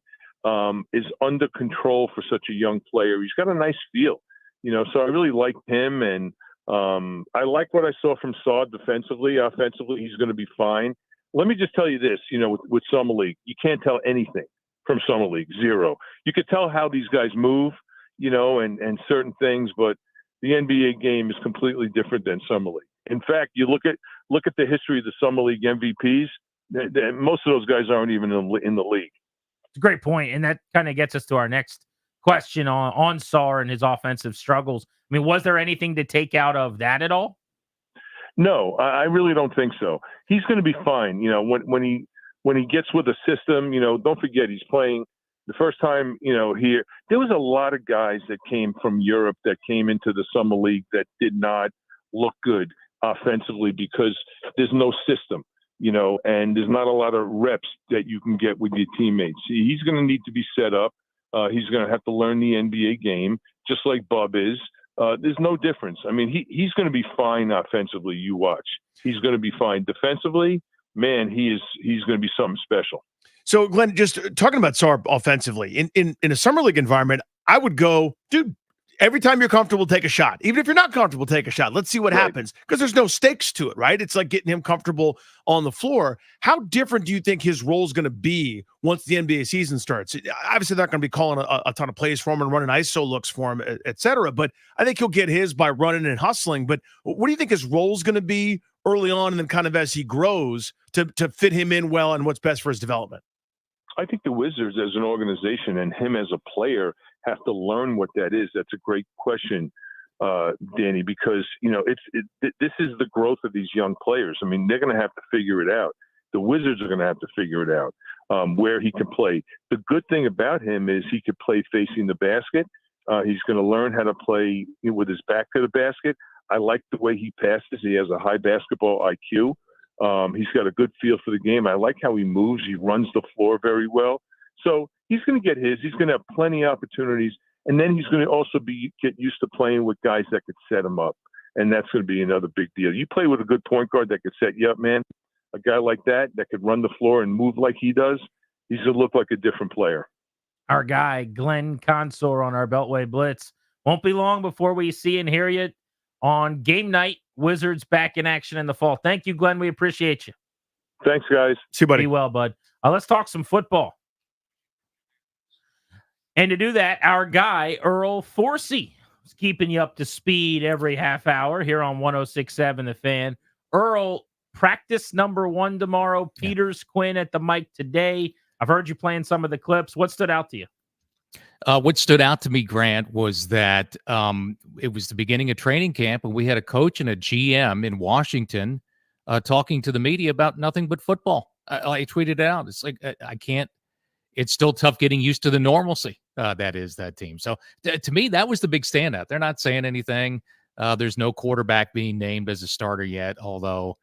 is under control for such a young player. He's got a nice feel, so I really like him. And I like what I saw from Saad defensively. Offensively, he's going to be fine. Let me just tell you this, with Summer League, you can't tell anything from Summer League, zero. You could tell how these guys move, and certain things, but the NBA game is completely different than summer league. In fact, you look at the history of the summer league MVPs. Most of those guys aren't even in the league. It's a great point, and that kind of gets us to our next question on Sarr and his offensive struggles. I mean, was there anything to take out of that at all? No, I really don't think so. He's going to be fine. You know, when he gets with a system, you know, don't forget he's playing the first time, you know, here. There was a lot of guys that came from Europe that came into the summer league that did not look good offensively because there's no system, you know, and there's not a lot of reps that you can get with your teammates. He's going to need to be set up. He's going to have to learn the NBA game, just like Bub is. There's no difference. I mean, he's going to be fine offensively. You watch. He's going to be fine defensively. Man, he's going to be something special. So, Glenn, just talking about Sarr offensively, in a summer league environment, I would go, dude, every time you're comfortable, take a shot. Even if you're not comfortable, take a shot. Let's see what happens, because there's no stakes to it, right? It's like getting him comfortable on the floor. How different do you think his role is going to be once the NBA season starts? Obviously, they're not going to be calling a ton of plays for him and running ISO looks for him, et cetera, but I think he'll get his by running and hustling. But what do you think his role is going to be early on and then kind of as he grows to fit him in well and what's best for his development? I think the Wizards as an organization and him as a player have to learn what that is. That's a great question, Danny, because, you know, this is the growth of these young players. I mean, they're going to have to figure it out. The Wizards are going to have to figure it out where he can play. The good thing about him is he could play facing the basket. He's going to learn how to play with his back to the basket. I like the way he passes. He has a high basketball IQ. He's got a good feel for the game. I like how he moves. He runs the floor very well. So he's going to get his. He's going to have plenty of opportunities. And then he's going to also get used to playing with guys that could set him up. And that's going to be another big deal. You play with a good point guard that could set you up, man. A guy like that could run the floor and move like he does, he's going to look like a different player. Our guy, Glenn Consor, on our Beltway Blitz. Won't be long before we see and hear you on game night. Wizards back in action in the fall. Thank you, Glenn. We appreciate you. Thanks, guys. See you, buddy. Be well, bud. Let's talk some football. And to do that, our guy, Earl Forsey, is keeping you up to speed every half hour here on 106.7 The Fan. Earl, practice number 1 tomorrow. Peters, Quinn at the mic today. I've heard you playing some of the clips. What stood out to you? What stood out to me, Grant, was that it was the beginning of training camp, and we had a coach and a GM in Washington talking to the media about nothing but football. I tweeted it out. It's like, I can't. It's still tough getting used to the normalcy that is that team. So to me, that was the big standout. They're not saying anything. There's no quarterback being named as a starter yet, although,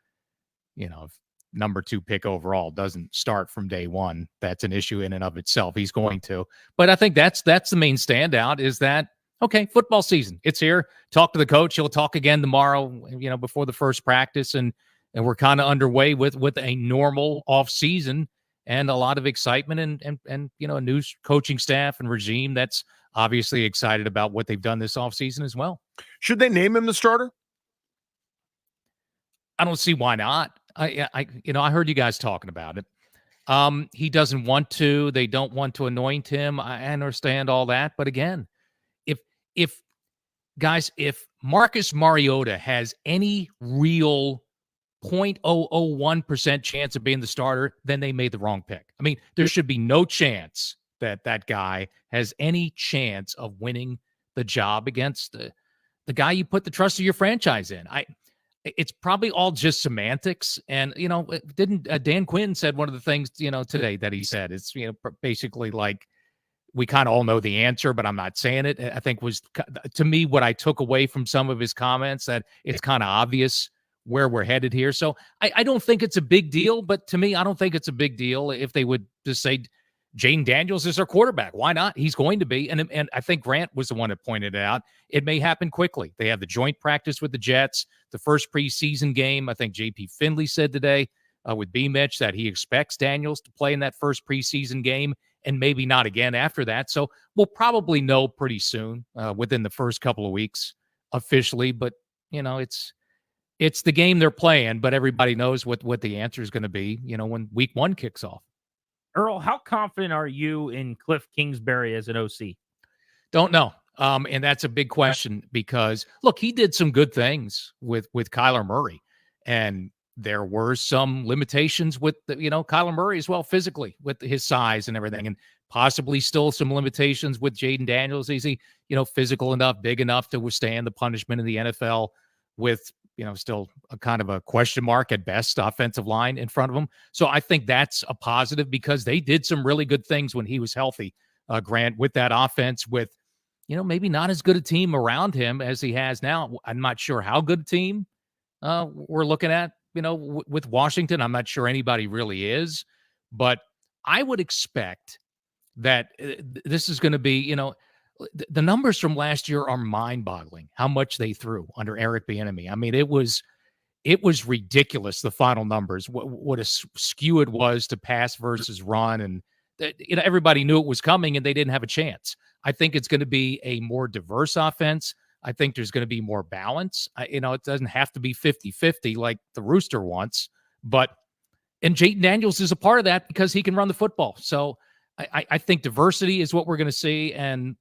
you know, if number 2 pick overall doesn't start from day one, that's an issue in and of itself. He's going to. But I think that's the main standout is that, okay, football season. It's here. Talk to the coach. He'll talk again tomorrow, you know, before the first practice. And we're kind of underway with a normal off season and a lot of excitement and you know, a new coaching staff and regime that's obviously excited about what they've done this offseason as well. Should they name him the starter? I don't see why not. I heard you guys talking about it. He doesn't want to. They don't want to anoint him. I understand all that, but again, if Marcus Mariota has any real 0.001% chance of being the starter, then they made the wrong pick. I mean, there should be no chance that guy has any chance of winning the job against the guy you put the trust of your franchise in. It's probably all just semantics. And, you know, didn't Dan Quinn said one of the things, you know, today that he said, it's, you know, basically like, we kind of all know the answer, but I'm not saying it. I think was, to me, what I took away from some of his comments, that it's kind of obvious where we're headed here. So I don't think it's a big deal, but to me, I don't think it's a big deal if they would just say Jane Daniels is our quarterback. Why not? He's going to be. And I think Grant was the one that pointed it out. It may happen quickly. They have the joint practice with the Jets, the first preseason game. I think JP Finley said today with B-Mitch that he expects Daniels to play in that first preseason game and maybe not again after that. So we'll probably know pretty soon within the first couple of weeks officially. But, you know, it's the game they're playing, but everybody knows what the answer is going to be, you know, when week 1 kicks off. Earl, how confident are you in Cliff Kingsbury as an OC? Don't know. And that's a big question because, look, he did some good things with Kyler Murray. And there were some limitations with, Kyler Murray as well physically with his size and everything. And possibly still some limitations with Jaden Daniels. Is he, physical enough, big enough to withstand the punishment in the NFL with, still a kind of a question mark at best offensive line in front of him. So I think that's a positive because they did some really good things when he was healthy, Grant, with that offense with, maybe not as good a team around him as he has now. I'm not sure how good a team we're looking at, with Washington. I'm not sure anybody really is, but I would expect that this is going to be, the numbers from last year are mind-boggling how much they threw under Eric Bieniemy. I mean, it was ridiculous, the final numbers, what a skew it was to pass versus run. And, everybody knew it was coming and they didn't have a chance. I think it's going to be a more diverse offense. I think there's going to be more balance. It doesn't have to be 50-50 like the Rooster wants, and Jaden Daniels is a part of that because he can run the football. So I think diversity is what we're going to see. And,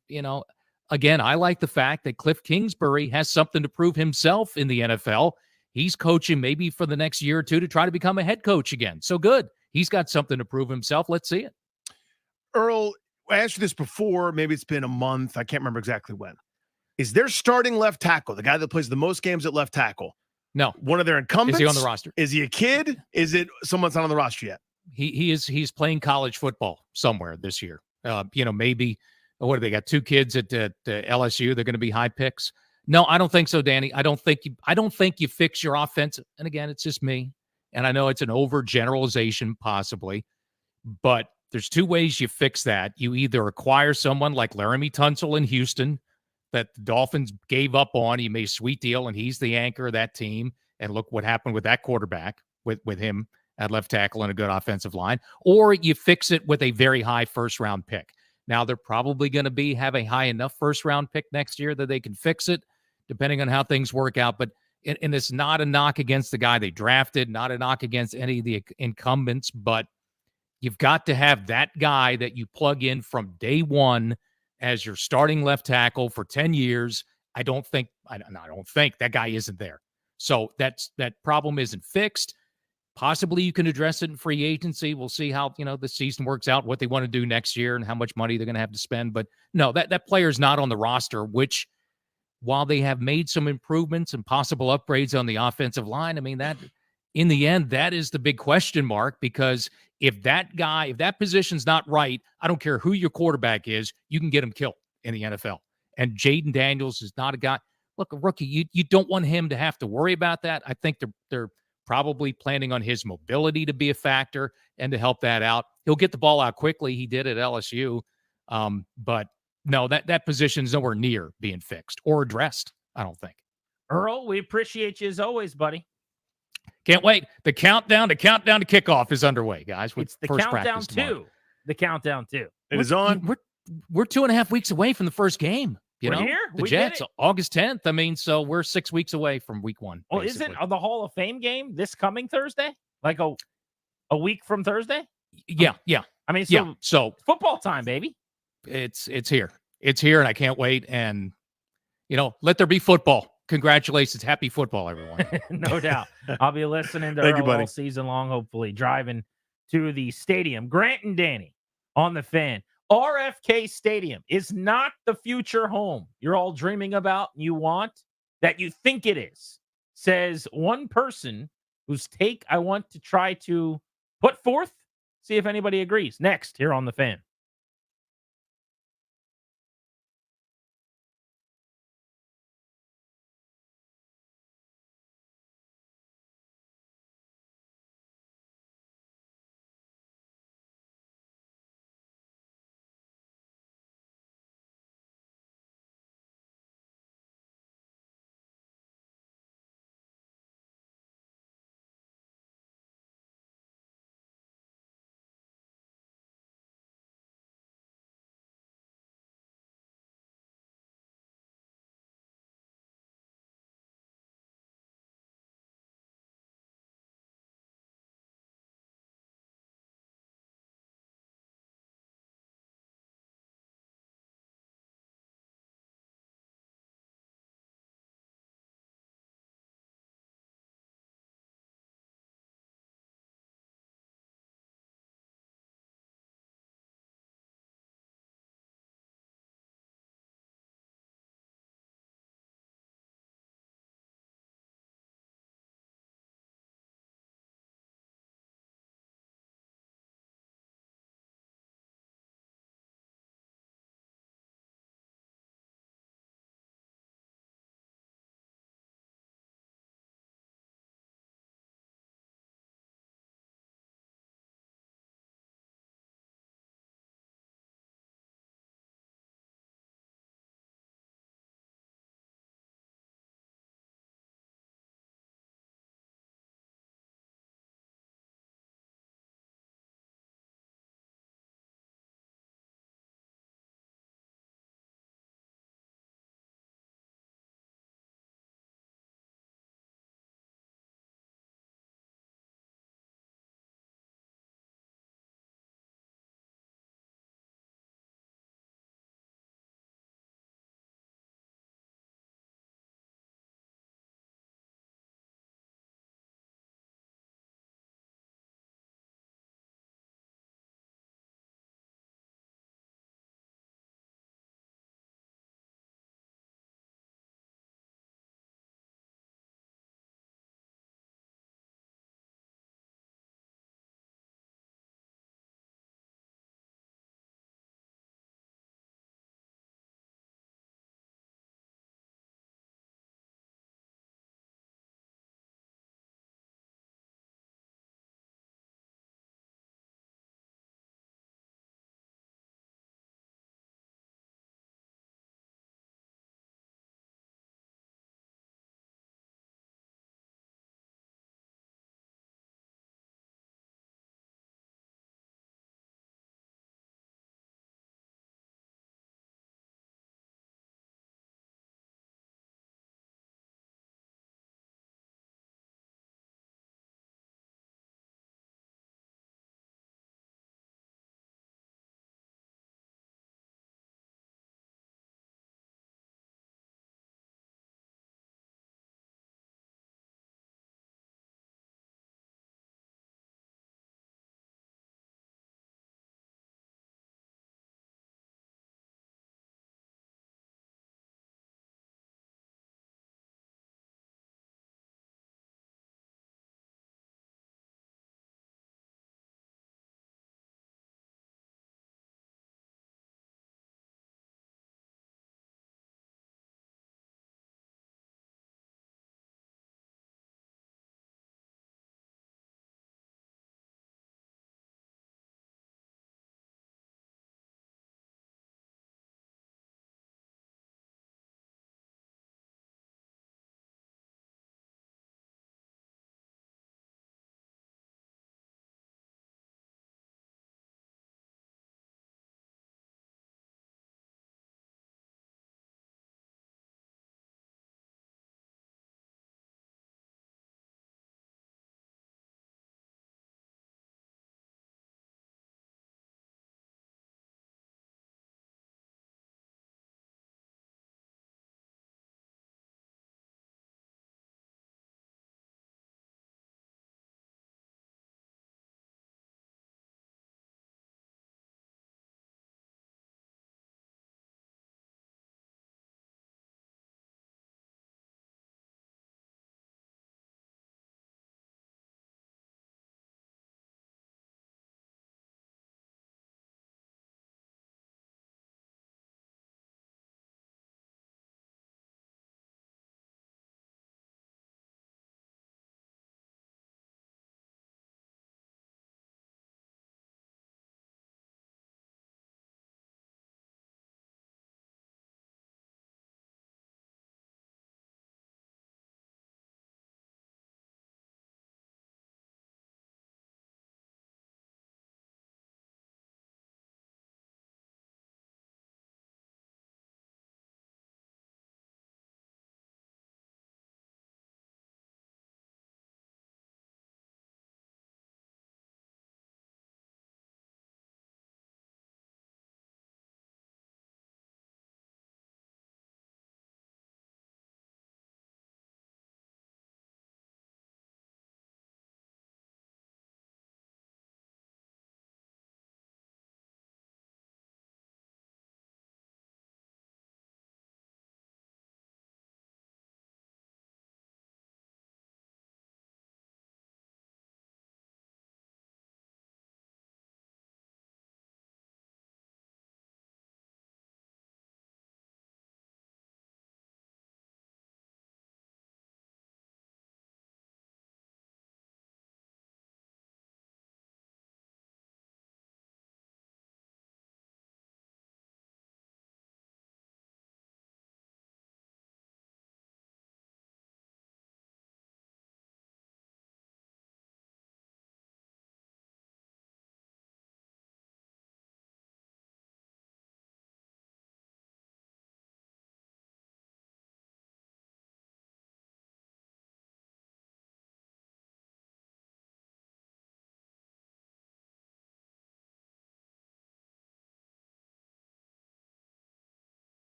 again, I like the fact that Cliff Kingsbury has something to prove himself in the NFL. He's coaching maybe for the next year or two to try to become a head coach again. So good. He's got something to prove himself. Let's see it. Earl, I asked you this before. Maybe it's been a month. I can't remember exactly when. Is their starting left tackle, the guy that plays the most games at left tackle? No. One of their incumbents? Is he on the roster? Is he a kid? Is it someone's not on the roster yet? He's playing college football somewhere this year. Maybe what do they got? 2 kids at LSU. They're going to be high picks. No, I don't think so, Danny. I don't think you fix your offense. And again, it's just me. And I know it's an overgeneralization possibly, but there's 2 ways you fix that. You either acquire someone like Laramie Tunsil in Houston that the Dolphins gave up on. He made a sweet deal, and he's the anchor of that team. And look what happened with that quarterback with him at left tackle and a good offensive line, or you fix it with a very high first-round pick. Now, they're probably going to have a high enough first-round pick next year that they can fix it, depending on how things work out. But and it's not a knock against the guy they drafted, not a knock against any of the incumbents, but you've got to have that guy that you plug in from day one as your starting left tackle for 10 years. I don't think that guy isn't there. So that problem isn't fixed. Possibly you can address it in free agency. We'll see how, the season works out, what they want to do next year and how much money they're going to have to spend. But no, that player's not on the roster, which while they have made some improvements and possible upgrades on the offensive line, I mean, that in the end, that is the big question mark, because if that position's not right, I don't care who your quarterback is, you can get him killed in the NFL. And Jaden Daniels is not a guy. Look, a rookie, you don't want him to have to worry about that. I think they're probably planning on his mobility to be a factor and to help that out. He'll get the ball out quickly. He did at LSU. But no, that position's nowhere near being fixed or addressed, I don't think. Earl, we appreciate you as always, buddy. Can't wait. The countdown to kickoff is underway, guys. It's the first countdown practice tomorrow. too. The countdown too. It is on. We're 2.5 weeks away from the first game. We're here. The Jets, August 10th. I mean, so we're 6 weeks away from week 1. Well, isn't the Hall of Fame game this coming Thursday? Like a week from Thursday? Yeah. I mean, so football time, baby. It's here. It's here, and I can't wait. And let there be football. Congratulations. Happy football, everyone. No doubt. I'll be listening to Earl all season long, hopefully, driving to the stadium. Grant and Danny on the Fan. RFK Stadium is not the future home you're all dreaming about and you want, that you think it is, says one person whose take I want to try to put forth. See if anybody agrees. Next, here on the Fan.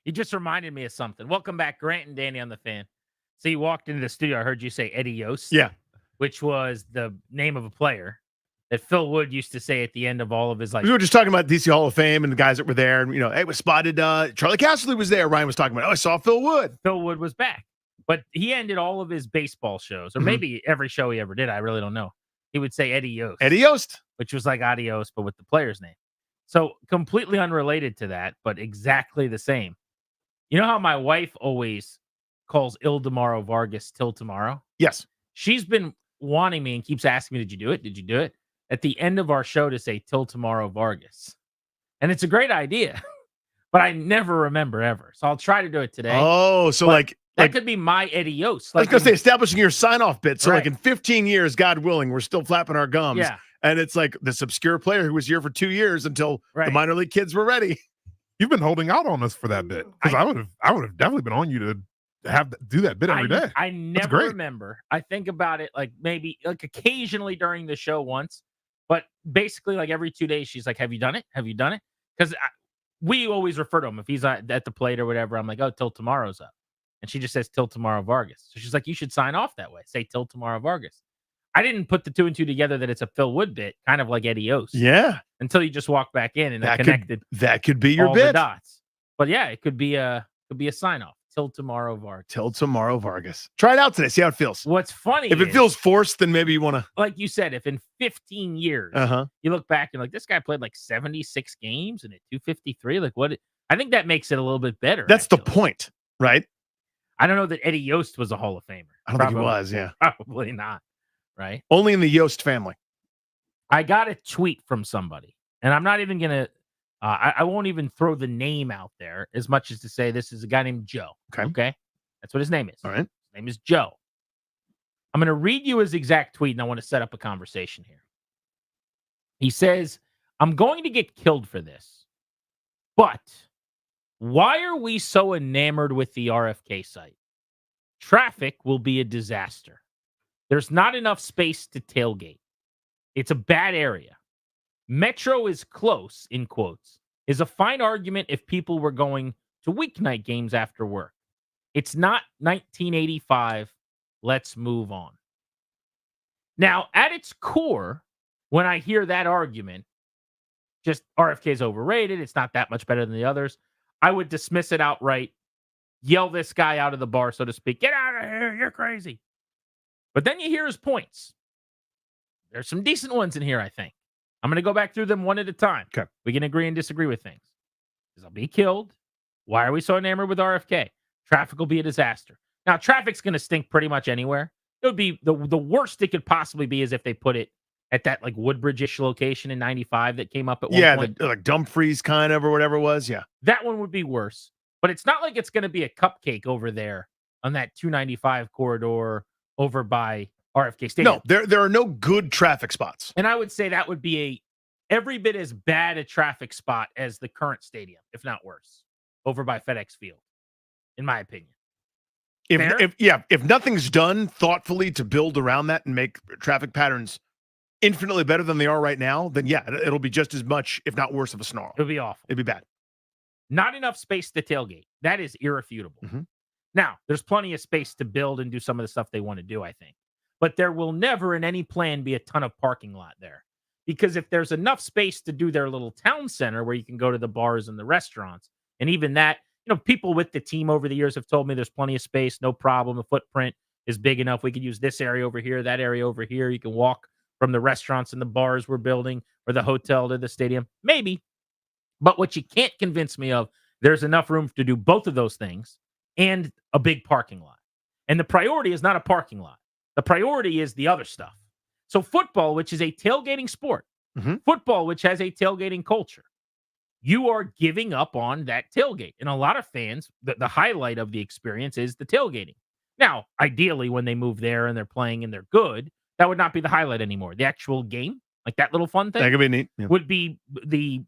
You just reminded me of something. Welcome back, Grant and Danny on the Fan. So you walked into the studio. I heard you say Eddie Yost. Yeah. Which was the name of a player that Phil Wood used to say at the end of all of his We were just talking about DC Hall of Fame and the guys that were there. And, hey, it was spotted. Charlie Casserly was there. Ryan was talking about, I saw Phil Wood. Phil Wood was back. But he ended all of his baseball shows, or maybe every show he ever did. I really don't know. He would say Eddie Yost. Eddie Yost. Which was like adios, but with the player's name. So completely unrelated to that, but exactly the same. You know how my wife always calls Ildemaro Vargas till tomorrow? Yes. She's been wanting me and keeps asking me, did you do it? Did you do it? At the end of our show to say till tomorrow Vargas. And it's a great idea, but I never remember ever. So I'll try to do it today. Oh, so But that could be my Eddie Yost. I was going to say establishing your sign-off bit. So Right. like in 15 years, God willing, we're still flapping our gums. Yeah. And it's like this obscure player who was here for 2 years until the minor league kids were ready. You've been holding out on us for that bit. Because I would have definitely been on you to do that bit every day. I That's never great. remember. I think about it like maybe like occasionally during the show once, but basically like every 2 days she's like, "Have you done it? Have you done it?" Because we always refer to him if he's at the plate or whatever. I'm like, "Oh, till tomorrow's up," and she just says till tomorrow Vargas. So she's like, "You should sign off that way. Say till tomorrow Vargas." I didn't put the 2 and 2 together that it's a Phil Wood bit, kind of like Eddie Yost. Yeah. Until you just walk back in and I connected. That could be your all bit. the dots. But yeah, it could be a sign off. Till tomorrow Vargas. Till tomorrow Vargas. Try it out today. See how it feels. What's funny If it is, feels forced, then maybe you want to. like you said, if in 15 years you look back and like this guy played like 76 games and at 253, like what? I think that makes it a little bit better. That's the point, right? I don't know that Eddie Yost was a Hall of Famer. I don't think he was. Yeah. Probably not. Right. Only in the Yost family. I got a tweet from somebody, and I'm not even gonna. I won't even throw the name out there as much as to say this is a guy named Joe. Okay. That's what his name is. All right. His name is Joe. I'm going to read you his exact tweet, and I want to set up a conversation here. He says, "I'm going to get killed for this, but why are we so enamored with the RFK site? Traffic will be a disaster. There's not enough space to tailgate. It's a bad area. Metro is close, in quotes, is a fine argument if people were going to weeknight games after work. It's not 1985. Let's move on." Now, at its core, when I hear that argument, just RFK is overrated, it's not that much better than the others, I would dismiss it outright, yell this guy out of the bar, so to speak, "Get out of here, you're crazy." But then you hear his points. There's some decent ones in here, I think. I'm going to go back through them one at a time. Okay. We can agree and disagree with things. Because I'll be killed. Why are we so enamored with RFK? Traffic will be a disaster. Now, traffic's going to stink pretty much anywhere. It would be the worst it could possibly be is if they put it at that like Woodbridge-ish location in 95 that came up at one point. Yeah, like Dumfries kind of or whatever it was. Yeah. That one would be worse. But it's not like it's going to be a cupcake over there on that 295 corridor over by RFK Stadium. No, there are no good traffic spots. And I would say that would be every bit as bad a traffic spot as the current stadium, if not worse, over by FedEx Field, in my opinion. If nothing's done thoughtfully to build around that and make traffic patterns infinitely better than they are right now, then yeah, it'll be just as much, if not worse, of a snarl. It'll be awful. It'd be bad. Not enough space to tailgate. That is irrefutable. Now, there's plenty of space to build and do some of the stuff they want to do, I think. But there will never in any plan be a ton of parking lot there. Because if there's enough space to do their little town center where you can go to the bars and the restaurants, and even that, people with the team over the years have told me there's plenty of space, no problem. The footprint is big enough. We could use this area over here, that area over here. You can walk from the restaurants and the bars we're building or the hotel to the stadium. Maybe. But what you can't convince me of, there's enough room to do both of those things and a big parking lot. And the priority is not a parking lot. The priority is the other stuff. So football, which is a tailgating sport, football, which has a tailgating culture, you are giving up on that tailgate. And a lot of fans, the highlight of the experience is the tailgating. Now, ideally, when they move there and they're playing and they're good, that would not be the highlight anymore. The actual game, like that little fun thing, that could be neat. Yeah. Would be the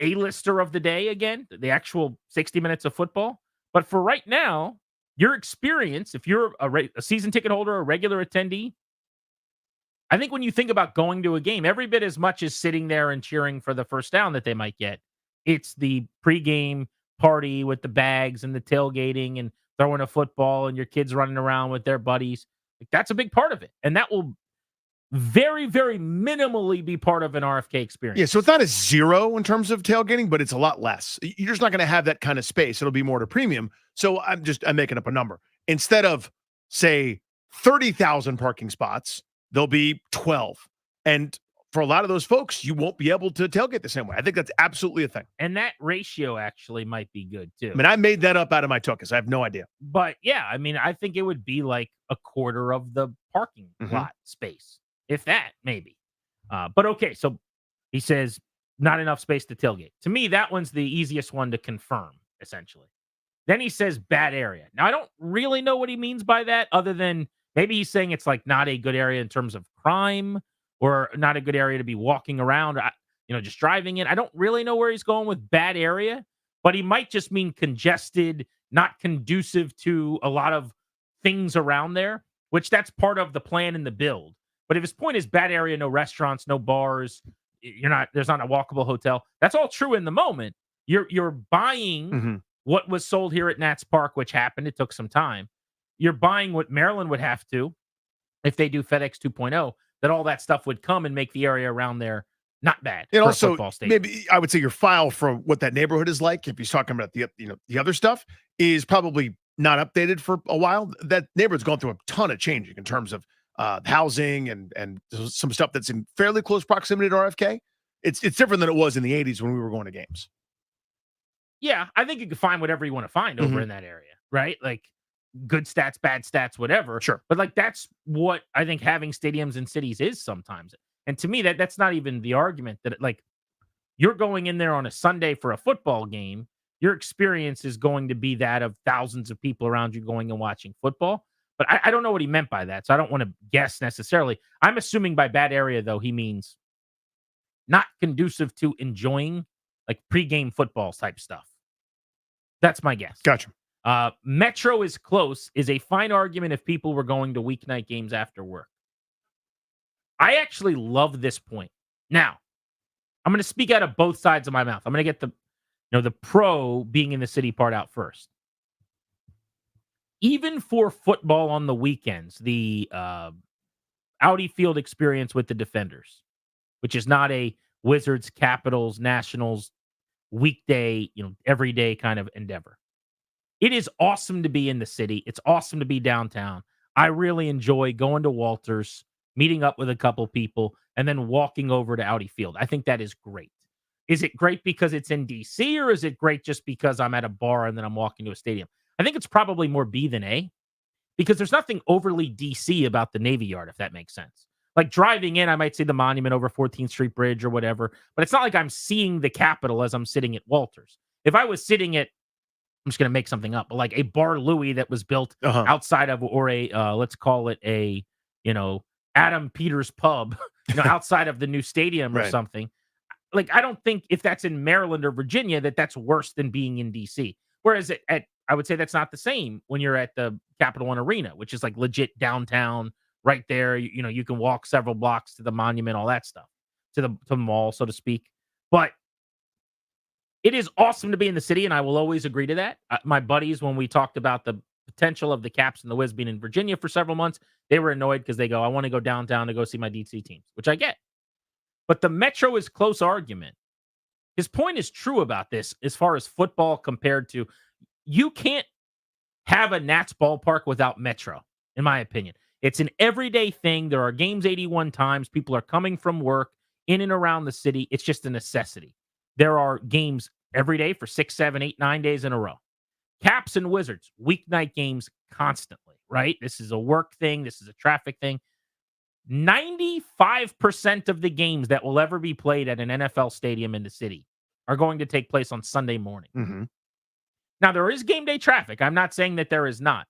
A-lister of the day again, the actual 60 minutes of football. But for right now, your experience, if you're a season ticket holder, a regular attendee, I think when you think about going to a game, every bit as much as sitting there and cheering for the first down that they might get, it's the pregame, party with the bags and the tailgating and throwing a football and your kids running around with their buddies. Like, that's a big part of it. And that will very, very minimally be part of an RFK experience. Yeah, so it's not a zero in terms of tailgating, but it's a lot less. You're just not going to have that kind of space. It'll be more to premium. So I'm making up a number. Instead of, say, 30,000 parking spots, there'll be 12. And for a lot of those folks, you won't be able to tailgate the same way. I think that's absolutely a thing. And that ratio actually might be good too. I mean, I made that up out of my tuchus. I have no idea. But yeah, I mean, I think it would be like a quarter of the parking lot space, if that, maybe. But okay, so he says not enough space to tailgate. To me, that one's the easiest one to confirm, essentially. Then he says bad area. Now, I don't really know what he means by that, other than maybe he's saying it's like not a good area in terms of crime, or not a good area to be walking around, just driving in. I don't really know where he's going with bad area, but he might just mean congested, not conducive to a lot of things around there, which that's part of the plan in the build. But if his point is bad area, no restaurants, no bars, there's not a walkable hotel, that's all true in the moment. You're buying what was sold here at Nats Park, which happened. It took some time. You're buying what Maryland would have to if they do FedEx 2.0, that all that stuff would come and make the area around there not bad. And for also, a football stadium. maybe I would say your file for what that neighborhood is like, if he's talking about the other stuff, is probably not updated for a while. That neighborhood's gone through a ton of changing in terms of housing and some stuff that's in fairly close proximity to RFK. It's different than it was in the 80s when we were going to games. Yeah, I think you can find whatever you want to find over in that area, right? Like good stats, bad stats, whatever. Sure. But like that's what I think having stadiums in cities is sometimes. And to me, that's not even the argument that you're going in there on a Sunday for a football game. Your experience is going to be that of thousands of people around you going and watching football. But I don't know what he meant by that, so I don't want to guess necessarily. I'm assuming by bad area, though, he means not conducive to enjoying like pregame football type stuff. That's my guess. Gotcha. Metro is close is a fine argument if people were going to weeknight games after work. I actually love this point. Now, I'm going to speak out of both sides of my mouth. I'm going to get the pro being in the city part out first. Even for football on the weekends, the Audi Field experience with the Defenders, which is not a Wizards, Capitals, Nationals weekday, everyday kind of endeavor. It is awesome to be in the city. It's awesome to be downtown. I really enjoy going to Walters, meeting up with a couple people, and then walking over to Audi Field. I think that is great. Is it great because it's in DC, or is it great just because I'm at a bar and then I'm walking to a stadium? I think it's probably more B than A, because there's nothing overly DC about the Navy Yard, if that makes sense. Like driving in, I might see the monument over 14th Street Bridge or whatever, but it's not like I'm seeing the Capitol as I'm sitting at Walters. If I was sitting at, I'm just going to make something up, but like a Bar Louie that was built outside of, or a, let's call it a, Adam Peters pub, outside of the new stadium or something. Like, I don't think if that's in Maryland or Virginia, that's worse than being in DC. Whereas I would say that's not the same when you're at the Capital One Arena, which is like legit downtown right there. You can walk several blocks to the monument, all that stuff, to the mall, so to speak. But it is awesome to be in the city, and I will always agree to that. My buddies, when we talked about the potential of the Caps and the Wiz being in Virginia for several months, they were annoyed because they go, I want to go downtown to go see my DC teams, which I get. But the Metro is close argument. His point is true about this as far as football compared to, you can't have a Nats ballpark without Metro, in my opinion. It's an everyday thing. There are games 81 times. People are coming from work in and around the city. It's just a necessity. There are games every day for 6, 7, 8, 9 days in a row. Caps and Wizards, weeknight games constantly, right? This is a work thing. This is a traffic thing. 95% of the games that will ever be played at an NFL stadium in the city are going to take place on Sunday morning. Mm-hmm. Now, there is game day traffic. I'm not saying that there is not.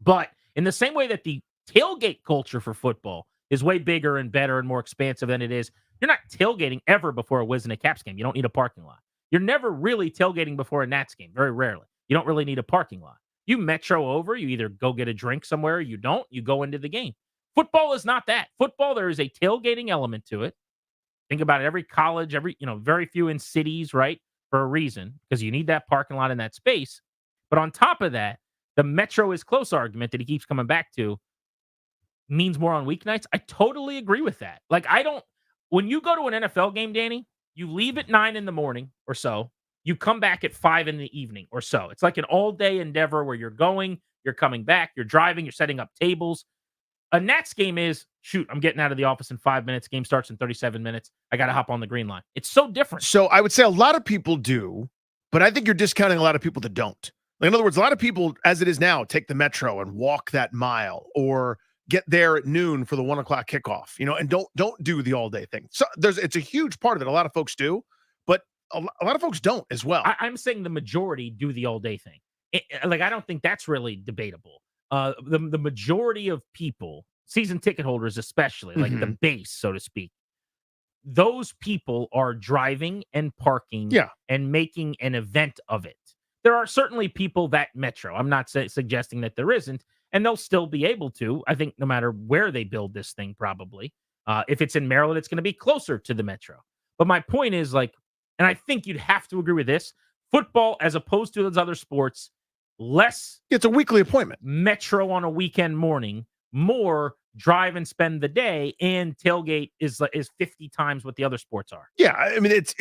But in the same way that the tailgate culture for football is way bigger and better and more expansive than it is, you're not tailgating ever before a Wiz and a Caps game. You don't need a parking lot. You're never really tailgating before a Nats game, very rarely. You don't really need a parking lot. You Metro over, you either go get a drink somewhere, you don't, you go into the game. Football is not that. Football, there is a tailgating element to it. Think about it, every college, very few in cities, right? for a reason because you need that parking lot and that space. But on top of that, the Metro is close argument that he keeps coming back to means more on weeknights. I totally agree with that. Like, when you go to an NFL game, Danny, you leave at 9 in the morning or so. You come back at 5 in the evening or so. It's like an all-day endeavor where you're going, you're coming back, you're driving, you're setting up tables. A Nats game is, shoot, I'm getting out of the office in 5 minutes. Game starts in 37 minutes. I got to hop on the green line. It's so different. So I would say a lot of people do, but I think you're discounting a lot of people that don't. Like, in other words, a lot of people, as it is now, take the Metro and walk that mile or get there at noon for the 1 o'clock kickoff, and don't do the all day thing. So it's a huge part of it. A lot of folks do, but a lot of folks don't as well. I'm saying the majority do the all day thing. I don't think that's really debatable. The majority of people, season ticket holders especially, like the base, so to speak, those people are driving and parking and making an event of it. There are certainly people that Metro. I'm not suggesting that there isn't, and they'll still be able to. I think no matter where they build this thing, probably. If it's in Maryland, it's going to be closer to the Metro. But my point is, and I think you'd have to agree with this, football, as opposed to those other sports, less. It's a weekly appointment. Metro on a weekend morning, more drive and spend the day, and tailgate is 50 times what the other sports are. Yeah, I mean, it's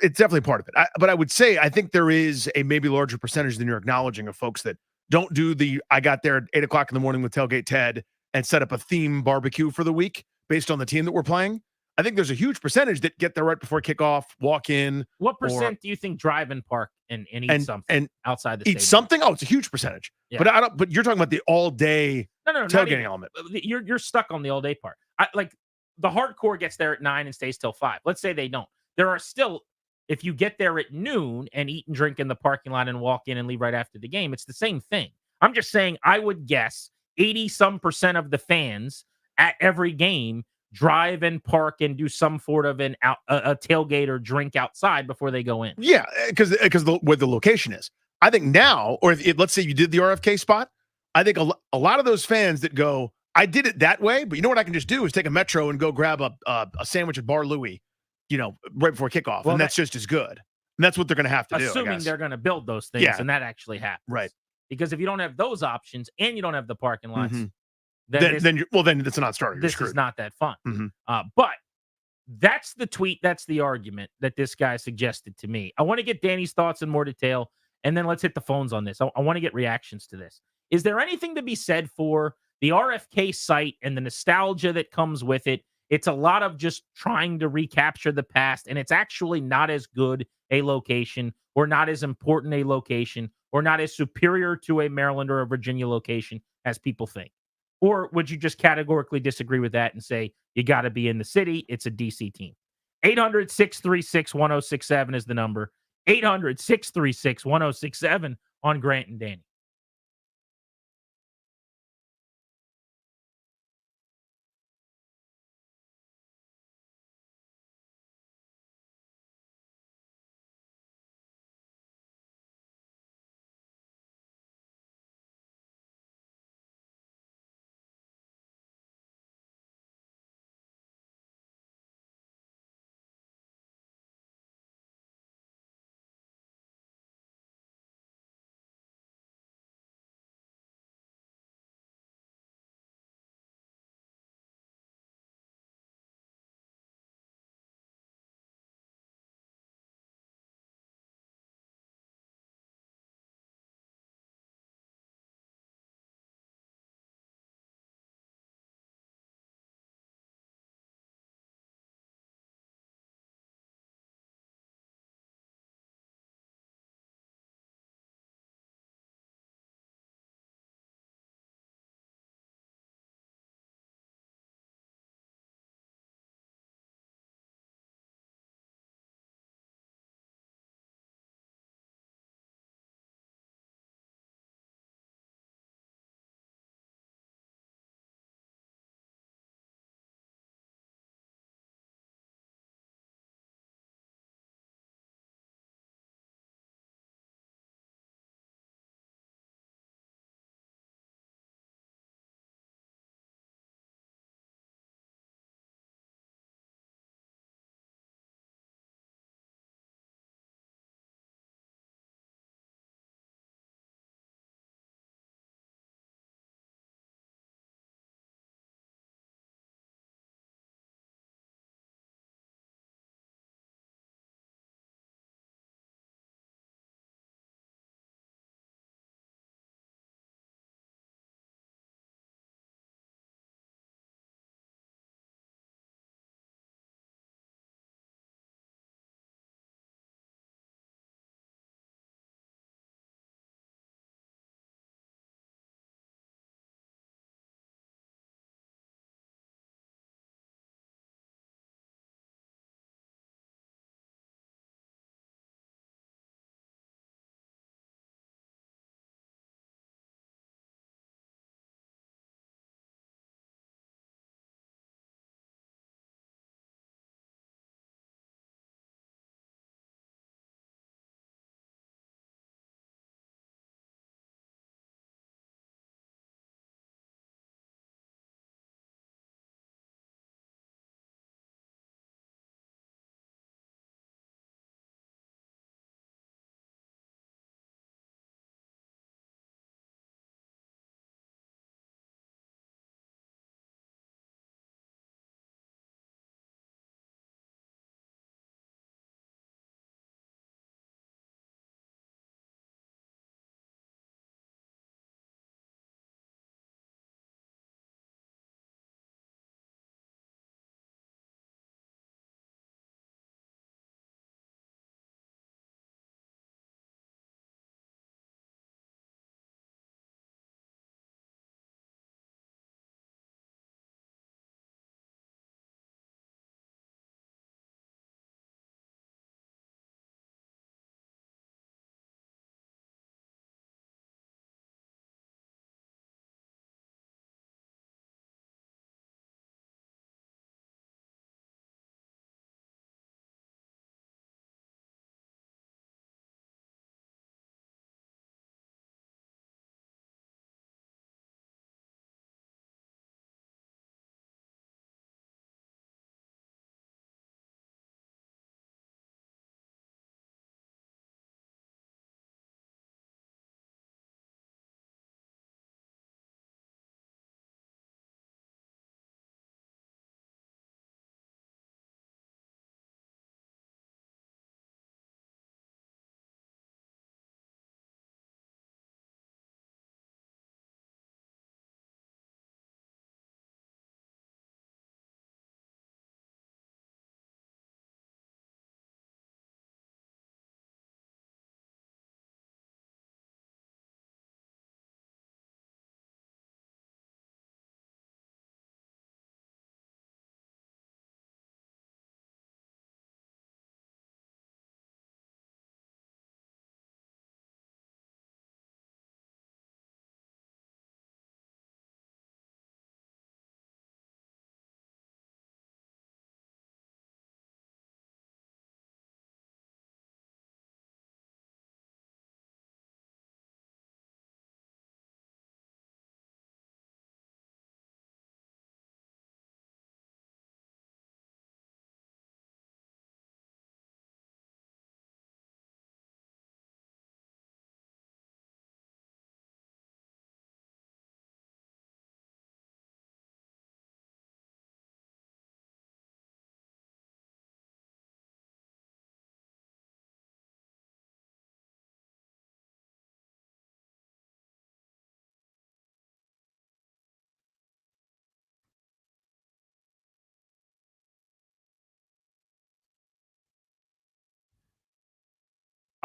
definitely part of it. But I would say I think there is a maybe larger percentage than you're acknowledging of folks that don't do I got there at 8 o'clock in the morning with Tailgate Ted and set up a theme barbecue for the week based on the team that we're playing. I think there's a huge percentage that get there right before kickoff, walk in. What percent do you think drive and park and eat something and outside the eat stadium? something? Oh, it's a huge percentage. Yeah. But you're talking about the all day tailgating element. You're stuck on the all day part. The hardcore gets there at 9 and stays till 5. Let's say they don't. There are still, if you get there at noon and eat and drink in the parking lot and walk in and leave right after the game, it's the same thing. I'm just saying, I would guess 80% of the fans at every game drive and park and do some sort of a tailgate or drink outside before they go in. Yeah, because where the location is. I think now, or if let's say you did the RFK spot, I think a lot of those fans that go, I did it that way, but you know what I can just do is take a Metro and go grab a sandwich at Bar Louie, right before kickoff, and that's just as good. And that's what they're going to have to do. Assuming they're going to build those things, and that actually happens. Right. Because if you don't have those options and you don't have the parking lots, then it's a non-starter. This is not that fun. But that's the tweet. That's the argument that this guy suggested to me. I want to get Danny's thoughts in more detail, and then let's hit the phones on this. I want to get reactions to this. Is there anything to be said for the RFK site and the nostalgia that comes with it? It's a lot of just trying to recapture the past, and it's actually not as good a location, or not as important a location, or not as superior to a Maryland or a Virginia location as people think. Or would you just categorically disagree with that and say, you got to be in the city? It's a DC team. 800-636-1067 is the number. 800-636-1067 on Grant and Danny.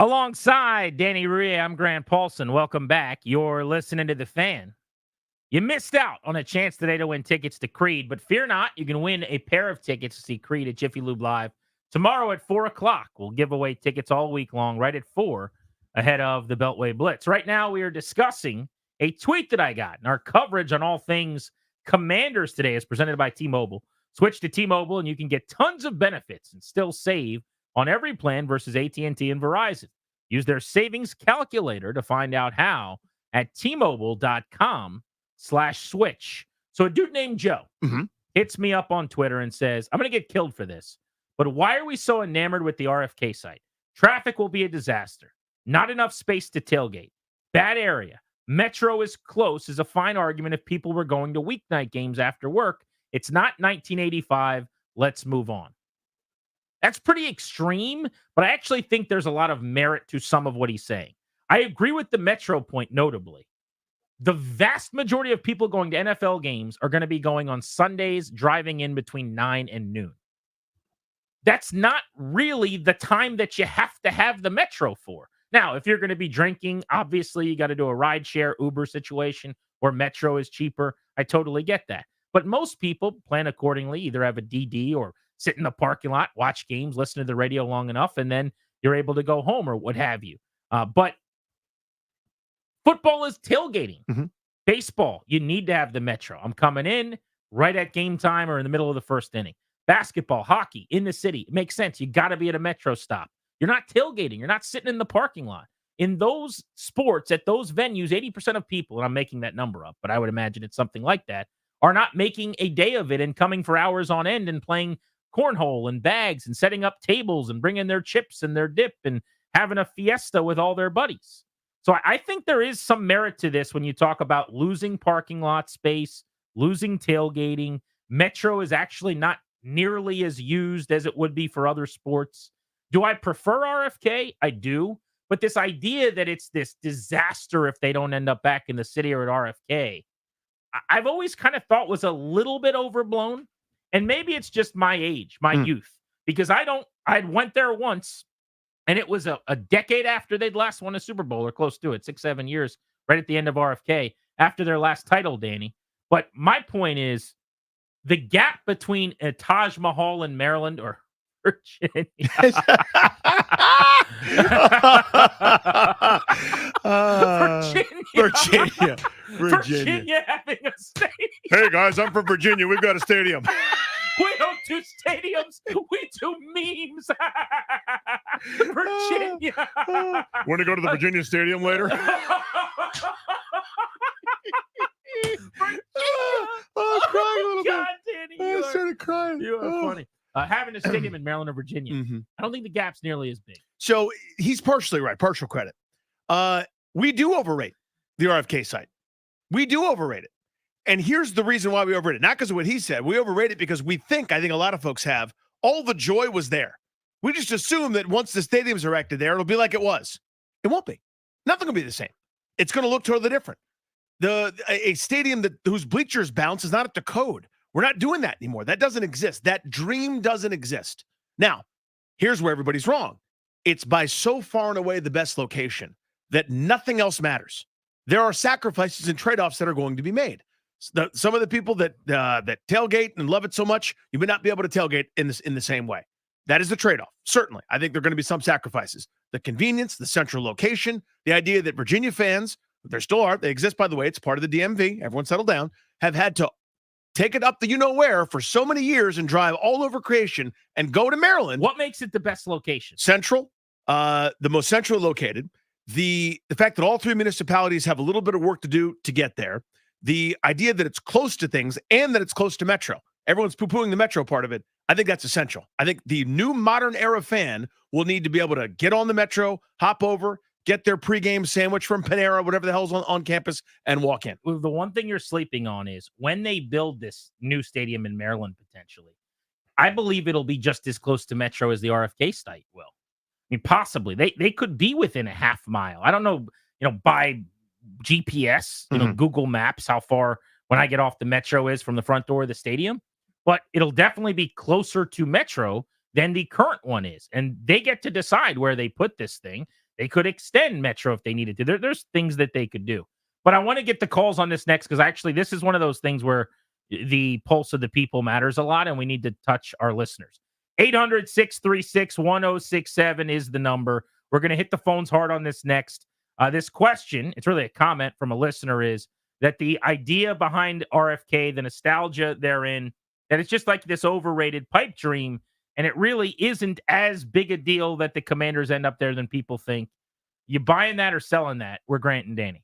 Alongside Danny Rie, I'm Grant Paulson. Welcome back. You're listening to The Fan. You missed out on a chance today to win tickets to Creed, but fear not, you can win a pair of tickets to see Creed at Jiffy Lube Live tomorrow at 4 o'clock. We'll give away tickets all week long, right at 4, ahead of the Beltway Blitz. Right now, we are discussing a tweet that I got, and our coverage on all things Commanders today is presented by T-Mobile. Switch to T-Mobile, and you can get tons of benefits and still save on every plan versus AT&T and Verizon. Use their savings calculator to find out how at T-Mobile.com/switch. So a dude named Joe hits me up on Twitter and says, I'm going to get killed for this, but why are we so enamored with the RFK site? Traffic will be a disaster. Not enough space to tailgate. Bad area. Metro is close is a fine argument if people were going to weeknight games after work. It's not 1985. Let's move on. That's pretty extreme, but I actually think there's a lot of merit to some of what he's saying. I agree with the Metro point, notably. The vast majority of people going to NFL games are going to be going on Sundays, driving in between 9 and noon. That's not really the time that you have to have the Metro for. Now, if you're going to be drinking, obviously you got to do a rideshare Uber situation where Metro is cheaper. I totally get that. But most people plan accordingly, either have a DD or sit in the parking lot, watch games, listen to the radio long enough, and then you're able to go home or what have you. But football is tailgating. Baseball, you need to have the Metro. I'm coming in right at game time or in the middle of the first inning. Basketball, hockey, in the city. It makes sense. You got to be at a Metro stop. You're not tailgating. You're not sitting in the parking lot. In those sports, at those venues, 80% of people, and I'm making that number up, but I would imagine it's something like that, are not making a day of it and coming for hours on end and playing cornhole and bags and setting up tables and bringing their chips and their dip and having a fiesta with all their buddies. So I think there is some merit to this when you talk about losing parking lot space, losing tailgating. Metro is actually not nearly as used as it would be for other sports. Do I prefer RFK? I do. But this idea that it's this disaster if they don't end up back in the city or at RFK, I've always kind of thought was a little bit overblown. And maybe it's just my age, my youth, because I went there once and it was a decade after they'd last won a Super Bowl or close to it, 6-7 years, right at the end of RFK after their last title, Danny. But my point is the gap between a Taj Mahal in Maryland or Virginia. Virginia having a stadium. Hey guys, I'm from Virginia. We've got a stadium. We don't do stadiums. We do memes. Virginia. Want to go to the Virginia Stadium later? Oh, crying a little bit. Danny, I started crying. You are funny. Having a stadium in Maryland or Virginia, I don't think the gap's nearly as big. So he's partially right, partial credit. We do overrate the RFK site. We do overrate it. And here's the reason why we overrate it. Not because of what he said. We overrate it because I think a lot of folks have, all the joy was there. We just assume that once the stadiums are erected there, it'll be like it was. It won't be. Nothing will be the same. It's going to look totally different. A stadium whose bleachers bounce is not up to code. We're not doing that anymore. That doesn't exist. That dream doesn't exist. Now, here's where everybody's wrong. It's by so far and away the best location that nothing else matters. There are sacrifices and trade-offs that are going to be made. Some of the people that tailgate and love it so much, you may not be able to tailgate in the same way. That is the trade-off. Certainly. I think there are going to be some sacrifices. The convenience, the central location, the idea that Virginia fans, there still are, they exist, by the way, it's part of the DMV, everyone settle down, have had to take it up the you-know-where for so many years and drive all over creation and go to Maryland. What makes it the best location? Central, the most centrally located. The fact that all three municipalities have a little bit of work to do to get there. The idea that it's close to things and that it's close to Metro. Everyone's poo-pooing the Metro part of it. I think that's essential. I think the new modern era fan will need to be able to get on the Metro, hop over, get their pregame sandwich from Panera, whatever the hell's on campus, and walk in. The one thing you're sleeping on is when they build this new stadium in Maryland, potentially, I believe it'll be just as close to Metro as the RFK site will. I mean, possibly. They could be within a half mile. I don't know, by GPS, Google Maps, how far when I get off the Metro is from the front door of the stadium. But it'll definitely be closer to Metro than the current one is. And they get to decide where they put this thing. They could extend Metro if they needed to. There's things that they could do. But I want to get the calls on this next because actually this is one of those things where the pulse of the people matters a lot, and we need to touch our listeners. 800-636-1067 is the number. We're going to hit the phones hard on this next. This question, it's really a comment from a listener, is that the idea behind RFK, the nostalgia therein, that it's just like this overrated pipe dream, and it really isn't as big a deal that the Commanders end up there than people think. You buying that or selling that? We're Grant and Danny.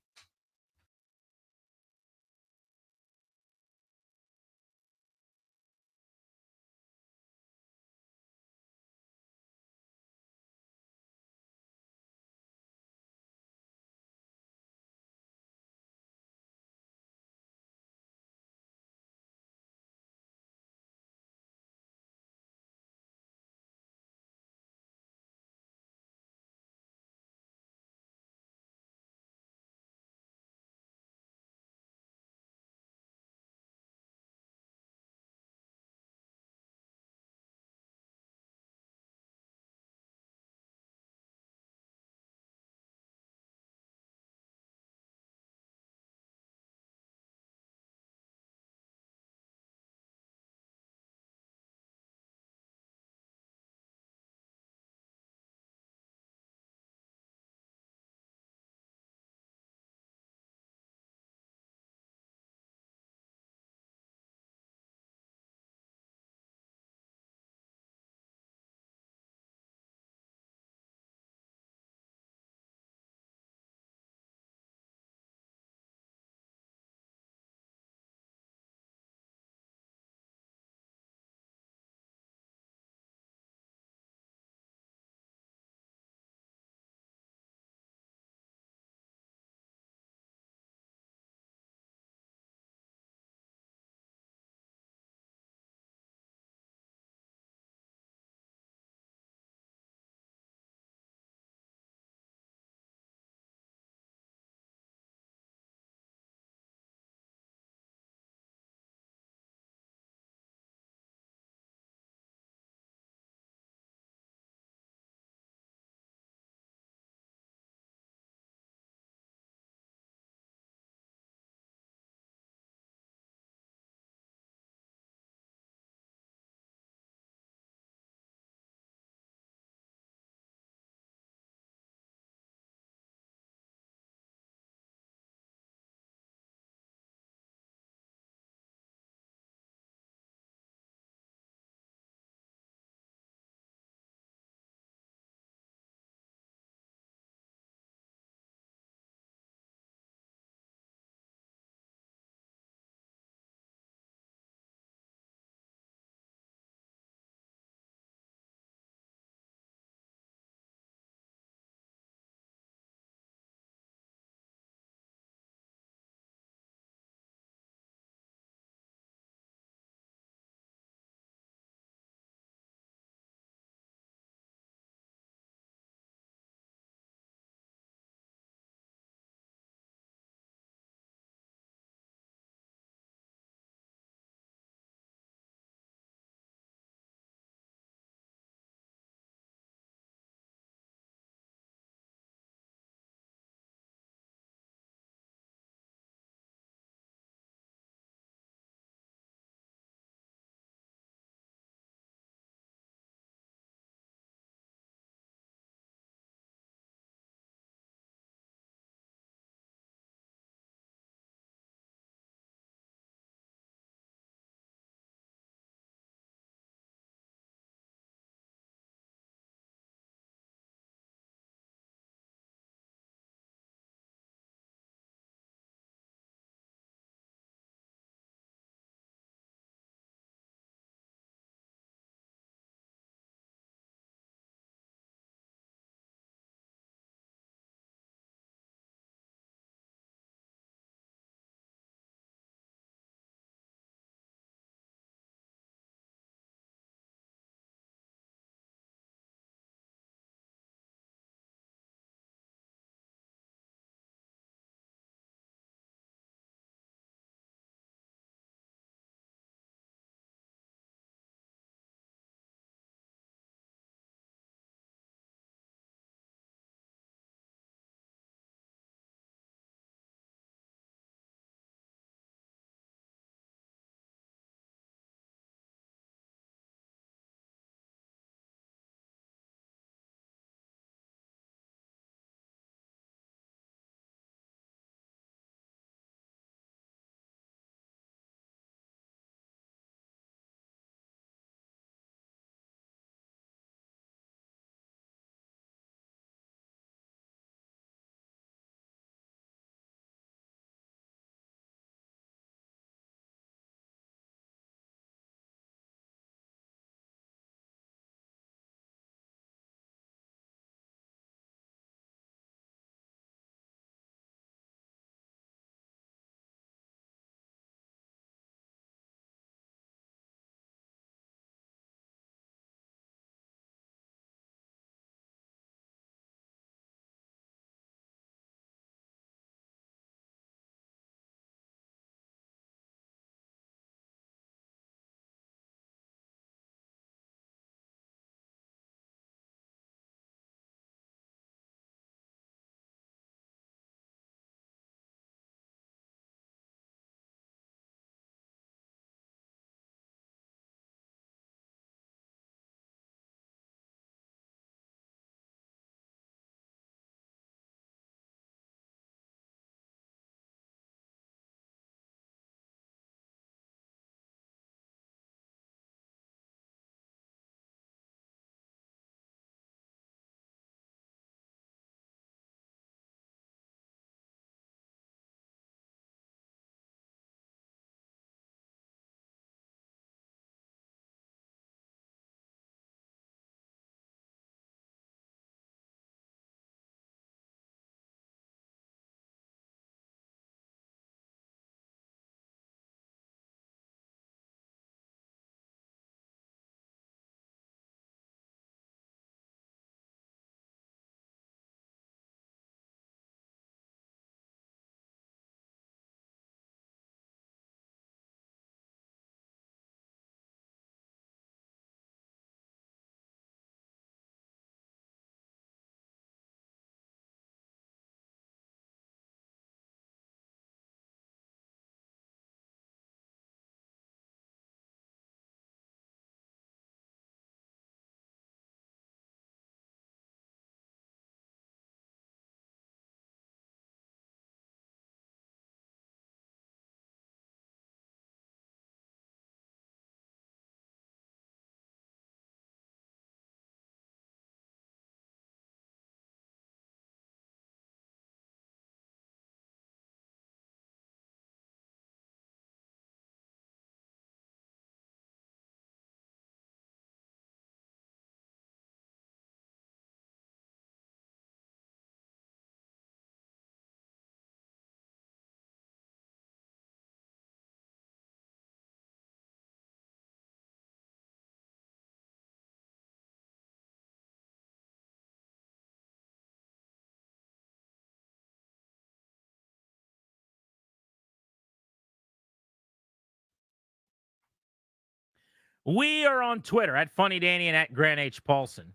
We are on Twitter at Funny Danny and at Grant H. Paulson.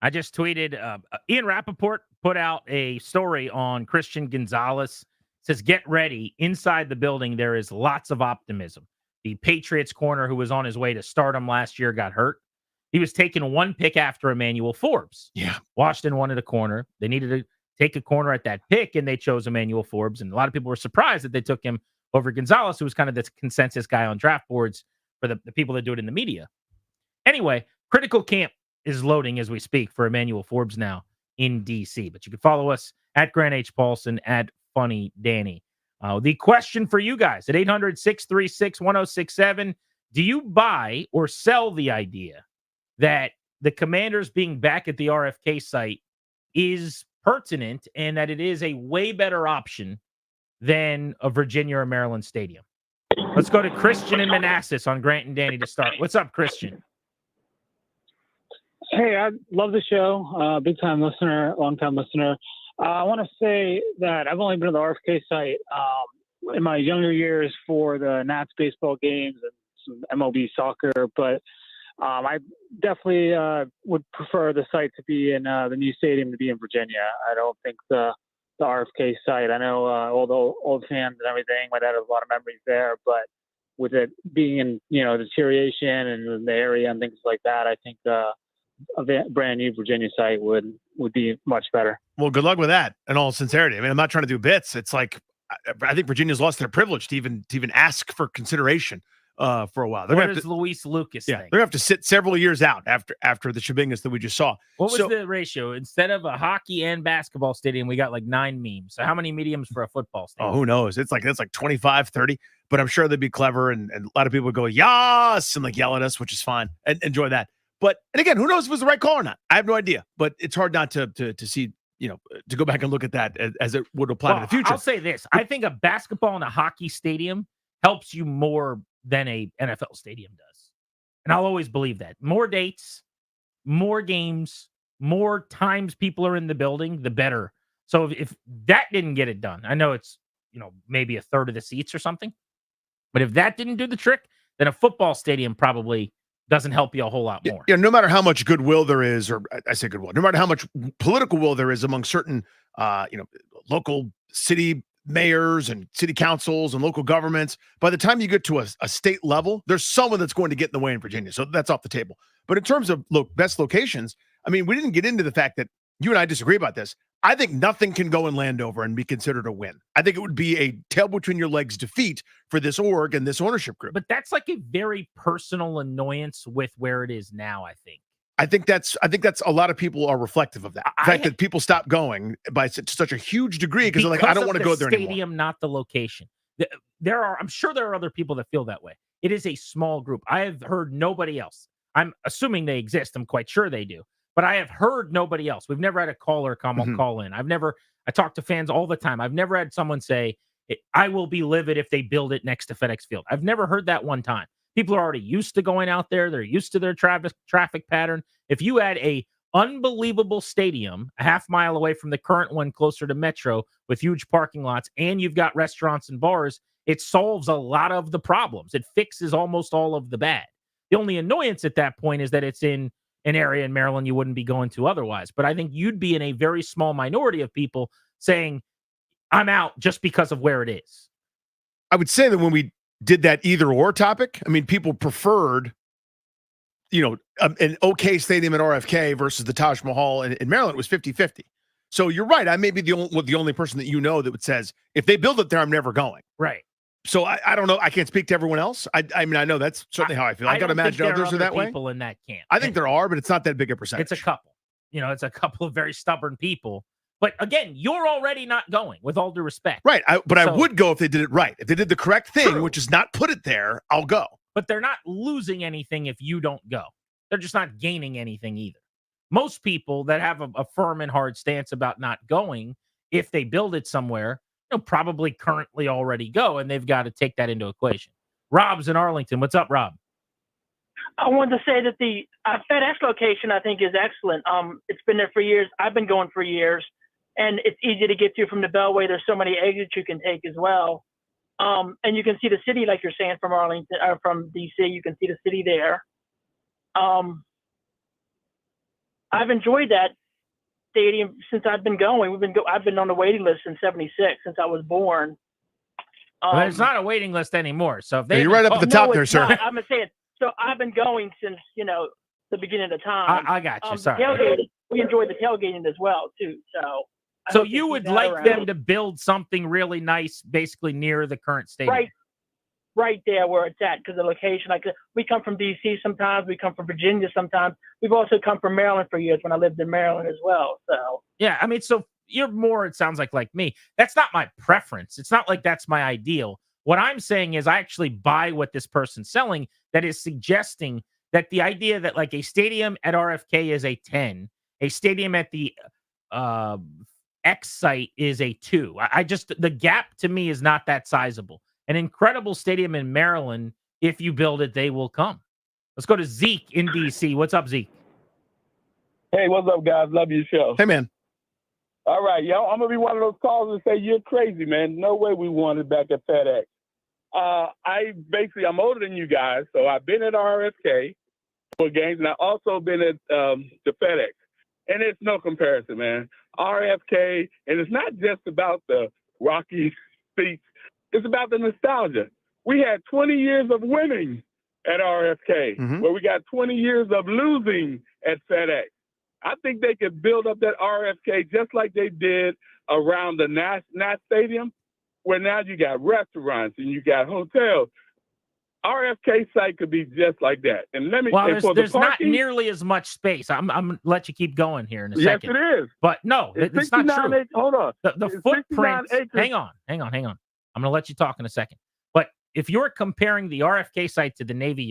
I just tweeted, Ian Rappaport put out a story on Christian Gonzalez. It says, get ready. Inside the building, there is lots of optimism. The Patriots corner who was on his way to stardom last year got hurt. He was taking one pick after Emmanuel Forbes. Yeah. Washington wanted a corner. They needed to take a corner at that pick, and they chose Emmanuel Forbes. And a lot of people were surprised that they took him over Gonzalez, who was kind of the consensus guy on draft boards for the people that do it in the media. Anyway, critical camp is loading as we speak for Emmanuel Forbes now in D.C. But you can follow us at Grant H. Paulson, at Funny Danny. The question for you guys at 800-636-1067, do you buy or sell the idea that the Commanders being back at the RFK site is pertinent and that it is a way better option than a Virginia or Maryland stadium? Let's go to Christian and Manassas on Grant and Danny to start. What's up, Christian? Hey, I love the show. Big time listener, long time listener. I want to say that I've only been to the RFK site in my younger years for the Nats baseball games and some MLB soccer, but I definitely would prefer the site to be in the new stadium to be in Virginia. I don't think the RFK site, I know all the old fans and everything, my dad has a lot of memories there, but with it being in, deterioration and the area and things like that, I think a brand new Virginia site would be much better. Well, good luck with that. In all sincerity, I mean, I'm not trying to do bits. It's like I think Virginia's lost their privilege to even ask for consideration for a while. What does Luis Lucas think? They're gonna have to sit several years out after the Shabingas that we just saw. What was the ratio? Instead of a hockey and basketball stadium, we got like 9 memes. So how many mediums for a football stadium? Oh, who knows? It's like 25, 30. But I'm sure they'd be clever, and a lot of people would go yas and like yell at us, which is fine, and enjoy that. But and again, who knows if it was the right call or not? I have no idea. But it's hard not to see, to go back and look at that as it would apply to the future. I'll say this: I think a basketball and a hockey stadium helps you more than a NFL stadium does, and I'll always believe that. More dates, more games, more times people are in the building, the better. So if that didn't get it done, I know it's maybe a third of the seats or something, but if that didn't do the trick, then a football stadium probably doesn't help you a whole lot more. Yeah, no matter how much goodwill there is, or I say goodwill, no matter how much political will there is among certain, local city mayors and city councils and local governments, by the time you get to a state level, there's someone that's going to get in the way in Virginia. So that's off the table. But in terms of best locations, I mean, we didn't get into the fact that you and I disagree about this. I think nothing can go in Landover and be considered a win. I think it would be a tail between your legs defeat for this org and this ownership group. But that's like a very personal annoyance with where it is now, I think. I think that's a lot of people are reflective of that. The fact that people stop going by such a huge degree because they're like, I don't want to go there anymore. Stadium, not the location. I'm sure there are other people that feel that way. It is a small group. I have heard nobody else. I'm assuming they exist. I'm quite sure they do. But I have heard nobody else. We've never had a caller call in. I talk to fans all the time. I've never had someone say, I will be livid if they build it next to FedEx Field. I've never heard that one time. People are already used to going out there. They're used to their traffic pattern. If you had a unbelievable stadium a half mile away from the current one closer to Metro with huge parking lots, and you've got restaurants and bars, it solves a lot of the problems. It fixes almost all of the bad. The only annoyance at that point is that it's in an area in Maryland you wouldn't be going to otherwise. But I think you'd be in a very small minority of people saying, I'm out just because of where it is. I would say that when we did that either or topic, I mean, people preferred, an okay stadium at RFK versus the Taj Mahal in Maryland. It was 50-50. So you're right. I may be the only person that that says, if they build it there, I'm never going. Right. So I don't know. I can't speak to everyone else. I mean, I know that's certainly how I feel. I got to imagine others are that way. People in that camp. I think there are, but it's not that big a percentage. It's a couple. It's a couple of very stubborn people. But again, you're already not going, with all due respect. Right. I would go if they did it right. If they did the correct thing, which is not put it there, I'll go. But they're not losing anything if you don't go. They're just not gaining anything either. Most people that have a firm and hard stance about not going, if they build it somewhere, probably currently already go, and they've got to take that into equation. Rob's in Arlington. What's up, Rob? I wanted to say that the FedEx location, I think, is excellent. It's been there for years. I've been going for years, and it's easy to get to from the Beltway. There's so many exits you can take as well. And you can see the city, like you're saying, from Arlington or from DC. You can see the city there. I've enjoyed that stadium since I've been going. I've been on the waiting list since '76, since I was born. Well, it's not a waiting list anymore. So if they you're right up at the top there, sir. Not. I'm saying. So I've been going since the beginning of time. I got you. Sorry. We enjoy the tailgating as well too. So you would like them to build something really nice, basically near the current stadium. Right there where it's at, because the location. Like we come from D.C. sometimes, we come from Virginia sometimes. We've also come from Maryland for years when I lived in Maryland as well. So yeah, I mean, so you're more. It sounds like me. That's not my preference. It's not like that's my ideal. What I'm saying is I actually buy what this person's selling. That is suggesting that the idea that like a stadium at RFK is a 10, a stadium at the X site is a 2. I just the gap to me is not that sizable. An incredible stadium in Maryland. If you build it, they will come. Let's go to Zeke in DC. What's up, Zeke? Hey, what's up, guys? Love your show. Hey, man. All right, yo, I'm gonna be one of those callers and say you're crazy, man. No way we won it back at FedEx. I'm older than you guys, so I've been at RFK for games, and I've also been at the FedEx, and it's no comparison, man. RFK, and it's not just about the rocky seats. It's about the nostalgia. We had 20 years of winning at RFK, where we got 20 years of losing at FedEx. I think they could build up that RFK just like they did around the Nat Stadium, where now you got restaurants and you got hotels. RFK site could be just like that. And let me. Well, there's not nearly as much space. I'm gonna let you keep going here in a second. Yes, it is. But no, it's not true. Hold on. The footprint. Hang on. I'm going to let you talk in a second. But if you're comparing the RFK site to the Navy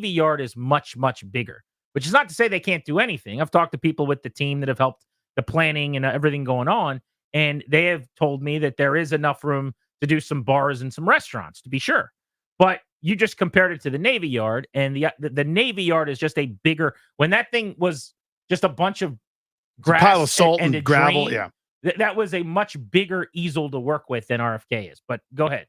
Yard is much, much bigger, which is not to say they can't do anything. I've talked to people with the team that have helped the planning and everything going on, and they have told me that there is enough room to do some bars and some restaurants, to be sure. But you just compared it to the Navy Yard, and the Navy Yard is just a bigger. When that thing was just a bunch of grass, pile of salt and gravel, drain, yeah. That was a much bigger easel to work with than RFK is. But go ahead.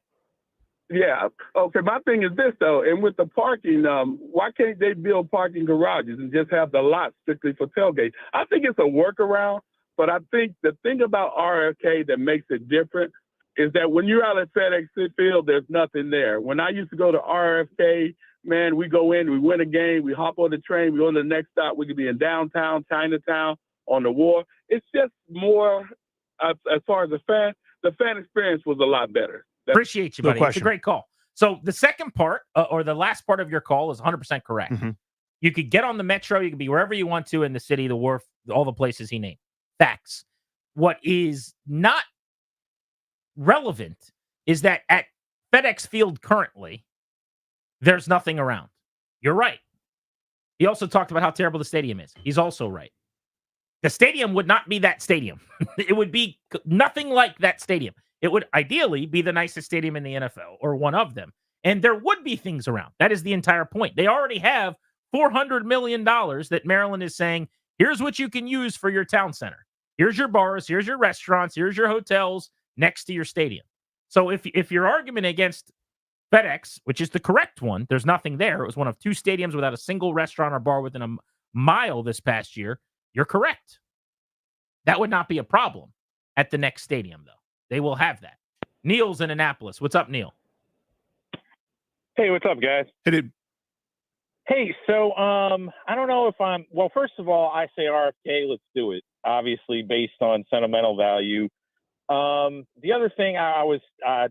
Yeah. Okay. My thing is this, though, and with the parking, why can't they build parking garages and just have the lot strictly for tailgate? I think it's a workaround, but I think the thing about RFK that makes it different is that when you're out at FedEx Field, there's nothing there. When I used to go to RFK, man, we go in, we win a game, we hop on the train, we go to the next stop. We could be in downtown, Chinatown, on the wharf. It's just more, as far as the fan experience was a lot better. Appreciate you, buddy. It's a great call. So the second part, or the last part of your call is 100% correct. You could get on the metro. You could be wherever you want to in the city, the wharf, all the places he named. Facts. What is not relevant is that at FedEx Field currently, there's nothing around. You're right. He also talked about how terrible the stadium is. He's also right. The stadium would not be that stadium. It would be nothing like that stadium. It would ideally be the nicest stadium in the NFL or one of them. And there would be things around. That is the entire point. They already have $400 million that Maryland is saying, here's what you can use for your town center. Here's your bars, here's your restaurants, here's your hotels next to your stadium. So if your argument against FedEx, which is the correct one, there's nothing there. It was one of 2 stadiums without a single restaurant or bar within a mile this past year. You're correct. That would not be a problem at the next stadium, though. They will have that. Neil's in Annapolis. What's up, Neil? Hey, what's up, guys? Hey, dude. Hey, so I don't know if well, first of all, I say RFK, let's do it, obviously based on sentimental value. The other thing I was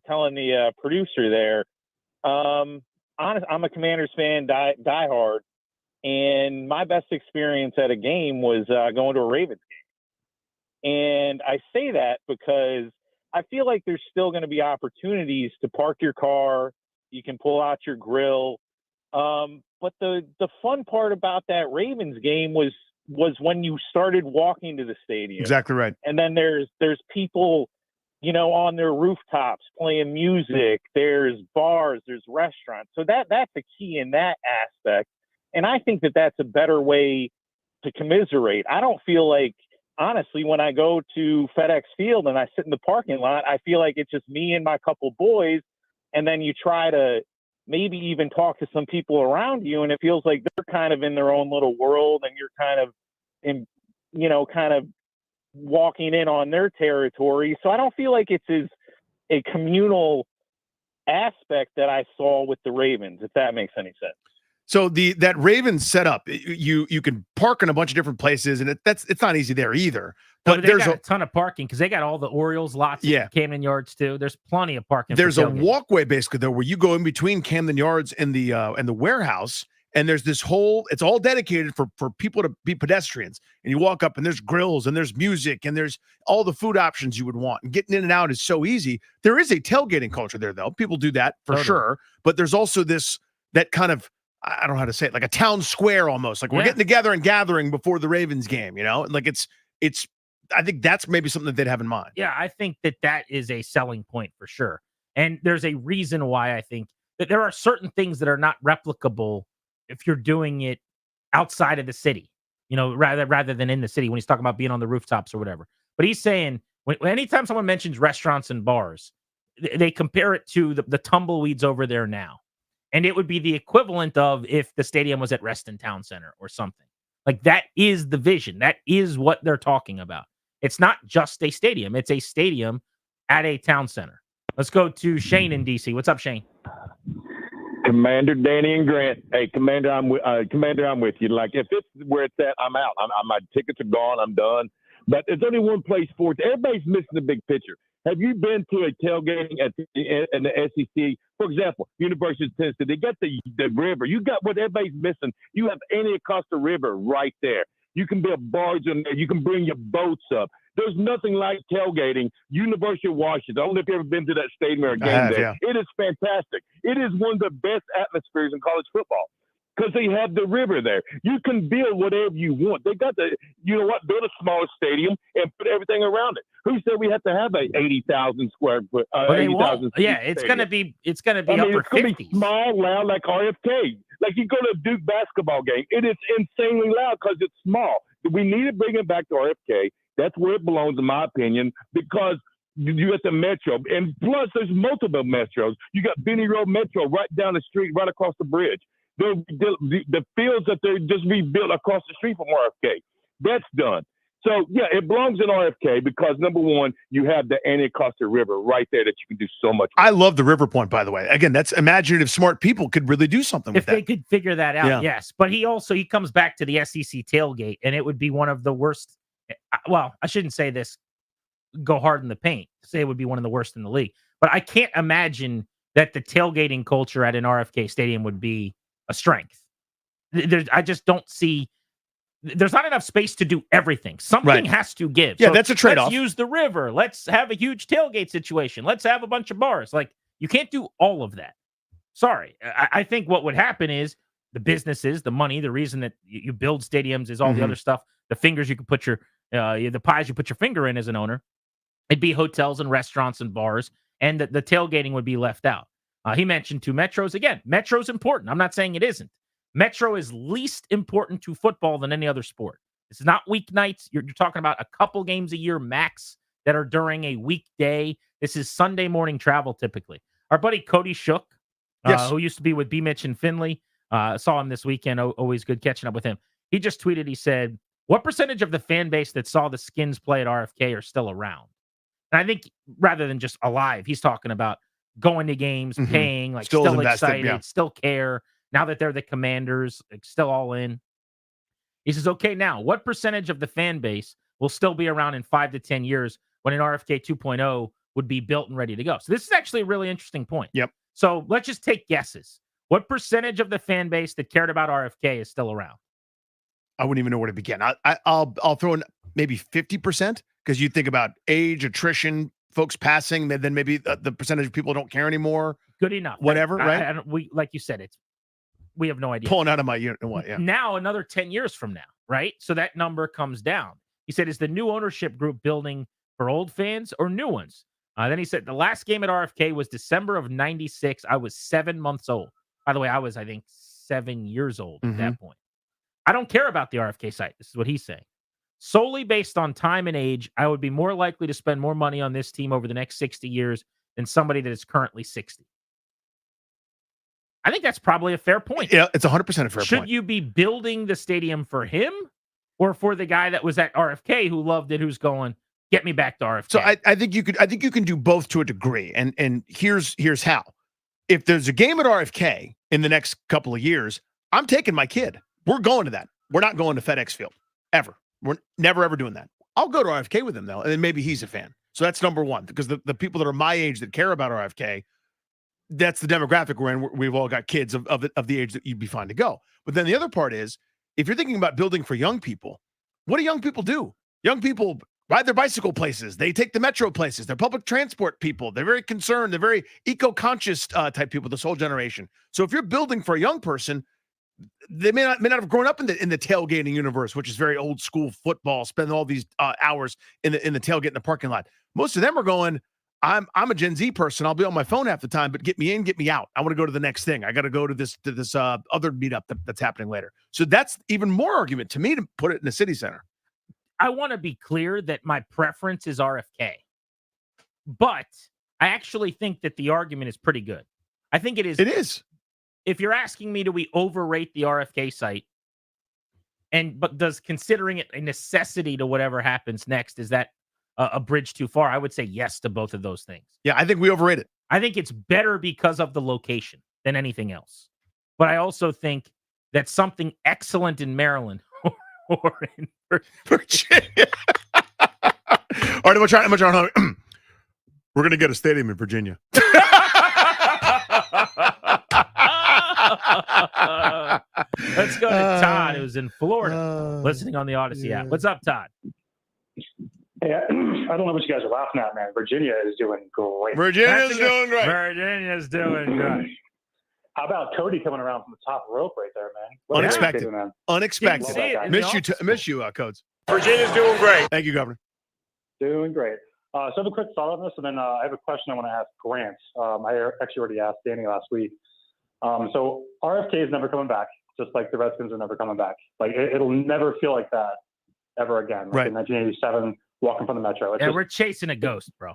telling the producer there, I'm a Commanders fan, diehard, and my best experience at a game was going to a Ravens game. And I say that because I feel like there's still going to be opportunities to park your car. You can pull out your grill. But the fun part about that Ravens game was when you started walking to the stadium. Exactly right. And then there's people, on their rooftops playing music. There's bars, there's restaurants. So that's a key in that aspect. And I think that that's a better way to commiserate. I don't feel like, honestly, when I go to FedEx Field and I sit in the parking lot, I feel like it's just me and my couple boys. And then you try to maybe even talk to some people around you, and it feels like they're kind of in their own little world, and you're kind of kind of walking in on their territory. So I don't feel like it's as a communal aspect that I saw with the Ravens, if that makes any sense. So that Ravens setup, you can park in a bunch of different places, and it's not easy there either. But there's a ton of parking because they got all the Orioles lots, yeah, Camden Yards too. There's plenty of parking. There's a walkway basically though where you go in between Camden Yards and the warehouse, and there's this whole. It's all dedicated for people to be pedestrians. And you walk up, and there's grills, and there's music, and there's all the food options you would want. And getting in and out is so easy. There is a tailgating culture there though. People do that for sure, but there's also that kind of. I don't know how to say it, like a town square almost. Like we're getting together and gathering before the Ravens game, like it's. I think that's maybe something that they'd have in mind. Yeah, I think that is a selling point for sure. And there's a reason why I think that there are certain things that are not replicable if you're doing it outside of the city, rather than in the city when he's talking about being on the rooftops or whatever. But he's saying anytime someone mentions restaurants and bars, they compare it to the tumbleweeds over there now. And it would be the equivalent of if the stadium was at Reston Town Center or something. Like that is the vision. That is what they're talking about. It's not just a stadium. It's a stadium at a town center. Let's go to Shane in DC. What's up, Shane? Commander Danny and Grant. Hey, Commander, I'm with you. Like if it's where it's at, I'm out. My tickets are gone. I'm done. But there's only one place for it. Everybody's missing the big picture. Have you been to a tailgating in the SEC? For example, University of Tennessee, they got the river. You got what everybody's missing. You have Anacostia River right there. You can build barge in there. You can bring your boats up. There's nothing like tailgating. University of Washington. I don't know if you've ever been to that stadium or a game there. Yeah. It is fantastic. It is one of the best atmospheres in college football. Because they have the river there. You can build whatever you want. They got build a smaller stadium and put everything around it. Who said we have to have a 80,000 square foot? 80,000. Yeah, it's gonna be upper 50s. Be small, loud, like RFK. Like you go to a Duke basketball game, it is insanely loud because it's small. We need to bring it back to RFK. That's where it belongs, in my opinion, because you got the Metro, and plus there's multiple Metros. You got Benny Road Metro right down the street, right across the bridge. The fields that they're just rebuilt across the street from RFK, that's done. So, yeah, it belongs in RFK because, number one, you have the Anacostia River right there that you can do so much with. I love the river point, by the way. Again, that's imaginative, smart people could really do something with that. If they could figure that out, yes. But he comes back to the SEC tailgate, and it would be one of the worst. Well, I shouldn't say this, go hard in the paint, say it would be one of the worst in the league. But I can't imagine that the tailgating culture at an RFK stadium would be a strength. I just don't see. There's not enough space to do everything. Something has to give. Yeah, so that's a trade-off. Let's use the river. Let's have a huge tailgate situation. Let's have a bunch of bars. Like you can't do all of that. Sorry. I think what would happen is the businesses, the money, the reason that you build stadiums is all the other stuff. The fingers you can put the pies you put your finger in as an owner. It'd be hotels and restaurants and bars, and the tailgating would be left out. He mentioned two Metros. Again, Metro's important. I'm not saying it isn't. Metro is least important to football than any other sport. It's not weeknights. You're talking about a couple games a year max that are during a weekday. This is Sunday morning travel typically. Our buddy Cody Shook, who used to be with B. Mitch and Finley, saw him this weekend. Always good catching up with him. He just tweeted, he said, what percentage of the fan base that saw the Skins play at RFK are still around? And I think rather than just alive, he's talking about going to games, paying, like still excited, still care. Now that they're the Commanders, like, still all in. He says, okay, now, what percentage of the fan base will still be around in 5 to 10 years when an RFK 2.0 would be built and ready to go? So this is actually a really interesting point. Yep. So let's just take guesses. What percentage of the fan base that cared about RFK is still around? I wouldn't even know where to begin. I'll throw in maybe 50% because you think about age, attrition, folks passing, then maybe the percentage of people don't care anymore. Good enough. Whatever, right? We like you said, we have no idea. Pulling out of my unit. What? Yeah. Now, another 10 years from now, right? So that number comes down. He said, is the new ownership group building for old fans or new ones? Then he said, the last game at RFK was December of 96. I was 7 months old. By the way, I was, I think, 7 years old at that point. I don't care about the RFK site. This is what he's saying. Solely based on time and age, I would be more likely to spend more money on this team over the next 60 years than somebody that is currently 60. I think that's probably a fair point. Yeah, it's 100% a fair Should point. you be building the stadium for him or for the guy that was at RFK who loved it, who's going, get me back to RFK? So I think you can do both to a degree. And here's how. If there's a game at RFK in the next couple of years, I'm taking my kid. We're going to that. We're not going to FedEx Field ever. We're never, ever doing that. I'll go to RFK with him, though, and then maybe he's a fan. So that's number one, because the people that are my age that care about RFK, that's the demographic we're in. We've all got kids of the age that you'd be fine to go. But then the other part is, if you're thinking about building for young people, what do young people do? Young people ride their bicycle places. They take the metro places. They're public transport people. They're very concerned. They're very eco-conscious type people, this whole generation. So if you're building for a young person, they may not have grown up in the tailgating universe, which is very old school football, spend all these hours in the tailgate in the parking lot. Most of them are going, I'm a Gen Z person. I'll be on my phone half the time, but get me in, get me out. I want to go to the next thing. I got to go to this other meetup that's happening later. So that's even more argument to me to put it in the city center. I want to be clear that my preference is RFK, but I actually think that the argument is pretty good. I think it is. It is. If you're asking me, do we overrate the RFK site? But does considering it a necessity to whatever happens next, is that a bridge too far? I would say yes to both of those things. Yeah, I think we overrate it. I think it's better because of the location than anything else. But I also think that something excellent in Maryland or in Virginia. All right, I'm trying. We're going to get a stadium in Virginia. Let's go to Todd, who's in Florida, listening on the Odyssey app. What's up, Todd? Hey, I don't know what you guys are laughing at, man. Virginia is doing great. Virginia's doing great. Virginia's doing good. How about Cody coming around from the top rope right there, man? What Unexpected. a man. Unexpected. Miss you, Codes. Virginia's doing great. Thank you, Governor. Doing great. So I have a quick thought on this, and then I have a question I want to ask Grant. I actually already asked Danny last week. So RFK is never coming back, just like the Redskins are never coming back. Like it'll never feel like that ever again. Like in 1987, walking from the Metro. We're chasing a ghost, bro.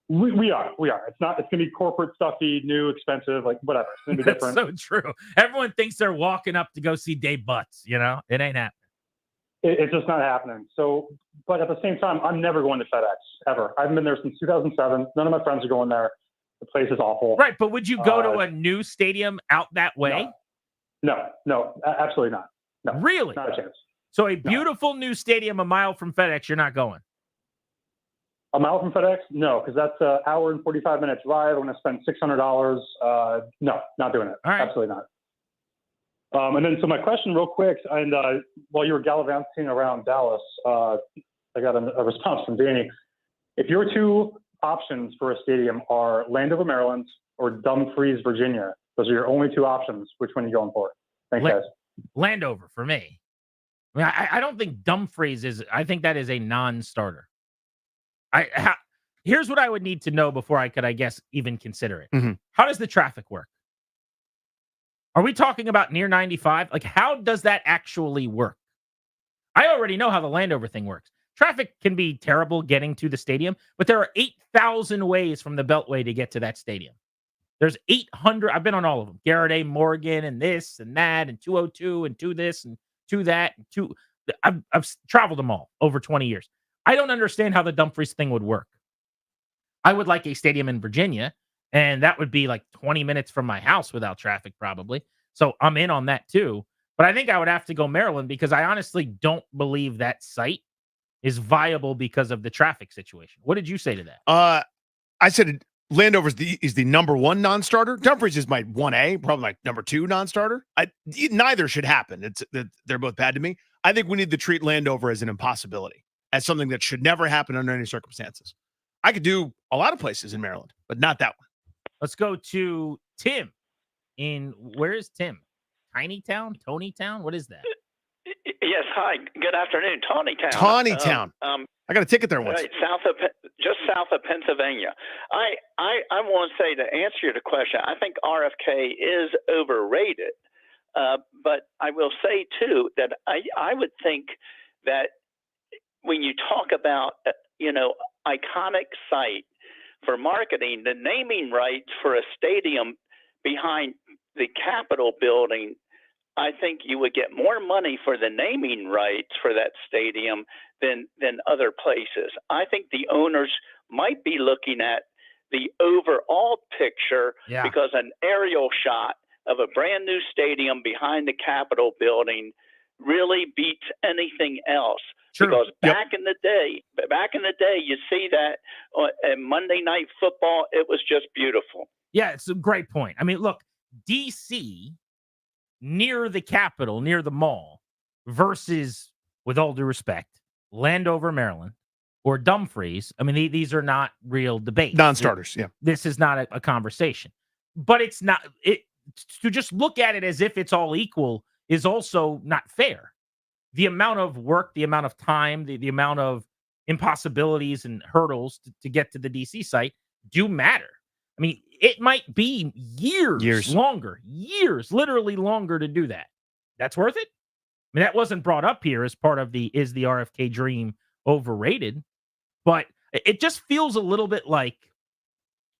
We are. It's going to be corporate stuffy, new, expensive, like whatever. It's going to be That's different. so true. Everyone thinks they're walking up to go see Dave Butts. You know, it ain't happening. It's just not happening. So, but at the same time, I'm never going to FedEx ever. I haven't been there since 2007. None of my friends are going there. The place is awful. Right, but would you go to a new stadium out that way? No, absolutely not. No, really, not a chance. So a beautiful new stadium a mile from FedEx, you're not going. A mile from FedEx? No, because that's an hour and 45 minute drive. I'm going to spend $600. No, not doing it. All right. Absolutely not. And then, so my question real quick, and while you were gallivanting around Dallas, I got a response from Danny. If your two options for a stadium are Landover, Maryland, or Dumfries, Virginia, those are your only two options, which one are you going for? Thanks, guys. Landover for me. I mean, I don't think Dumfries is. I think that is a non-starter. Here's what I would need to know before I could, I guess, even consider it. Mm-hmm. How does the traffic work? Are we talking about near 95? Like, how does that actually work? I already know how the Landover thing works. Traffic can be terrible getting to the stadium, but there are 8,000 ways from the Beltway to get to that stadium. There's 800. I've been on all of them. Garrett A. Morgan and this and that and 202 and 2 this and 2 that and 2. I've traveled them all over 20 years. I don't understand how the Dumfries thing would work. I would like a stadium in Virginia, and that would be like 20 minutes from my house without traffic probably. So I'm in on that too. But I think I would have to go Maryland because I honestly don't believe that site is viable because of the traffic situation. What did you say to that? I said Landover is the number one non-starter. Dumfries is my 1A, probably like number 2 non-starter. Neither should happen. They're both bad to me. I think we need to treat Landover as an impossibility, as something that should never happen under any circumstances. I could do a lot of places in Maryland, but not that one. Let's go to Tim. Where is Tim? Tiny Town? Tony Town? What is that? Yes, hi. Good afternoon, Tawny Town. Tawny Town. I got a ticket there once. Right, just south of Pennsylvania. I want to say, to answer your question, I think RFK is overrated. But I will say too that I would think that when you talk about iconic site for marketing, the naming rights for a stadium behind the Capitol building, I think you would get more money for the naming rights for that stadium than other places. I think the owners might be looking at the overall picture because an aerial shot of a brand new stadium behind the Capitol building really beats anything else. True. Because back in the day, you see that on Monday Night Football, it was just beautiful. Yeah, it's a great point. I mean, look, DC near the Capitol, near the mall, versus, with all due respect, Landover, Maryland, or Dumfries. I mean, these are not real debates. Non-starters, yeah. This is not a conversation. But it's not to just look at it as if it's all equal is also not fair. The amount of work, the amount of time, the amount of impossibilities and hurdles to get to the DC site do matter. I mean, it might be years longer, literally longer to do that. That's worth it? I mean, that wasn't brought up here as part of is the RFK dream overrated? But it just feels a little bit like,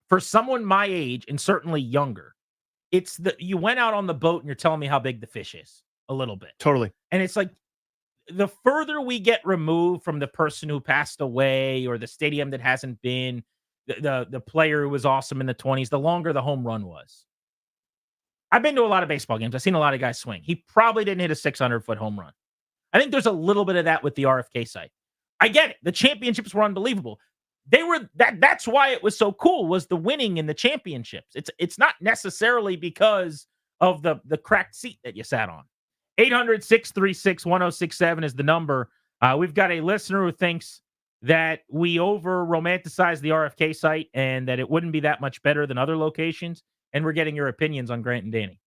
for someone my age and certainly younger, it's you went out on the boat and you're telling me how big the fish is a little bit. Totally. And it's like, the further we get removed from the person who passed away or the stadium that hasn't been, the player who was awesome in the 20s, the longer the home run was. I've been to a lot of baseball games. I've seen a lot of guys swing. He probably didn't hit a 600-foot home run. I think there's a little bit of that with the RFK site. I get it. The championships were unbelievable. That's why it was so cool, was the winning in the championships. It's not necessarily because of the cracked seat that you sat on. 800-636-1067 is the number. We've got a listener who thinks that we over-romanticize the RFK site and that it wouldn't be that much better than other locations. And we're getting your opinions on Grant and Danny.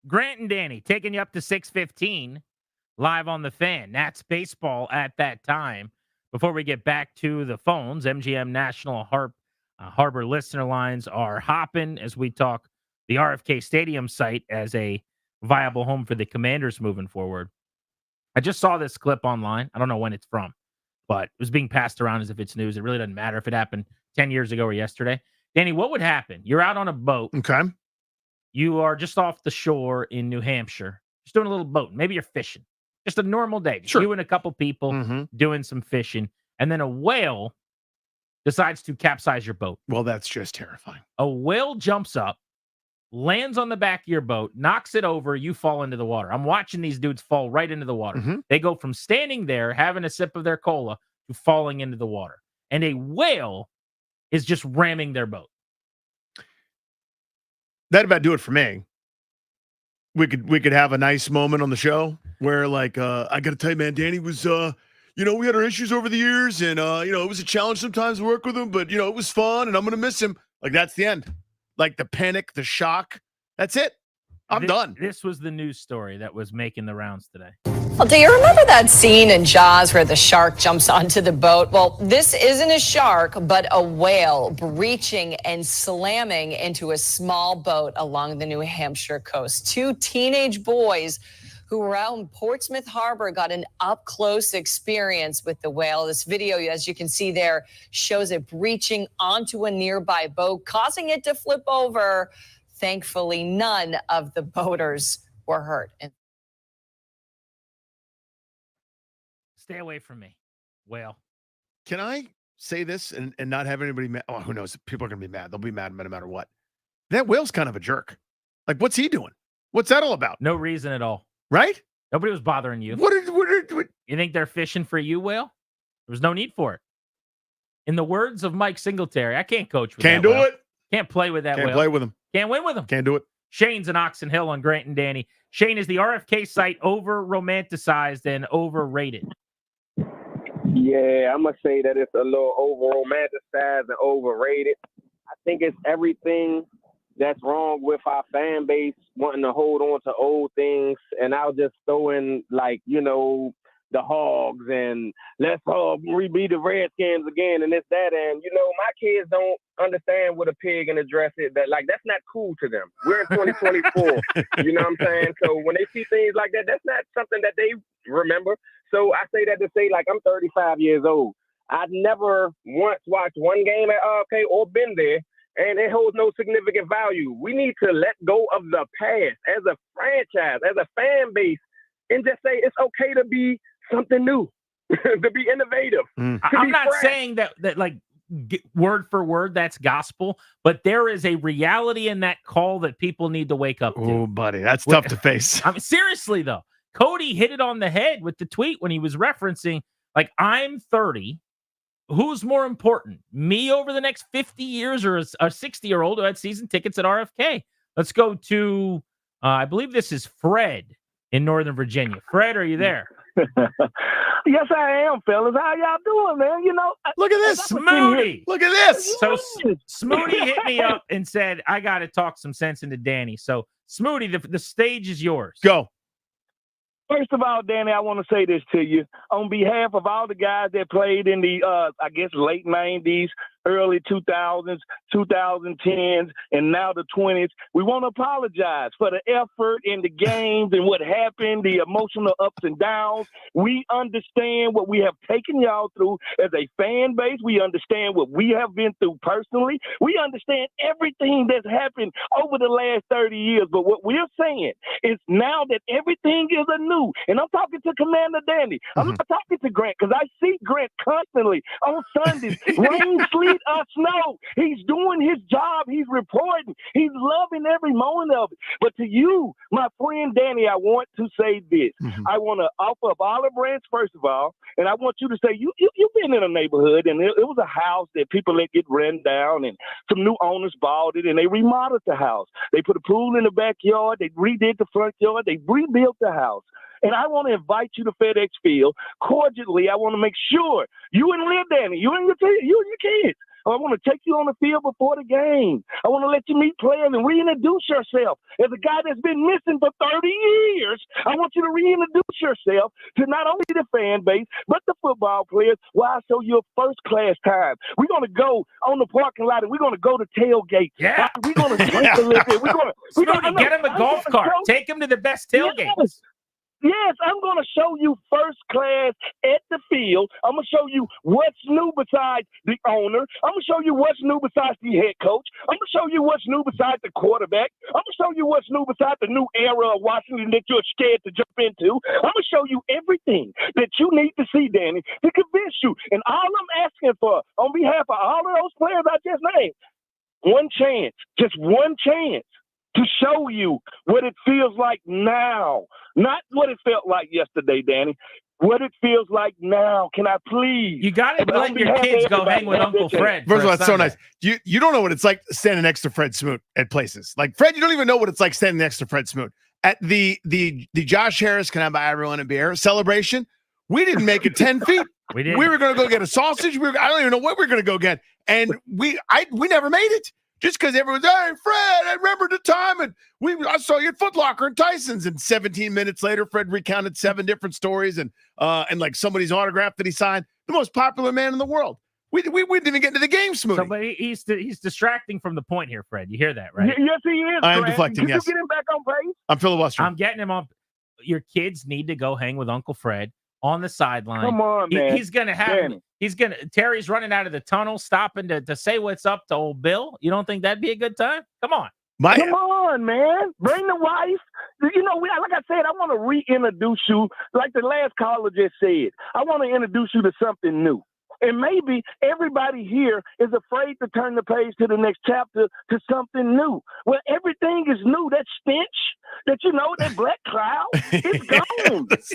Grant and Danny taking you up to 6:15 live on the Fan. Nats baseball at that time. Before we get back to the phones, MGM National Harbor listener lines are hopping as we talk the RFK Stadium site as a viable home for the Commanders moving forward. I just saw this clip online. I don't know when it's from, but it was being passed around as if it's news. It really doesn't matter if it happened 10 years ago or yesterday. Danny, what would happen? You're out on a boat. Okay. You are just off the shore in New Hampshire, just doing a little boat. Maybe you're fishing. Just a normal day. Just you and a couple people doing some fishing. And then a whale decides to capsize your boat. Well, that's just terrifying. A whale jumps up, lands on the back of your boat, knocks it over, you fall into the water. I'm watching these dudes fall right into the water. They go from standing there, having a sip of their cola, to falling into the water. And a whale is just ramming their boat. That'd about do it for me. We could have a nice moment on the show where, like, I got to tell you, man, Danny was, we had our issues over the years, and, it was a challenge sometimes to work with him, but, it was fun, and I'm going to miss him. Like, that's the end. Like, the panic, the shock. That's it. I'm done. This was the news story that was making the rounds today. Well, do you remember that scene in Jaws where the shark jumps onto the boat? Well, this isn't a shark, but a whale breaching and slamming into a small boat along the New Hampshire coast. Two teenage boys who were out in Portsmouth Harbor got an up-close experience with the whale. This video, as you can see there, shows it breaching onto a nearby boat, causing it to flip over. Thankfully, none of the boaters were hurt. Stay away from me, whale. Can I say this and not have anybody mad? Oh, who knows? People are going to be mad. They'll be mad no matter what. That whale's kind of a jerk. Like, what's he doing? What's that all about? No reason at all. Right? Nobody was bothering you. What? You think they're fishing for you, whale? There was no need for it. In the words of Mike Singletary, I can't coach with Can't that do whale. it. Can't play with that Can't whale. play with him. Can't win with him. Can't do it. Shane's in Oxon Hill on Grant and Danny. Shane, is the RFK site over-romanticized and overrated? Yeah, I'm going to say that it's a little over-romanticized and overrated. I think it's everything that's wrong with our fan base wanting to hold on to old things. And I'll just throw in, the Hogs and let's be the Redskins again and this, that. And, my kids don't understand what a pig in a dress is. That's not cool to them. We're in 2024. You know what I'm saying? So when they see things like that, that's not something that they remember. So I say that to say, I'm 35 years old. I've never once watched one game at RFK or been there, and it holds no significant value. We need to let go of the past as a franchise, as a fan base, and just say it's okay to be something new, to be innovative. I'm not saying that word for word that's gospel, but there is a reality in that call that people need to wake up to. Oh, buddy, that's tough to face. I mean, seriously, though, Cody hit it on the head with the tweet when he was referencing, I'm 30. Who's more important, me over the next 50 years or a 60-year-old who had season tickets at RFK? Let's go to, I believe this is Fred in Northern Virginia. Fred, are you there? Yes, I am, fellas. How y'all doing, man? Look at this. Smoody. Look at this. So Smoody hit me up and said, I got to talk some sense into Danny. So Smoody, the stage is yours. Go. First of all, Danny, I want to say this to you. On behalf of all the guys that played in the, late 90s, early 2000s, 2010s, and now the 20s, we want to apologize for the effort in the games and what happened, the emotional ups and downs. We understand what we have taken y'all through as a fan base. We understand what we have been through personally. We understand everything that's happened over the last 30 years. But what we're saying is now that everything is anew, and I'm talking to Commander Danny. I'm not talking to Grant because I see Grant constantly on Sundays, rain, sleet, snow. He's doing his job. He's reporting. He's loving every moment of it. But to you, my friend Danny, I want to say this. I want to offer up olive branch, first of all, and I want you to say, you've been in a neighborhood, and it was a house that people let get run down, and some new owners bought it, and they remodeled the house. They put a pool in the backyard. They redid the front yard. They rebuilt the house. And I want to invite you to FedEx Field cordially. I want to make sure you and Lil Danny, you and your kids, I want to take you on the field before the game. I want to let you meet players and reintroduce yourself. As a guy that's been missing for 30 years, I want you to reintroduce yourself to not only the fan base, but the football players while I show you a first-class time. We're going to go on the parking lot, and we're going to go to tailgate. Yeah. We're going to drink a little bit. Snooty, get him a golf cart. Take him to the best tailgates. Yes, I'm going to show you first class at the field. I'm going to show you what's new besides the owner. I'm going to show you what's new besides the head coach. I'm going to show you what's new besides the quarterback. I'm going to show you what's new besides the new era of Washington that you're scared to jump into. I'm going to show you everything that you need to see, Danny, to convince you. And all I'm asking for on behalf of all of those players I just named, one chance, just one chance to show you what it feels like now. Not what it felt like yesterday, Danny. What it feels like now. Can I please? You got to let your kids go hang with Uncle Fred. First of all, that's so nice. You don't know what it's like standing next to Fred Smoot at places. Like, Fred, you don't even know what it's like standing next to Fred Smoot. At the Josh Harris Can I Buy Everyone a Beer celebration, we didn't make it 10 feet. We didn't. We were going to go get a sausage. I don't even know what we were going to go get. And we never made it. Just because everyone's, hey, Fred, I remember the time, and I saw you at Foot Locker and Tyson's, and 17 minutes later, Fred recounted 7 different stories and like somebody's autograph that he signed. The most popular man in the world. We didn't even get into the game, Smoothie. So, but he's distracting from the point here, Fred. You hear that, right? Yes, he is. I am deflecting. Did Yes. you get him back on pace? I'm filibustering. I'm getting him on. Your kids need to go hang with Uncle Fred on the sideline. Come on, man. He's gonna have. Terry's running out of the tunnel, stopping to say what's up to old Bill. You don't think that'd be a good time? Come on. Come on, man. Bring the wife. You know, like I said, I want to reintroduce you, like the last caller just said. I want to introduce you to something new. And maybe everybody here is afraid to turn the page to the next chapter to something new. Well, everything is new. That stench, that black cloud, it's gone. It's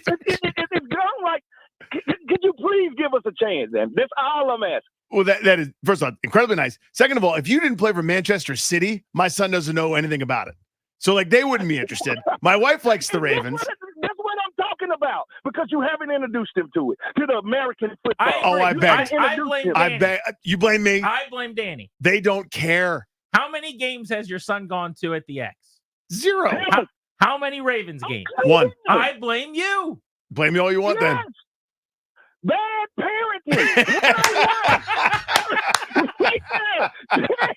gone. Like, could you please give us a chance, then? That's all I'm asking. Well, that is, first of all, incredibly nice. Second of all, if you didn't play for Manchester City, my son doesn't know anything about it. So, like, they wouldn't be interested. My wife likes the Ravens. That's what I'm talking about, because you haven't introduced him to it, to the American football. I bet. I bet. You blame me? I blame Danny. They don't care. How many games has your son gone to at the X? 0. How many Ravens games? 1. I blame you. Blame me all you want, then. Bad parenting. How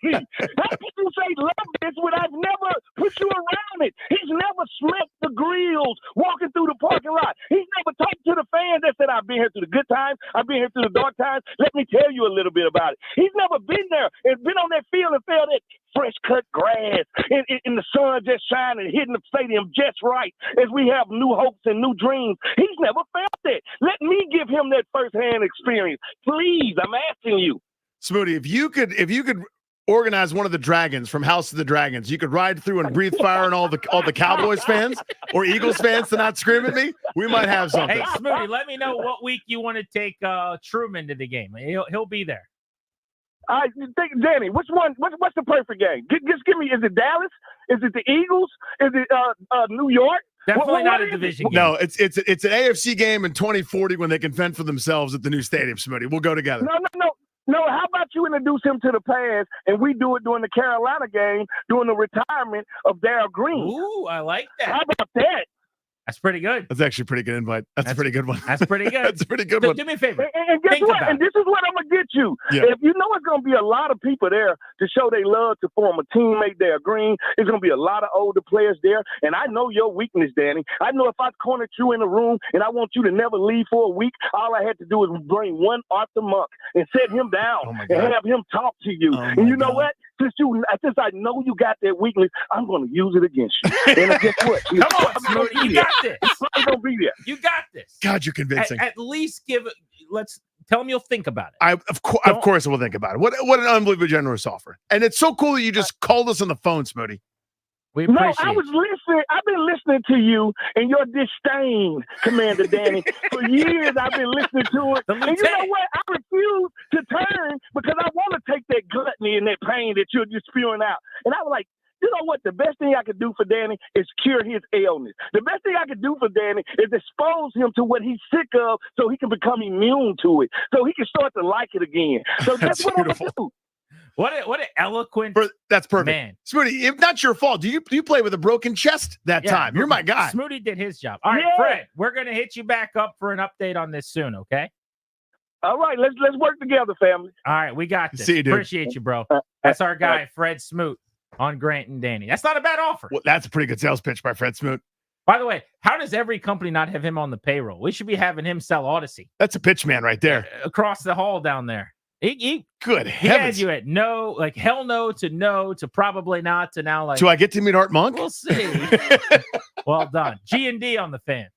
can you say love this when I've never put you around it? He's never smacked the grills walking through the parking lot. He's never talked to the fans that said, I've been here through the good times. I've been here through the dark times. Let me tell you a little bit about it. He's never been there and been on that field and felt that fresh cut grass and the sun just shining, hitting the stadium just right as we have new hopes and new dreams. He's never felt that. Let me give him that firsthand experience. Please, I'm asking you. Smoothie, if you could organize one of the dragons from House of the Dragons, you could ride through and breathe fire on all the Cowboys fans or Eagles fans to not scream at me, we might have something. Hey, Smoothie, let me know what week you want to take Truman to the game. He'll be there. I think, Danny, which one? What's the perfect game? Just give me. Is it Dallas? Is it the Eagles? Is it New York? Definitely not a division game. No, it's an AFC game in 2040 when they can fend for themselves at the new stadium, Smoothie. We'll go together. No, how about you introduce him to the past and we do it during the Carolina game, during the retirement of Darryl Green? Ooh, I like that. How about that? That's pretty good. That's actually a pretty good invite. That's a pretty good one. That's pretty good. That's a pretty good one. Do me a favor. And guess what? And this is what I'm going to get you. Yeah. If you know it's going to be a lot of people there to show they love to form a teammate there, Green, there's going to be a lot of older players there. And I know your weakness, Danny. I know if I cornered you in a room and I want you to never leave for a week, all I had to do is bring one Arthur Monk and set him down and have him talk to you. And you know what? Since I know you got that weakness, I'm going to use it against you. And guess what? Come on, Smoothie. You got this. I'm going to be there. You got this. God, you're convincing. At least let's tell him you'll think about it. Of course I will think about it. What an unbelievably generous offer. And it's so cool that you just called us on the phone, Smoothie. We appreciate I was listening. I've been listening to you and your disdain, Commander Danny. For years, I've been listening to it. And you know what? I refuse to turn because I want to take that gluttony and that pain that you're just spewing out. And I was like, you know what? The best thing I could do for Danny is cure his illness. The best thing I could do for Danny is expose him to what he's sick of so he can become immune to it, so he can start to like it again. So that's what I'm going to do. What an eloquent that's perfect. man. Smootty, if that's your fault, do you play with a broken chest that time? You're my guy. Smootty did his job. All right, Fred, we're going to hit you back up for an update on this soon, okay? All right, let's work together, family. All right, we got this. See you, dude. Appreciate you, bro. That's our guy, Fred Smoot, on Grant and Danny. That's not a bad offer. Well, that's a pretty good sales pitch by Fred Smoot. By the way, how does every company not have him on the payroll? We should be having him sell Odyssey. That's a pitch man right there. Across the hall down there. Good he had heavens. you at no to probably not to now like. Do I get to meet Art Monk? We'll see. Well done. G&D on the Fan.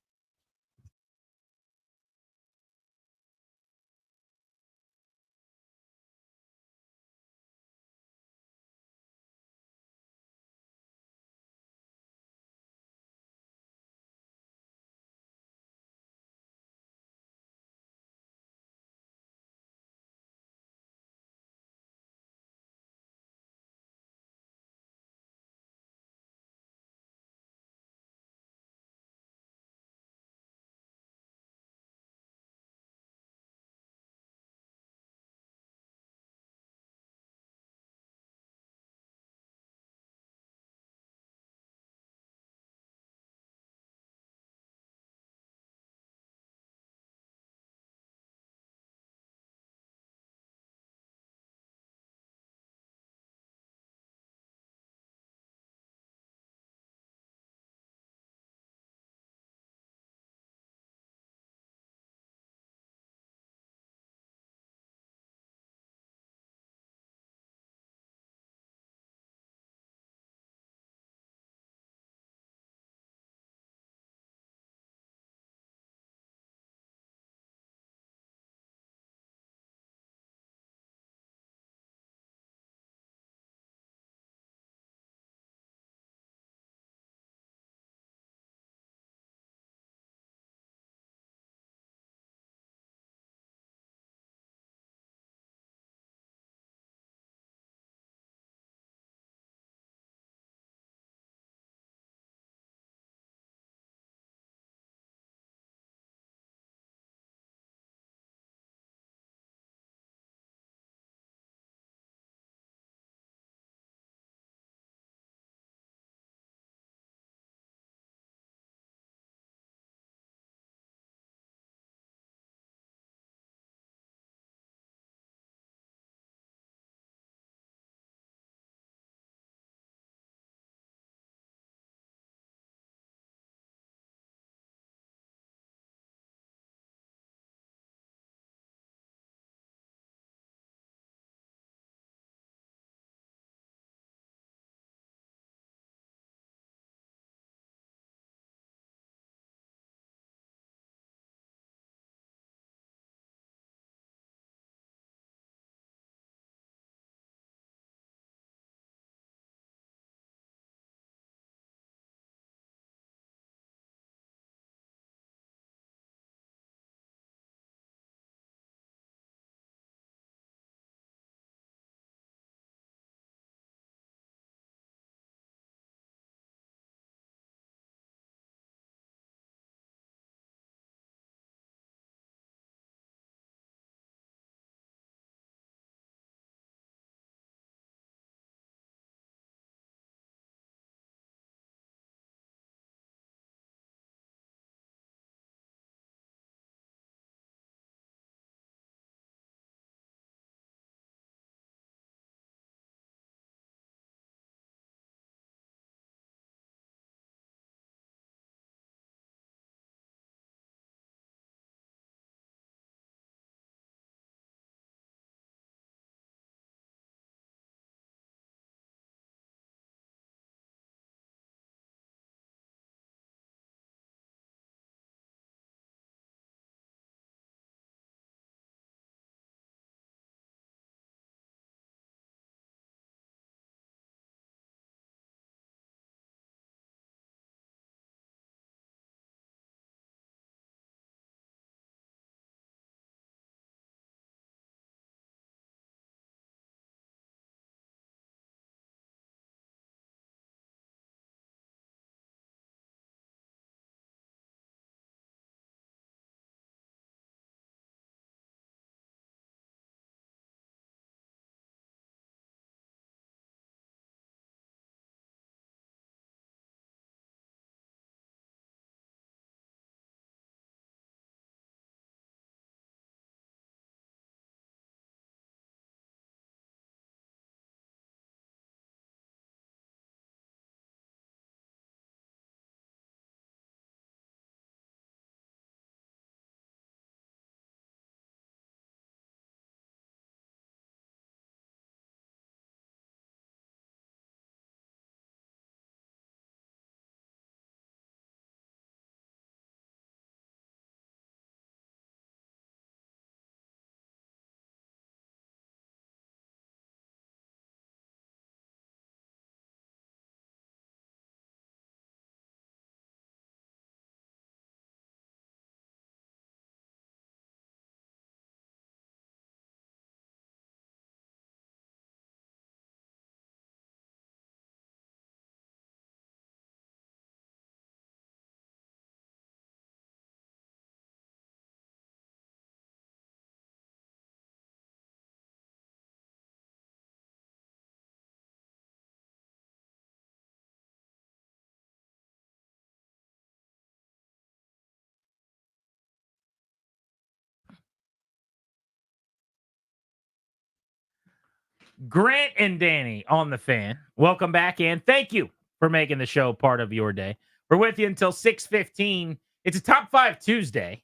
Grant and Danny on the Fan. Welcome back, and thank you for making the show part of your day. We're with you until 6:15. It's a Top 5 Tuesday,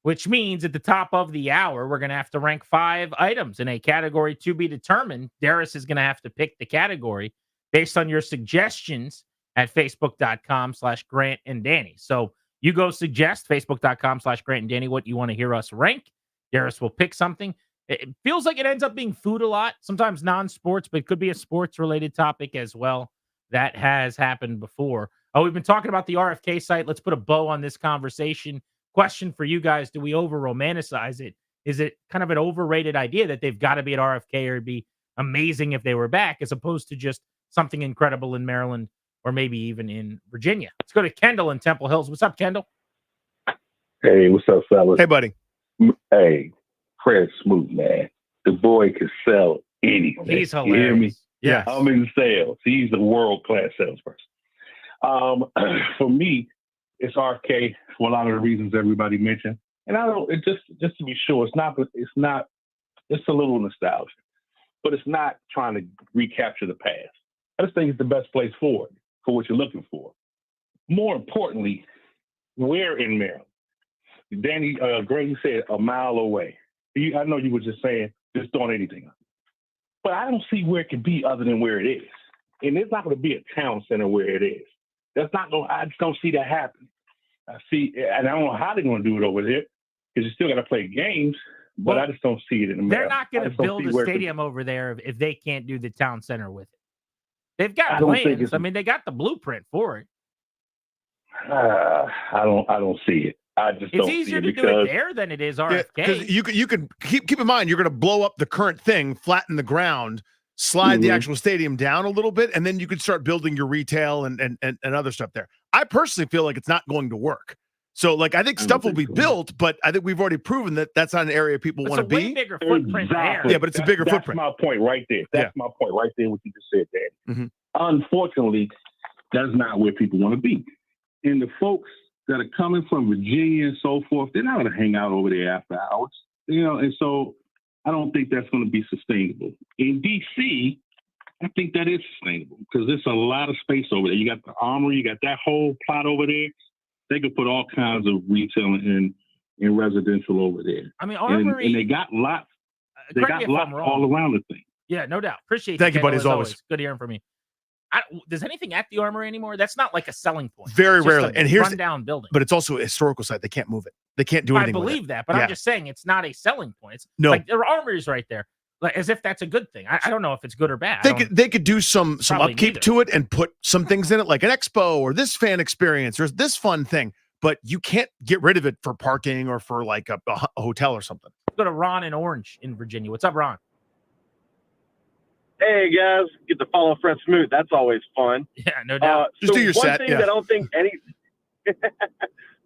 which means at the top of the hour, we're going to have to rank 5 items in a category to be determined. Darius is going to have to pick the category based on your suggestions at facebook.com/Grant and Danny. So you go suggest facebook.com/Grant and Danny what you want to hear us rank. Darius will pick something. It feels like it ends up being food a lot, sometimes non-sports, but it could be a sports-related topic as well. That has happened before. Oh, we've been talking about the RFK site. Let's put a bow on this conversation. Question for you guys: do we over-romanticize it? Is it kind of an overrated idea that they've got to be at RFK or it'd be amazing if they were back, as opposed to just something incredible in Maryland or maybe even in Virginia? Let's go to Kendall in Temple Hills. What's up, Kendall? Hey, what's up, fellas? Hey, buddy. Hey, Fred Smoot, man. The boy can sell anything. He's You hear me? hilarious. Yeah. I'm in sales. He's a world-class salesperson. For me, it's RFK for a lot of the reasons everybody mentioned. And I don't, it just to be sure, it's a little nostalgia, but it's not trying to recapture the past. I just think it's the best place for it, for what you're looking for. More importantly, we're in Maryland. Danny, Greg said a mile away. I know you were just saying, just throwing anything up. But I don't see where it could be other than where it is. And there's not going to be a town center where it is. I just don't see that happening. And I don't know how they're going to do it over there, because you still got to play games, but I just don't see it in America. They're not going to build a stadium over there if they can't do the town center with it. They've got plans. I mean, they got the blueprint for it. I don't see it. I just It's don't easier see it to do it there than it is RFK. Because you can keep in mind, you're going to blow up the current thing, flatten the ground, slide the actual stadium down a little bit, and then you could start building your retail and other stuff there. I personally feel like it's not going to work. So, like, I think stuff will be built, but I think we've already proven that that's not an area people want to be. Way bigger footprint there. Yeah, but it's a bigger footprint. That's my point right there. That's my point right there, what you just said, Dad. Unfortunately, that's not where people want to be. And the folks that are coming from Virginia and so forth, they're not going to hang out over there after hours. And so I don't think that's going to be sustainable. In D.C., I think that is sustainable because there's a lot of space over there. You got the Armory, you got that whole plot over there. They could put all kinds of retail and residential over there. I mean, Armory, and they got lots. They got lots all around the thing. Yeah, no doubt. Appreciate Thank you, buddy, Kendall, as always. Good hearing from you. Does anything at the Armory anymore? That's not like a selling point. Very It's just rarely. a And here's rundown building. But it's also a historical site. They can't move it. They can't do I anything with believe it. that, but Yeah. I'm just saying it's not a selling point. It's No. like there are armories right there, like as if that's a good thing. I don't know if it's good or bad. They could do some Probably upkeep neither. to it and put some things in it, like an expo or this fan experience or this fun thing. But you can't get rid of it for parking or for like a hotel or something. Let's go to Ron in Orange in Virginia. What's up, Ron? Hey guys, get to follow Fred Smoot. That's always fun. Yeah, no doubt. Just do your one set, thing yeah. that I don't think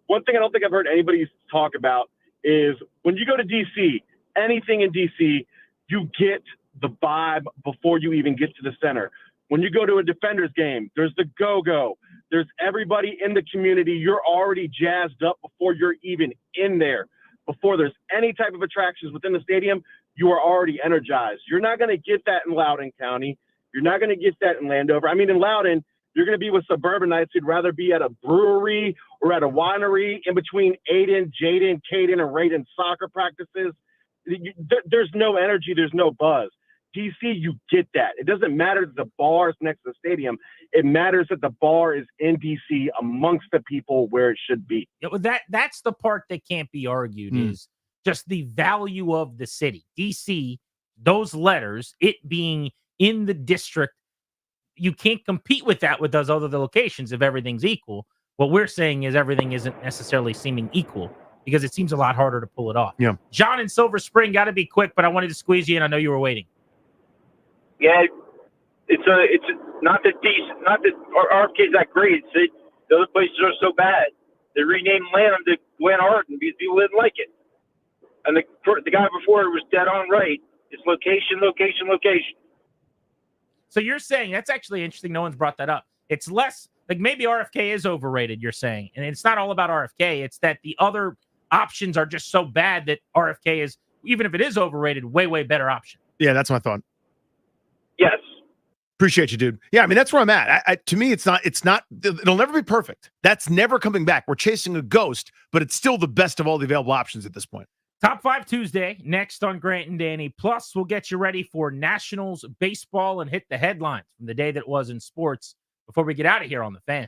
one thing I don't think I've heard anybody talk about is when you go to DC, anything in DC, you get the vibe before you even get to the center. When you go to a Defenders game, there's the go-go. There's everybody in the community. You're already jazzed up before you're even in there. Before there's any type of attractions within the stadium, you are already energized. You're not going to get that in Loudoun County. You're not going to get that in Landover. I mean, in Loudoun, you're going to be with suburbanites who'd rather be at a brewery or at a winery in between Aiden, Jaden, Caden, and Raiden soccer practices. There's no energy. There's no buzz. DC, you get that. It doesn't matter that the bar is next to the stadium. It matters that the bar is in DC amongst the people where it should be. Yeah, well, that's the part that can't be argued is just the value of the city. DC, those letters, it being in the district, you can't compete with that with those other locations if everything's equal. What we're saying is everything isn't necessarily seeming equal because it seems a lot harder to pull it off. Yeah. John in Silver Spring, got to be quick, but I wanted to squeeze you in. I know you were waiting. Yeah, it's not that RFK's that great. It's the other places are so bad. They renamed Lanham to Glen Arden because people didn't like it. And the guy before it was dead on right. It's location, location, location. So you're saying that's actually interesting. No one's brought that up. It's less like maybe RFK is overrated, you're saying. And it's not all about RFK. It's that the other options are just so bad that RFK is, even if it is overrated, way, way better option. Yeah, that's my thought. Yes. Appreciate you, dude. Yeah, I mean, that's where I'm at. To me, it's not, it'll never be perfect. That's never coming back. We're chasing a ghost, but it's still the best of all the available options at this point. Top 5 Tuesday, next on Grant and Danny. Plus, we'll get you ready for Nationals baseball and hit the headlines from the day that was in sports before we get out of here on the Fan.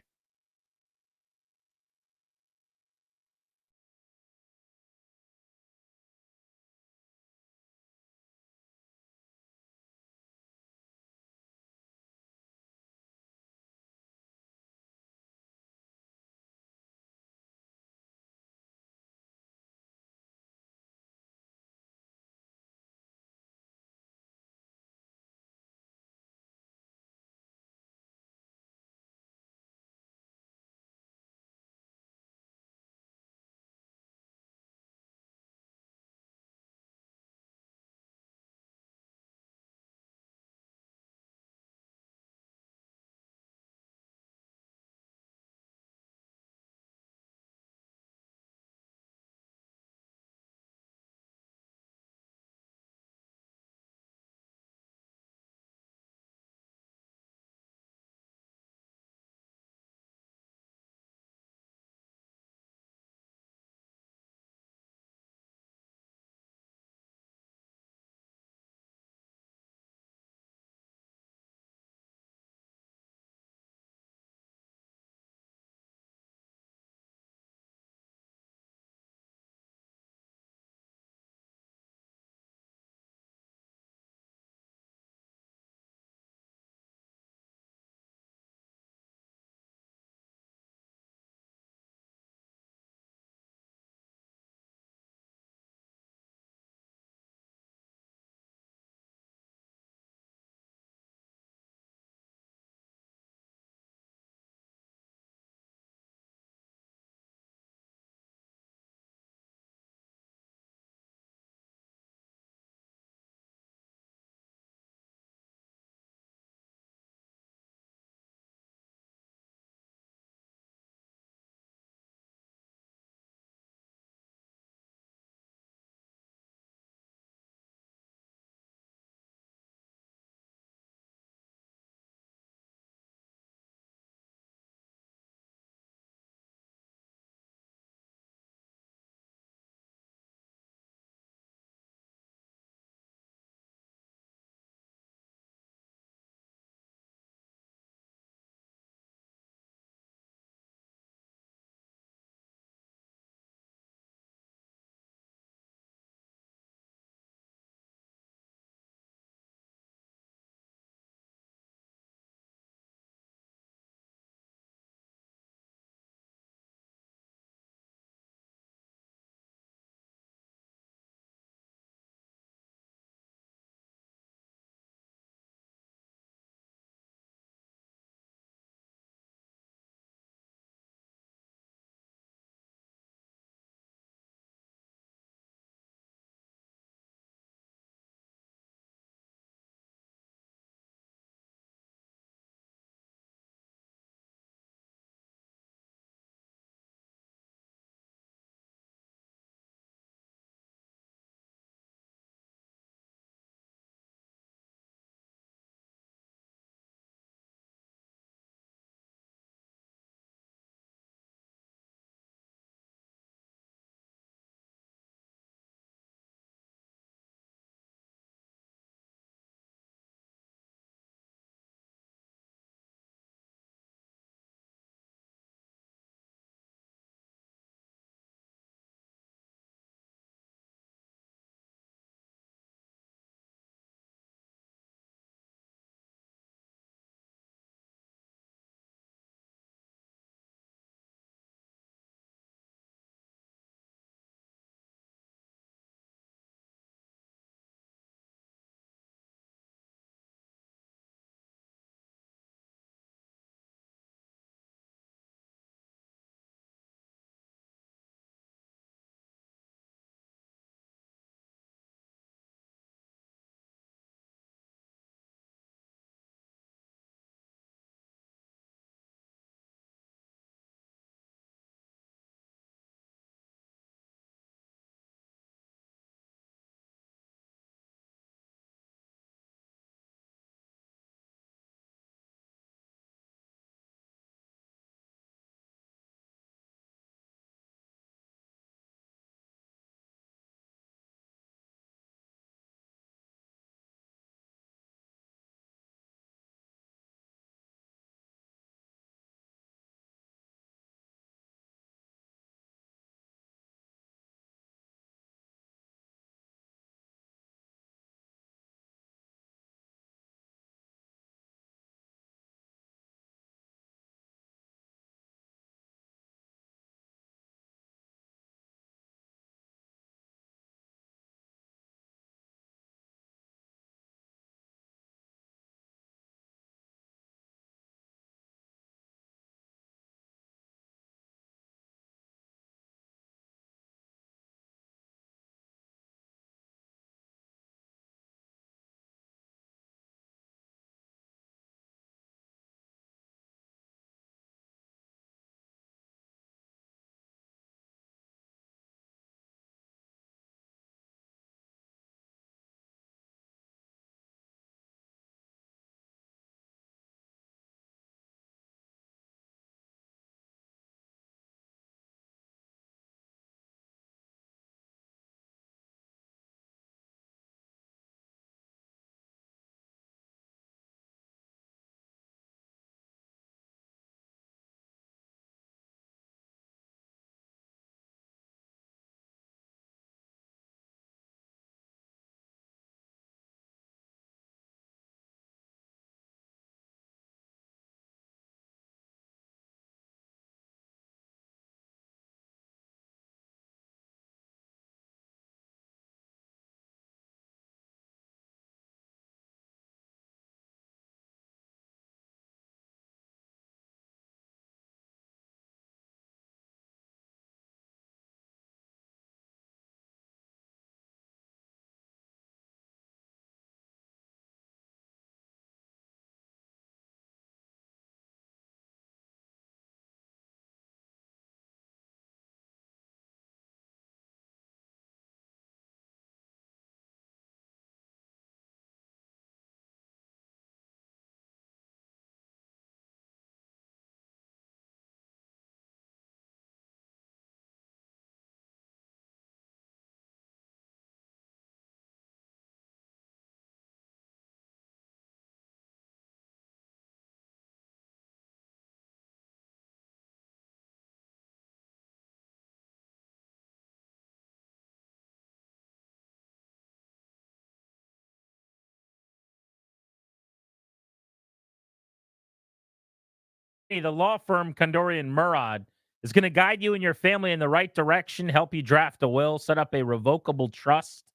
The law firm Kondorian Murad is going to guide you and your family in the right direction, help you draft a will, set up a revocable trust,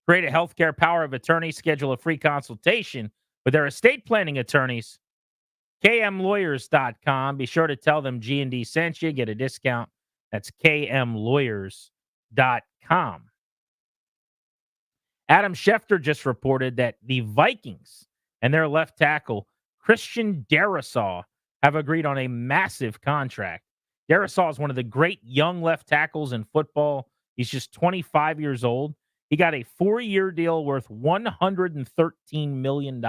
create a healthcare power of attorney, schedule a free consultation with their estate planning attorneys. KMLawyers.com. Be sure to tell them G&D sent you. Get a discount. That's KMLawyers.com. Adam Schefter just reported that the Vikings and their left tackle, Christian Darrisaw, have agreed on a massive contract. Darrisaw is one of the great young left tackles in football. He's just 25 years old. He got a 4-year deal worth $113 million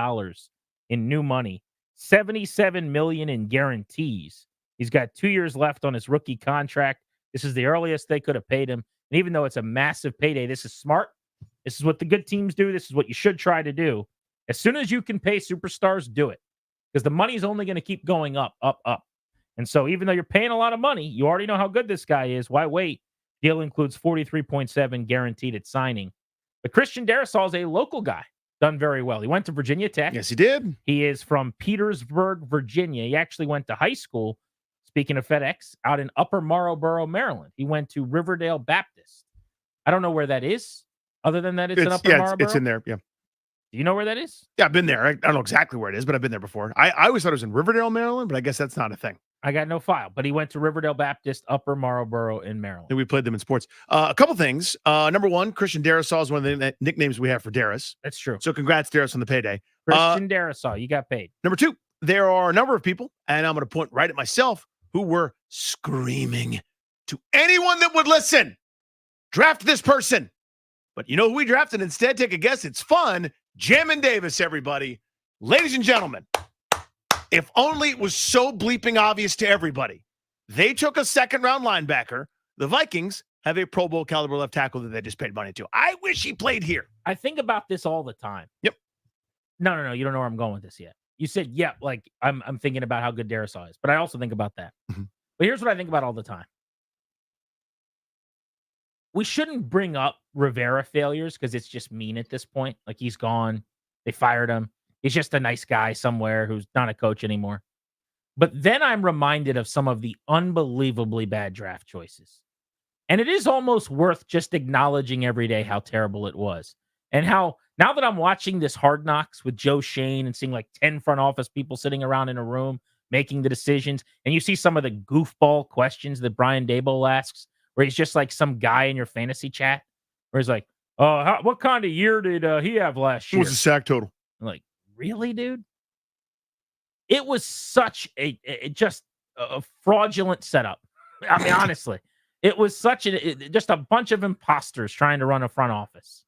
in new money, $77 million in guarantees. He's got 2 years left on his rookie contract. This is the earliest they could have paid him. And even though it's a massive payday, this is smart. This is what the good teams do. This is what you should try to do. As soon as you can pay superstars, do it. Because the money's only going to keep going up, up, up. And so even though you're paying a lot of money, you already know how good this guy is. Why wait? Deal includes 43.7 guaranteed at signing. But Christian Darrisaw is a local guy. Done very well. He went to Virginia Tech. Yes, he did. He is from Petersburg, Virginia. He actually went to high school, speaking of FedEx, out in Upper Marlboro, Maryland. He went to Riverdale Baptist. I don't know where that is, other than that it's in Upper Marlboro. It's in there, yeah. Do you know where that is? Yeah, I've been there. I don't know exactly where it is, but I've been there before. I always thought it was in Riverdale, Maryland, but I guess that's not a thing. I got no file, but he went to Riverdale Baptist, Upper Marlboro in Maryland. And we played them in sports. A couple things. Number one, Christian Darrisaw is one of the nicknames we have for Darris. That's true. So congrats, Darris, on the payday. Christian Darrisaw, you got paid. Number two, there are a number of people, and I'm going to point right at myself, who were screaming to anyone that would listen, draft this person. But you know who we drafted instead? Take a guess. It's fun. Jamin Davis, everybody. Ladies and gentlemen, if only it was so bleeping obvious to everybody. They took a second-round linebacker. The Vikings have a Pro Bowl caliber left tackle that they just paid money to. I wish he played here. I think about this all the time. Yep. No. You don't know where I'm going with this yet. You said, yeah, like I'm thinking about how good Darrisaw is, but I also think about that. Mm-hmm. But here's what I think about all the time. We shouldn't bring up Rivera failures because it's just mean at this point. Like, he's gone. They fired him. He's just a nice guy somewhere who's not a coach anymore. But then I'm reminded of some of the unbelievably bad draft choices. And it is almost worth just acknowledging every day how terrible it was. And how, now that I'm watching this Hard Knocks with Joe Shane and seeing like 10 front office people sitting around in a room making the decisions, and you see some of the goofball questions that Brian Daboll asks, where he's just like some guy in your fantasy chat, where he's like, oh, what kind of year did he have last year? What was the sack total? I'm like, really, dude? It was such a fraudulent setup. I mean, honestly, it was such just a bunch of imposters trying to run a front office.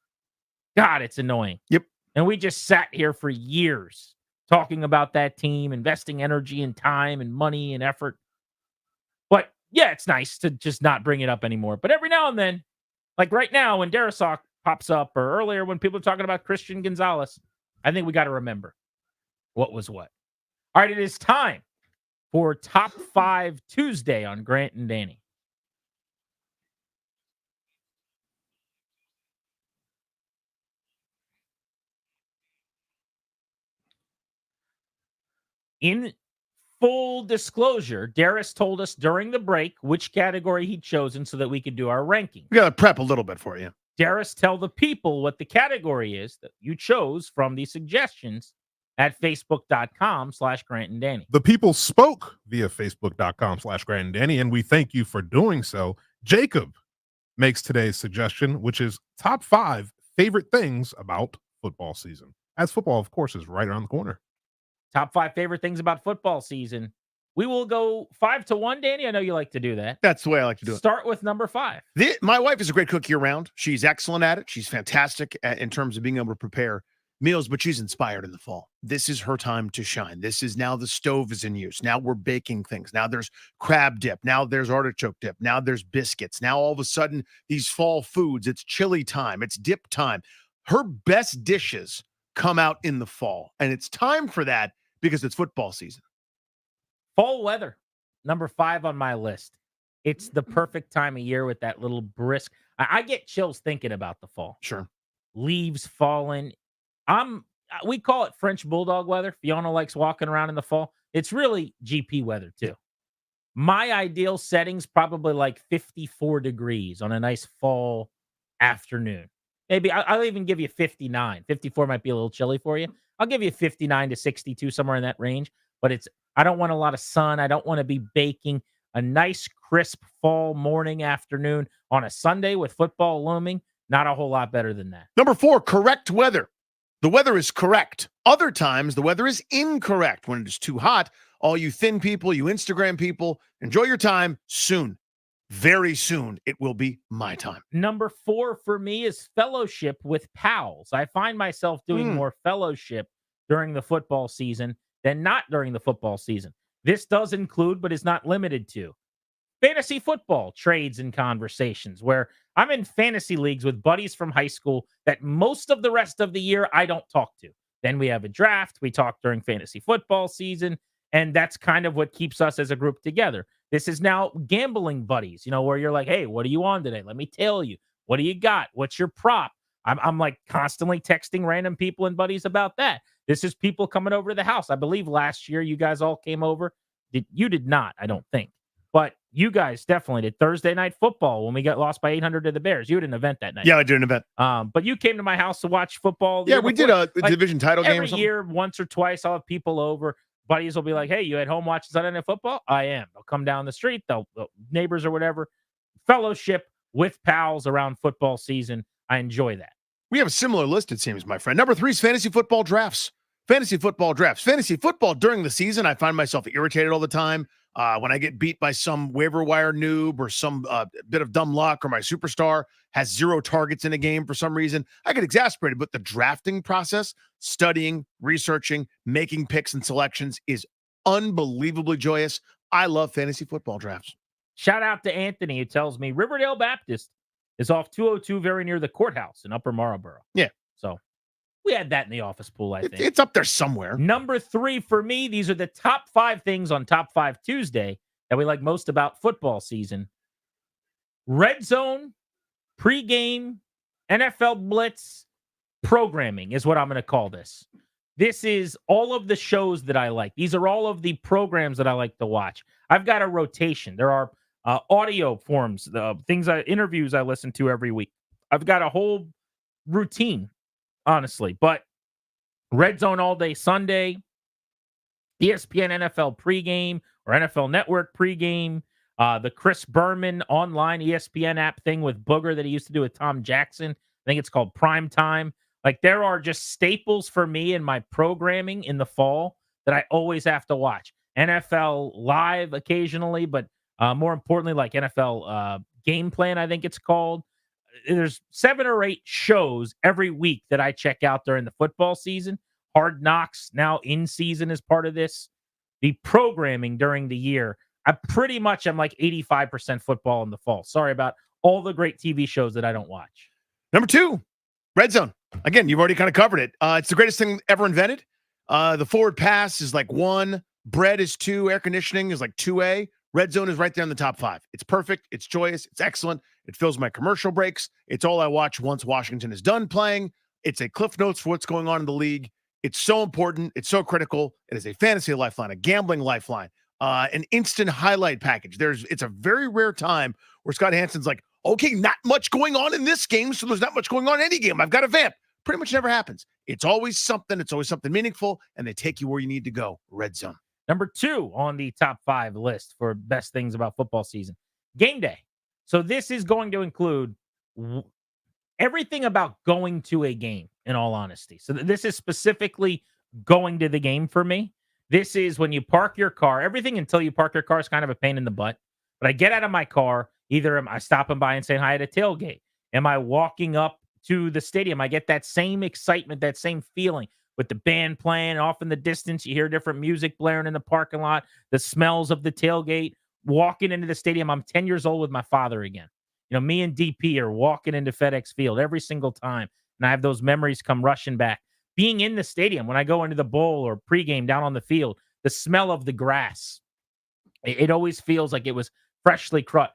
God, it's annoying. Yep. And we just sat here for years talking about that team, investing energy and time and money and effort. But yeah, it's nice to just not bring it up anymore. But every now and then, like right now when Darrisaw pops up, or earlier when people are talking about Christian Gonzalez, I think we got to remember what was what. All right, it is time for Top 5 Tuesday on Grant and Danny. In full disclosure, Darris told us during the break which category he'd chosen so that we could do our ranking. We got to prep a little bit for you. Darris, tell the people what the category is that you chose from the suggestions at facebook.com/Grant and Danny. The people spoke via facebook.com/Grant and Danny, and we thank you for doing so. Jacob makes today's suggestion, which is top 5 favorite things about football season. As football, of course, is right around the corner. Top 5 favorite things about football season. We will go 5 to 1, Danny. I know you like to do that. That's the way I like to do it. Start with number 5. My wife is a great cook year-round. She's excellent at it. She's fantastic in terms of being able to prepare meals, but she's inspired in the fall. This is her time to shine. This is now the stove is in use. Now we're baking things. Now there's crab dip. Now there's artichoke dip. Now there's biscuits. Now all of a sudden, these fall foods, it's chili time. It's dip time. Her best dishes come out in the fall, and it's time for that because it's football season. Fall weather, number 5 on my list. It's the perfect time of year with that little brisk. I get chills thinking about the fall. Sure. Leaves falling. I'm we call it French bulldog weather. Fiona likes walking around in the fall. It's really GP weather too. My ideal setting's probably like 54 degrees on a nice fall afternoon. Maybe I'll even give you 59. 54 might be a little chilly for you. I'll give you 59 to 62, somewhere in that range. But I don't want a lot of sun. I don't want to be baking. A nice, crisp fall morning, afternoon on a Sunday with football looming. Not a whole lot better than that. Number 4, correct weather. The weather is correct. Other times, the weather is incorrect. When it is too hot, all you thin people, you Instagram people, enjoy your time soon. Very soon, it will be my time. Number 4 for me is fellowship with pals. I find myself doing more fellowship during the football season than not during the football season. This does include, but is not limited to, fantasy football trades and conversations, where I'm in fantasy leagues with buddies from high school that most of the rest of the year I don't talk to. Then we have a draft. We talk during fantasy football season, and that's kind of what keeps us as a group together. This is now gambling buddies, where you're like, hey, what are you on today? Let me tell you. What do you got? What's your prop? I'm like constantly texting random people and buddies about that. This is people coming over to the house. I believe last year you guys all came over. You did not, I don't think. But you guys definitely did. Thursday night football when we got lost by 800 to the Bears. You had an event that night. Yeah, I did an event. But you came to my house to watch football. Yeah, we did a division title game or every something. year, once or twice, I'll have people over. Buddies will be like, hey, you at home watching Sunday Night Football? I am. They'll come down the street. They'll neighbors or whatever. Fellowship with pals around football season. I enjoy that. We have a similar list, it seems, my friend. Number 3 is fantasy football drafts. Fantasy football drafts. Fantasy football during the season, I find myself irritated all the time. When I get beat by some waiver wire noob or some bit of dumb luck, or my superstar has 0 targets in a game for some reason, I get exasperated. But the drafting process, studying, researching, making picks and selections is unbelievably joyous. I love fantasy football drafts. Shout out to Anthony, who tells me Riverdale Baptist is off 202, very near the courthouse in Upper Marlboro. Yeah. So we had that in the office pool, I think. It's up there somewhere. Number 3 for me, these are the top 5 things on Top 5 Tuesday that we like most about football season. Red Zone, pregame, NFL Blitz, programming is what I'm going to call this. This is all of the shows that I like. These are all of the programs that I like to watch. I've got a rotation. There are audio forms, interviews I listen to every week. I've got a whole routine, honestly. But Red Zone all day Sunday, ESPN NFL pregame or NFL Network pregame, the Chris Berman online ESPN app thing with Booger that he used to do with Tom Jackson. I think it's called Prime Time. Like, there are just staples for me in my programming in the fall that I always have to watch. NFL Live occasionally, but more importantly, like NFL Game Plan, I think it's called. There's 7 or 8 shows every week that I check out during the football season. Hard Knocks now in season is part of this. The programming during the year, I'm like 85% football in the fall. Sorry about all the great TV shows that I don't watch. Number 2, Red Zone. Again, you've already kind of covered it. It's the greatest thing ever invented. The forward pass is like 1. Bread is 2. Air conditioning is like 2A. Red Zone is right there in the top 5. It's perfect. It's joyous. It's excellent. It fills my commercial breaks. It's all I watch once Washington is done playing. It's a cliff notes for what's going on in the league. It's so important. It's so critical. It is a fantasy lifeline, a gambling lifeline, an instant highlight package. It's a very rare time where Scott Hansen's like, okay, not much going on in this game, so there's not much going on in any game. I've got a vamp. Pretty much never happens. It's always something. It's always something meaningful, and they take you where you need to go. Red Zone. Number 2 on the top 5 list for best things about football season, game day. So this is going to include everything about going to a game, in all honesty. So this is specifically going to the game for me. This is when you park your car. Everything until you park your car is kind of a pain in the butt. But I get out of my car. Either am I stopping by and saying hi at a tailgate? Am I walking up to the stadium? I get that same excitement, that same feeling with the band playing off in the distance. You hear different music blaring in the parking lot, the smells of the tailgate. Walking into the stadium, I'm 10 years old with my father again. Me and DP are walking into FedEx Field every single time, and I have those memories come rushing back. Being in the stadium, when I go into the bowl or pregame down on the field, the smell of the grass, it always feels like it was freshly cut.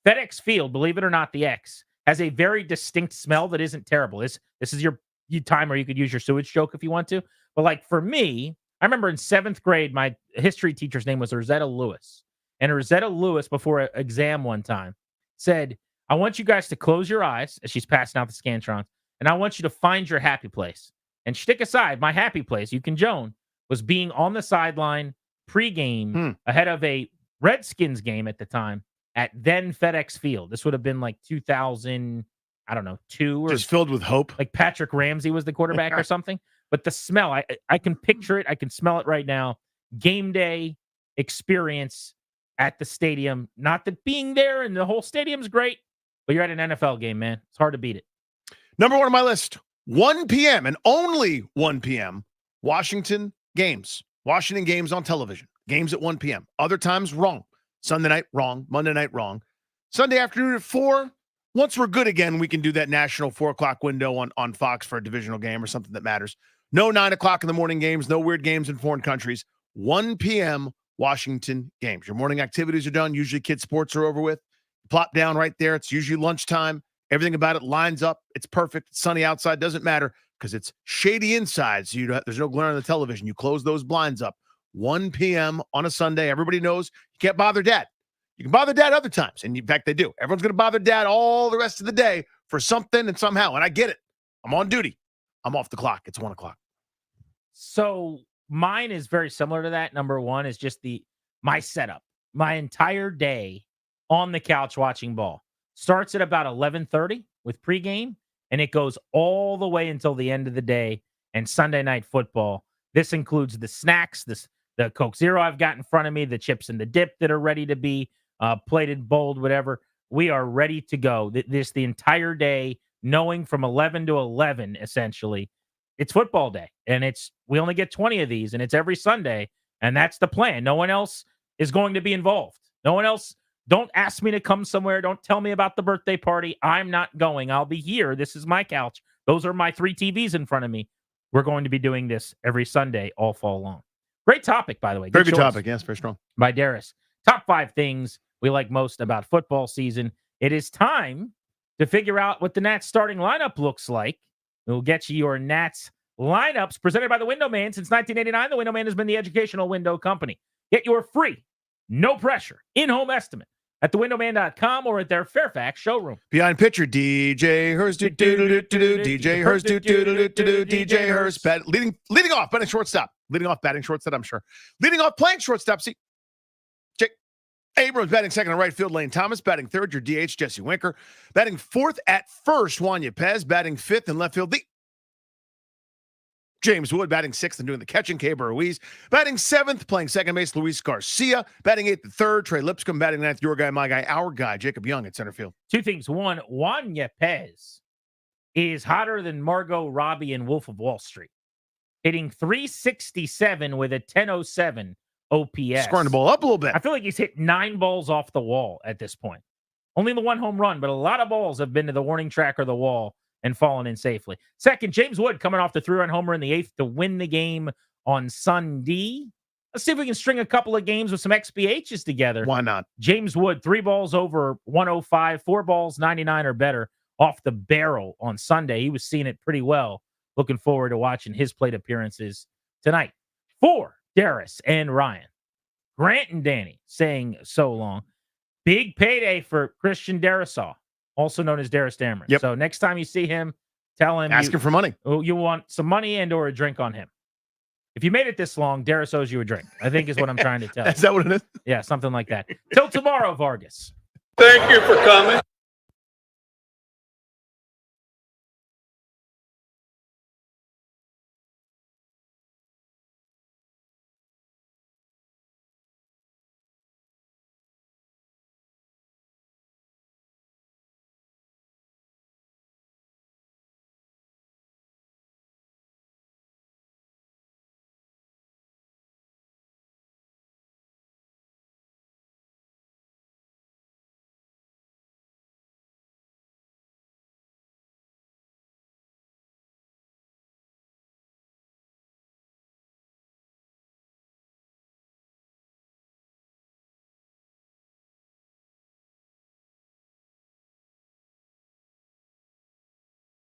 FedEx Field, believe it or not, the X, has a very distinct smell that isn't terrible. This is your time where you could use your sewage joke if you want to. But like for me, I remember in 7th grade, my history teacher's name was Rosetta Lewis. And Rosetta Lewis, before an exam one time, said, I want you guys to close your eyes as she's passing out the Scantrons, and I want you to find your happy place. And stick aside, my happy place, you can Joan, was being on the sideline pregame ahead of a Redskins game at the time at then FedEx Field. This would have been like 2000, I don't know, 2 or just filled with hope. Like Patrick Ramsey was the quarterback or something. But the smell, I can picture it. I can smell it right now. Game day experience at the stadium. Not that being there and the whole stadium's great, but you're at an NFL game, man. It's hard to beat it. Number 1 on my list, 1 p.m. and only 1 p.m. Washington games. Washington games on television. Games at 1 p.m. Other times, wrong. Sunday night, wrong. Monday night, wrong. Sunday afternoon at 4. Once we're good again, we can do that national 4 o'clock window on Fox for a divisional game or something that matters. No 9 o'clock in the morning games. No weird games in foreign countries. 1 p.m. Washington games. Your morning activities are done. Usually kids' sports are over with. Plop down right there. It's usually lunchtime. Everything about it lines up. It's perfect. It's sunny outside. Doesn't matter because it's shady inside. So there's no glare on the television. You close those blinds up. 1 p.m. on a Sunday. Everybody knows you can't bother dad. You can bother dad other times. And in fact, they do. Everyone's going to bother dad all the rest of the day for something and somehow. And I get it. I'm on duty. I'm off the clock. It's 1 o'clock. So mine is very similar to that. Number 1 is just my setup. My entire day on the couch watching ball starts at about 11:30 with pregame, and it goes all the way until the end of the day and Sunday night football. This includes the snacks, the Coke Zero I've got in front of me, the chips and the dip that are ready to be plated, bowled, whatever. We are ready to go. The entire day, knowing from 11 to 11, essentially, it's football day. And we only get 20 of these, and it's every Sunday, and that's the plan. No one else is going to be involved. No one else. Don't ask me to come somewhere. Don't tell me about the birthday party. I'm not going. I'll be here. This is my couch. Those are my 3 TVs in front of me. We're going to be doing this every Sunday all fall long. Great topic, by the way. Very good topic. Yes, very strong. By Darius. Top 5 things we like most about football season. It is time to figure out what the Nats starting lineup looks like. We'll get you your Nats lineups presented by the Window Man. Since 1989, the Window Man has been the educational window company. Get your free, no pressure, in-home estimate at thewindowman.com or at their Fairfax showroom. Behind pitcher, DJ Hurst, DJ Hurst, DJ Hurst, leading off, batting shortstop. Leading off, batting shortstop, I'm sure. Leading off, playing shortstop, see, Jake Abrams batting second in right field, Lane Thomas batting third, your DH, Jesse Winker. Batting fourth at first, Juan Yepez. Batting fifth in left field, the James Wood. Batting sixth and doing the catching, Caber Ruiz. Batting seventh, playing second base, Luis Garcia. Batting eighth and third, Trey Lipscomb. Batting ninth, your guy, my guy, our guy, Jacob Young at center field. 2 things. 1, Juan Yepez is hotter than Margot Robbie and Wolf of Wall Street. Hitting .367 with a 10.07 OPS. Scoring the ball up a little bit. I feel like he's hit 9 balls off the wall at this point. Only the 1 home run, but a lot of balls have been to the warning track or the wall and fallen in safely. Second, James Wood coming off the 3-run homer in the 8th to win the game on Sunday. Let's see if we can string a couple of games with some XBHs together. Why not? James Wood, 3 balls over 105, 4 balls 99 or better off the barrel on Sunday. He was seeing it pretty well. Looking forward to watching his plate appearances tonight. 4, Darius and Ryan. Grant and Danny saying so long. Big payday for Christian Darisaw, also known as Darius Dameron. Yep. So next time you see him, tell him. Ask him for money. You want some money and or a drink on him. If you made it this long, Darius owes you a drink, I think is what I'm trying to tell you. Is that what it is? Yeah, something like that. Till tomorrow, Vargas. Thank you for coming.